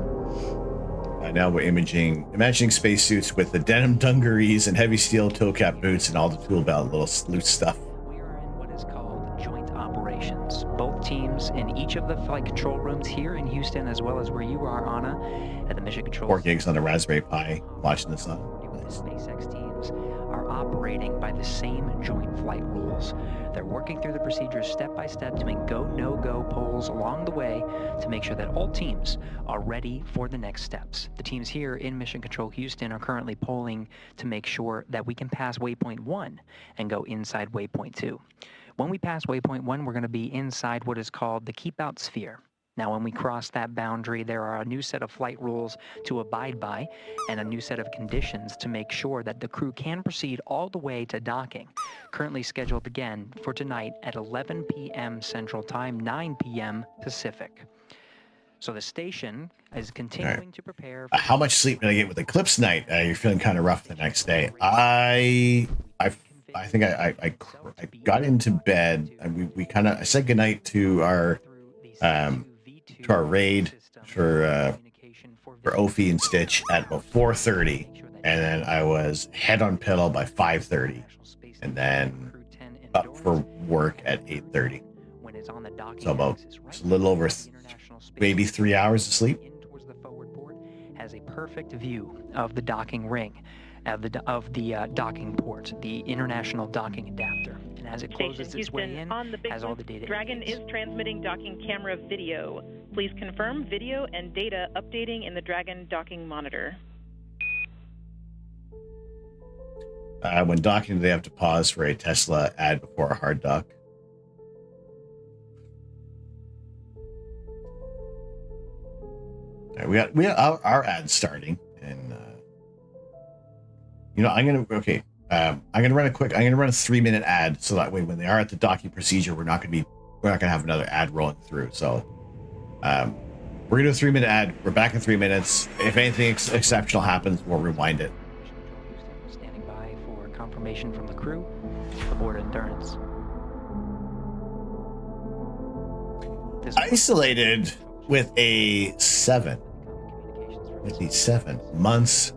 Now we're imagining spacesuits with the denim dungarees and heavy steel toe cap boots and all the tool belt little loose stuff. We are in what is called joint operations. Both teams in each of the flight control rooms here in Houston, as well as where you are, Anna, at the Mission Control. 4 gigs on a Raspberry Pi, watching the sun. Nice. SpaceX teams are operating by the same joint flight rules. They're working through the procedures step by step, doing go, no-go polls along the way to make sure that all teams are ready for the next steps. The teams here in Mission Control Houston are currently polling to make sure that we can pass waypoint 1 and go inside waypoint 2. When we pass waypoint 1, we're going to be inside what is called the keep out sphere. Now, when we cross that boundary, there are a new set of flight rules to abide by and a new set of conditions to make sure that the crew can proceed all the way to docking. Currently scheduled again for tonight at 11 p.m. Central Time, 9 p.m. Pacific. So the station is continuing to prepare. How much sleep did I get with Eclipse Night? You're feeling kind of rough the next day. I I think I got into bed. And I said goodnight to our raid for Ophi and Stitch at about 4:30, and then I was head on pillow by 5:30, and then up for work at 8:30. So about a little over maybe 3 hours of sleep. Has a perfect view of the docking ring, of the docking port, the international docking adapter, and as it closes its way in, has all the data. Dragon is transmitting docking camera video. Please confirm video and data updating in the Dragon docking monitor. When docking, they have to pause for a Tesla ad before a hard dock. All right, we got our ad starting, and I'm gonna run a 3-minute ad, so that way when they are at the docking procedure, we're not gonna have another ad rolling through. So we're gonna do a 3-minute ad. We're back in 3 minutes. If anything exceptional happens, we'll rewind it. Standing by for confirmation from the crew aboard Endurance. Isolated with a 7 months.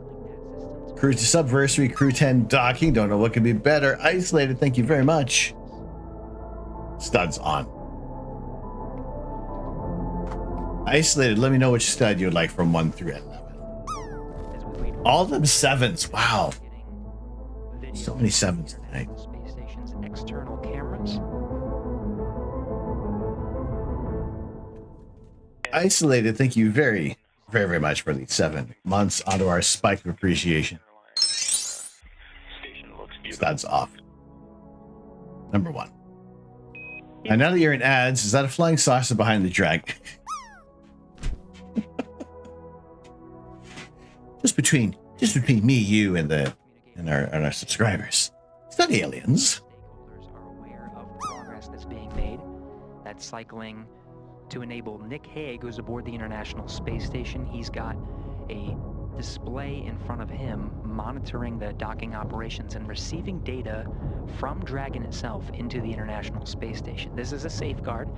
Crew to Subversary, Crew 10 docking. Don't know what could be better. Isolated, thank you very much. Studs on. Isolated, let me know which stud you would like from 1 through 11. All of them 7s. Wow. So many 7s tonight. Space station's external cameras. Isolated, thank you very, very, very much for the 7 months onto our spike of appreciation. Studs off. Number 1. And now that you're in ads, is that a flying saucer behind the drag? just between me, you, and our subscribers. It's not aliens. Stakeholders are aware of the progress that's being made. That's cycling to enable Nick Hague, who's aboard the International Space Station. He's got a display in front of him monitoring the docking operations and receiving data from Dragon itself into the International Space Station. This is a safeguard.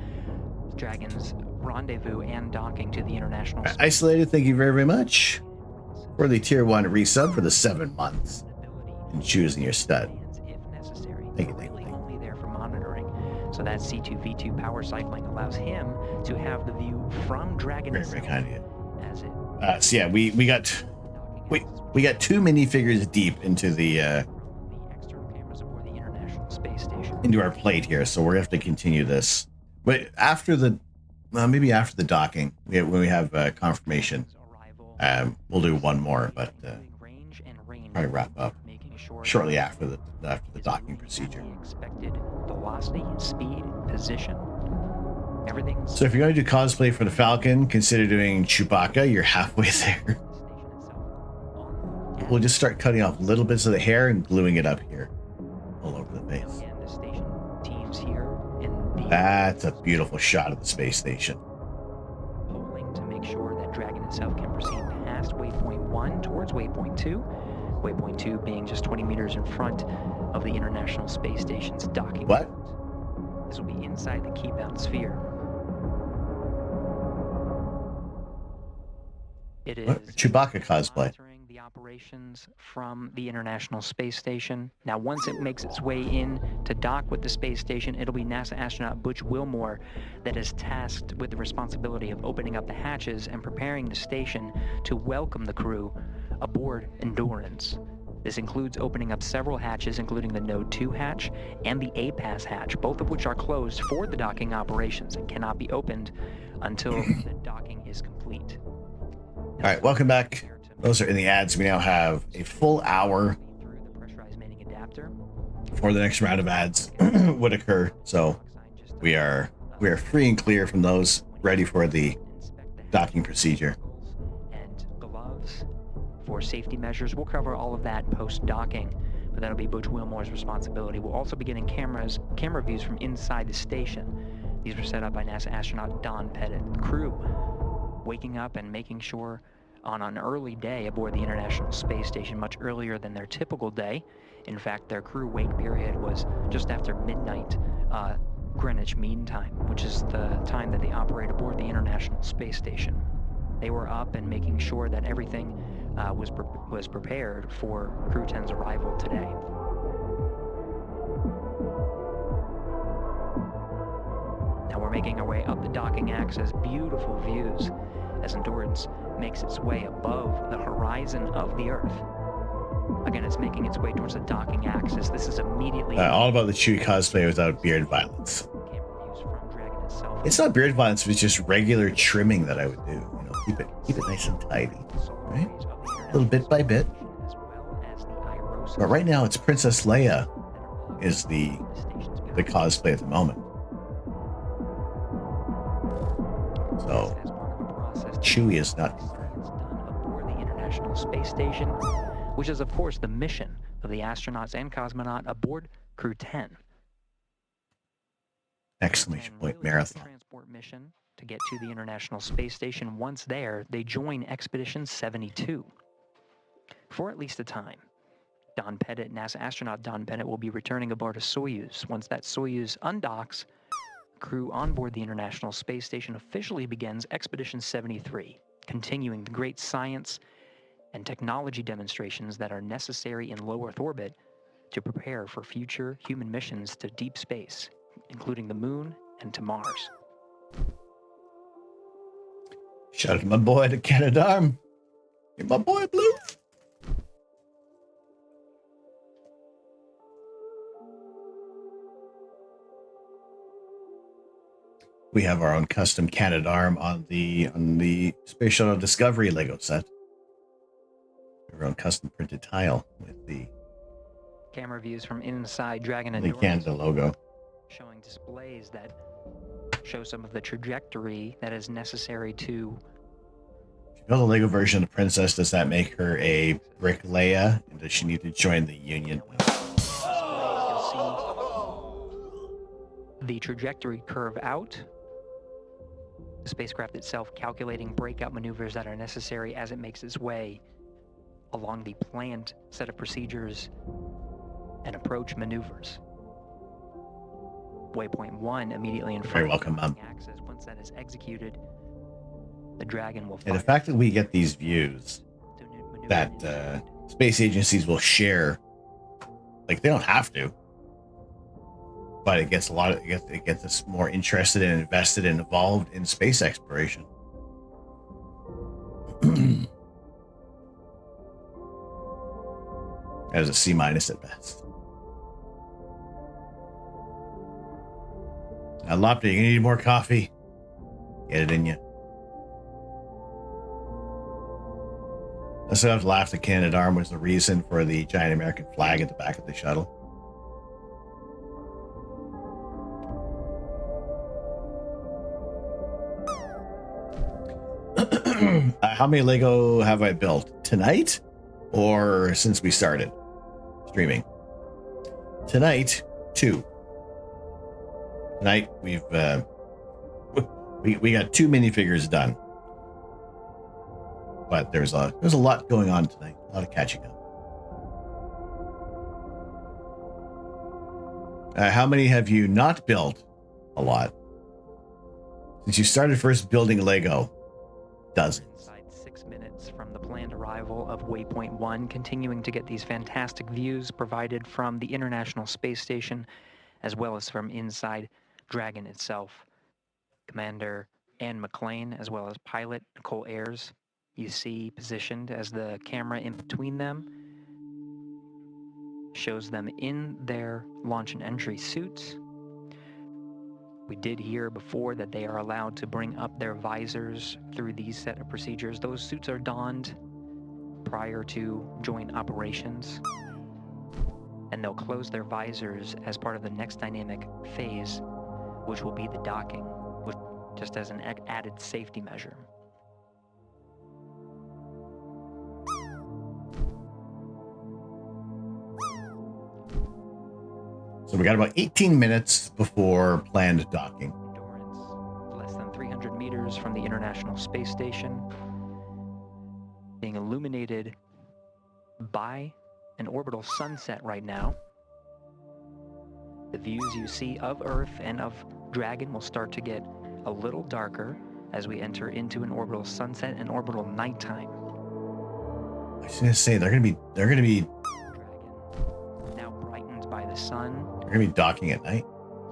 Dragon's rendezvous and docking to the International Space Station. Isolated, thank you very, very much for the Tier 1 resub for the 7 months and choosing your stud. If necessary. Thank you. Only there for monitoring. So that C2V2 power cycling allows him to have the view from Dragon Very, itself. very kind of you. As it So yeah, we got 2 minifigures deep into the external cameras aboard the International Space Station. into our plate here, so we're gonna have to continue this. But maybe after the docking, when we have confirmation, we'll do one more, but probably wrap up shortly after the docking procedure. Expected velocity, speed, position, everything. So if you're going to do cosplay for the Falcon, consider doing Chewbacca. You're halfway there. We'll just start cutting off little bits of the hair and gluing it up here, all over the face. And the station teams here in the That's a beautiful shot of the space station. polling to make sure that Dragon itself can proceed past waypoint 1 towards waypoint 2. Waypoint 2 being just 20 meters in front of the International Space Station's docking. What? This will be inside the keybound sphere. It is Chewbacca cosplay. monitoring the operations from the International Space Station. Now, once it makes its way in to dock with the space station, it'll be NASA astronaut Butch Wilmore that is tasked with the responsibility of opening up the hatches and preparing the station to welcome the crew aboard Endurance. This includes opening up several hatches, including the Node 2 hatch and the A-Pass hatch, both of which are closed for the docking operations and cannot be opened until the docking is complete. All right, welcome back. Those are in the ads. We now have a full hour Through the pressurized mating adapter. before the next round of ads would occur. So we are free and clear from those, ready for the docking procedure. And gloves for safety measures. We'll cover all of that post-docking, but that'll be Butch Wilmore's responsibility. We'll also be getting camera views from inside the station. These were set up by NASA astronaut Don Pettit. Crew waking up and making sure on an early day aboard the International Space Station, much earlier than their typical day. In fact, their crew wake period was just after midnight Greenwich Mean Time, which is the time that they operate aboard the International Space Station. They were up and making sure that everything was prepared for Crew 10's arrival today. Now we're making our way up the docking axis. Beautiful views as Endurance makes its way above the horizon of the Earth. Again, it's making its way towards the docking axis. This is immediately... all about the Chewie cosplay without beard violence. It's not beard violence, it's just regular trimming that I would do. You know, keep it nice and tidy, right? A little bit by bit. But right now, it's Princess Leia is the cosplay at the moment. So Chewie is not confirmed. Aboard the International Space Station, which is, of course, the mission of the astronauts and cosmonaut aboard Crew 10. Exclamation point marathon. Transport mission to get to the International Space Station. Once there, they join Expedition 72 for at least a time. Don Pettit, NASA astronaut Don Pettit, will be returning aboard a Soyuz. Once that Soyuz undocks, crew on board the International Space Station officially begins Expedition 73, continuing the great science and technology demonstrations that are necessary in low Earth orbit to prepare for future human missions to deep space, including the moon and to Mars. Shout out to my boy, the Canadarm. You're my boy, Blue. We have our own custom Canadarm on the Space Shuttle Discovery Lego set. Our own custom printed tile with the camera views from inside Dragon the Endurance, Canada logo, showing displays that show some of the trajectory that is necessary to... You know, the Lego version of the Princess, does that make her a brick Leia? And does she need to join the Union? The trajectory curve out, the spacecraft itself calculating breakout maneuvers that are necessary as it makes its way along the planned set of procedures and approach maneuvers. Waypoint 1 immediately in front. Very welcome, Mom. Axis. Once that is executed, the Dragon will fire. And the fact that we get these views that space agencies will share, like they don't have to, but it gets it gets us more interested and invested and involved in space exploration. As a C- at best. Lopta, you need more coffee? Get it in you. I still have to laugh that Canadarm was the reason for the giant American flag at the back of the shuttle. How many Lego have I built? Tonight? Or since we started streaming? Tonight, 2. Tonight, we got 2 minifigures done. But there's a lot going on tonight. A lot of catching up. How many have you not built? A lot. Since you started first building Lego, dozens. Inside 6 minutes from the planned arrival of Waypoint 1, continuing to get these fantastic views provided from the International Space Station, as well as from inside Dragon itself. Commander Anne McLean, as well as pilot Nicole Ayers, you see positioned as the camera in between them shows them in their launch and entry suits. We did hear before that they are allowed to bring up their visors through these set of procedures. Those suits are donned prior to joint operations, and they'll close their visors as part of the next dynamic phase, which will be the docking, just as an added safety measure. So we got about 18 minutes before planned docking. Less than 300 meters from the International Space Station. being illuminated by an orbital sunset right now. The views you see of Earth and of Dragon will start to get a little darker as we enter into an orbital sunset and orbital nighttime. I was gonna say they're gonna be Dragon now brightened by the sun. They're gonna be docking at night,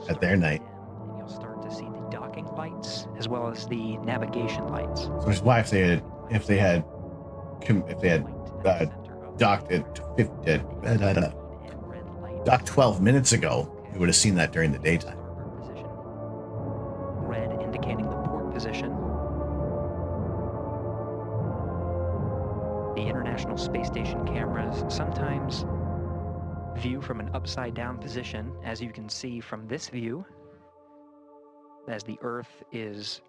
at their night. And you'll start to see the docking lights as well as the navigation lights. So which is why if they had docked at docked 12 minutes ago, we would have seen that during the daytime. Red indicating the port position. The International Space Station cameras sometimes view from an upside down position, as you can see from this view, as the Earth is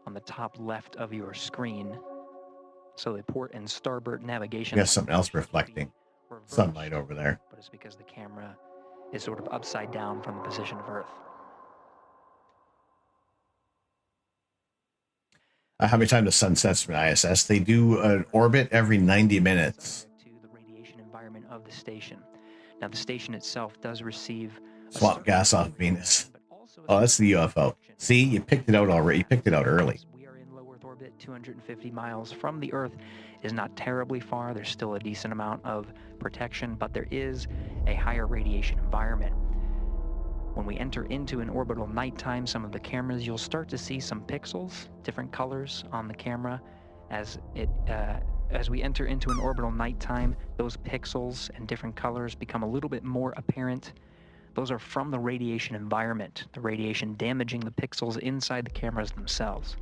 on the top left of your screen. So the port and starboard navigation. Got something else reflecting sunlight over there. But it's because the camera is sort of upside down from the position of Earth. How many times the sun sets from ISS? They do an orbit every 90 minutes. To the radiation environment of the station. Now the station itself does receive swap gas off Venus. Oh, that's the UFO. See, you picked it out already. You picked it out early. We are in low Earth orbit, 250 miles from the Earth is not terribly far. There's still a decent amount of protection, but there is a higher radiation environment. When we enter into an orbital nighttime, some of the cameras, you'll start to see some pixels, different colors on the camera. As we enter into an orbital nighttime, those pixels and different colors become a little bit more apparent. Those are from the radiation environment, the radiation damaging the pixels inside the cameras themselves.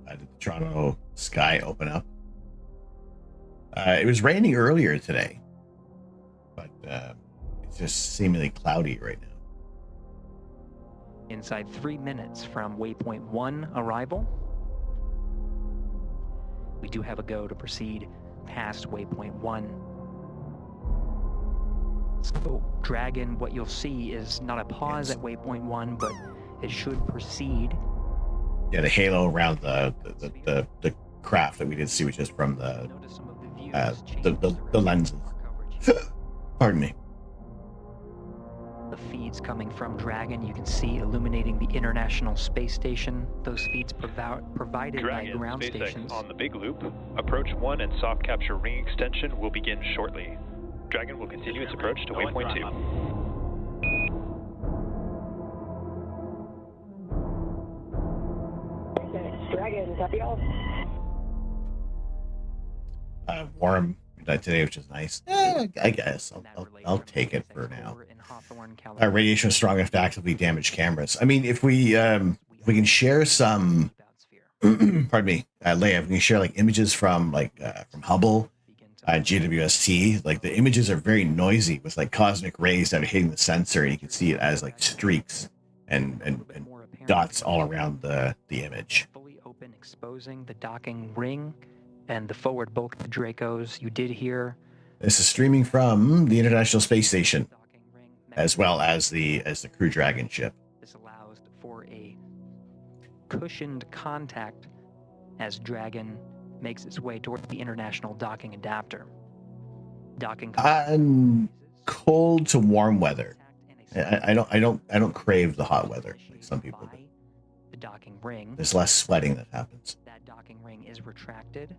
Did the Toronto sky open up? It was raining earlier today, but it's just seemingly cloudy right now. Inside 3 minutes from waypoint 1 arrival, we do have a go to proceed past waypoint 1. So Dragon, what you'll see is not a pause at waypoint 1, but it should proceed. Yeah, the halo around the craft that we did see, which is from the lenses. Pardon me. The feeds coming from Dragon, you can see illuminating the International Space Station. Those feeds provided Dragon, by ground SpaceX stations. on the big loop. Approach 1 and soft capture ring extension will begin shortly. Dragon will continue its approach to waypoint 2. Dragon, copy all. Warm today, which is nice. I guess I'll take it for now. Radiation is strong enough to actively damage cameras. I mean, if we can share some, pardon me, Leia, if we can share like images from from Hubble, GWST, like the images are very noisy with like cosmic rays that are hitting the sensor, and you can see it as like streaks and dots all around the image. Fully open, exposing the docking ring and the forward bulk of the Dracos. You did hear. This is streaming from the International Space Station, as well as the Crew Dragon ship. This allows for a cushioned contact as Dragon makes its way toward the International Docking Adapter. Cold to warm weather. I don't crave the hot weather like some people do. The docking ring. There's less sweating that happens. That docking ring is retracted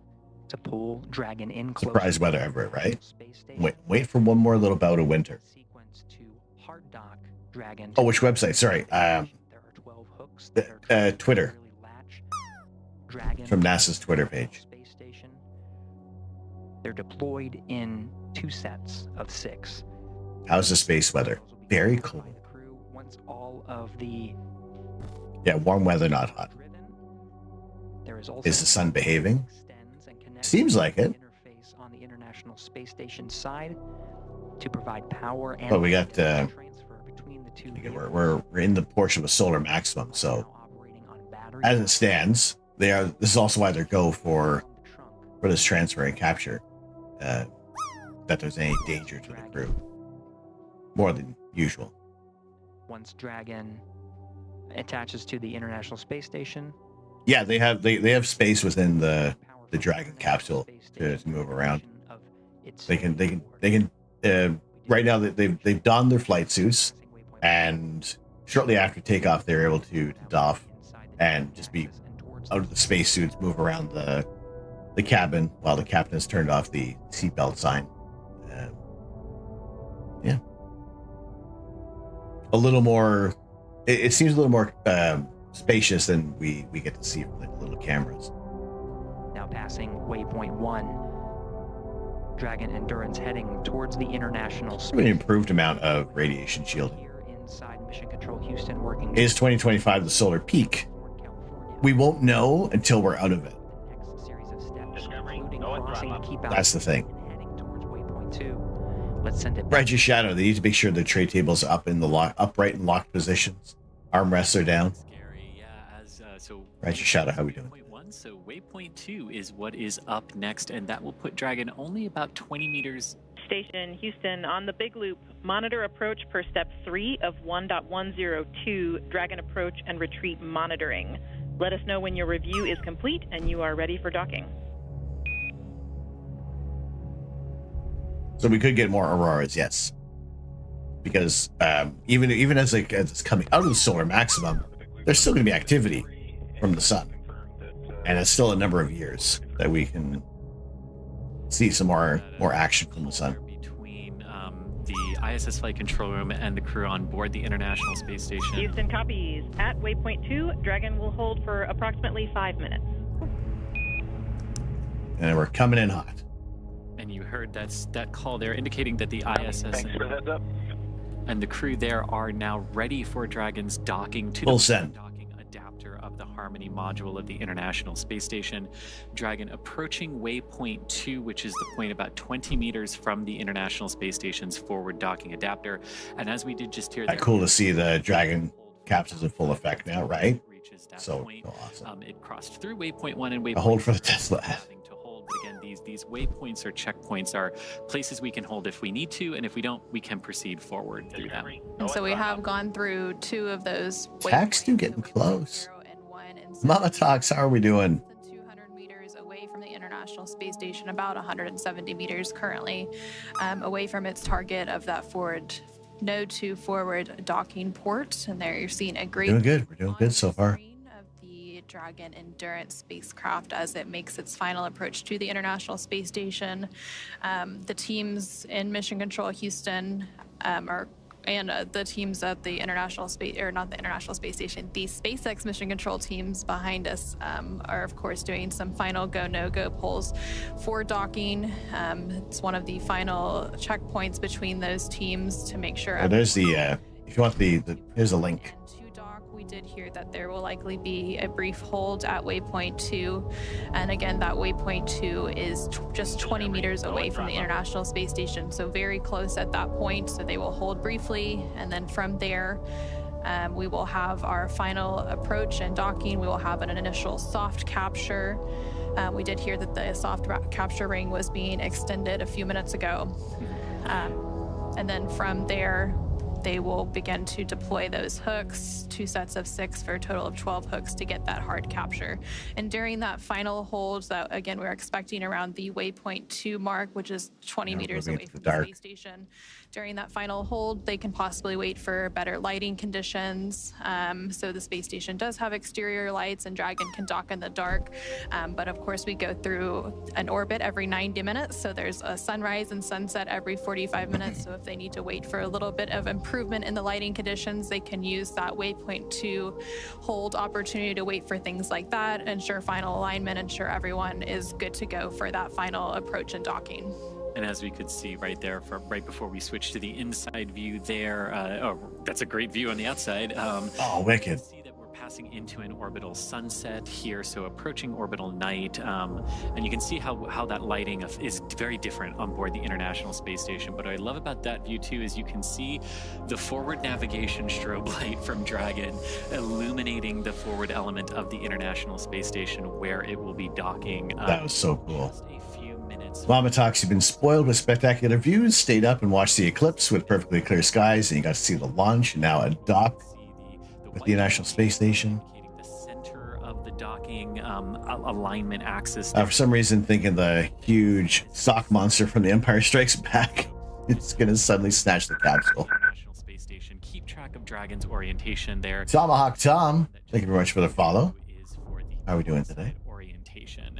to pull Dragon in closer. Surprise weather ever, right? Wait for one more little bout of winter. Sequence to hard dock Dragon. Oh, which website? Sorry. Twitter. From NASA's Twitter page. Space station. They're deployed in 2 sets of 6. How's the space weather? Very cold. Once all of the warm weather, not hot. There is also the sun behaving? Seems like it. Interface on the International Space Station side to provide power and but we got transfer between the two. We're in the portion with solar maximum, so as it stands, this is also why they're go for this transfer and capture, that there's any danger to the crew, more than usual. Once Dragon attaches to the International Space Station. Yeah, they have space within the Dragon capsule to move around. They can. Right now they've donned their flight suits, and shortly after takeoff, they're able to doff and just be out of the spacesuits, move around the cabin while the captain has turned off the seatbelt sign. Yeah, a little more. It seems a little more spacious than we get to see from the little cameras. Now passing waypoint 1, Dragon Endurance heading towards the International Space. An improved amount of radiation shielding. Inside Mission Control Houston working. Is 2025 the solar peak? We won't know until we're out of it. That's the thing. Let's send it. Right, your shadow. They need to make sure the tray tables are upright and locked positions. Armrests are down. Right, your shadow. How are we doing? So waypoint 2 is what is up next, and that will put Dragon only about 20 meters. Station Houston on the Big Loop. Monitor approach per step 3 of 1.102 Dragon approach and retreat monitoring. Let us know when your review is complete and you are ready for docking. So we could get more auroras, yes, because even as it's coming out of the solar maximum, there's still going to be activity from the sun, and it's still a number of years that we can see some more action from the sun. Between the ISS flight control room and the crew on board the International Space Station. Houston copies. At waypoint 2, Dragon will hold for approximately 5 minutes. And we're coming in hot. And you heard that call there indicating that the ISS and the crew there are now ready for Dragon's docking to Full the send. docking adapter of the Harmony module of the International Space Station. Dragon approaching waypoint 2, which is the point about 20 meters from the International Space Station's forward docking adapter. And as we did just hear, Cool to see the Dragon capsules in full effect now, right? So awesome. It crossed through waypoint 1 and waypoint. A hold for the Tesla. But again, these waypoints or checkpoints are places we can hold if we need to, and if we don't, we can proceed forward through them. And so we have gone through 2 of those. Tax do getting close. Mama Talks, how are we doing? 200 meters away from the International Space Station, about 170 meters currently away from its target of that forward node 2 forward docking port. And there you're seeing a great. Doing good. We're doing good so far. Dragon Endurance spacecraft as it makes its final approach to the International Space Station. The teams in Mission Control Houston the teams at the International Space, or not the International Space Station, the SpaceX Mission Control teams behind us are of course doing some final go no-go polls for docking. It's one of the final checkpoints between those teams to make sure. There's the if you want here's a link. We did hear that there will likely be a brief hold at waypoint 2, and again that waypoint 2 is just 20 meters away from the International Space Station, so very close at that point. So they will hold briefly, and then from there we will have our final approach and docking. We will have an initial soft capture. We did hear that the soft capture ring was being extended a few minutes ago, and then from there they will begin to deploy those hooks, 2 sets of 6 for a total of 12 hooks to get that hard capture. And during that final hold, that again, we're expecting around the waypoint 2 mark, which is 20 meters away from the space station. During that final hold, they can possibly wait for better lighting conditions. So the space station does have exterior lights, and Dragon can dock in the dark. But of course, we go through an orbit every 90 minutes. So there's a sunrise and sunset every 45 minutes. So if they need to wait for a little bit of improvement in the lighting conditions, they can use that waypoint 2 hold opportunity to wait for things like that, ensure final alignment, ensure everyone is good to go for that final approach and docking. And as we could see right there, right before we switch to the inside view there, that's a great view on the outside. Wicked. See that we're passing into an orbital sunset here, so approaching orbital night. And you can see how that lighting is very different on board the International Space Station. But what I love about that view too is you can see the forward navigation strobe light from Dragon illuminating the forward element of the International Space Station where it will be docking. That was so cool. Mama Talks, you've been spoiled with spectacular views, stayed up and watched the eclipse with perfectly clear skies, and you got to see the launch, and now a dock with the International Space Station. The center of the docking alignment axis. For some reason, thinking the huge sock monster from The Empire Strikes Back, it's going to suddenly snatch the capsule. International Space Station. Keep track of Dragon's orientation there. Tomahawk Tom, thank you very much for the follow. How are we doing today? Orientation,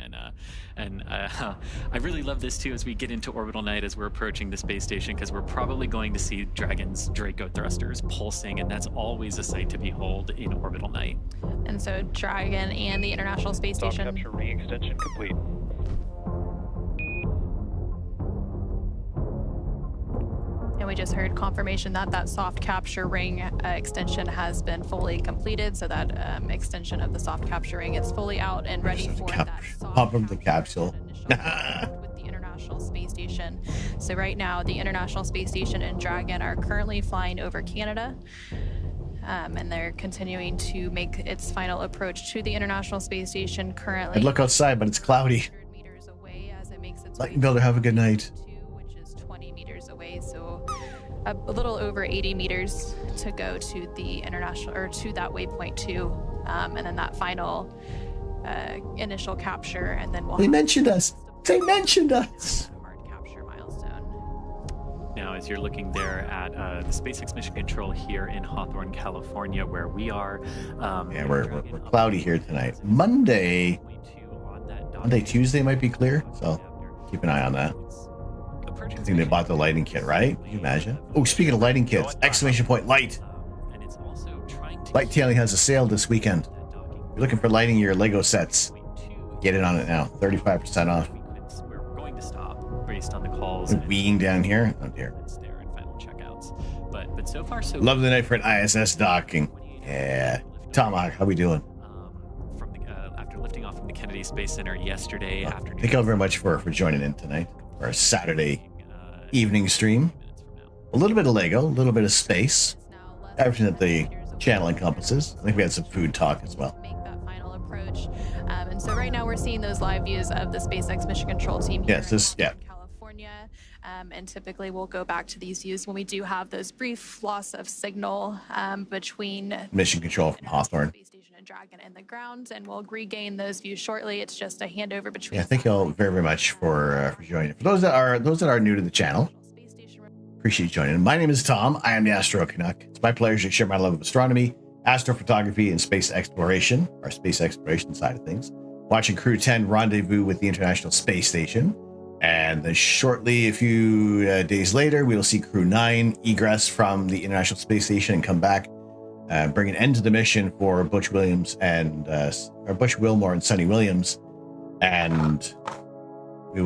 and I really love this too as we get into orbital night as we're approaching the space station, because we're probably going to see Dragon's Draco thrusters pulsing, and that's always a sight to behold in orbital night. And so Dragon and the International Space Station. Capture ring extension complete. And we just heard confirmation that that soft capture ring extension has been fully completed. So that extension of the soft capture ring is fully out and ready for that pump of the capsule. with the International Space Station. So right now, the International Space Station and Dragon are currently flying over Canada. And they're continuing to make its final approach to the International Space Station currently. I'd look outside, but it's cloudy. Lightning Builder, have a good night. 20 meters away, so a little over 80 meters to go to the international, or to that waypoint 2, and then that final initial capture, and then we'll They mentioned us. They mentioned us. hard capture milestone. Now, as you're looking there at the SpaceX Mission Control here in Hawthorne, California, where we are. Yeah, we're cloudy here tonight. Monday, Tuesday might be clear, so keep an eye on that. I think they bought the lighting kit, right? Can you imagine? Oh, speaking of lighting kits, exclamation point light. Light Tailing has a sale this weekend. You're looking for lighting your Lego sets. Get in on it now. 35% off. We're going to stop based on the calls. Weeing down here. Oh dear. There and final checkouts. But so far so. Lovely night for an ISS docking. Yeah. Tomahawk, how we doing? From the, after lifting off from the Kennedy Space Center yesterday afternoon. Thank you all very much for joining in tonight. Our Saturday evening stream. A little bit of Lego, a little bit of space. Everything that the channel encompasses. I think we had some food talk as well. Make that final approach. And so right now we're seeing those live views of the SpaceX Mission Control team here in California. And typically we'll go back to these views when we do have those brief loss of signal between Mission Control from Hawthorne. Space Station and Dragon and the ground, and we'll regain those views shortly. It's just a handover between. Yeah, thank you all very, very much for joining. For those that are new to the channel, appreciate you joining. My name is Tom. I am the Astro Canuck. It's my pleasure to share my love of astronomy, astrophotography, and space exploration, our space exploration side of things. Watching Crew 10 rendezvous with the International Space Station. And then shortly, a few days later, we will see Crew 9 egress from the International Space Station and come back, bring an end to the mission for Butch Williams and or Butch Wilmore and Sonny Williams. And we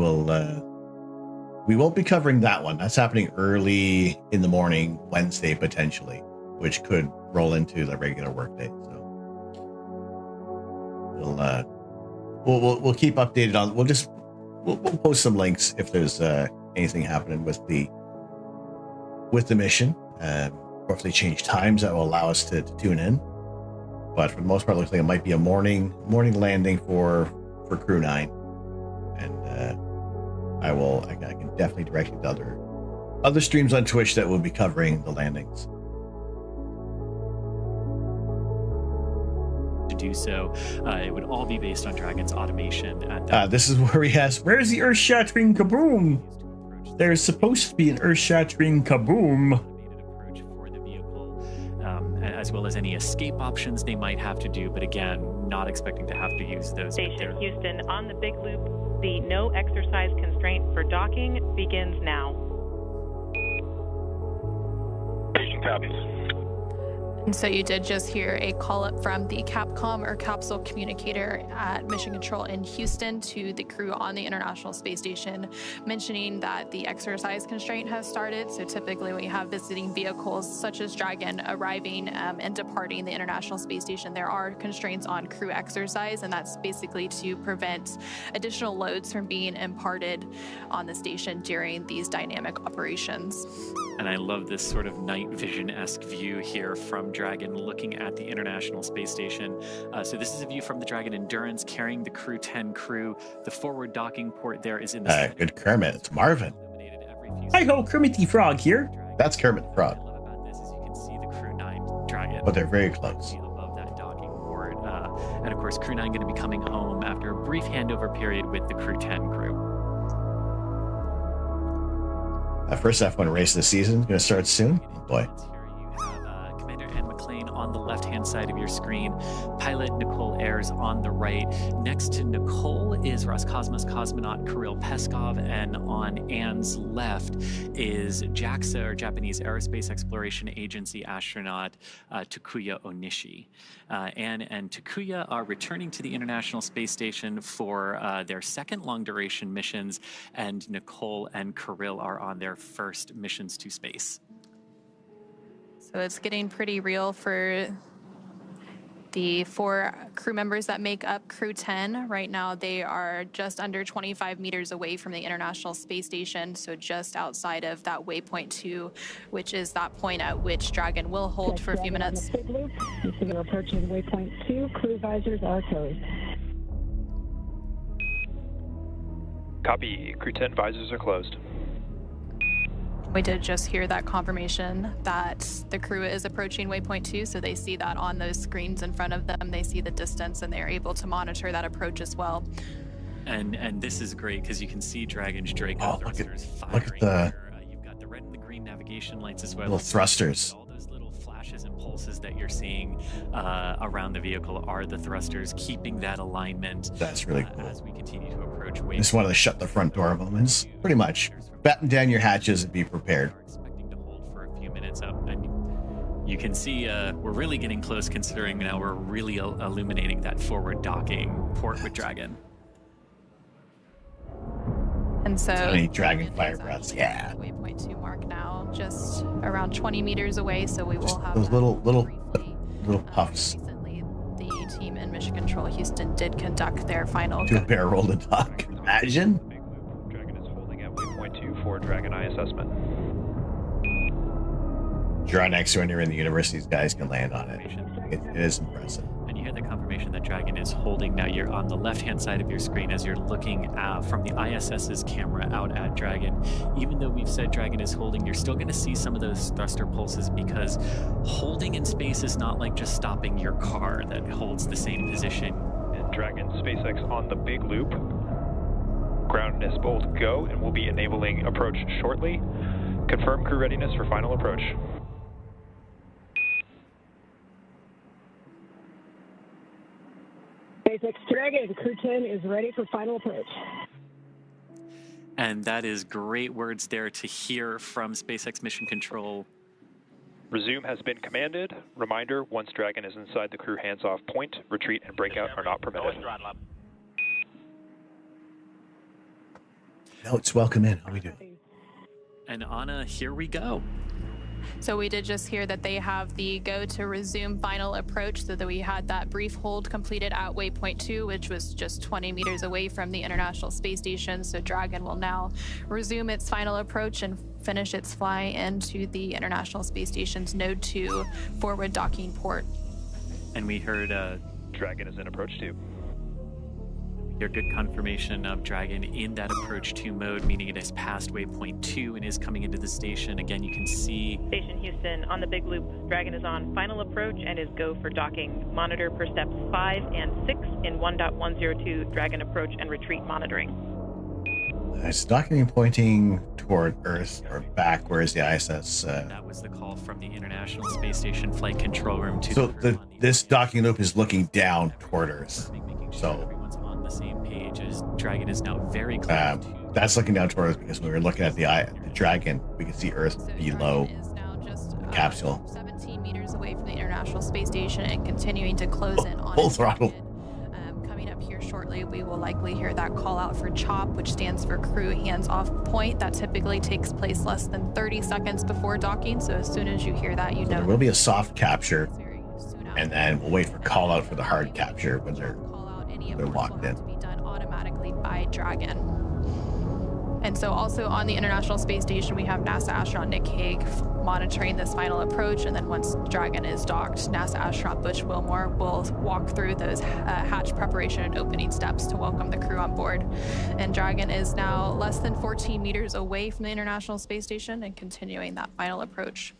won't be covering that one. That's happening early in the morning, Wednesday potentially, which could roll into the regular workday. So we'll keep updated on. We'll post some links if there's anything happening with the mission, or if they change times that will allow us to tune in. But for the most part, it looks like it might be a morning landing for Crew 9, and I can definitely direct you to other streams on Twitch that will be covering the landings. To do so, it would all be based on Dragon's automation. At this is where he asks, "Where's the earth-shattering kaboom?" There's supposed to be an earth-shattering kaboom. As well as any escape options they might have to do, but again, not expecting to have to use those. Station Houston, on the big loop, the no exercise constraint for docking begins now. Station copies. And so you did just hear a call up from the Capcom or capsule communicator at Mission Control in Houston to the crew on the International Space Station, mentioning that the exercise constraint has started. So typically when you have visiting vehicles such as Dragon arriving and departing the International Space Station, there are constraints on crew exercise, and that's basically to prevent additional loads from being imparted on the station during these dynamic operations. And I love this sort of night vision-esque view here from Dragon looking at the International Space Station. So this is a view from the Dragon Endurance carrying the Crew 10 crew. The forward docking port there is in the... Good Kermit. It's Marvin. Hi-ho, Kermit the Frog here. That's Kermit the Frog. What I love about this is you can see the Crew 9 Dragon but they're very close. Above that docking port. And of course, Crew 9 going to be coming home after a brief handover period with the Crew 10 crew. First F1 race of the season going to start soon. Oh boy. Commander Anne McLean on the left-hand side of your screen. Pilot Nicole Ayers on the right. Next to Nicole is Roscosmos cosmonaut Kirill Peskov, and on Anne's left is JAXA, or Japanese Aerospace Exploration Agency astronaut Takuya Onishi. Anne and Takuya are returning to the International Space Station for their second long-duration missions, and Nicole and Kirill are on their first missions to space. So it's getting pretty real for the 4 crew members that make up Crew 10. Right now, they are just under 25 meters away from the International Space Station, so just outside of that waypoint 2, which is that point at which Dragon will hold for a few minutes. Big loop. You see you're approaching waypoint 2. Crew visors are closed. Copy. Crew 10 visors are closed. We did just hear that confirmation that the crew is approaching waypoint 2, so they see that on those screens in front of them. They see the distance, and they're able to monitor that approach as well. And this is great because you can see Dragon's Draco thrusters firing. Look at the You've got the red and the green navigation lights as well. little thrusters. All those little flashes and pulses that you're seeing around the vehicle are the thrusters, keeping that alignment. That's really cool. As we continue to approach waypoint. Just one of the shut the front door moments. Pretty much. Batten down your hatches and be prepared. Expecting to hold for a few minutes up, and you can see we're really getting close, considering now we're really illuminating that forward docking port with Dragon. And so Any Dragon fire breaths, yeah. Waypoint 2 mark now, just around 20 meters away, so we will have Those that little puffs. Recently, the team in Mission Control Houston did conduct their final. Do a barrel roll to dock. Imagine. Dragon is holding at waypoint 2 for Dragon Eye assessment. Draw next to when you're in the universe, these guys can land on it. It is impressive. And you hear the confirmation that Dragon is holding. Now you're on the left-hand side of your screen as you're looking from the ISS's camera out at Dragon. Even though we've said Dragon is holding, you're still going to see some of those thruster pulses, because holding in space is not like just stopping your car that holds the same position. And Dragon SpaceX on the big loop. Ground is bold go, and we'll be enabling approach shortly. Confirm crew readiness for final approach. SpaceX Dragon, Crew 10 is ready for final approach. And that is great words there to hear from SpaceX Mission Control. Resume has been commanded. Reminder, once Dragon is inside the crew hands-off point, retreat and breakout are not permitted. Notes, welcome in. How we doing? And Anna, here we go. So we did just hear that they have the go to resume final approach, so that we had that brief hold completed at waypoint 2, which was just 20 meters away from the International Space Station. So Dragon will now resume its final approach and finish its fly into the International Space Station's Node 2 forward docking port. And we heard Dragon is in approach 2. Your good confirmation of Dragon in that approach 2 mode, meaning it has passed waypoint 2 and is coming into the station. Again, you can see Station Houston on the big loop. Dragon is on final approach and is go for docking. Monitor per steps 5 and 6 in 1.102 Dragon approach and retreat monitoring. Is docking pointing toward Earth or back? Where is the ISS? That was the call from the International Space Station Flight Control Room to So this docking loop is looking down toward Earth. So everyone's on the same page as Dragon is now very close. That's looking down toward Earth, because when we were looking at the Dragon, we could see Earth below the capsule. 17 meters away from the International Space Station and continuing to close in on full its throttle. target. Coming up here shortly, we will likely hear that call out for CHOP, which stands for Crew Hands Off Point. That typically takes place less than 30 seconds before docking. So as soon as you hear that, you know There will be a soft capture, and then we'll wait for call out for the hard capture when they're locked in. to be done automatically by Dragon. And so also on the International Space Station, we have NASA astronaut Nick Hague monitoring this final approach. And then once Dragon is docked, NASA astronaut Butch Wilmore will walk through those hatch preparation and opening steps to welcome the crew on board. And Dragon is now less than 14 meters away from the International Space Station and continuing that final approach.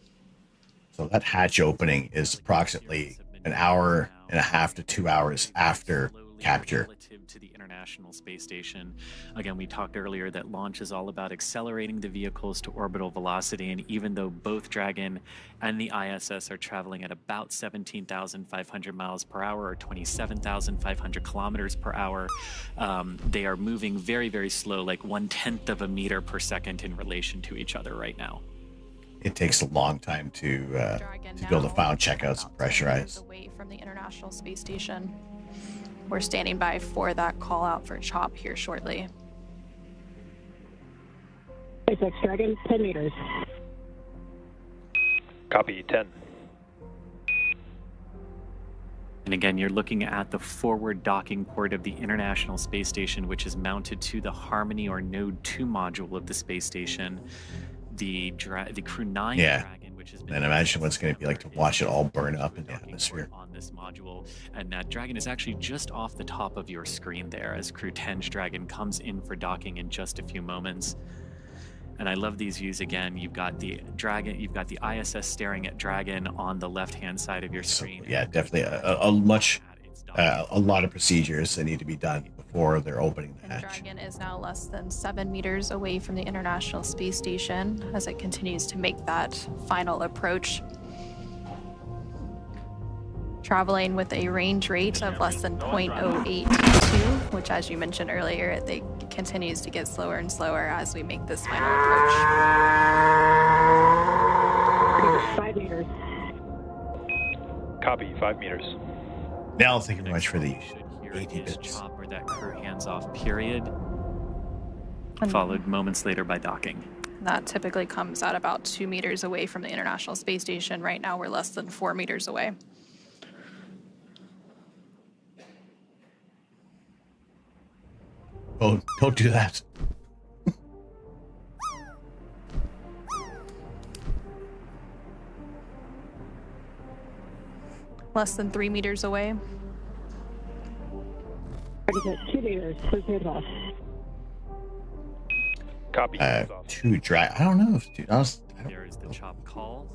So that hatch opening is approximately an hour and a half to 2 hours after capture. Relative to the International Space Station. Again, we talked earlier that launch is all about accelerating the vehicles to orbital velocity, and even though both Dragon and the ISS are traveling at about 17,500 miles per hour or 27,500 kilometers per hour, they are moving very, very slow, like 1/10 of a meter per second in relation to each other right now. It takes a long time to be able to final checkouts and pressurize. Away from the International Space Station. We're standing by for that call out for CHOP here shortly. SpaceX Dragon, 10 meters. Copy, 10. And again, you're looking at the forward docking port of the International Space Station, which is mounted to the Harmony or Node 2 module of the space station. The Crew 9 Dragon, which has been... And imagine what's going to be like to watch it all burn up in the atmosphere. On this module. And that Dragon is actually just off the top of your screen there as Crew 10's Dragon comes in for docking in just a few moments. And I love these views again. You've got the Dragon, you've got the ISS staring at Dragon on the left-hand side of your screen. So, yeah, definitely a lot of procedures that need to be done before they're opening the hatch. Dragon is now less than 7 meters away from the International Space Station as it continues to make that final approach. Traveling with a range rate of less than 0.082, which, as you mentioned earlier, it continues to get slower and slower as we make this final approach. 5 meters. Copy, 5 meters. Now, thank you very much for the 80 bits. CHOP, or that crew hands-off period, followed moments later by docking. That typically comes at about 2 meters away from the International Space Station. Right now, we're less than 4 meters away. Oh, don't do that. Less than 3 meters away. 2 meters. Please move off. Copy. 2 drag. I don't know if There is the CHOP call.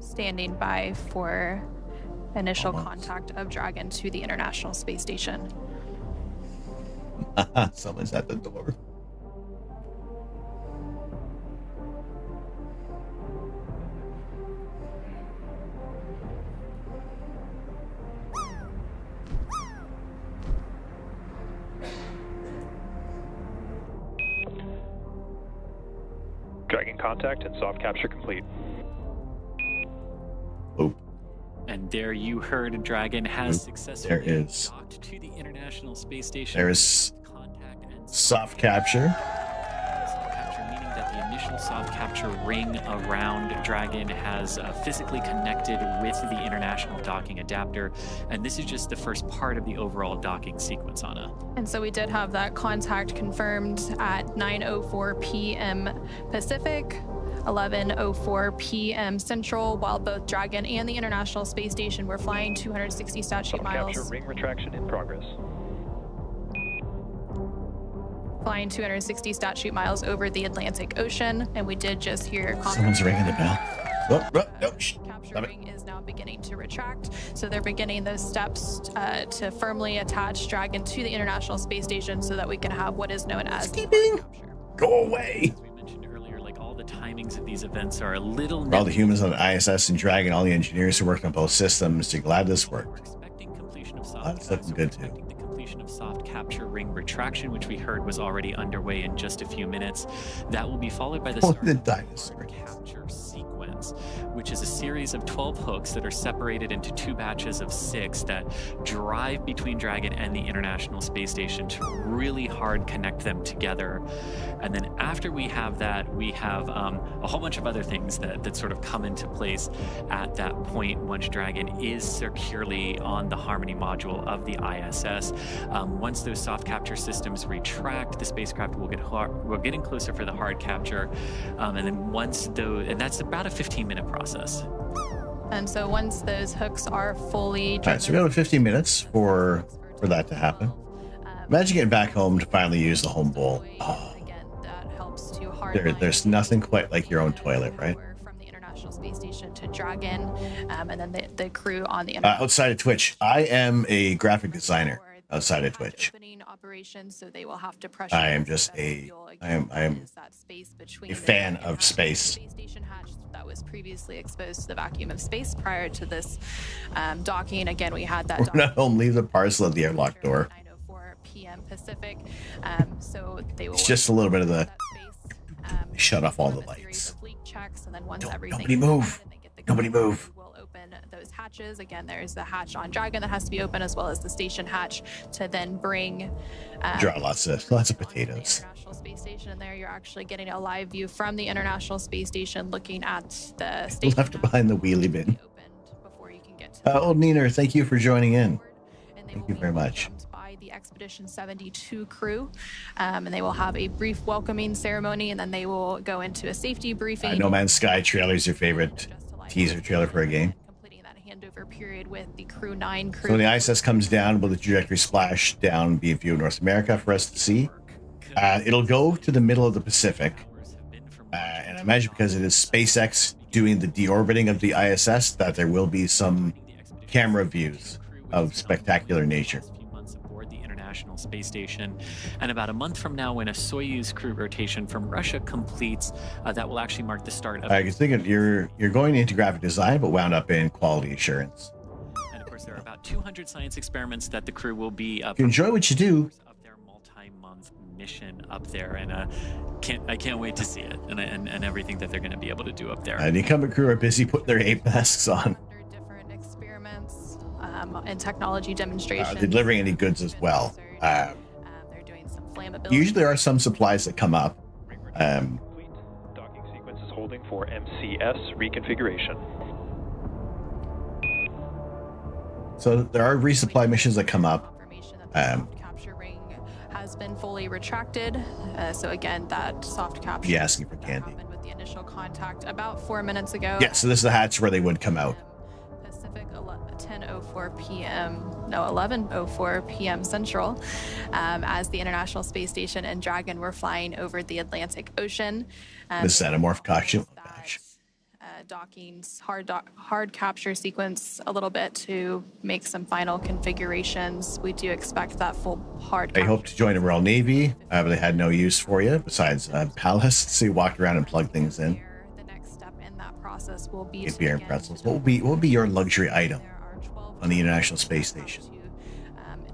Standing by for initial contact of Dragon to the International Space Station. Someone's at the door. Dragon contact and soft capture complete. And there you heard Dragon has successfully is. docked to the International Space Station. There is soft capture. Soft capture meaning that the initial soft capture ring around Dragon has physically connected with the international docking adapter. And this is just the first part of the overall docking sequence, Anna. And so we did have that contact confirmed at 9:04 p.m. Pacific, 11:04 p.m. Central, while both Dragon and the International Space Station were flying 260 statute miles. Capture ring retraction in progress. Flying 260 statute miles over the Atlantic Ocean, and we did just hear Someone's ringing the bell. Capture ring is now beginning to retract, so they're beginning those steps to firmly attach Dragon to the International Space Station so that we can have what is known as Go away. As we mentioned earlier, like all the timings of these events are a little... For all the humans on the ISS and Dragon, all the engineers who worked on both systems, you're glad this worked. That's looking good too. Completion of soft capture ring retraction, which we heard was already underway in just a few minutes. That will be followed by the dinosaur capture sequence, which is a series of 12 hooks that are separated into 2 batches of 6 that drive between Dragon and the International Space Station to really hard connect them together. And then after we have that, we have a whole bunch of other things that sort of come into place at that point once Dragon is securely on the Harmony module of the ISS. Once those soft capture systems retract, the spacecraft will get we're getting closer for the hard capture, and then once those, and that's about a 15-minute process. And so once those hooks are fully... All right, so we have 15 minutes for that to happen. Imagine getting back home to finally use the home bowl. Oh. That helps to There's nothing quite like your own toilet, right? From the International Space Station to Dragon, and then the crew on the outside of Twitch. I am a graphic designer outside of Twitch. operations, so they will have to pressure. I am just I am a fan of space. Station hatch that was previously exposed to the vacuum of space prior to this docking. Again, we had that. We're not home. Leave the parcel at the airlock door. 9:04 p.m. Pacific. So they will. It's just a little bit of the. Shut off all the lights. Checks, and then once Nobody move. Nobody move. Those hatches again. There's the hatch on Dragon that has to be open, as well as the station hatch to then bring. Draw lots of potatoes. International Space Station, and there you're actually getting a live view from the International Space Station, looking at the station. Left behind the wheelie bin. Old Neener, thank you for joining in. Thank you very much. By the Expedition 72 crew, and they will have a brief welcoming ceremony, and then they will go into a safety briefing. No Man's Sky trailer is your favorite teaser trailer for a game. Completing that handover period with the Crew 9 crew. So when the ISS comes down, will the trajectory splash down be a view of North America for us to see? It'll go to the middle of the Pacific, and I imagine because it is SpaceX doing the deorbiting of the ISS, that there will be some camera views of spectacular nature. International Space Station, and about a month from now, when a Soyuz crew rotation from Russia completes, that will actually mark the start of. I was thinking you're going into graphic design, but wound up in quality assurance. And of course, there are about 200 science experiments that the crew will be. If you enjoy what you do. Of their multi-month mission up there, and I can't wait to see it, and everything that they're going to be able to do up there. The incumbent crew are busy putting their 8 masks on. Different experiments and technology demonstrations. Delivering any goods as well. They're doing some flammability. Usually there are some supplies that come up. Docking sequence is holding for MCS reconfiguration. So there are resupply missions that come up. Capture ring has been fully retracted. So again, that soft capture. Be asking for candy. With the initial contact about 4 minutes ago. Yeah, so this is the hatch where they would come out. Pacific 10:04 p.m. No, 11:04 p.m. Central, as the International Space Station and Dragon were flying over the Atlantic Ocean. The xenomorph costume. Oh, gosh. Docking's hard capture sequence a little bit to make some final configurations. We do expect that full hard capture. I hope to join the Royal Navy, but they had no use for you besides Palace. So you walked around and plugged things in. The next step in that process will be beer and pretzels. What will be your luxury item on the International Space Station?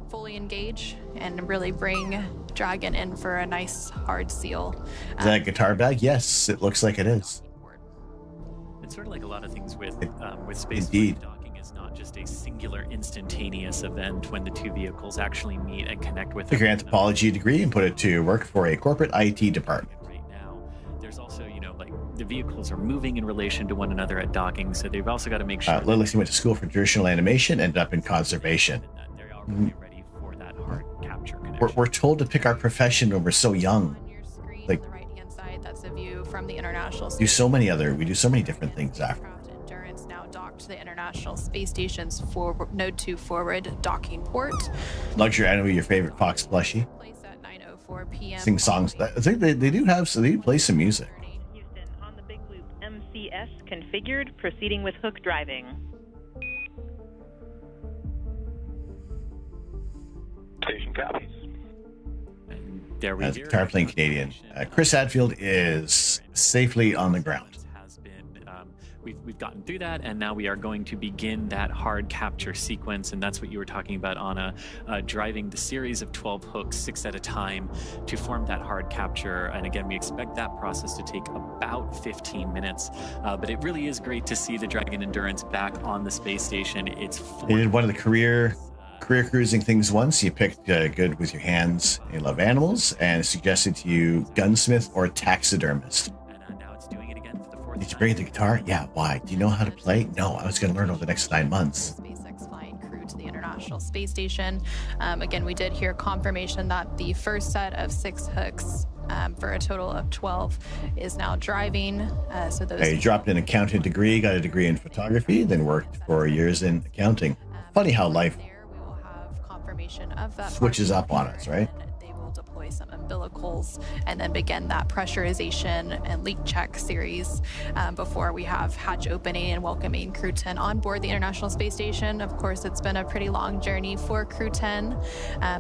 Fully engage and really bring Dragon in for a nice hard seal. Is that a guitar bag? Yes, it looks like it is. It's sort of like a lot of things with space. Indeed. Docking is not just a singular instantaneous event when the two vehicles actually meet and connect with. Take your anthropology degree and put it to work for a corporate IT department. Right now, there's also, like the vehicles are moving in relation to one another at docking, so they've also got to make sure. Lilith went to school for traditional animation, ended up in conservation. They're already ready for that hard capture connection. We're told to pick our profession when we're so young. Like, that's a view from the International Space we do so many different things after. Endurance now docked to the International Space Station's Node 2 forward docking port. Luxury, I know your favorite Fox plushie. Place at 9:04 p.m. Sing songs. I think they do play some music. Houston, on the Big Loop, MCS configured, proceeding with hook driving. Station copies. There we go. Guitar playing Canadian. Chris Hadfield is safely on the ground. We've gotten through that, and now we are going to begin that hard capture sequence, and that's what you were talking about, Anna, driving the series of 12 hooks 6 at a time to form that hard capture. And again, we expect that process to take about 15 minutes, but it really is great to see the Dragon Endurance back on the space station. They did one of the career cruising things once. You picked good with your hands. You love animals, and suggested to you gunsmith or taxidermist. And now it's doing it again for the 4th time. Did you bring the guitar? Yeah. Why? Do you know how to play? No, I was going to learn over the next 9 months. SpaceX flying crew to the International Space Station. Again, we did hear confirmation that the first set of 6 hooks for a total of 12 is now driving. So those. You dropped an accountant degree, got a degree in photography, then worked for years in accounting. Funny how life Confirmation of that switches up on us, right? They will deploy some umbilicals and then begin that pressurization and leak check series before we have hatch opening and welcoming Crew 10 on board the International Space Station. Of course, it's been a pretty long journey for Crew 10.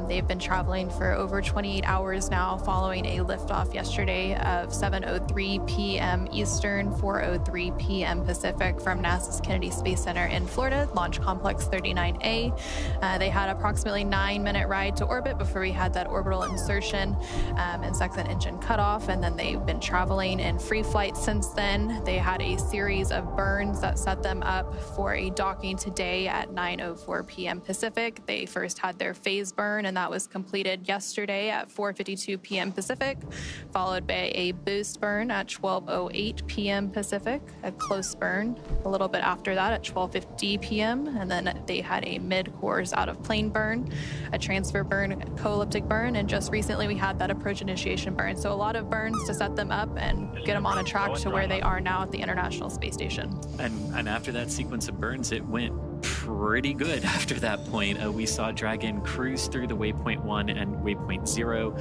They've been traveling for over 28 hours now following a liftoff yesterday of 7:03 p.m. Eastern, 4:03 p.m. Pacific from NASA's Kennedy Space Center in Florida, Launch Complex 39A. They had approximately 9-minute ride to orbit before we had that orbital insertion and second engine cutoff, and then they've been traveling in free flight since then. They had a series of burns that set them up for a docking today at 9:04 p.m. Pacific. They first had their phase burn, and that was completed yesterday at 4:52 p.m. Pacific, followed by a boost burn at 12:08 p.m. Pacific, a close burn a little bit after that at 12:50 p.m., and then they had a mid-course out of plane burn, a transfer burn, a co-elliptic burn, and just recently we had that approach initiation burn. So a lot of burns to set them up and get them on a track to where they are now at the International Space Station. And after that sequence of burns, it went pretty good after that point. We saw Dragon cruise through the waypoint 1 and waypoint 0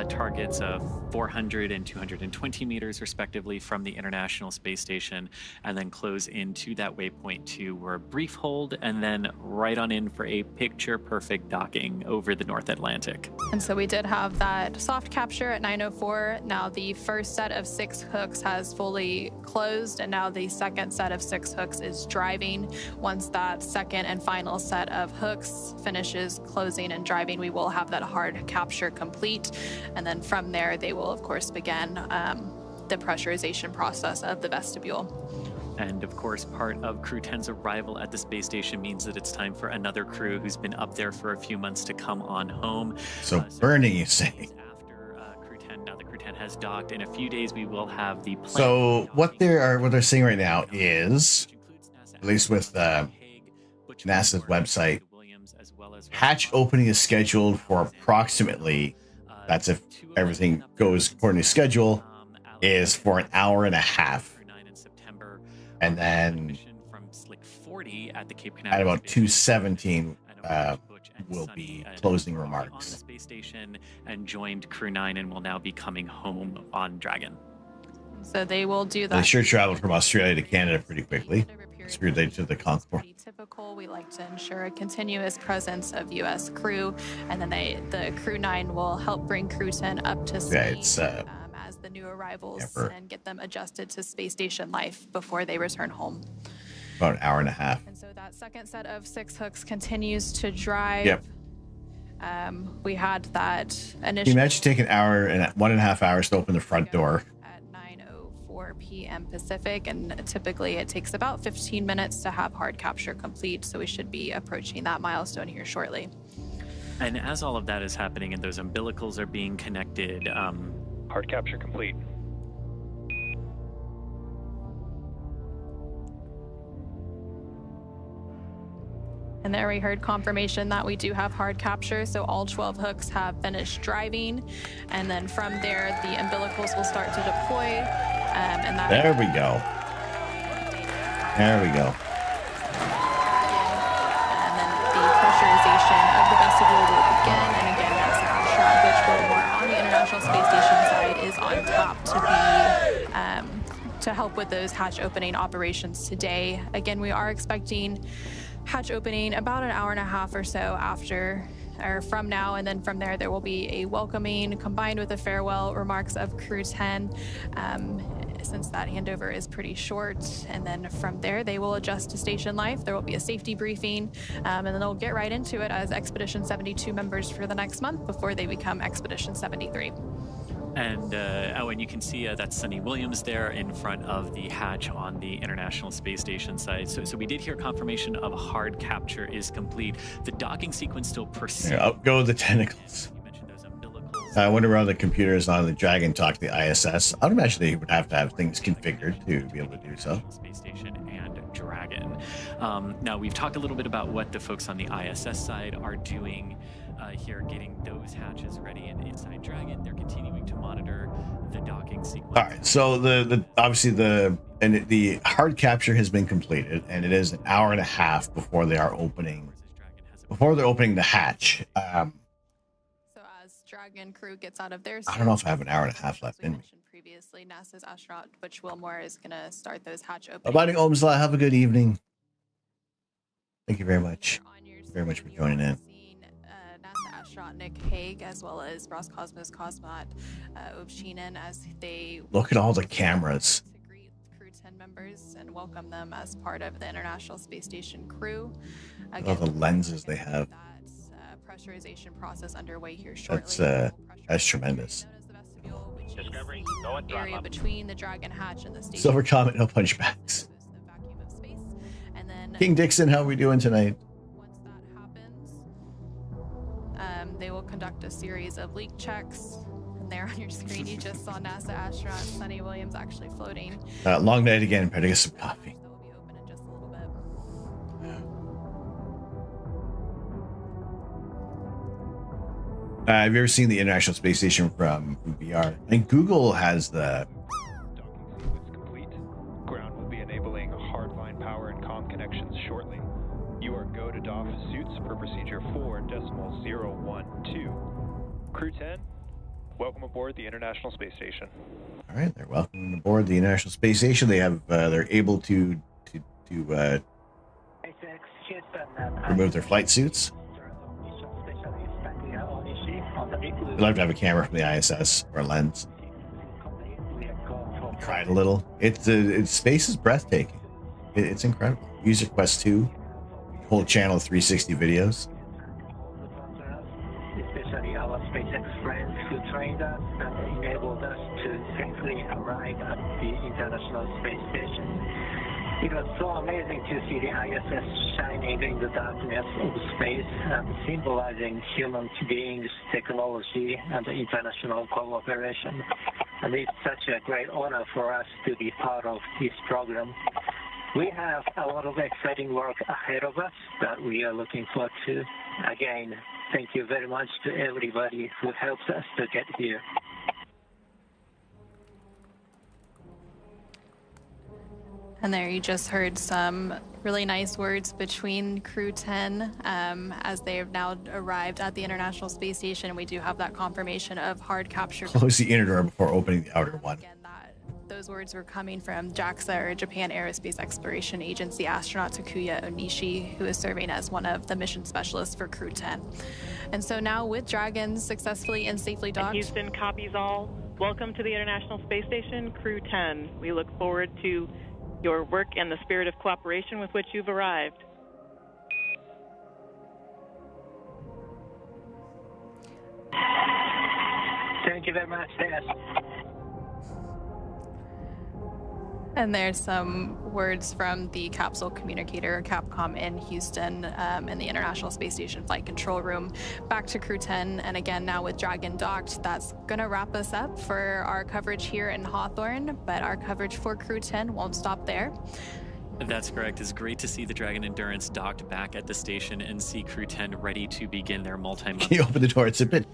targets of 400 and 220 meters respectively from the International Space Station, and then close into that waypoint 2 where a brief hold and then right on in for a picture perfect docking over the North Atlantic. And so we did have that soft capture at 9:04. Now the first set of 6 hooks has fully closed, and now the second set of 6 hooks is driving. Once that second and final set of hooks finishes closing and driving, we will have that hard capture complete, and then from there they will of course begin the pressurization process of the vestibule. And of course, part of Crew 10's arrival at the space station means that it's time for another crew who's been up there for a few months to come on home. So burning, you say? After Crew 10, now the Crew 10 has docked. In a few days, we will have the plan. So what they're saying right now is, at least with NASA's website, hatch opening is scheduled for approximately, that's if everything goes according to schedule, is for an hour and a half. And then at about 2:17 will be closing remarks. On the space station and joined Crew 9 and will now be coming home on Dragon. So they will do that. They sure traveled from Australia to Canada pretty quickly. Screwed they to the Concorde. Typical. We like to ensure a continuous presence of U.S. crew, and then the Crew 9 will help bring Crew 10 up to speed. Yeah, it's as the new arrivals and get them adjusted to space station life before they return home. About an hour and a half. And so that second set of 6 hooks continues to drive. Yep. We had that Can initial. you imagine taking an hour and 1.5 hours to open the front door? At 9:04 p.m. Pacific, and typically it takes about 15 minutes to have hard capture complete. So we should be approaching that milestone here shortly. And as all of that is happening and those umbilicals are being connected, hard capture complete. And there we heard confirmation that we do have hard capture. So all 12 hooks have finished driving. And then from there, the umbilicals will start to deploy. And that There we go. There we go. And then the pressurization of the vestibule will begin. And again, NASA astronaut, which will more on the International Space Station side, is on top to be to help with those hatch opening operations today. Again, we are expecting hatch opening about an hour and a half or so after or from now, and then from there will be a welcoming combined with the farewell remarks of Crew 10, since that handover is pretty short. And then from there they will adjust to station life. There will be a safety briefing, and then they'll get right into it as Expedition 72 members for the next month before they become Expedition 73. And and you can see that's Sunny Williams there in front of the hatch on the International Space Station side. So we did hear confirmation of hard capture is complete. The docking sequence still proceeds. Yeah, up go the tentacles. You mentioned those umbilicals. I wonder how the computers on the Dragon talk to the ISS. I would imagine they would have to have things configured to be able to do so. Space Station and Dragon. Now we've talked a little bit about what the folks on the ISS side are doing here, getting those hatches ready, and inside Dragon they're continuing to monitor the docking sequence. All right, so the obviously the hard capture has been completed, and it is an hour and a half before they're opening the hatch. So as Dragon crew gets out of their I don't know if I have an hour and a half left in me. previously, NASA's astronaut Butch Wilmore is going to start those hatch openings. Abiding Omsla, have a good evening. Thank you very much. Very much for joining in. NASA astronaut Nick Hague, as well as Roscosmos cosmonaut Ovchinin, as they Look at all the cameras. Crew 10 members and welcome them as part of the International Space Station crew. All the lenses they have. Pressurization process underway here shortly. That's tremendous. Discovery, go and throttle Area up. between the Dragon hatch and the station. Silver Comet, no punchbacks. Vacuum of space. And then King Dixon, how are we doing tonight? once that happens, they will conduct a series of leak checks. And there on your screen, you just saw NASA astronaut Sunny Williams actually floating. Long night again. Better get some coffee. That will be open in just a little bit. Have you ever seen the International Space Station from VR? And Google has the. Docking sequence complete. Ground will be enabling hardline power and comm connections shortly. You are go to doff suits per procedure 4.012. Crew 10, welcome aboard the International Space Station. All right, they're welcome aboard the International Space Station. They have, they're able to remove their flight suits. I'd love to have a camera from the ISS or a lens. Cried a little. It's space is breathtaking. It's incredible. User Quest 2, whole channel of 360 videos. Especially our SpaceX friends who trained us and enabled us to safely arrive at the International Space Station. It was so amazing to see the ISS shining in the darkness of space and symbolizing human beings, technology, and international cooperation. And it's such a great honor for us to be part of this program. We have a lot of exciting work ahead of us that we are looking forward to. Again, thank you very much to everybody who helps us to get here. And there you just heard some really nice words between Crew 10 as they have now arrived at the International Space Station. We do have that confirmation of hard capture. Close the inner door before opening the outer one. Again, those words were coming from JAXA, or Japan Aerospace Exploration Agency astronaut Takuya Onishi, who is serving as one of the mission specialists for Crew 10. And so now with Dragon successfully and safely docked. Houston copies all. Welcome to the International Space Station, Crew 10. We look forward to your work and the spirit of cooperation with which you've arrived. Thank you very much, Des. And there's some words from the capsule communicator, Capcom in Houston, in the International Space Station Flight Control Room. Back to Crew 10, and again, now with Dragon docked, that's going to wrap us up for our coverage here in Hawthorne, but our coverage for Crew 10 won't stop there. That's correct. It's great to see the Dragon Endurance docked back at the station and see Crew 10 ready to begin their multi-month. Can you open the door? It's a bit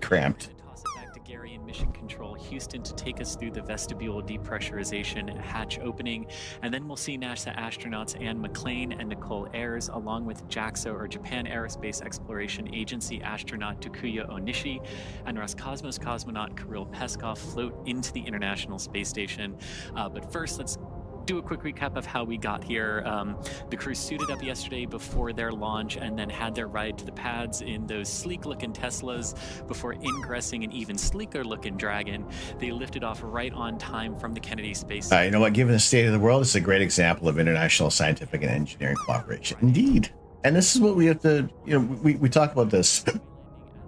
cramped. Toss it back to Gary in Mission Control Houston to take us through the vestibule depressurization hatch opening, and then we'll see NASA astronauts Anne McClain and Nicole Ayres, along with JAXA, or Japan Aerospace Exploration Agency astronaut Takuya Onishi and Roscosmos cosmonaut Kirill Peskov float into the International Space Station. But first, let's do a quick recap of how we got here. The crew suited up yesterday before their launch and then had their ride to the pads in those sleek-looking Teslas before ingressing an even sleeker-looking Dragon. They lifted off right on time from the Kennedy Space Center. You know what? Given the state of the world, it's a great example of international scientific and engineering cooperation. Indeed. And this is what we have to, we talk about this,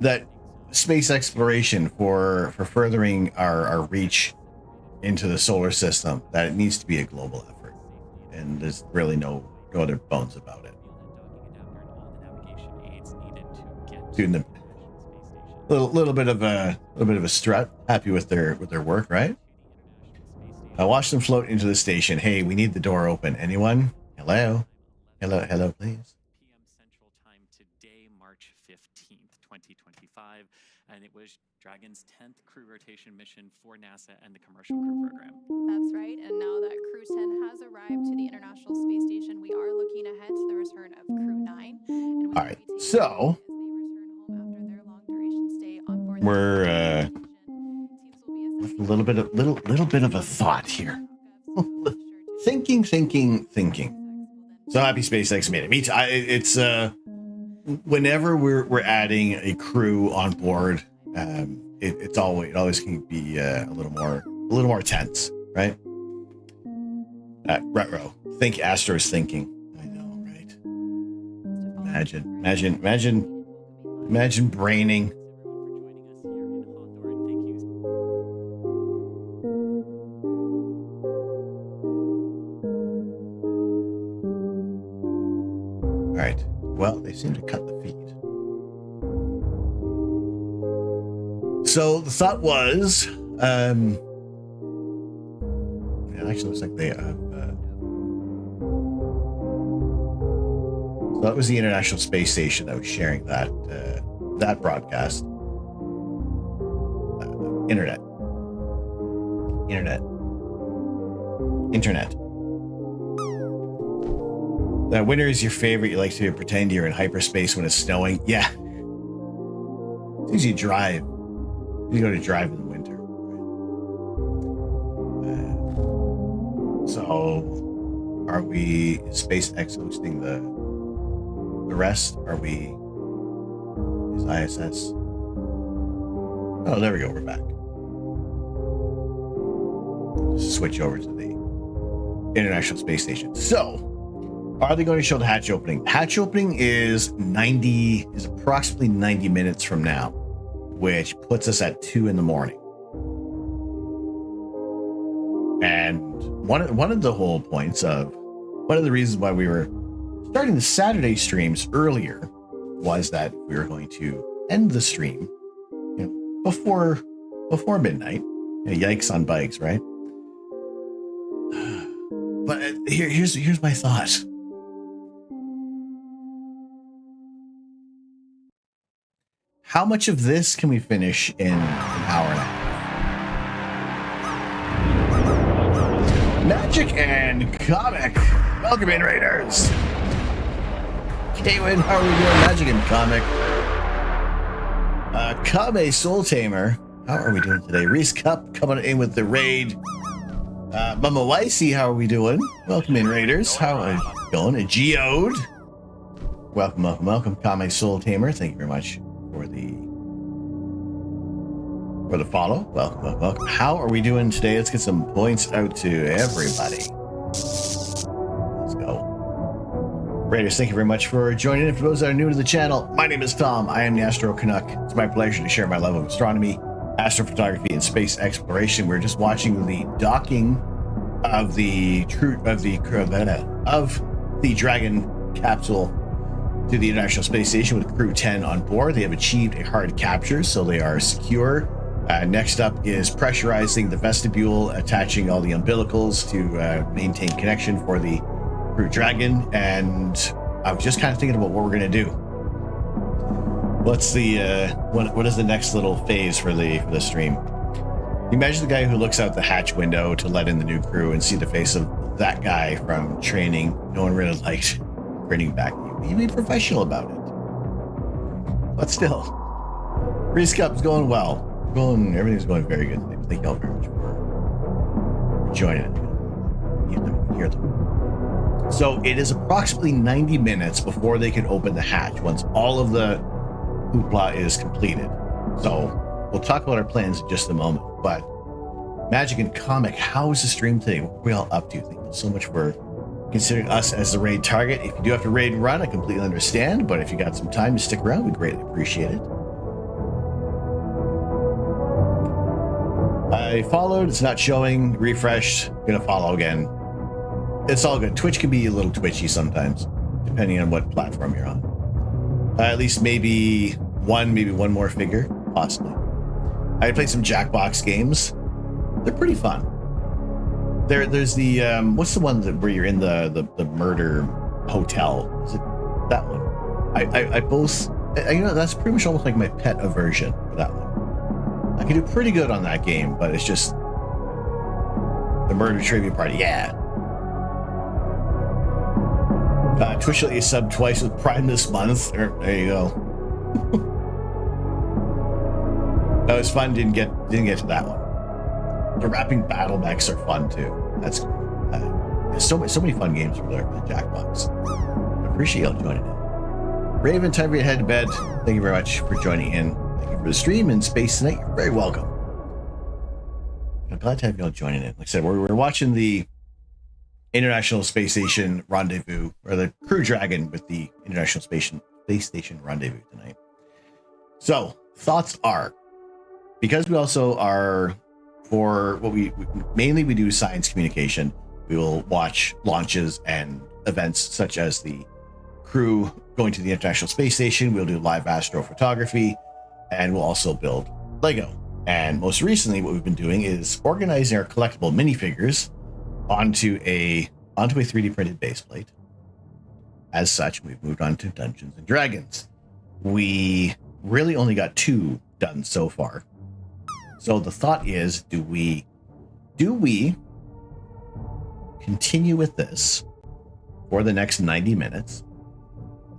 that space exploration for furthering our reach into the solar system, that it needs to be a global effort, and there's really no other bones about it. Doing a little bit of a strut. Happy with their work, right? I watched them float into the station. Hey, we need the door open. Anyone? Hello, please. PM Central Time today, March 15th, 2025, and it was Dragon's 10th crew rotation mission for NASA and the Commercial Crew Program. That's right, and now that Crew 10 has arrived to the International Space Station, we are looking ahead to the return of Crew 9. And All right, so as they return home after their long duration stay on board we're with a little bit of a thought here. thinking. So happy SpaceX made it. Me too. It's whenever we're adding a crew on board, it always can be a little more tense, right? Retro. Think Astro's thinking. I know, right? Imagine braining. All right. Well, they seem to cut the feed. So the thought was, it actually looks like they have. So that was the International Space Station that was sharing that broadcast. Internet. That winter is your favorite. You like to pretend you're in hyperspace when it's snowing. Yeah. As soon as you drive, you go to drive in the winter. So, are we SpaceX hosting the rest? Is ISS? Oh, there we go. We're back. Just switch over to the International Space Station. So, are they going to show the hatch opening? Hatch opening is approximately 90 minutes from now, which puts us at 2 a.m. And one of the whole points of one of the reasons why we were starting the Saturday streams earlier was that we were going to end the stream, before midnight. Yikes on bikes, right? But here's my thought. How much of this can we finish in an hour and a half? Magic and Comic. Welcome in, Raiders. Kaywin, how are we doing? Magic and Comic. Kame Soul Tamer. How are we doing today? Reese Cup coming in with the raid. Mama Wicey, how are we doing? Welcome in, Raiders. How are you going? And Geode. Welcome. Kame Soul Tamer. Thank you very much for the follow. Welcome. How are we doing today? Let's get some points out to everybody. Let's go. Raiders, thank you very much for joining in. For those that are new to the channel, my name is Tom. I am the Astro Canuck. It's my pleasure to share my love of astronomy, astrophotography, and space exploration. We're just watching the docking of the Dragon capsule to the International Space Station with Crew 10 on board. They have achieved a hard capture, so they are secure. Next up is pressurizing the vestibule, attaching all the umbilicals to maintain connection for the Crew Dragon. And I was just kind of thinking about what we're going to do. What's the what is the next little phase for the stream? You imagine the guy who looks out the hatch window to let in the new crew and see the face of that guy from training. No one really liked bringing back. You be professional about it. But still, Reese Cup's going well. Everything's going very good today. Thank you all very much for joining. Hear them. So it is approximately 90 minutes before they can open the hatch once all of the hoopla is completed. So we'll talk about our plans in just a moment. But Magic and Comic, how is the stream today? What are we all up to? Thank you so much for considering us as the raid target. If you do have to raid and run, I completely understand. But if you got some time to stick around, we greatly appreciate it. I followed. It's not showing. Refreshed. Gonna follow again. It's all good. Twitch can be a little twitchy sometimes, depending on what platform you're on. At least maybe one more figure, possibly. I played some Jackbox games. They're pretty fun. There's the what's the one where you're in the murder hotel? Is it that one? That's pretty much almost like my pet aversion for that one. I can do pretty good on that game, but it's just the murder trivia party. Yeah. Twitch let you sub twice with Prime this month. There you go. That was fun. Didn't get to that one. The rapping battle mechs are fun too. That's cool. There's so many fun games for the Jackbox. Appreciate you joining in. Raven, time for you to head to bed. Thank you very much for joining in. Thank you for the stream in space tonight. You're very welcome. I'm glad to have you all joining in. Like I said, we're watching the International Space Station Rendezvous, or the Crew Dragon with the International Space Station Rendezvous tonight. So, thoughts are, because we also are, for what we mainly do science communication, we will watch launches and events such as the crew going to the International Space Station. We'll do live astrophotography, and we'll also build Lego. And most recently, what we've been doing is organizing our collectible minifigures onto a 3D printed base plate. As such, we've moved on to Dungeons and Dragons. We really only got 2 done so far. So the thought is, do we continue with this for the next 90 minutes,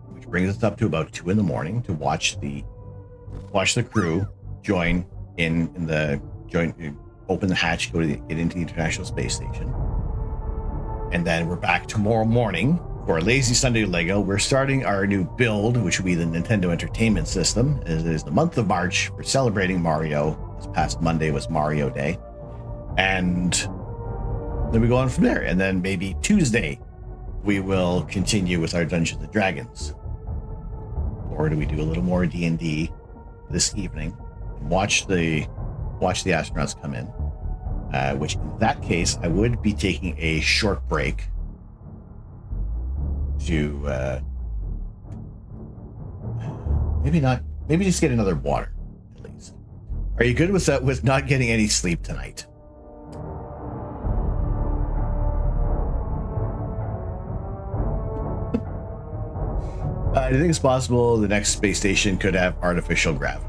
which brings us up to about 2 a.m. to watch the crew join open the hatch, get into the International Space Station. And then we're back tomorrow morning for Lazy Sunday Lego. We're starting our new build, which will be the Nintendo Entertainment System. It is the month of March. We're celebrating Mario. This past Monday was Mario Day. And then we go on from there. And then maybe Tuesday, we will continue with our Dungeons and Dragons. Or do we do a little more D&D this evening and watch the astronauts come in? Which in that case, I would be taking a short break to maybe just get another water, at least. Are you good with that, with not getting any sleep tonight? I think it's possible the next space station could have artificial gravity.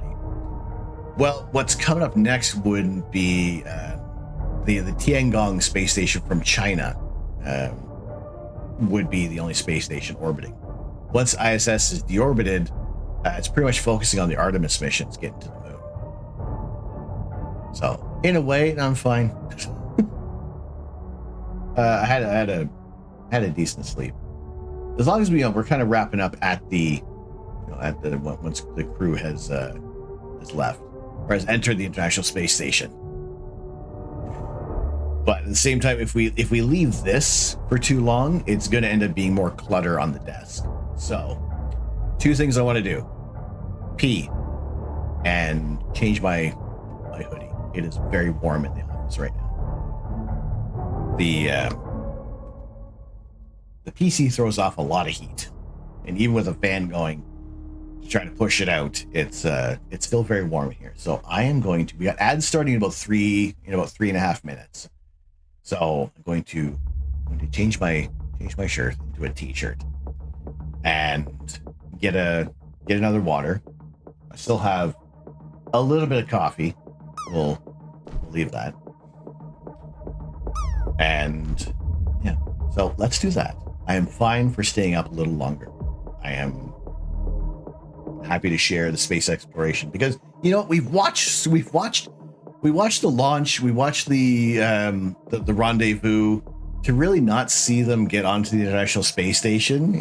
Well, what's coming up next would be the Tiangong space station from China. Would be the only space station orbiting. Once ISS is deorbited, it's pretty much focusing on the Artemis missions getting to the moon. So, in a way, I'm fine. I had a decent sleep. As long as we're kind of wrapping up at once the crew has left or has entered the International Space Station. But at the same time, if we leave this for too long, it's going to end up being more clutter on the desk. So, 2 things I want to do: pee and change my hoodie. It is very warm in the office right now. The PC throws off a lot of heat, and even with a fan going to try to push it out, it's still very warm here. So I am going to. We got ads starting in about 3.5 minutes. So I'm going to change my shirt into a t-shirt and get another water. I still have a little bit of coffee. We'll leave that. And yeah, so let's do that. I am fine for staying up a little longer. I am happy to share the space exploration because we watched the launch, we watched the rendezvous, to really not see them get onto the International Space Station.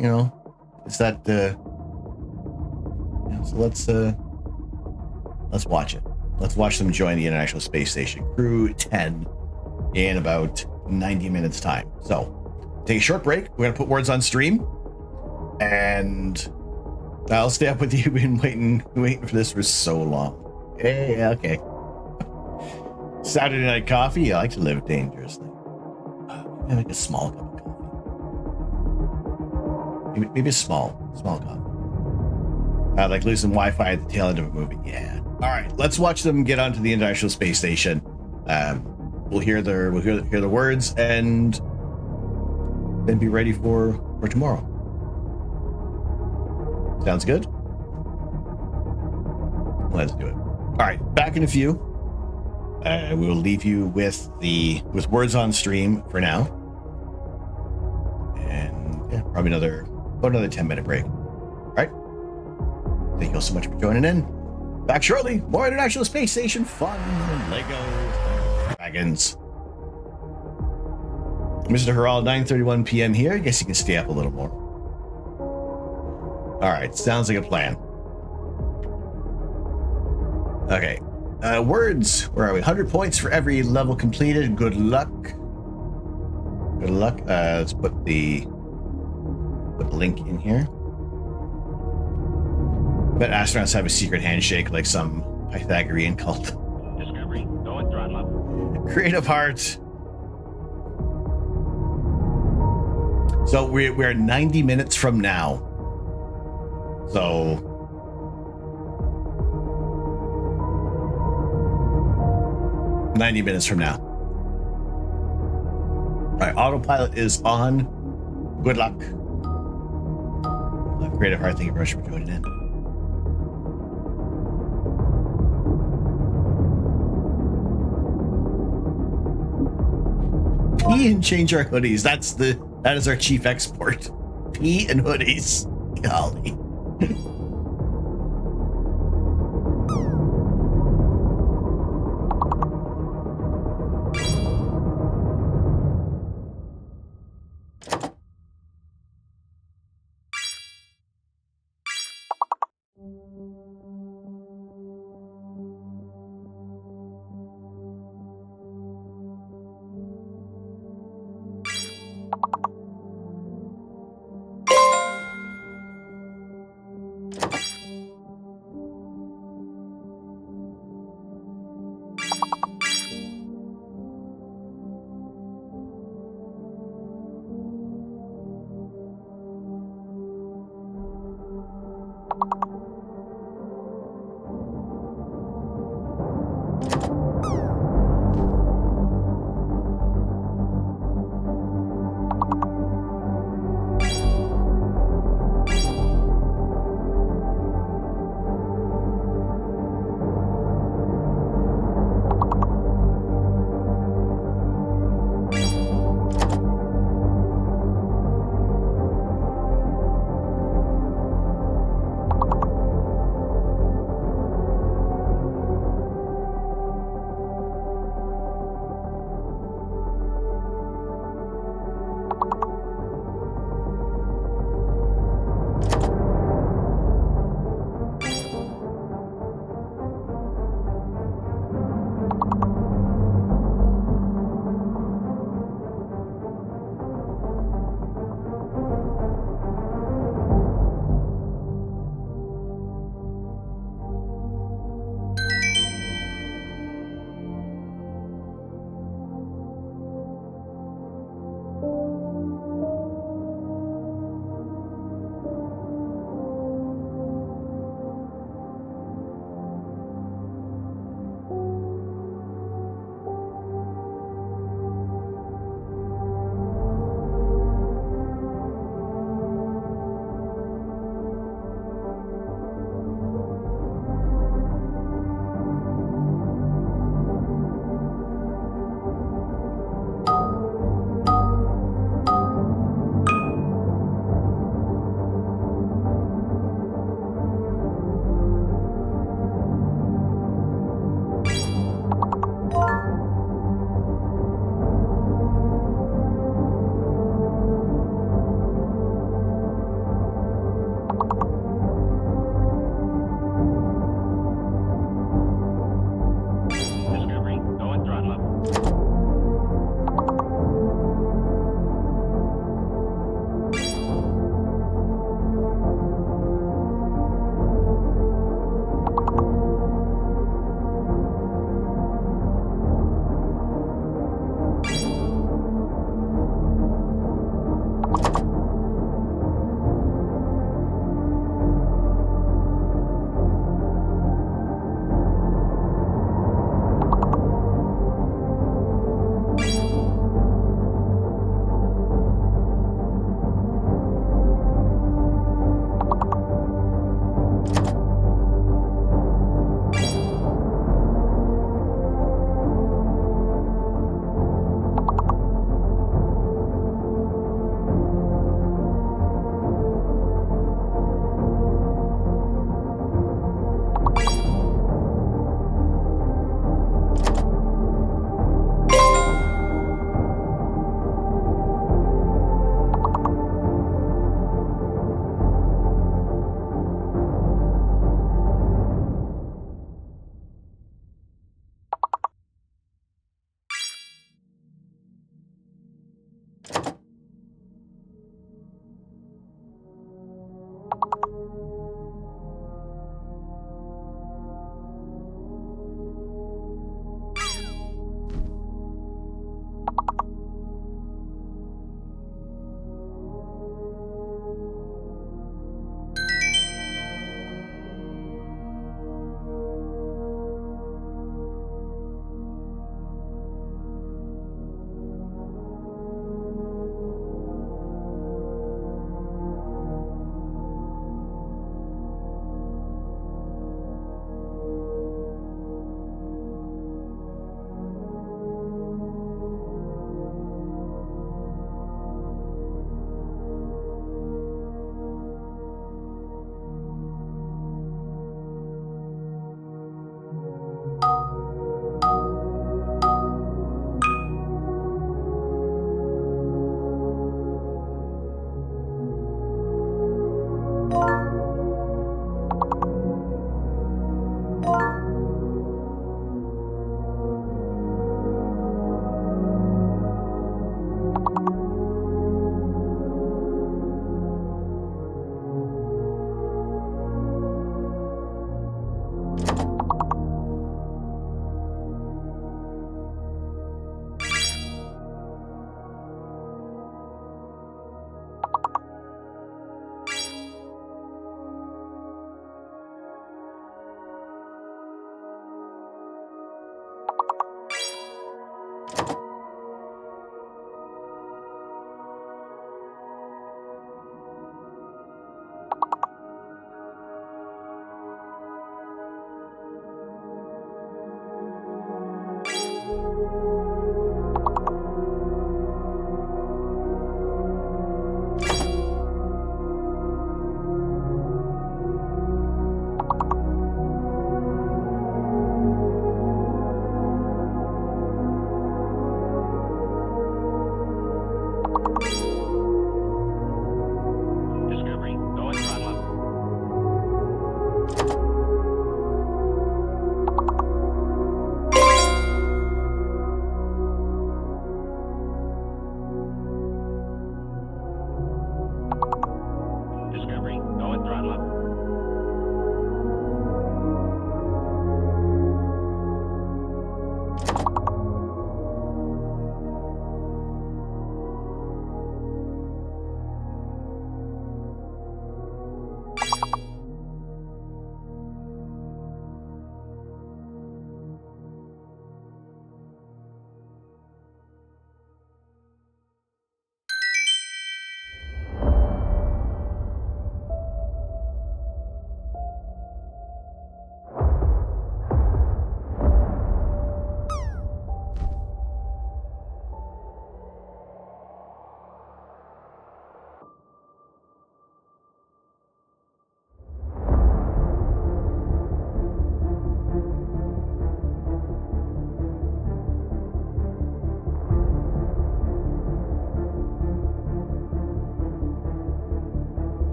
Is that so let's watch it. Let's watch them join the International Space Station Crew 10 in about 90 minutes time. So take a short break. We're gonna put words on stream, and I'll stay up with you. Been waiting for this for so long. Hey, okay. Saturday night coffee. I like to live dangerously. I make a small cup of coffee. Maybe a small coffee. I like losing Wi-Fi at the tail end of a movie. Yeah. All right. Let's watch them get onto the International Space Station. We'll hear the words and then be ready for tomorrow. Sounds good? Let's do it. All right. Back in a few. We will leave you with words on stream for now, and yeah, probably another 10-minute break. All right. Thank you all so much for joining in. Back shortly. More International Space Station fun and Lego dragons. Mr. Harald, 9:31 p.m. here. I guess you can stay up a little more. All right, sounds like a plan. Okay, words. Where are we? 100 points for every level completed. Good luck. Good luck. Let's put the link in here. Bet astronauts have a secret handshake like some Pythagorean cult. Discovery, go and throttle up. Creative heart. So we're 90 minutes from now. So 90 minutes from now. All right, autopilot is on. Good luck. Creative heart, thank you very much for joining in. Pee and change our hoodies. That is our chief export. Pee and hoodies. Golly.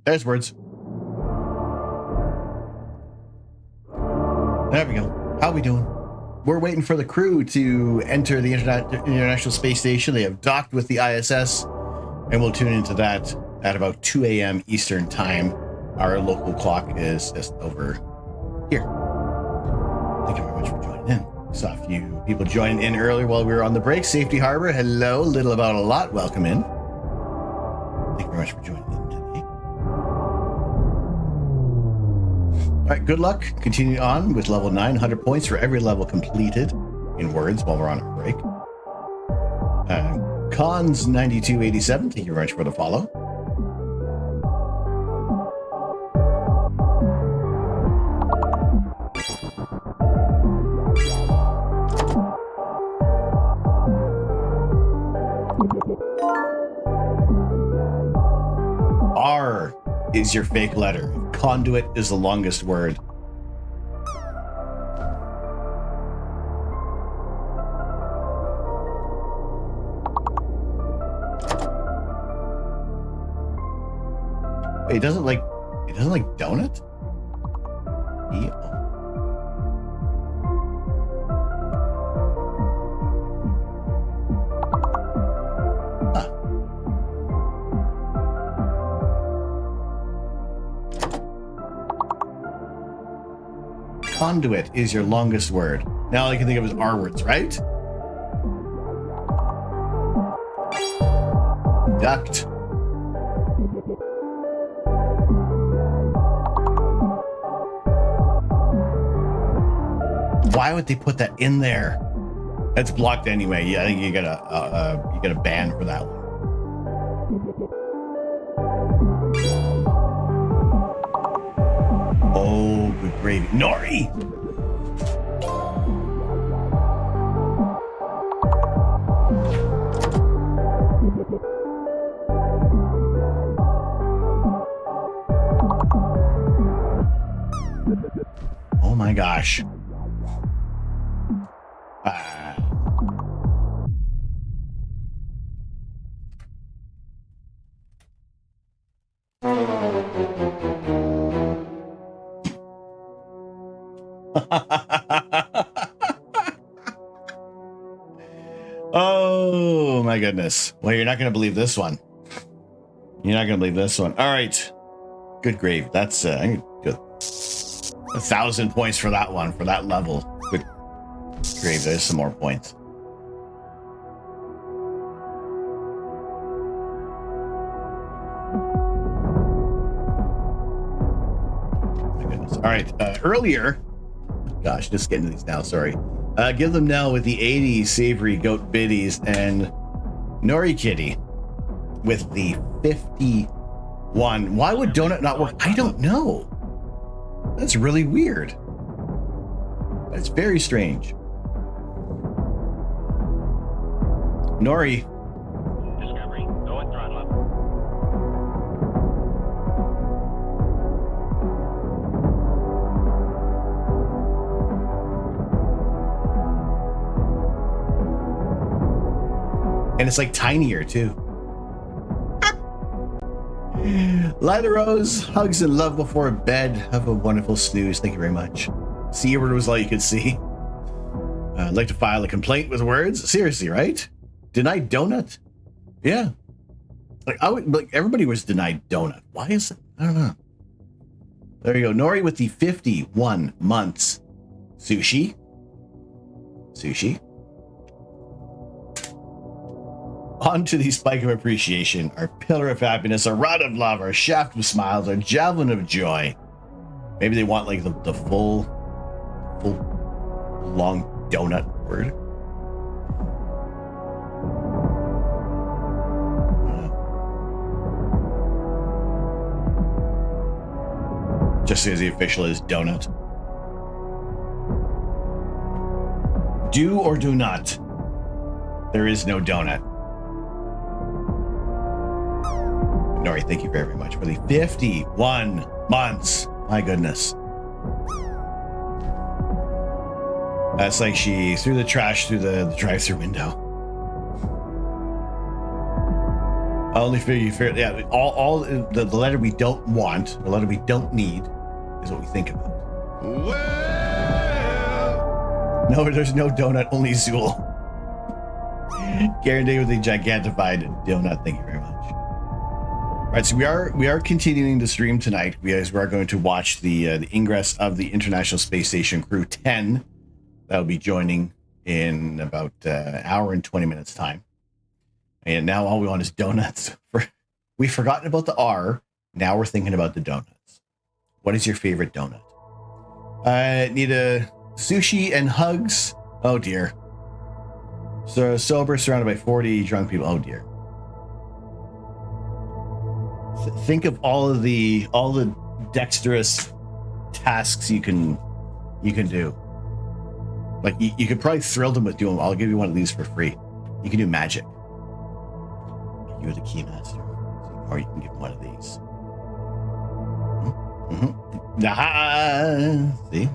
There's words. There we go. How we doing? We're waiting for the crew to enter the International Space Station. They have docked with the ISS, and we'll tune into that at about 2 a.m. Eastern Time. Our local clock is just over here. Thank you very much for joining in. Saw a few people joining in earlier while we were on the break. Safety Harbor, hello. Little About a Lot, welcome in. Thank you very much for joining in today. All right, good luck. Continue on with level 9, 100 points for every level completed in words while we're on our break. Cons 9287, thank you very much for the follow. R is your fake letter. Conduit is the longest word. It doesn't like donut? Yeah. Conduit is your longest word. Now all I can think of is R words, right? Duct. Why would they put that in there? That's blocked anyway. Yeah, I think you get a ban for that one. Oh, good gravy. Nori! Oh my gosh. Oh my goodness. Well, you're not going to believe this one. You're not going to believe this one. All right. Good grave. That's good. 1,000 points for that one, for that level. Good grave. There's some more points. My goodness. All right. Earlier, gosh, just getting to these now. Sorry. Give them now with the 80 savory goat biddies and Nori Kitty with the 51. Why would donut not work? I don't know. That's really weird. That's very strange. Nori. Discovery, go and throttle up. And it's like tinier too. Lila Rose, hugs and love before bed. Have a wonderful snooze. Thank you very much. C-word was all you could see. I'd like to file a complaint with words. Seriously, right? Denied donut? Yeah. Like everybody was denied donut. Why is it? I don't know. There you go. Nori with the 51 months. Sushi. On to the spike of appreciation, our pillar of happiness, our rod of love, our shaft of smiles, our javelin of joy. Maybe they want like the full long donut word. Just as the official is donut. Do or do not. There is no donut. Nori, thank you very much for the 51 months. My goodness. That's like she threw the trash through the drive-through window. I only figure you figure, yeah, all the letter we don't want, the letter we don't need is what we think about. No, there's no donut, only Zool. Guaranteed with a gigantified donut. Thank you very much. All right, so we are continuing the stream tonight. We are going to watch the ingress of the International Space Station Crew 10. That'll be joining in about an hour and 20 minutes time. And now all we want is donuts. We've forgotten about the R. Now we're thinking about the donuts. What is your favorite donut? Need a sushi and hugs. Oh dear. So sober, surrounded by 40 drunk people. Oh dear. Think of all the dexterous tasks you can do. Like you could probably thrill them with doing. I'll give you one of these for free. You can do magic. You're the key master, or you can give one of these. See? You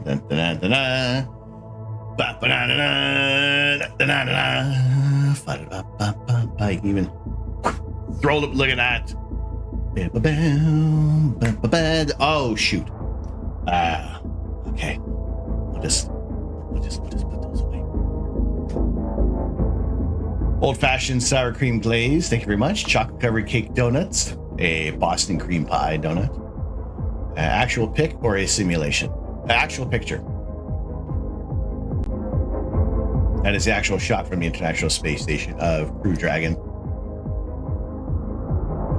can even throw it up. Look at that. Oh shoot. Okay. We'll just put those away. Old-fashioned sour cream glaze. Thank you very much. Chocolate covered cake donuts. A Boston cream pie donut. Actual pic or a simulation? Actual picture. That is the actual shot from the International Space Station of Crew Dragon.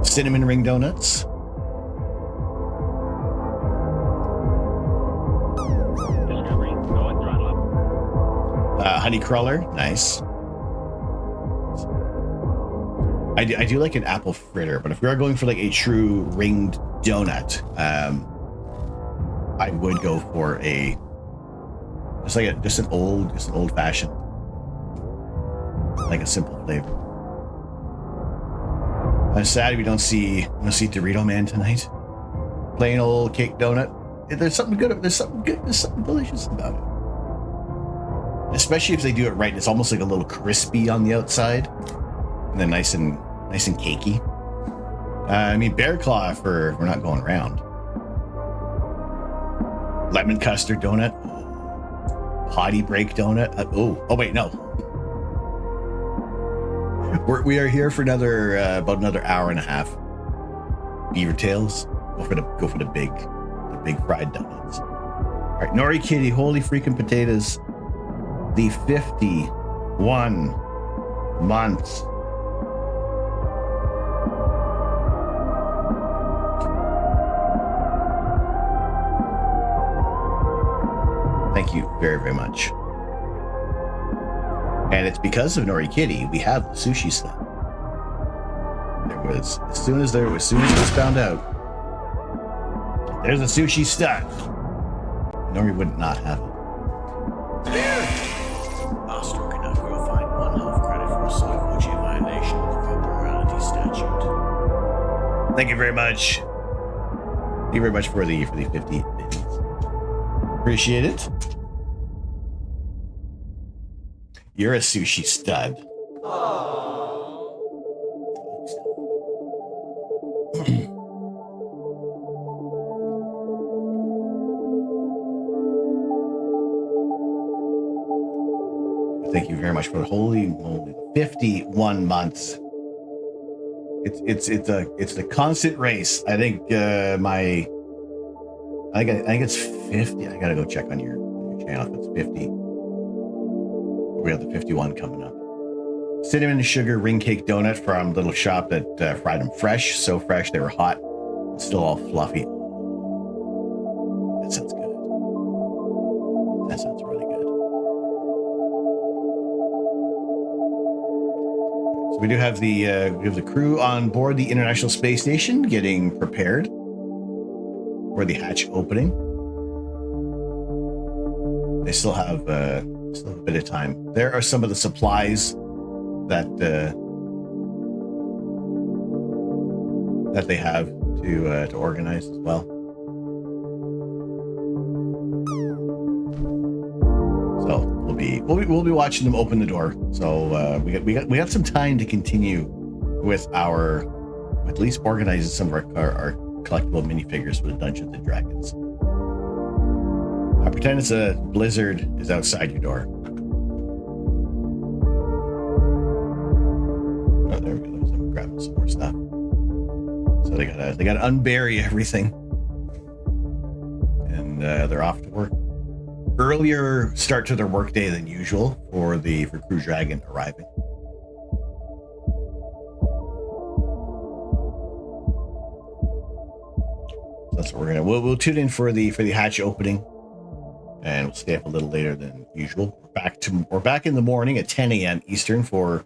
Cinnamon ring donuts. Discovery, go and throttle up. Honey cruller, nice. I do like an apple fritter, but if we are going for like a true ringed donut, I would go for just an old fashioned, like a simple flavor. I'm sad we don't see Dorito Man tonight. Plain old cake donut. There's something good. There's something delicious about it. Especially if they do it right. It's almost like a little crispy on the outside, and then nice and cakey. I mean, bear claw for we're not going around. Lemon custard donut. Potty break donut. Oh wait, no. We are here for about another hour and a half. Beaver tails. Go for the big fried donuts. All right, Nori Kitty, holy freaking potatoes. The 51 months. Thank you very, very much. And it's because of Nori Kitty we have the sushi stuff. As soon as it was found out, there's a sushi stud. Nori would not have it. Astro cannot go find 1 health credit for a Sonoguchi violation of the morality statute. Thank you very much. Thank you very much for the 50 bits. Appreciate it. You're a sushi stud. Thank you very much for the holy 51 months. It's the constant race. I think I think it's 50. I gotta go check on your channel if it's 50. We have the 51 coming up. Cinnamon and sugar ring cake donut from Little Shop that fried them fresh. So fresh, they were hot. Still all fluffy. That sounds good. That sounds really good. So we do have the crew on board the International Space Station getting prepared for the hatch opening. They still have a bit of time. There are some of the supplies that they have to organize as well. So we'll be watching them open the door. So we got some time to continue with our at least organizing some of our collectible minifigures for the Dungeons and Dragons. I pretend it's a blizzard is outside your door. Oh, there we go. I'm grabbing some more stuff. So they gotta unbury everything, and they're off to work. Earlier start to their workday than usual for Crew Dragon arriving. So that's what we'll tune in for the hatch opening, and we'll stay up a little later than usual. We're back in the morning at 10 a.m. Eastern for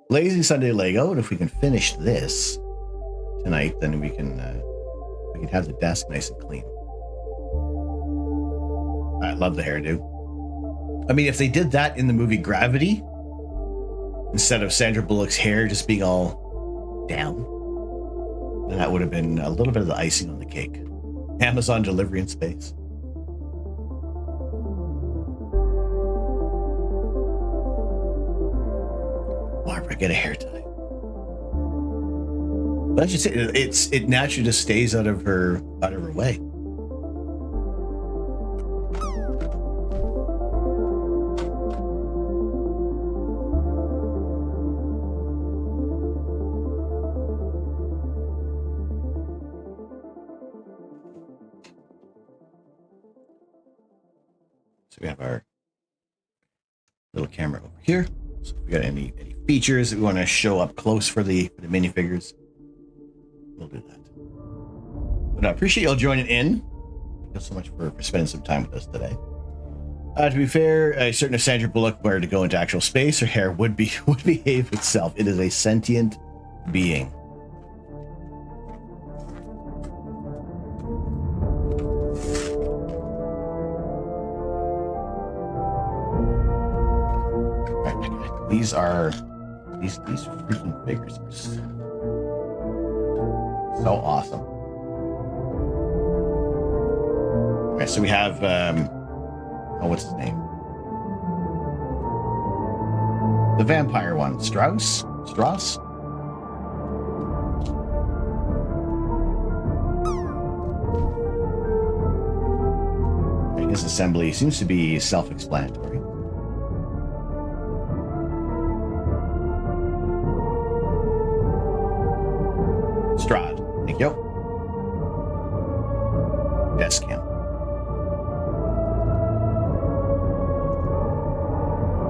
Lazy Sunday Lego, and if we can finish this tonight, then we can have the desk nice and clean. I love the hairdo. I mean, if they did that in the movie Gravity, instead of Sandra Bullock's hair just being all down, then that would have been a little bit of the icing on the cake. Amazon delivery in space. Barbara, get a hair tie. But I should say, it naturally just stays out of her way. So we have our little camera over here. So if we got any features that we want to show up close for the minifigures, we'll do that. But I appreciate y'all joining in. Thank you so much for spending some time with us today. To be fair, certain if Sandra Bullock were to go into actual space, her hair would behave itself. It is a sentient being. These freaking figures are so awesome. All right, so we have what's his name? The vampire one, Strauss. His assembly seems to be self-explanatory. Strahd, thank you. Desk cam.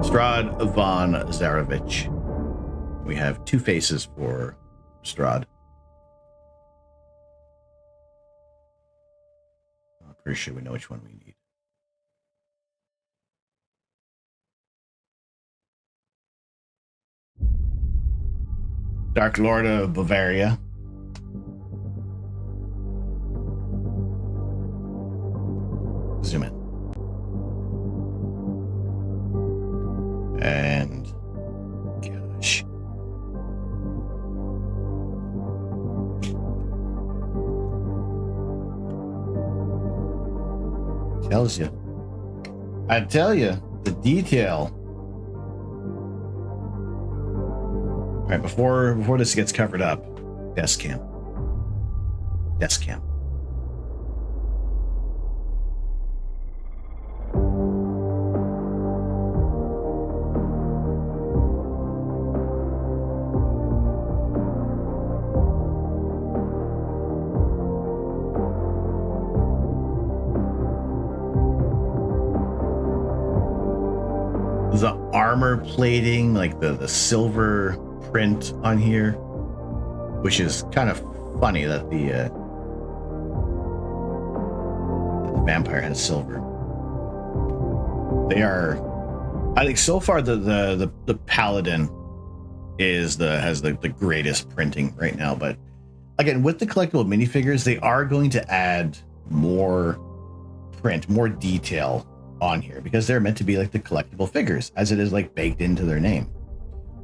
Strahd von Zarovich. We have two faces for Strahd. I'm pretty sure we know which one we need. Dark Lord of Bavaria. Zoom in. And gosh. Tells you. I tell you, the detail. All right, before this gets covered up, desk cam. Desk cam. The armor plating, like the silver print on here, which is kind of funny that the vampire has silver. They are, I think, so far the paladin has the greatest printing right now. But again, with the collectible minifigures, they are going to add more print, more detail on here because they're meant to be like the collectible figures, as it is like baked into their name.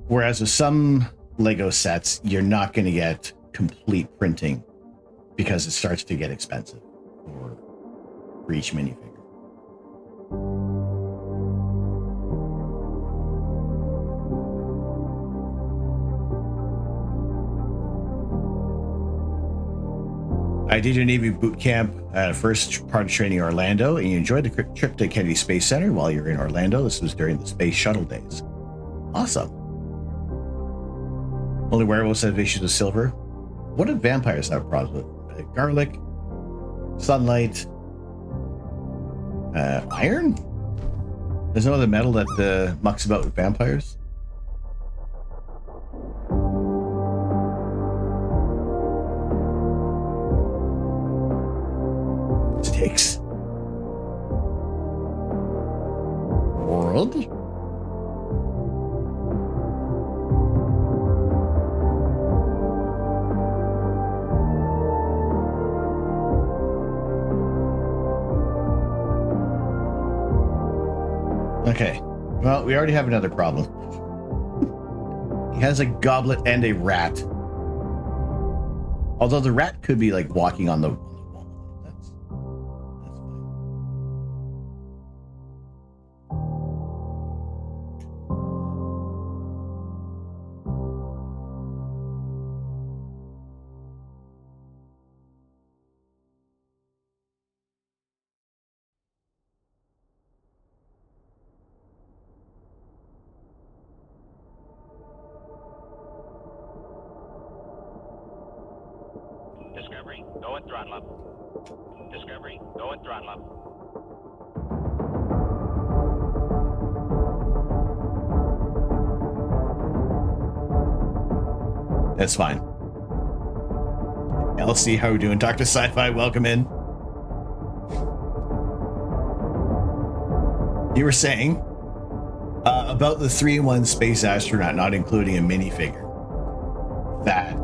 Whereas with some Lego sets, you're not going to get complete printing because it starts to get expensive for each minifigure. I did your Navy boot camp, first part of training in Orlando, and you enjoyed the trip to Kennedy Space Center while you were in Orlando. This was during the space shuttle days. Awesome. Only werewolves have issues with silver. What do vampires have problems with? Garlic, sunlight, iron? There's no other metal that mucks about with vampires? Sticks. World? Okay. Well, we already have another problem. He has a goblet and a rat. Although the rat could be like walking on the wall. That's fine. Discovery, go and throttle up. Discovery, go and throttle up. That's fine. LC, how are we doing? Dr. Sci-Fi, welcome in. You were saying about the 3-in-1 space astronaut, not including a minifigure, that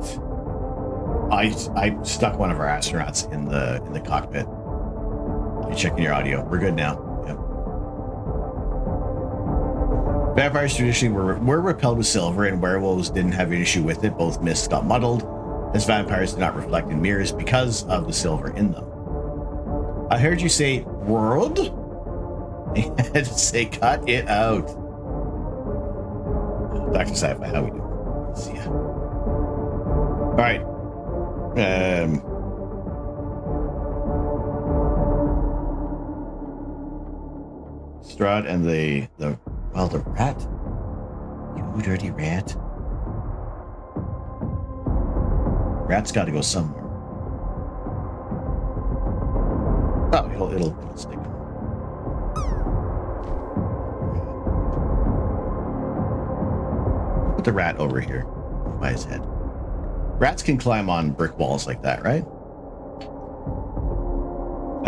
I stuck one of our astronauts in the cockpit. You're checking your audio. We're good now. Yep. Vampires traditionally were repelled with silver, and werewolves didn't have an issue with it. Both myths got muddled, as vampires do not reflect in mirrors because of the silver in them. I heard you say world. I had to say cut it out. Dr. Sci-Fi, how we doing? See ya. All right. Strahd and the rat. You dirty rat. Rat's got to go somewhere. Oh, it'll stick. Put the rat over here by his head. Rats can climb on brick walls like that, right?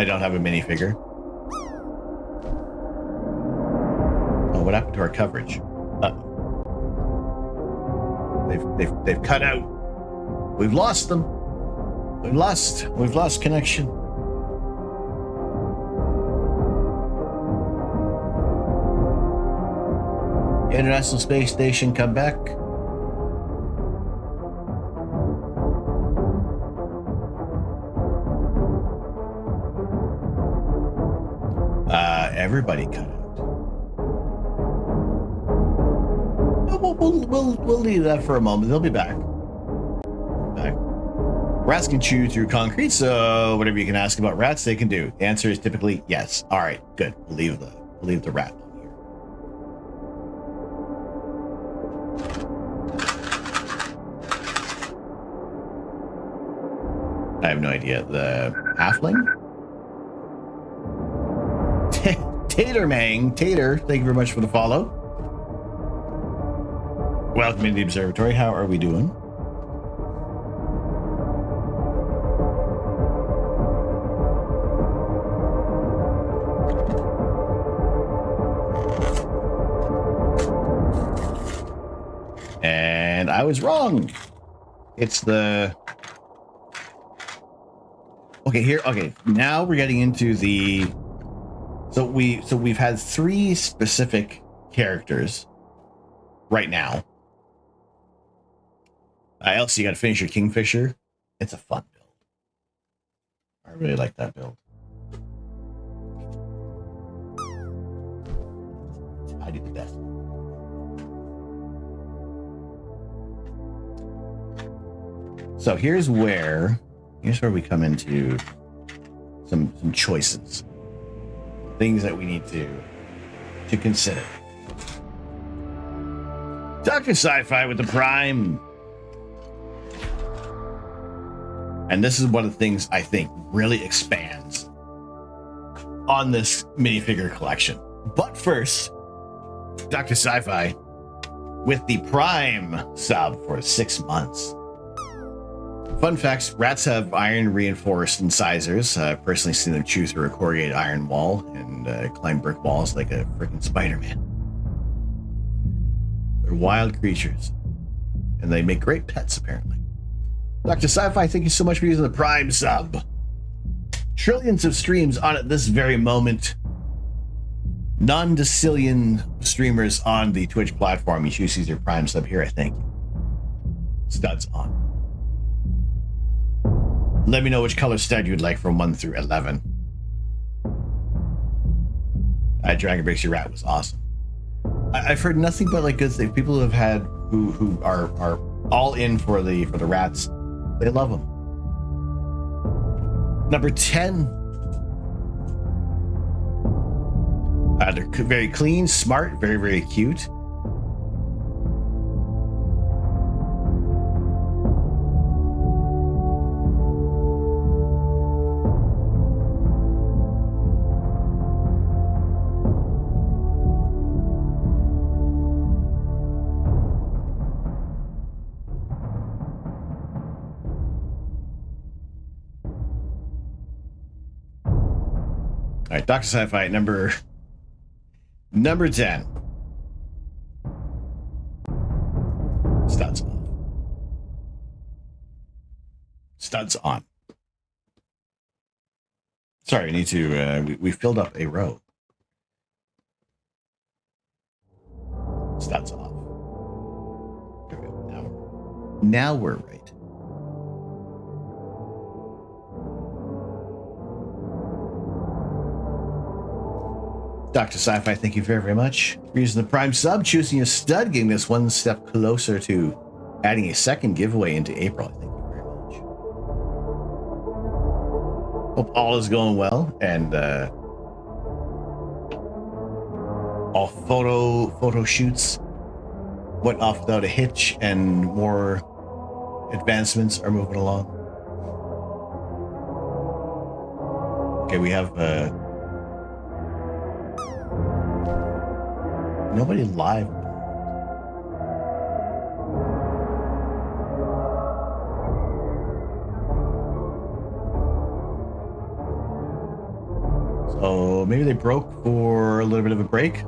I don't have a minifigure. Oh, what happened to our coverage? They've cut out. We've lost them. We've lost connection. International Space Station, come back. Everybody cut out. We'll leave that for a moment. They'll be back. Rats can chew through concrete, so whatever you can ask about rats, they can do. The answer is typically yes. All right, good. We'll leave the rat on here. I have no idea. The halfling? Tater, thank you very much for the follow. Welcome into the observatory. How are we doing? And I was wrong. It's the... Okay, now we're getting into the... So we've had 3 specific characters right now. Elsie, you got to finish your Kingfisher. It's a fun build. I really like that build. I do the best. So here's where here's where we come into some choices, things that we need to consider. Dr. Sci-Fi with the Prime. And this is one of the things I think really expands on this minifigure collection. But first, Dr. Sci-Fi with the Prime sub for 6 months. Fun facts, rats have iron reinforced incisors. Personally seen them chew through a corrugated iron wall and climb brick walls like a freaking Spider-Man. They're wild creatures, and they make great pets, apparently. Dr. Sci-Fi, thank you so much for using the Prime sub. Trillions of streams on at this very moment. Non-decillion streamers on the Twitch platform. You choose your Prime sub here, I think. Studs on. Let me know which color stud you'd like from 1 through 11. Dragon Breaks Your Rat was awesome. I've heard nothing but like good things. People who have had who are all in for the rats. They love them. Number 10. They're very clean, smart, very, very cute. All right, Dr. Sci-Fi, number 10. Studs on. Studs on. Sorry, we need to, we filled up a row. Studs off. There we go. Now we're right. Dr. Sci-Fi, thank you very, very much for using the Prime sub, choosing a stud, getting this one step closer to adding a second giveaway into April. Thank you very much. Hope all is going well, and all photo shoots went off without a hitch, and more advancements are moving along. Okay, we have nobody live. So maybe they broke for a little bit of a break.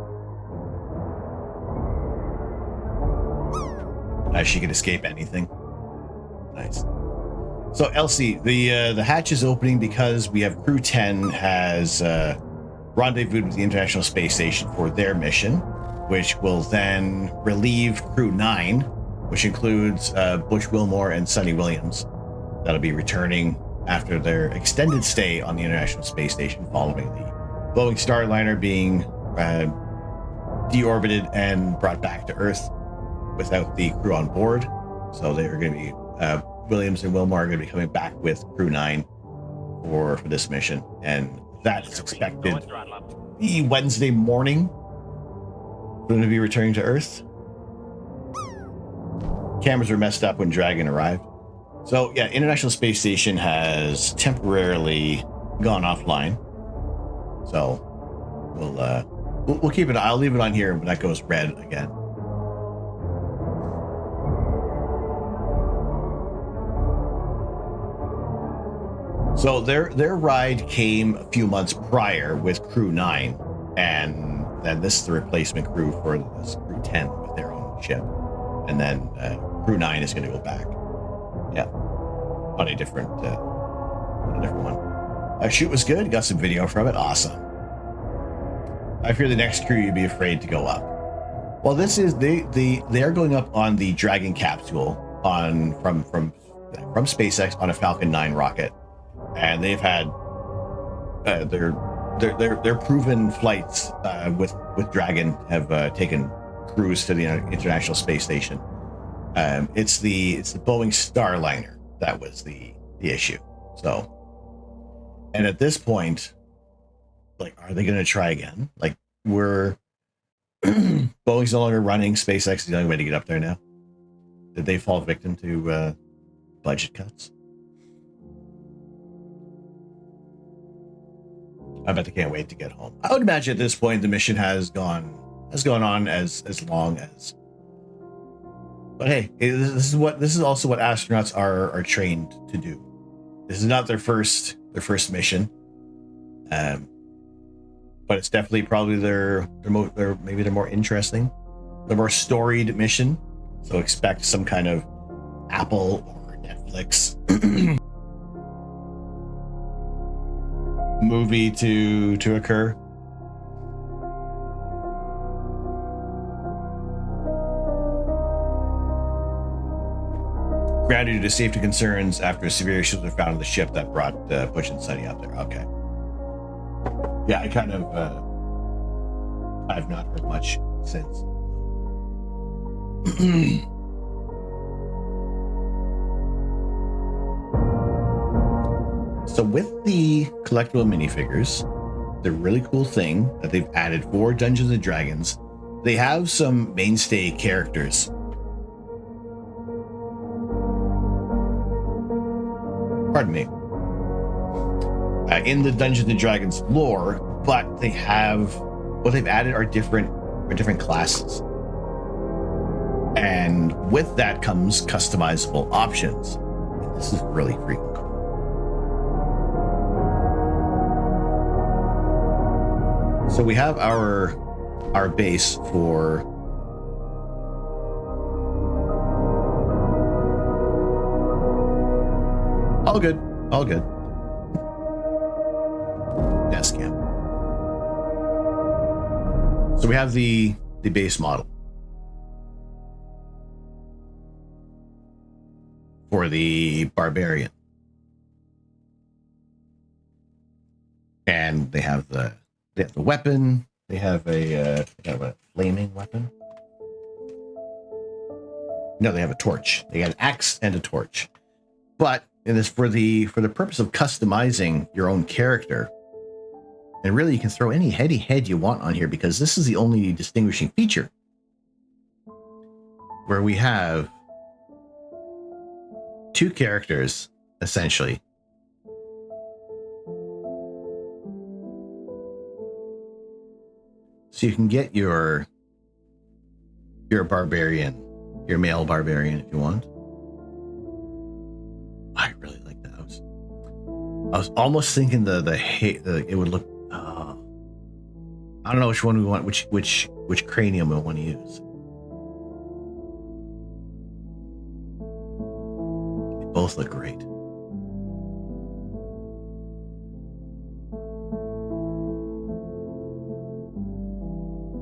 She could escape anything. Nice. So Elsie, the hatch is opening because we have Crew 10 has rendezvoused with the International Space Station for their mission, which will then relieve Crew 9, which includes Butch Wilmore and Sonny Williams. That'll be returning after their extended stay on the International Space Station following the Boeing Starliner being deorbited and brought back to Earth without the crew on board. So they are going to be, Williams and Wilmore are going to be coming back with Crew 9 for this mission. And that is expected to be Wednesday morning. Going to be returning to Earth. Cameras were messed up when Dragon arrived. So yeah, International Space Station has temporarily gone offline. So we'll keep it. I'll leave it on here when that goes red again. So their ride came a few months prior with Crew 9, and then this is the replacement crew for this Crew 10 with their own ship, and then Crew 9 is going to go back. Yeah, on a different one. Shoot was good. Got some video from it. Awesome. I fear the next crew you'd be afraid to go up. Well, this is they are going up on the Dragon capsule from SpaceX on a Falcon 9 rocket. And they've had their proven flights with Dragon have taken crews to the International Space Station. It's the Boeing Starliner that was the issue. So, and at this point, like, are they going to try again? Like, we're Boeing's no longer running. SpaceX is the only way to get up there now. Did they fall victim to budget cuts? I bet they can't wait to get home. I would imagine at this point the mission has gone on as long as. But hey, this is also what astronauts are trained to do. This is not their first mission, but it's definitely probably their more interesting, their more storied mission. So expect some kind of Apple or Netflix movie to occur. Grounded due to safety concerns after severe issues were found on the ship that brought Butch and Sunny up there. Okay. Yeah, I kind of I've not heard much since. So with the collectible minifigures, the really cool thing that they've added for Dungeons and Dragons, they have some mainstay characters. Pardon me. In the Dungeons and Dragons lore, but they've added are different classes. And with that comes customizable options. And this is really freaking cool. So we have our base for all good. Desk cam. So we have the base model for the barbarian, and they have the weapon. They have a flaming weapon. No, they have a torch. They got an axe and a torch. But in this, for the purpose of customizing your own character, and really you can throw any head you want on here, because this is the only distinguishing feature where we have two characters essentially. So you can get your barbarian, your male barbarian if you want. I really like that. I was almost thinking it would look. I don't know which one we want. Which cranium we want to use. They both look great.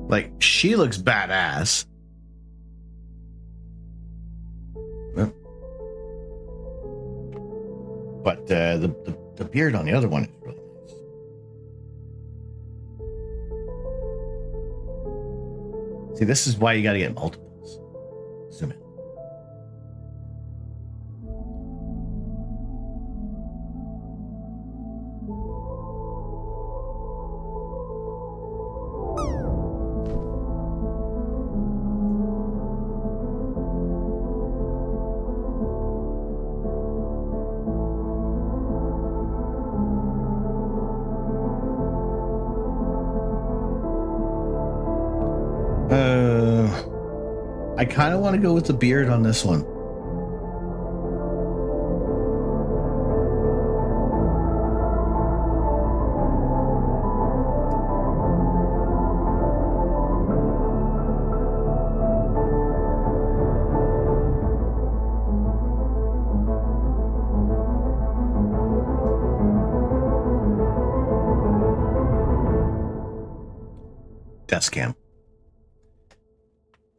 Like, she looks badass. But the beard on the other one is really nice. See, this is why you got to get multiples. Zoom in. I kind of want to go with the beard on this one. Desk cam.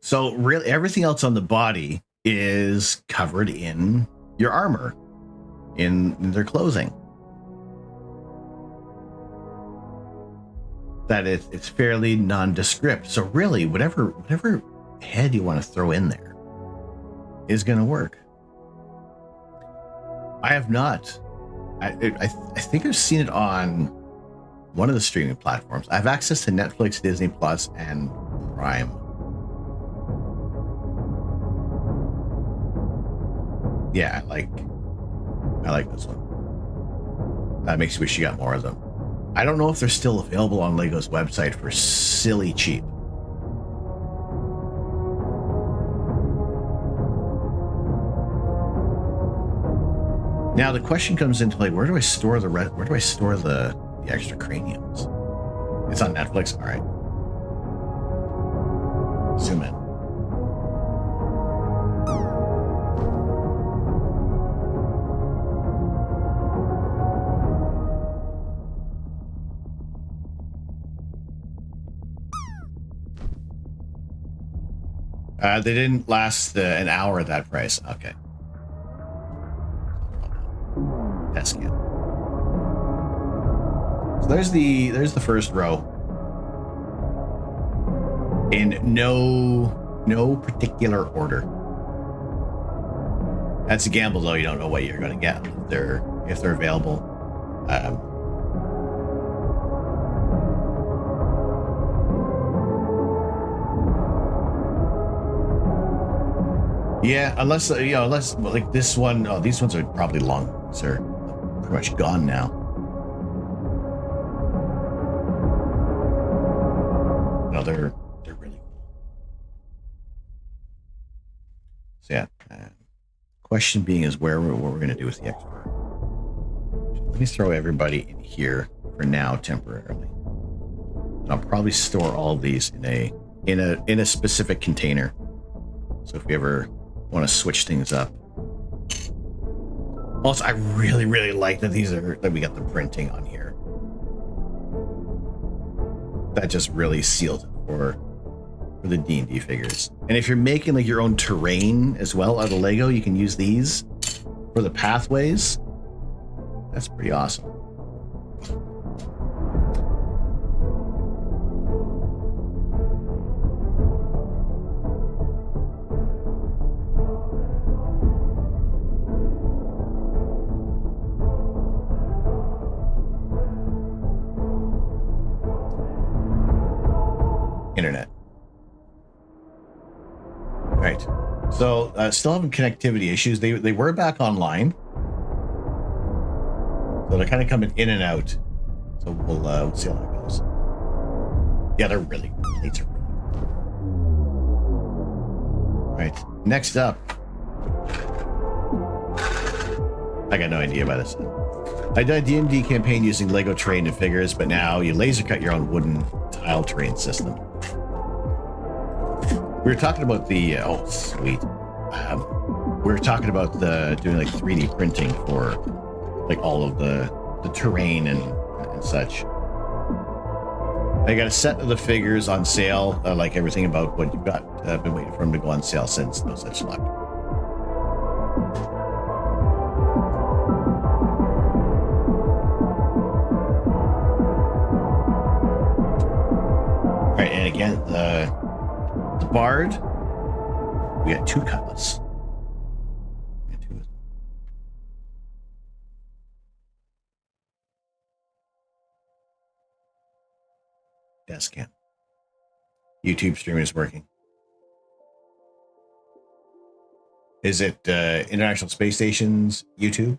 So really everything else on the body is covered in your armor, in their clothing. That it's fairly nondescript. So really whatever head you want to throw in there is going to work. I have not I think I've seen it on one of the streaming platforms. I have access to Netflix, Disney Plus, and Prime. Yeah, I like this one. That makes me wish you got more of them. I don't know if they're still available on Lego's website for silly cheap. Now the question comes into play: where do I store the extra craniums? It's on Netflix. All right. Zoom in. They didn't last an hour at that price. Okay. Test kit. So there's the first row. In no particular order. That's a gamble, though. You don't know what you're going to get if they're available. Yeah, unless like this one. Oh, these ones are probably long. They're pretty much gone now. No, they're really cool. So yeah. Question being is what we're going to do with the expert. Let me throw everybody in here for now temporarily. And I'll probably store all of these in a specific container. So if we ever want to switch things up. Also, I really, really like that that we got the printing on here. That just really seals it for the D&D figures. And if you're making like your own terrain as well out of Lego, you can use these for the pathways. That's pretty awesome. Internet. Right. So still having connectivity issues. They were back online. So they're kind of coming in and out. So we'll see how that goes. Yeah, they're really plates are really cool. Right. Next up. I got no idea about this. I did a D&D campaign using Lego terrain and figures, but now you laser cut your own wooden tile terrain system. We were talking about the oh sweet. We were talking about doing like 3D printing for like all of the terrain and such. I got a set of the figures on sale, like everything about what you've got. I've been waiting for them to go on sale since. No such luck. All right, and again, the Bard, we got 2 cutlass. Desk cam. YouTube streaming is working. Is it International Space Station's YouTube?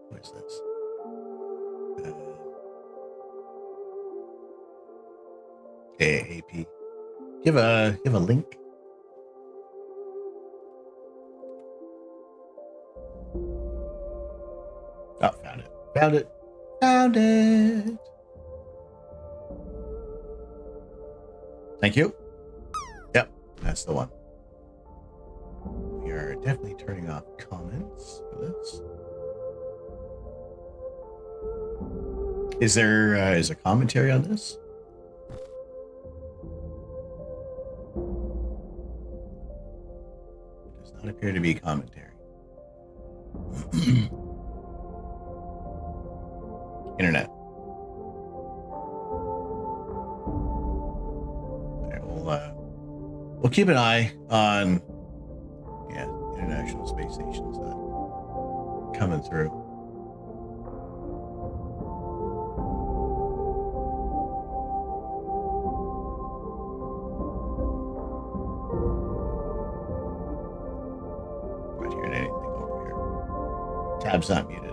What is this? AAP. Give a link. Oh, found it. Found it. Found it. Thank you. Yep, that's the one. We are definitely turning off comments for this. Is there commentary on this? Does not appear to be commentary. Internet. Okay, we'll keep an eye on International Space Station's coming through. Not hearing anything over here. Tab's not muted.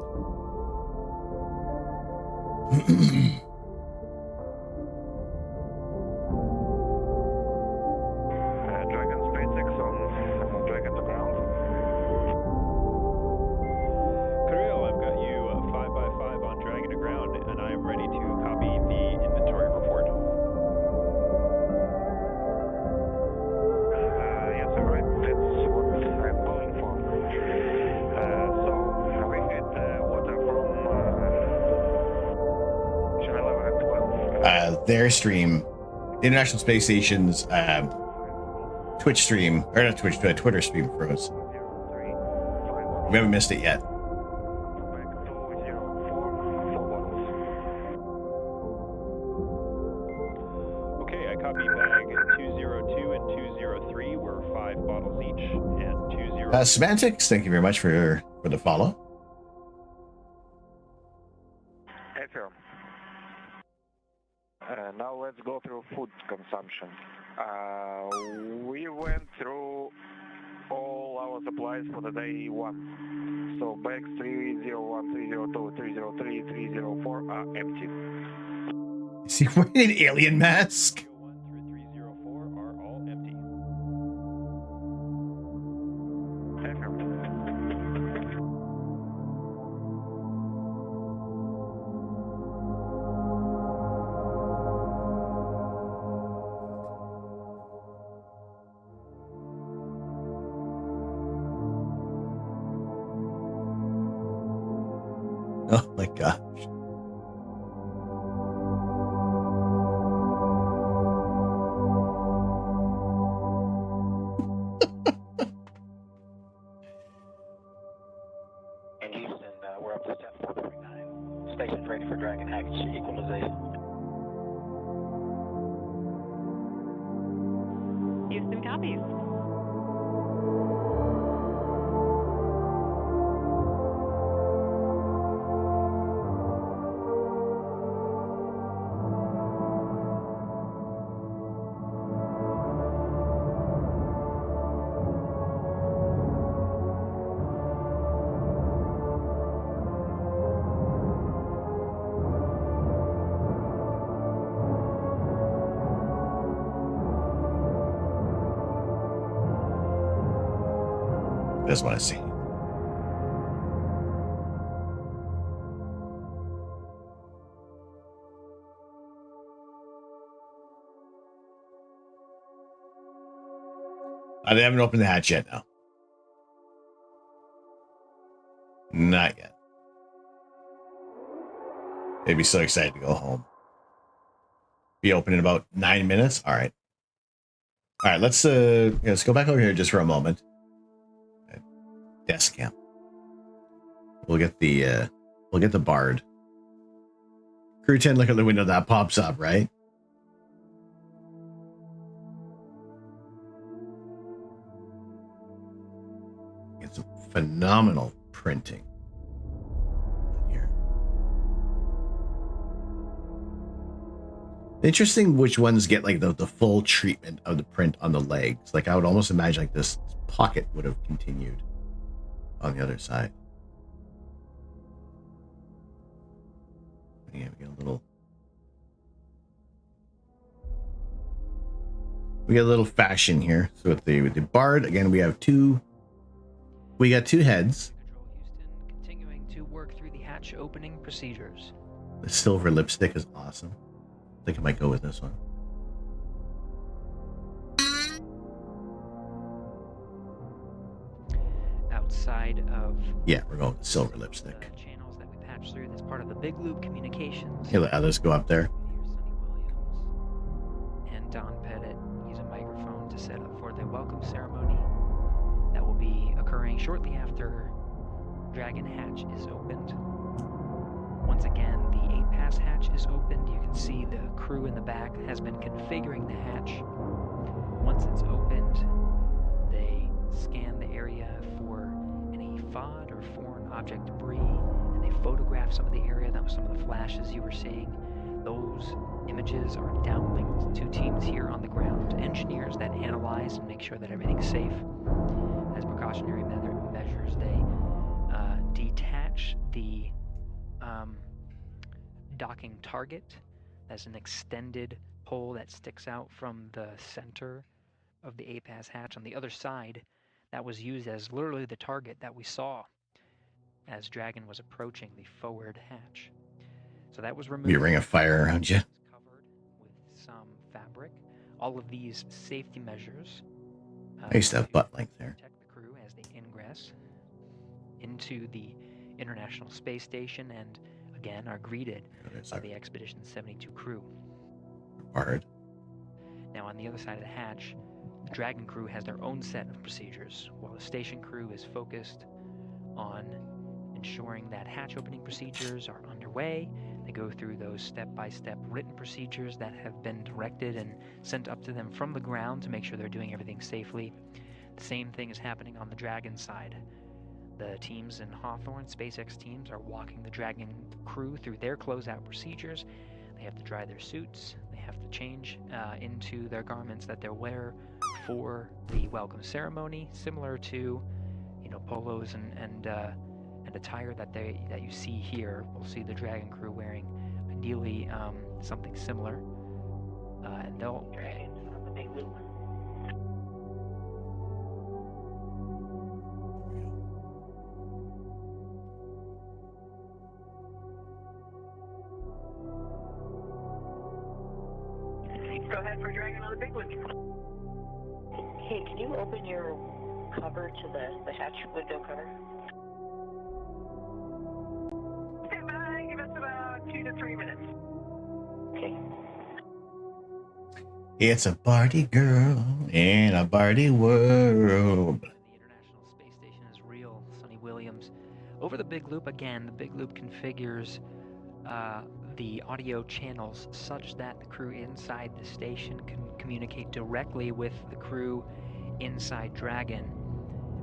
Dragon SpaceX on Dragon to ground. Kirill, I've got you 5x5 on Dragon to ground, and I am ready to copy the inventory report. Yes, sir, right. That's what I'm going for. So, we hit water from Channel 11 and 12. Their stream, the International Space Station's Twitch stream, or not Twitch, Twitter stream froze. We haven't missed it yet. Okay, I copy bag 202 and 203 were 5 bottles each, and 20. Semantics, thank you very much for the follow. Affirm. Now let's go through food consumption. We went through all our supplies for the day 1. So bags 301, 302, 303, 304 are empty. Is he wearing an alien mask? 301 through 304 are all empty. Affirm. Oh my gosh. In Houston, we're up to step 439. Station's ready for Dragon Hatch equalization. Houston copies. That's what I see. I haven't opened the hatch yet, no. Not yet. They'd be so excited to go home. Be open in about 9 minutes. All right. All right, let's go back over here just for a moment. Desk cam. We'll get the Bard. Crew 10, look at the window that pops up, right? Get some phenomenal printing here. Interesting which ones get like the full treatment of the print on the legs. Like I would almost imagine like this pocket would have continued on the other side. Yeah, we get a little fashion here. So with the Bard, again, we got two heads. Control Houston, continuing to work through the hatch opening procedures. The silver lipstick is awesome. I think I might go with this one. Outside of Yeah, we're going with silver lipstick. channels that we've had steps through. That's part of the Big Loop Communications. Here, let others go up there. And Don Pettit use a microphone to set up for the welcome ceremony that will be occurring shortly after Dragon Hatch is opened. Once again, the 8-pass hatch is opened. You can see the crew in the back has been configuring the hatch. Once it's opened, they scan the area for any FOD or foreign object debris, and they photograph some of the area. That was some of the flashes you were seeing. Those images are downlinked to teams here on the ground, engineers that analyze and make sure that everything's safe. As precautionary measures, they detach the docking target. That's an extended pole that sticks out from the center of the 8-pass hatch. On the other side, that was used as literally the target that we saw as Dragon was approaching the forward hatch. So that was removed. Be a ring of fire around you. Covered with some fabric. All of these safety measures. I used to have butt length there. Protect the crew as they ingress into the International Space Station, and again are greeted by the Expedition 72 crew. Hard. Now on the other side of the hatch, the Dragon crew has their own set of procedures, while the station crew is focused on ensuring that hatch opening procedures are underway. They go through those step-by-step written procedures that have been directed and sent up to them from the ground to make sure they're doing everything safely. The same thing is happening on the Dragon side. The teams in Hawthorne, SpaceX teams, are walking the Dragon crew through their closeout procedures. They have to dry their suits. They have to change into their garments that they'll wear for the welcome ceremony, similar to, polos and attire that you see here. We'll see the Dragon crew wearing ideally something similar, and they'll. Go ahead for Dragon on the big one. Hey, can you open your cover to the hatch window cover? Stand by, give us about 2 to 3 minutes. Okay. It's a party girl in a party world. The International Space Station is real. Sonny Williams. Over the Big Loop again, the Big Loop configures the audio channels such that the crew inside the station can communicate directly with the crew inside Dragon.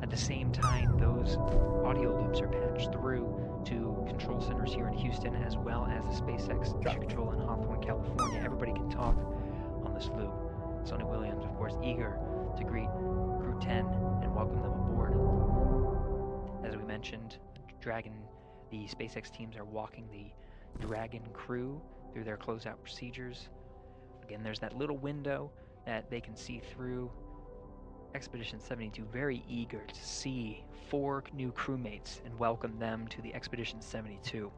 At the same time, those audio loops are patched through to control centers here in Houston, as well as the SpaceX Mission Control in Hawthorne, California. Everybody can talk on this loop. Sonny Williams, of course, eager to greet Crew 10 and welcome them aboard. As we mentioned, Dragon, the SpaceX teams are walking the Dragon crew through their closeout procedures. Again, there's that little window that they can see through. Expedition 72 very eager to see 4 new crewmates and welcome them to the Expedition 72.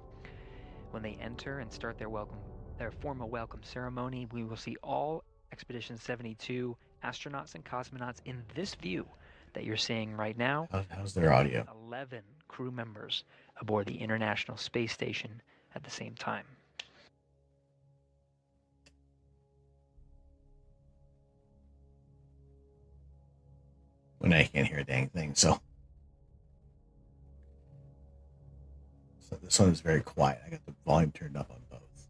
When they enter and start their formal welcome ceremony, we will see all Expedition 72 astronauts and cosmonauts in this view that you're seeing right now. How's their audio? 11 crew members aboard the International Space Station at the same time. When I can't hear a dang thing, so this one is very quiet. I got the volume turned up on both,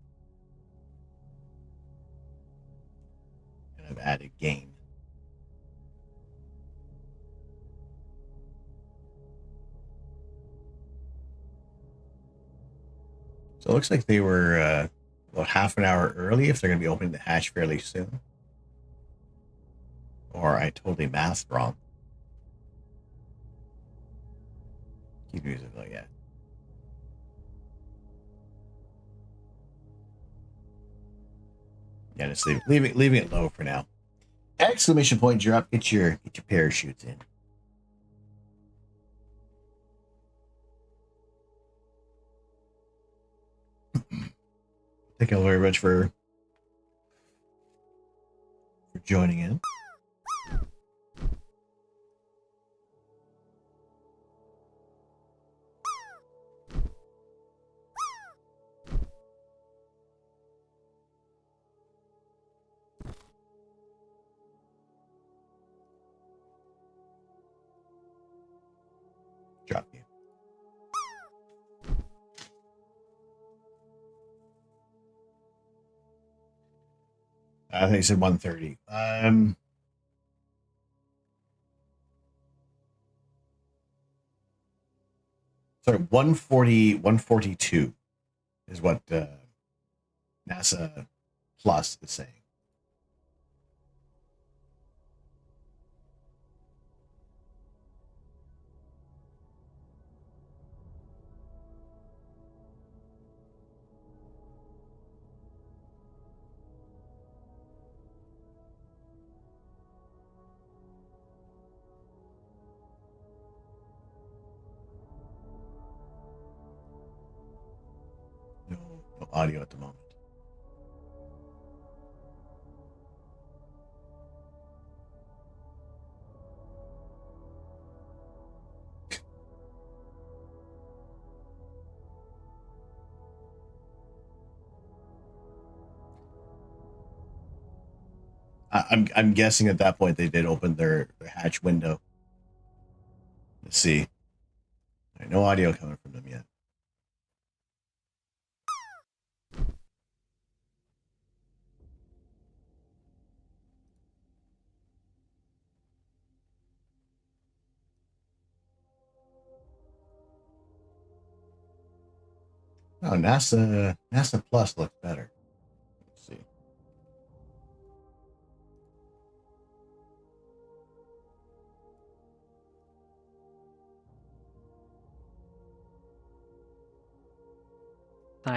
and I've added gain. So it looks like they were about half an hour early if they're going to be opening the hatch fairly soon. Or I totally mathed wrong. Keep using it like that. Yeah, just leaving it low for now. Exclamation point drop. Get your parachutes in. Thank you all very much for joining in. I think he said 130. Sorry, 140, 142 is what NASA Plus is saying. No audio at the moment. I'm guessing at that point they did open their hatch window. Let's see. No audio coming from them yet. Oh, NASA Plus looks better. Let's see.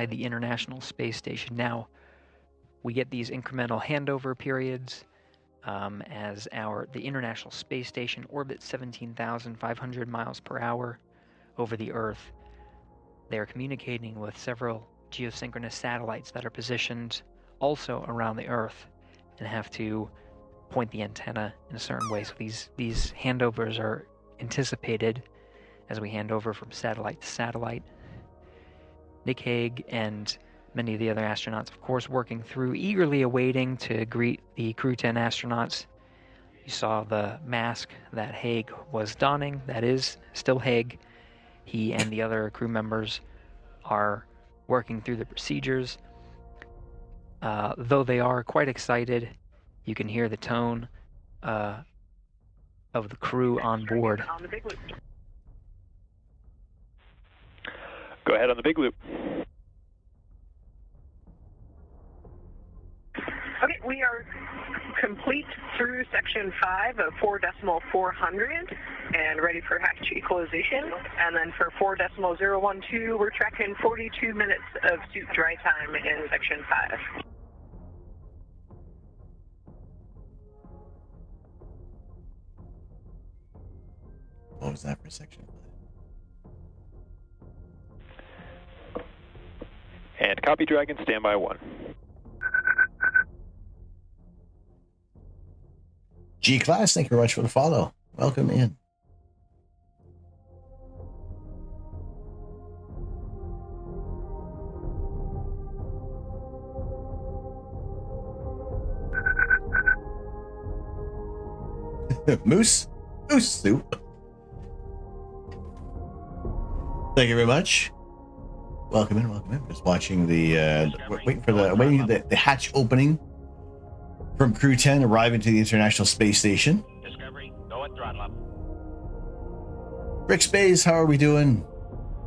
The International Space Station. Now, we get these incremental handover periods as the International Space Station orbits 17,500 miles per hour over the Earth. They're communicating with several geosynchronous satellites that are positioned also around the Earth and have to point the antenna in a certain way. So these handovers are anticipated as we hand over from satellite to satellite. Nick Hague and many of the other astronauts, of course, working through, eagerly awaiting to greet the Crew 10 astronauts. You saw the mask that Hague was donning. That is still Hague. He and the other crew members are working through the procedures. Though they are quite excited, you can hear the tone of the crew on board. Go ahead on the big loop. Okay, we are complete through section 5 of 4.400 and ready for hatch equalization. And then for 4.012, we're tracking 42 minutes of suit dry time in section 5. What was that for section 5? And copy, Dragon, standby 1. G-Class, thank you very much for the follow. Welcome in. Moose soup. Thank you very much. Welcome in. Just watching waiting for the hatch opening from Crew 10 arriving to the International Space Station. Discovery, go at throttle up. Rick Space, how are we doing?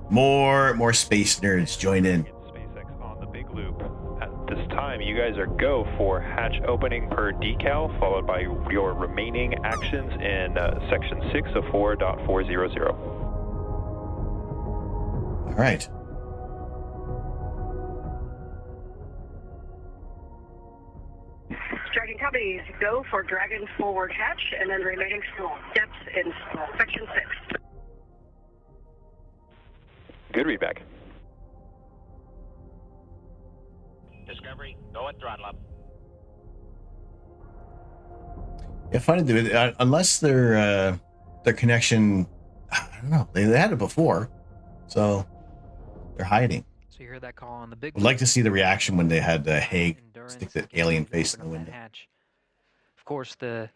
More space nerds join in. SpaceX on the big loop. At this time, you guys are go for hatch opening per decal, followed by your remaining actions in section 6 of 4.400. All right. Dragon companies go for Dragon forward hatch and then remaining steps in section 6. Good readback. Discovery, go at throttle up. Yeah, funny, unless their connection, I don't know, they had it before, so they're hiding. So you heard that call on the big. Would like to see the reaction when they had Hague stick the alien face in the window. Hatch. Of course, the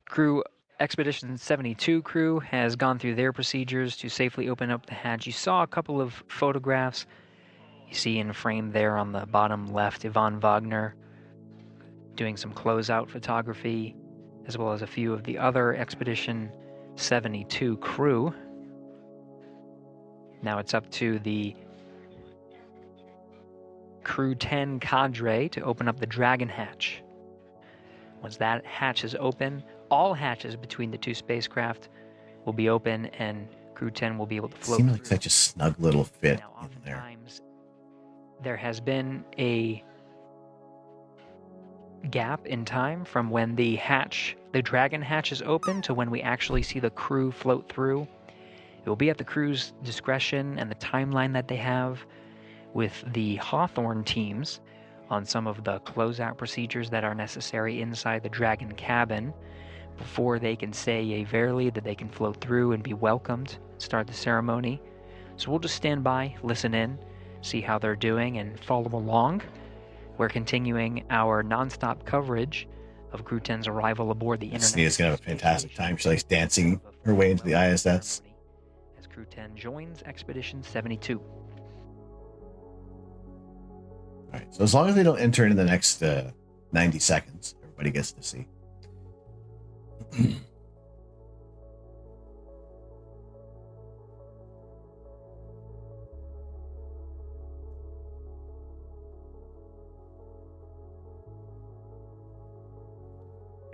crew, Expedition 72 crew, has gone through their procedures to safely open up the hatch. You saw a couple of photographs. You see in frame there on the bottom left, Yvonne Wagner doing some closeout photography, as well as a few of the other Expedition 72 crew. Now it's up to the Crew 10 cadre to open up the Dragon hatch. Once that hatch is open, all hatches between the two spacecraft will be open, and Crew 10 will be able to float. Seems like such a snug little fit in there. There has been a gap in time from when the Dragon hatch is open to when we actually see the crew float through. It will be at the crew's discretion and the timeline that they have with the Hawthorne teams on some of the closeout procedures that are necessary inside the Dragon cabin before they can say yea verily that they can float through and be welcomed, start the ceremony. So we'll just stand by, listen in, see how they're doing, and follow along. We're continuing our non-stop coverage of Crew 10's arrival aboard the International Snea's gonna have a fantastic time. She likes dancing her way into the ISS. As Crew 10 joins Expedition 72. All right, so as long as they don't enter into the next 90 seconds, everybody gets to see.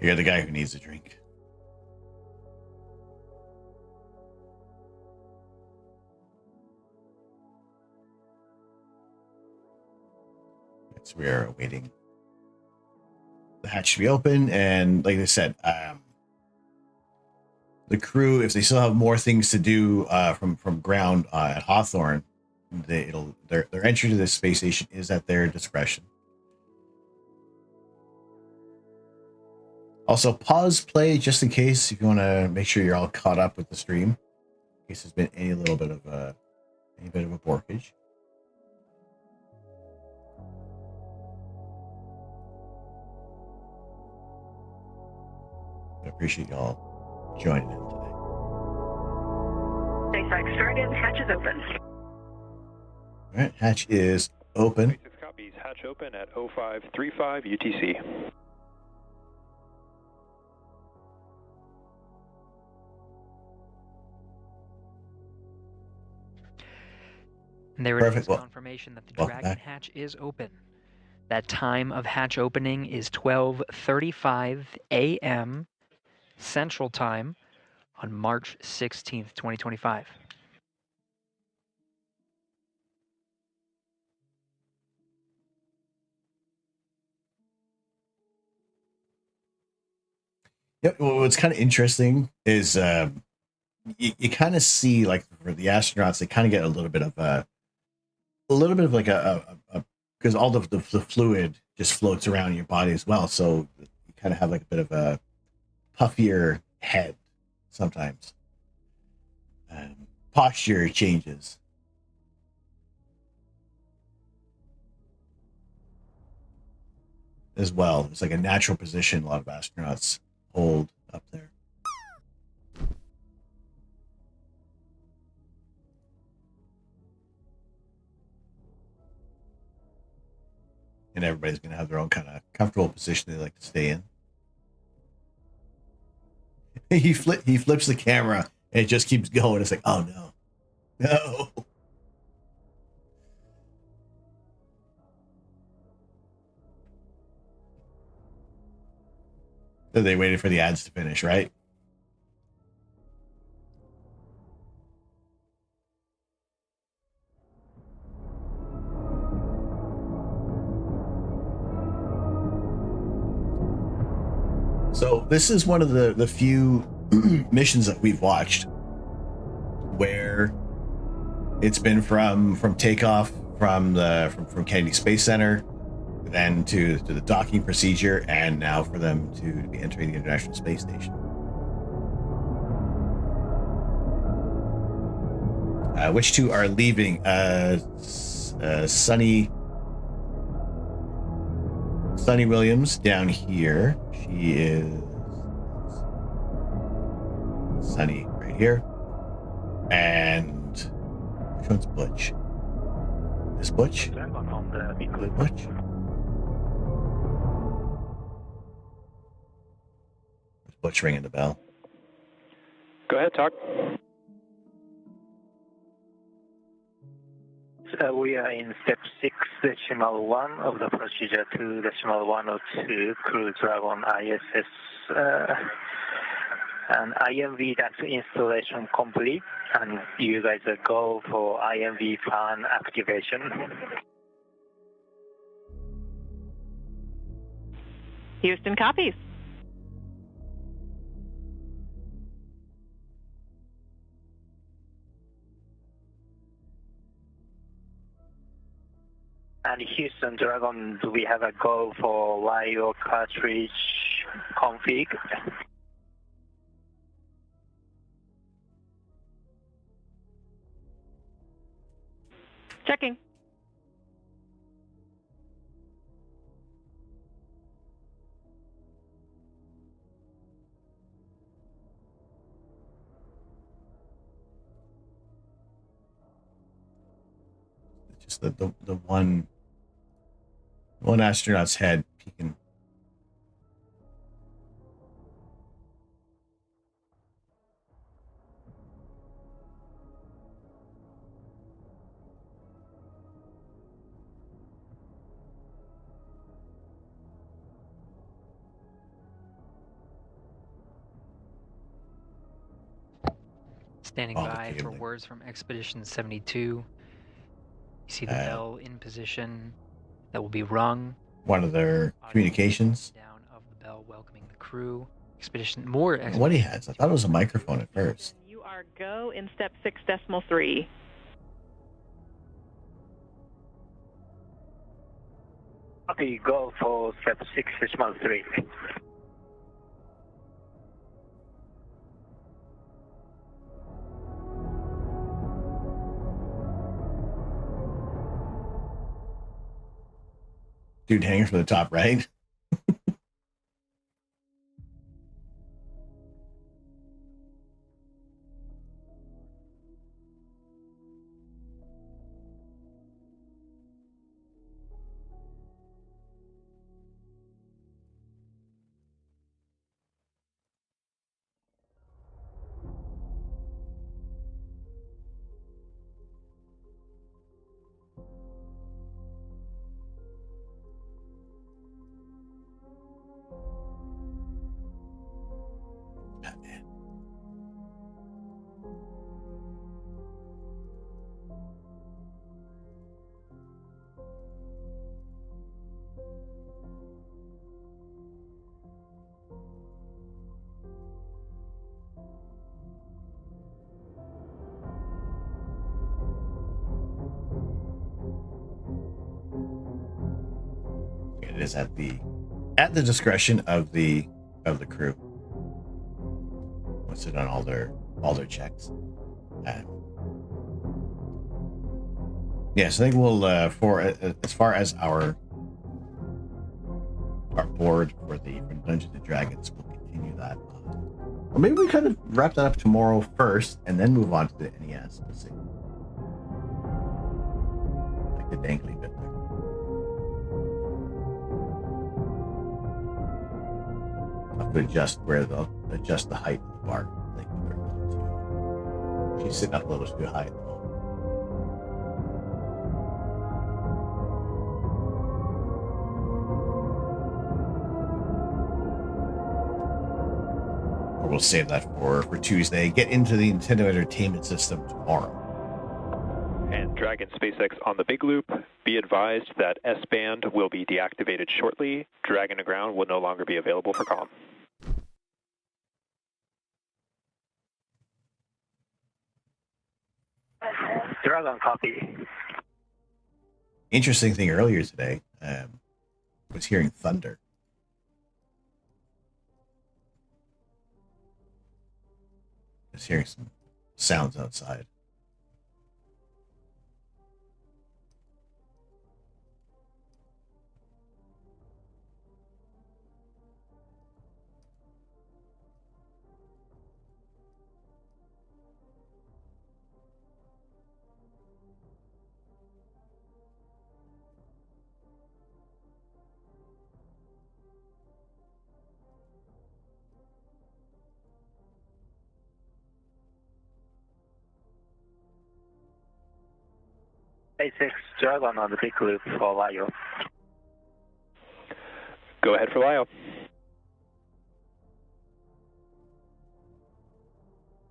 You're the guy who needs a drink. So we are awaiting the hatch to be open, and like I said, the crew, if they still have more things to do from ground at Hawthorne, their entry to the space station is at their discretion. Also, pause play just in case if you want to make sure you're all caught up with the stream, in case there's been any bit of a borkage. I appreciate y'all joining in today. SpaceX started. Hatch is open. All right, hatch is open. SpaceX copies. Hatch open at 0535 UTC. And there Perfect. is confirmation that the Dragon hatch is open. That time of hatch opening is 12:35 a.m. Central Time on March 16th, 2025. Yep. Well, what's kind of interesting is you kind of see, like, for the astronauts, they kind of get a little bit of like a because all the fluid just floats around your body as well, so you kind of have like a bit of a puffier head sometimes. Posture changes as well. It's like a natural position a lot of astronauts hold up there. And everybody's going to have their own kind of comfortable position they like to stay in. He flips the camera and it just keeps going. It's like, oh no. So they waited for the ads to finish, right? So this is one of the few missions that we've watched where it's been from takeoff from Kennedy Space Center, then to the docking procedure, and now for them to be entering the International Space Station. Which two are leaving? Sunny Williams down here. She is Sunny right here. And which one's Butch? This Butch? Butch? butchering the bell. Go ahead, talk. We are in step 6.1 of the procedure 2.102 Crew Dragon ISS and IMV duct installation complete, and you guys go for IMV fan activation. Houston copies. And Houston Dragon, do we have a go for YO cartridge config? Checking. Just the one astronaut's head peeking. Standing Oh, by for cabling. words from Expedition 72. You see the bell in position that will be rung. One of their communications. Down of the bell welcoming the crew. Expedition more. What he has? I thought it was a microphone at first. You are go in step 6.3. Okay, go for step 6.3. Dude hanging from the top right. It is at the discretion of the crew. Once they've done all their checks. Yes, I think we'll for as far as our board for Dungeons and Dragons, we'll continue that. Or maybe we kind of wrap that up tomorrow first, and then move on to the NES. Let's see. Like the dangly bit there. I'll have to adjust the height of the bar. Like she's sitting up a little too high at the moment. Or we'll save that for Tuesday. Get into the Nintendo Entertainment System tomorrow. And Dragon SpaceX on the Big Loop, be advised that S-band will be deactivated shortly. Dragon to ground will no longer be available for comm. Dragon copy. Interesting thing earlier today was hearing thunder. Just hearing some sounds outside. SpaceX Dragon on the big loop for LIO. Go ahead for LIO.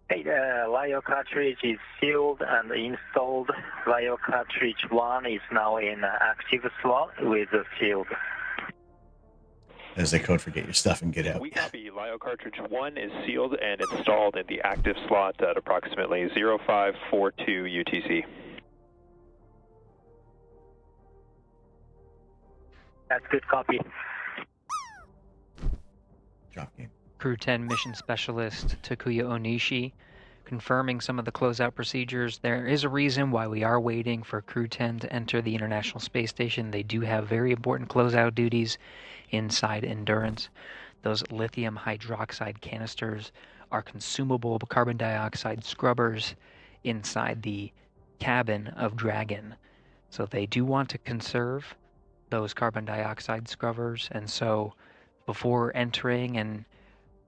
Hey, the LIO cartridge is sealed and installed. LIO cartridge 1 is now in active slot with the field. As they code for get your stuff and get out. We copy. LIO cartridge 1 is sealed and installed in the active slot at approximately 0542 UTC. That's good copy. Drop game. Crew 10 Mission Specialist Takuya Onishi, confirming some of the closeout procedures. There is a reason why we are waiting for Crew 10 to enter the International Space Station. They do have very important closeout duties inside Endurance. Those lithium hydroxide canisters are consumable carbon dioxide scrubbers inside the cabin of Dragon. So they do want to conserve those carbon dioxide scrubbers, and so before entering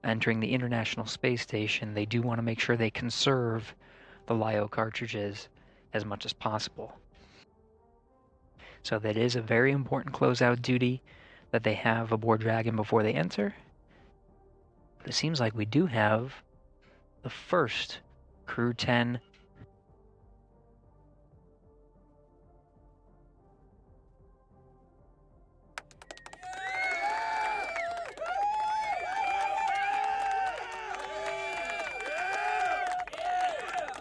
the International Space Station, they do want to make sure they conserve the LIO cartridges as much as possible. So that is a very important closeout duty that they have aboard Dragon before they enter. But it seems like we do have the first Crew 10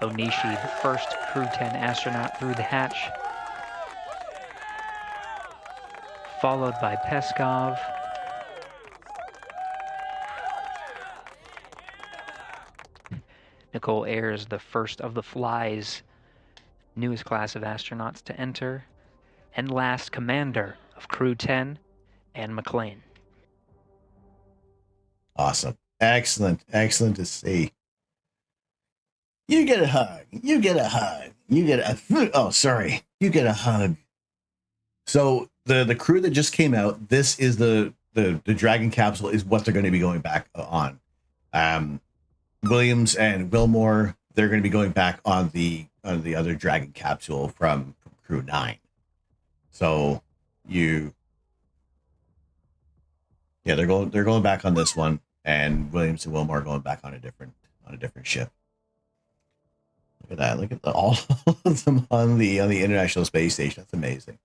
Onishi, the first Crew 10 astronaut through the hatch, followed by Peskov, Nicole Ayers, the first of the Fly's newest class of astronauts to enter, and last commander of Crew 10, Anne McLean. Awesome. Excellent. Excellent to see. You get a hug. You get a hug. You get a... Oh, sorry. You get a hug. So the crew that just came out, this is the Dragon capsule is what they're going to be going back on. Williams and Wilmore, they're going to be going back on the other Dragon capsule from Crew 9. So they're going back on this one, and Williams and Wilmore are going back on a different ship. Look at that! Look at all of them on the International Space Station. That's amazing.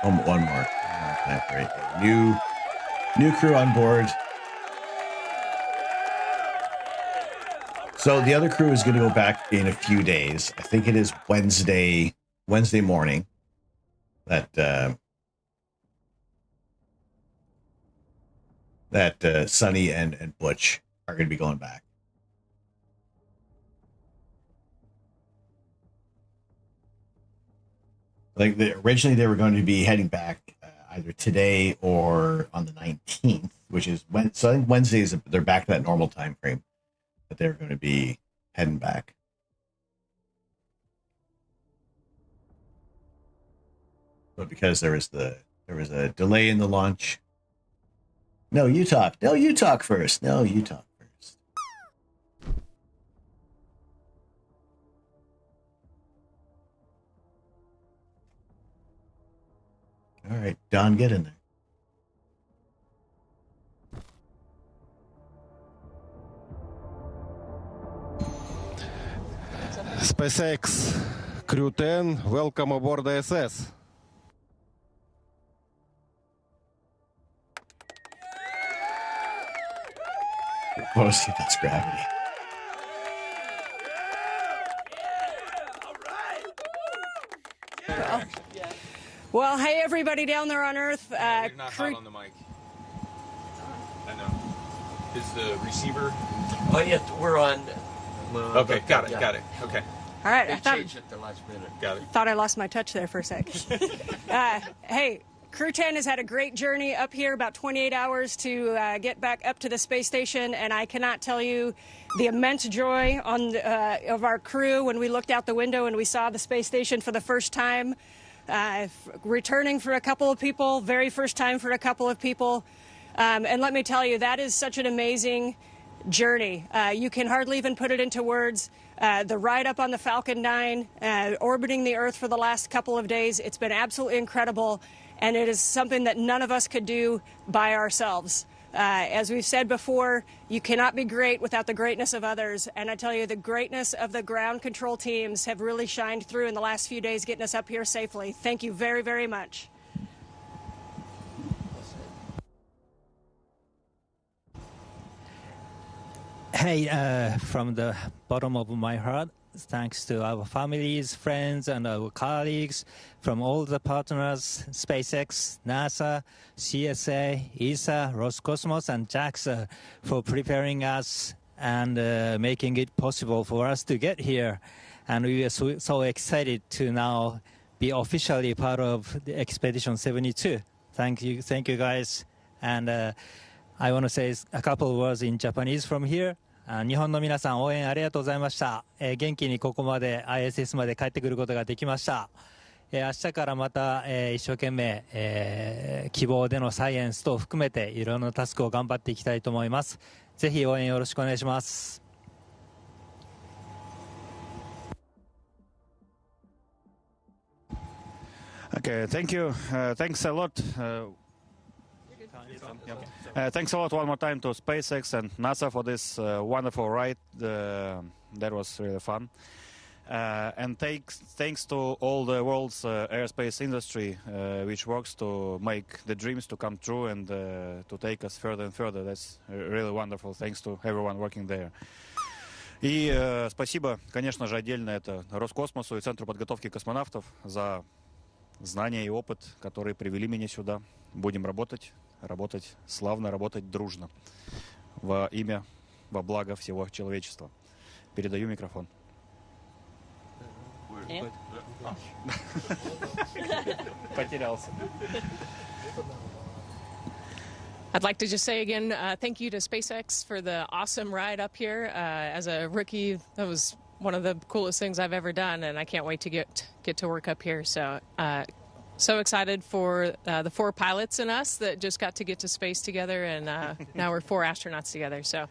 One more. Great. New crew on board. So the other crew is going to go back in a few days. I think it is Wednesday morning that Sonny and Butch are going to be going back. Like originally they were going to be heading back either today or on the 19th, which is when. So I think Wednesday they're back to that normal time frame that they're going to be heading back. But because there was a delay in the launch. No, you talk. No, you talk first. No, you talk first. All right, Don, get in there. SpaceX Crew 10, welcome aboard the ISS. Oh, see, that's gravity. Well, hey, everybody down there on Earth. You're not hot on the mic. I know. Is the receiver? Oh, yeah, we're on. Okay, got it. Okay. All right, They changed at the last minute. Got it. Thought I lost my touch there for a sec. Hey, Crew 10 has had a great journey up here, about 28 hours to get back up to the space station, and I cannot tell you the immense joy of our crew when we looked out the window and we saw the space station for the first time. Returning for a couple of people, very first time for a couple of people. And let me tell you, that is such an amazing journey. You can hardly even put it into words. The ride up on the Falcon 9, orbiting the Earth for the last couple of days, it's been absolutely incredible, and it is something that none of us could do by ourselves. As we've said before, you cannot be great without the greatness of others, and I tell you, the greatness of the ground control teams have really shined through in the last few days getting us up here safely. Thank you very, very much. Hey, from the bottom of my heart, thanks to our families, friends, and our colleagues from all the partners, SpaceX, NASA, CSA, ESA, Roscosmos, and JAXA for preparing us and making it possible for us to get here. And we are so excited to now be officially part of the Expedition 72. Thank you guys. And I want to say a couple of words in Japanese from here. 日本の皆さん応援ありがとうございました。元気にここまで ISS まで帰ってくることができました。明日からまた、一生懸命、希望でのサイエンス等含めていろんなタスクを頑張っていきたいと思います。ぜひ応援よろしくお願いします。Okay, thank you. Thanks a lot. Thanks a lot one more time to SpaceX and NASA for this wonderful ride. That was really fun. And thanks to all the world's aerospace industry, which works to make the dreams to come true and to take us further and further. That's really wonderful. Thanks to everyone working there. И спасибо, конечно же, отдельно это Роскосмосу и Центру подготовки космонавтов за знания и опыт, которые привели меня сюда. Будем работать славно, работать дружно. Во имя, во благо всего человечества. Передаю микрофон. Потерялся. I'd like to just say again, thank you to SpaceX for the awesome ride up here. As a rookie, that was one of the coolest things I've ever done, and I can't wait to get to work up here. So excited for the 4 pilots and us that just got to get to space together, and now we're 4 astronauts together. So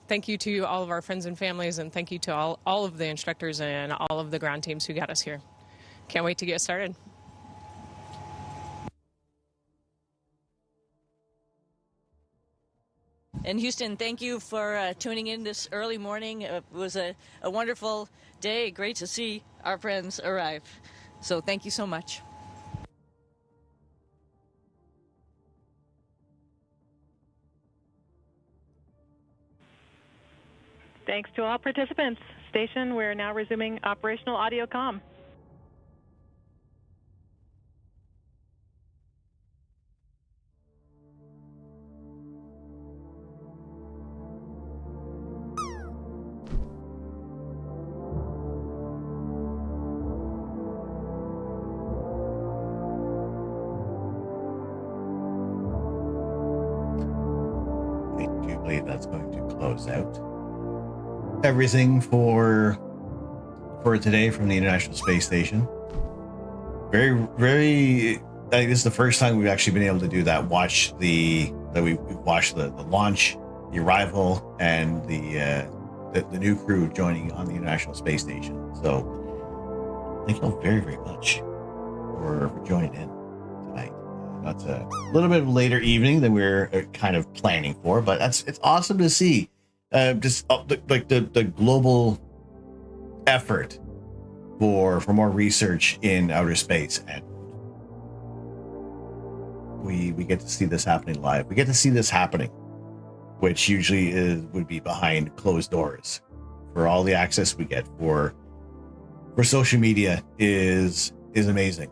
thank you to all of our friends and families, and thank you to all of the instructors and all of the ground teams who got us here. Can't wait to get started. And Houston, thank you for tuning in this early morning. It was a wonderful day. Great to see our friends arrive. So thank you so much. Thanks to all participants. Station, we're now resuming operational audio comm. I do believe that's going to close out everything for today from the International Space Station. Very, very. I think this is the first time we've actually been able to do that. We watched the launch, the arrival, and the new crew joining on the International Space Station. So thank you all very, very much for joining in tonight. That's a little bit of a later evening than we were kind of planning for, but it's awesome to see. The global effort for more research in outer space, and we get to see this happening live. We get to see this happening, which usually would be behind closed doors. For all the access we get for social media is amazing.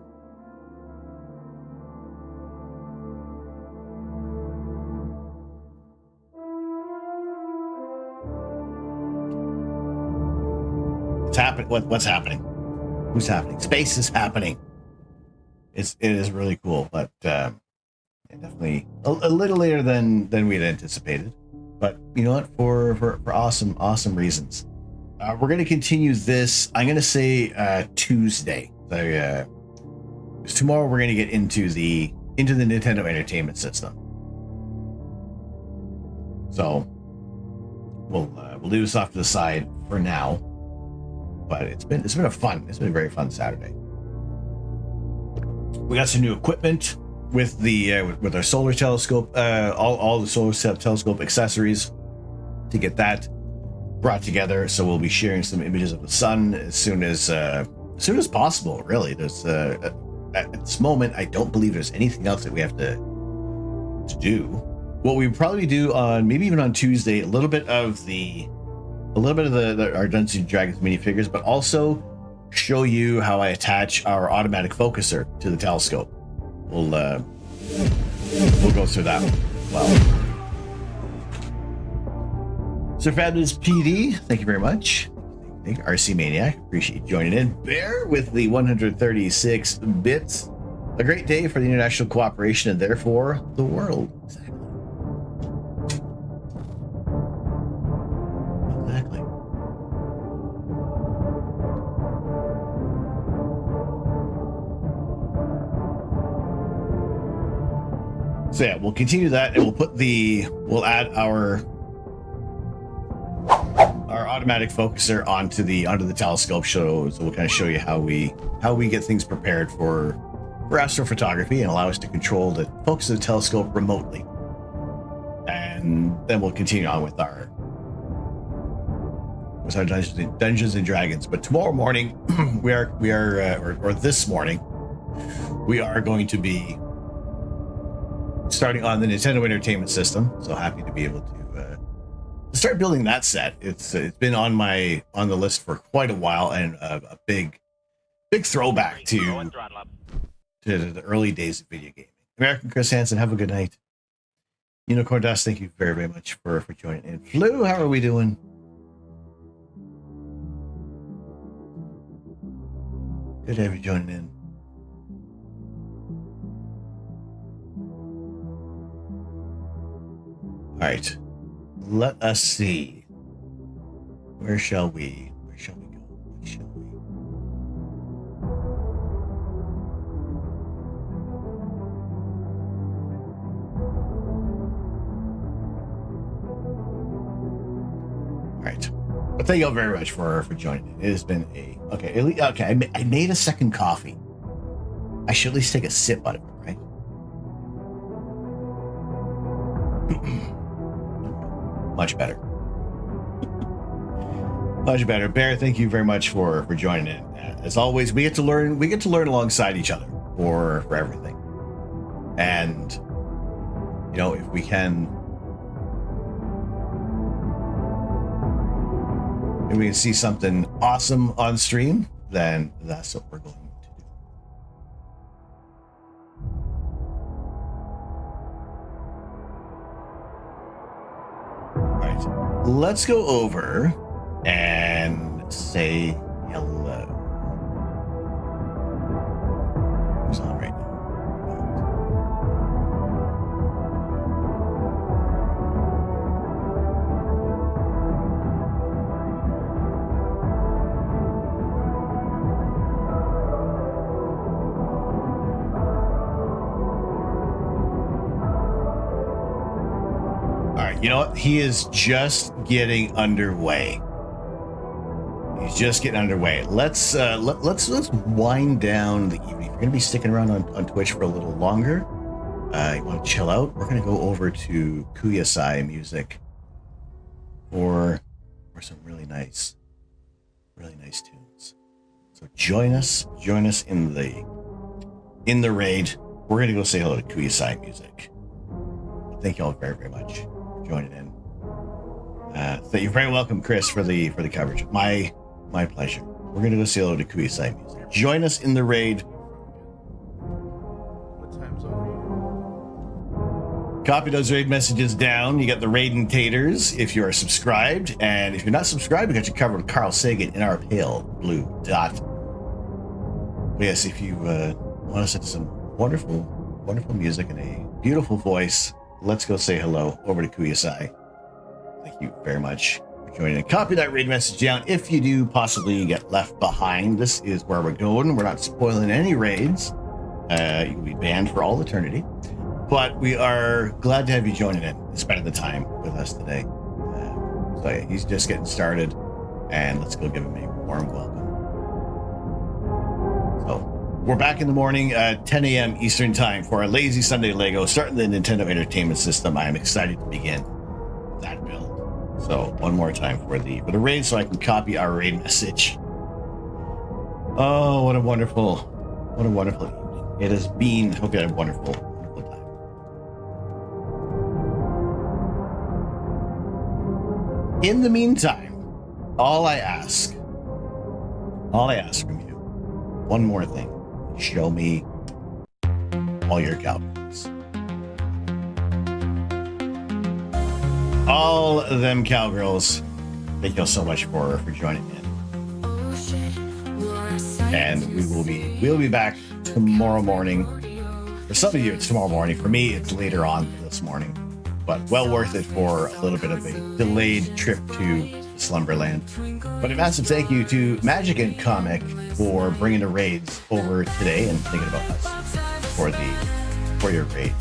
What's happening? What's happening? Who's happening? Space is happening. it is really cool, but definitely a little later than we had anticipated. But you know what? For awesome reasons. We're going to continue this. I'm going to say Tuesday. So, tomorrow we're going to get into the Nintendo Entertainment System. So we'll leave this off to the side for now. But it's been a very fun Saturday. We got some new equipment with the with our solar telescope, all the solar telescope accessories to get that brought together. So we'll be sharing some images of the sun as soon as possible. Really, there's at this moment, I don't believe there's anything else that we have to do. What we probably do on maybe even on Tuesday, a little bit of our Dungeons and Dragons minifigures, but also show you how I attach our automatic focuser to the telescope. We'll go through that one. Well, Sir Fabulous PD, thank you very much. RC Maniac, appreciate you joining in. Bear with the 136 bits. A great day for the international cooperation and therefore the world. Exactly. So yeah, we'll continue that, and we'll add our automatic focuser onto the telescope show. So we'll kind of show you how we get things prepared for astrophotography and allow us to control the focus of the telescope remotely. And then we'll continue on with our Dungeons and Dragons. But tomorrow morning, or this morning, we are going to be starting on the Nintendo Entertainment System. So happy to be able to start building that set. It's been on the list for quite a while, and a big throwback to the early days of video gaming. American Chris Hansen, have a good night. Unicorn Dust, thank you very, very much for joining in. Flu, how are we doing? Good to have you joining in. All right, let us see. Where shall we go? What shall we? All right. Well, thank you all very much for joining in. It has been I made a second coffee. I should at least take a sip out of it, right? Much better. Much better. Bear, thank you very much for joining in. As always, we get to learn alongside each other for everything. And you know, if we can see something awesome on stream, then that's what we're going to do. Let's go over and say hello. Who's on right now? All right, you know what? He is just getting underway. He's just getting underway. Let's wind down the evening. If you're going to be sticking around on Twitch for a little longer, you want to chill out, we're going to go over to Kuyasai music for some really nice tunes. So join us in the raid. We're going to go say hello to Kuyasai music. Thank you all very, very much for joining in. Thank you. Very welcome, Chris, for the coverage. My pleasure. We're going to go say hello to Kuyasai music. Join us in the raid. Copy those raid messages down. You got the raiding taters if you are subscribed, and if you're not subscribed, we got you covered with Carl Sagan in our pale blue dot. But yes, if you want to listen to some wonderful, wonderful music and a beautiful voice. Let's go say hello over to Kuyasai. Thank you very much for joining. Copy that raid message down if you do possibly get left behind. This is where we're going. We're not spoiling any raids. You'll be banned for all eternity. But we are glad to have you joining in and spending the time with us today. So yeah, he's just getting started, and let's go give him a warm welcome. So we're back in the morning at 10 a.m. Eastern Time for our Lazy Sunday Lego, starting the Nintendo Entertainment System. I am excited to begin that build. So one more time for the raid, so I can copy our raid message. Oh, what a wonderful evening it has been. Hope you had a wonderful time. In the meantime, all I ask from you, one more thing. Show me all your cowgirls. All of them cowgirls. Thank you all so much for joining in. And we'll be back tomorrow morning. For some of you, it's tomorrow morning. For me, it's later on this morning. But well worth it for a little bit of a delayed trip to Slumberland. But a massive thank you to Magic and Comic for bringing the raids over today and thinking about us for your raid.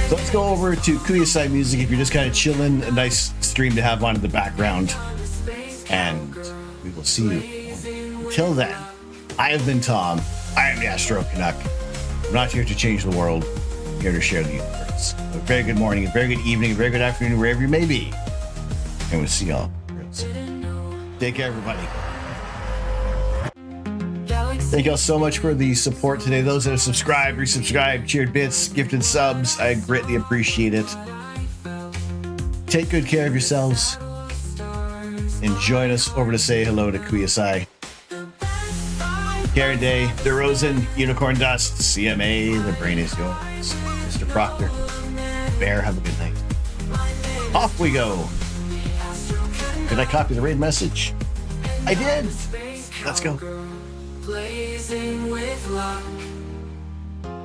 So let's go over to Kuyasai Music if you're just kind of chilling. A nice stream to have on in the background. And we will see you. Until then, I have been Tom. I am the Astro Canuck. I'm not here to change the world. I'm here to share the universe. A very good morning, a very good evening, a very good afternoon, wherever you may be. And we'll see y'all real soon. Take care, everybody. Thank y'all so much for the support today. Those that have subscribed, resubscribed, cheered bits, gifted subs, I greatly appreciate it. Take good care of yourselves. And join us over to say hello to Kuyasai. Karen Day, DeRozan, Unicorn Dust, CMA, the brain is yours. Mr. Proctor, Bear, have a good night. Off we go. Did I copy the raid message? I did. Let's go. Blazing with luck.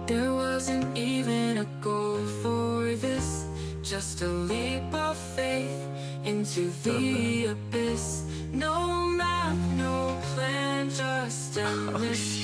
There wasn't even a goal for this, just a leap of faith into the abyss. No map, no plan, just endless.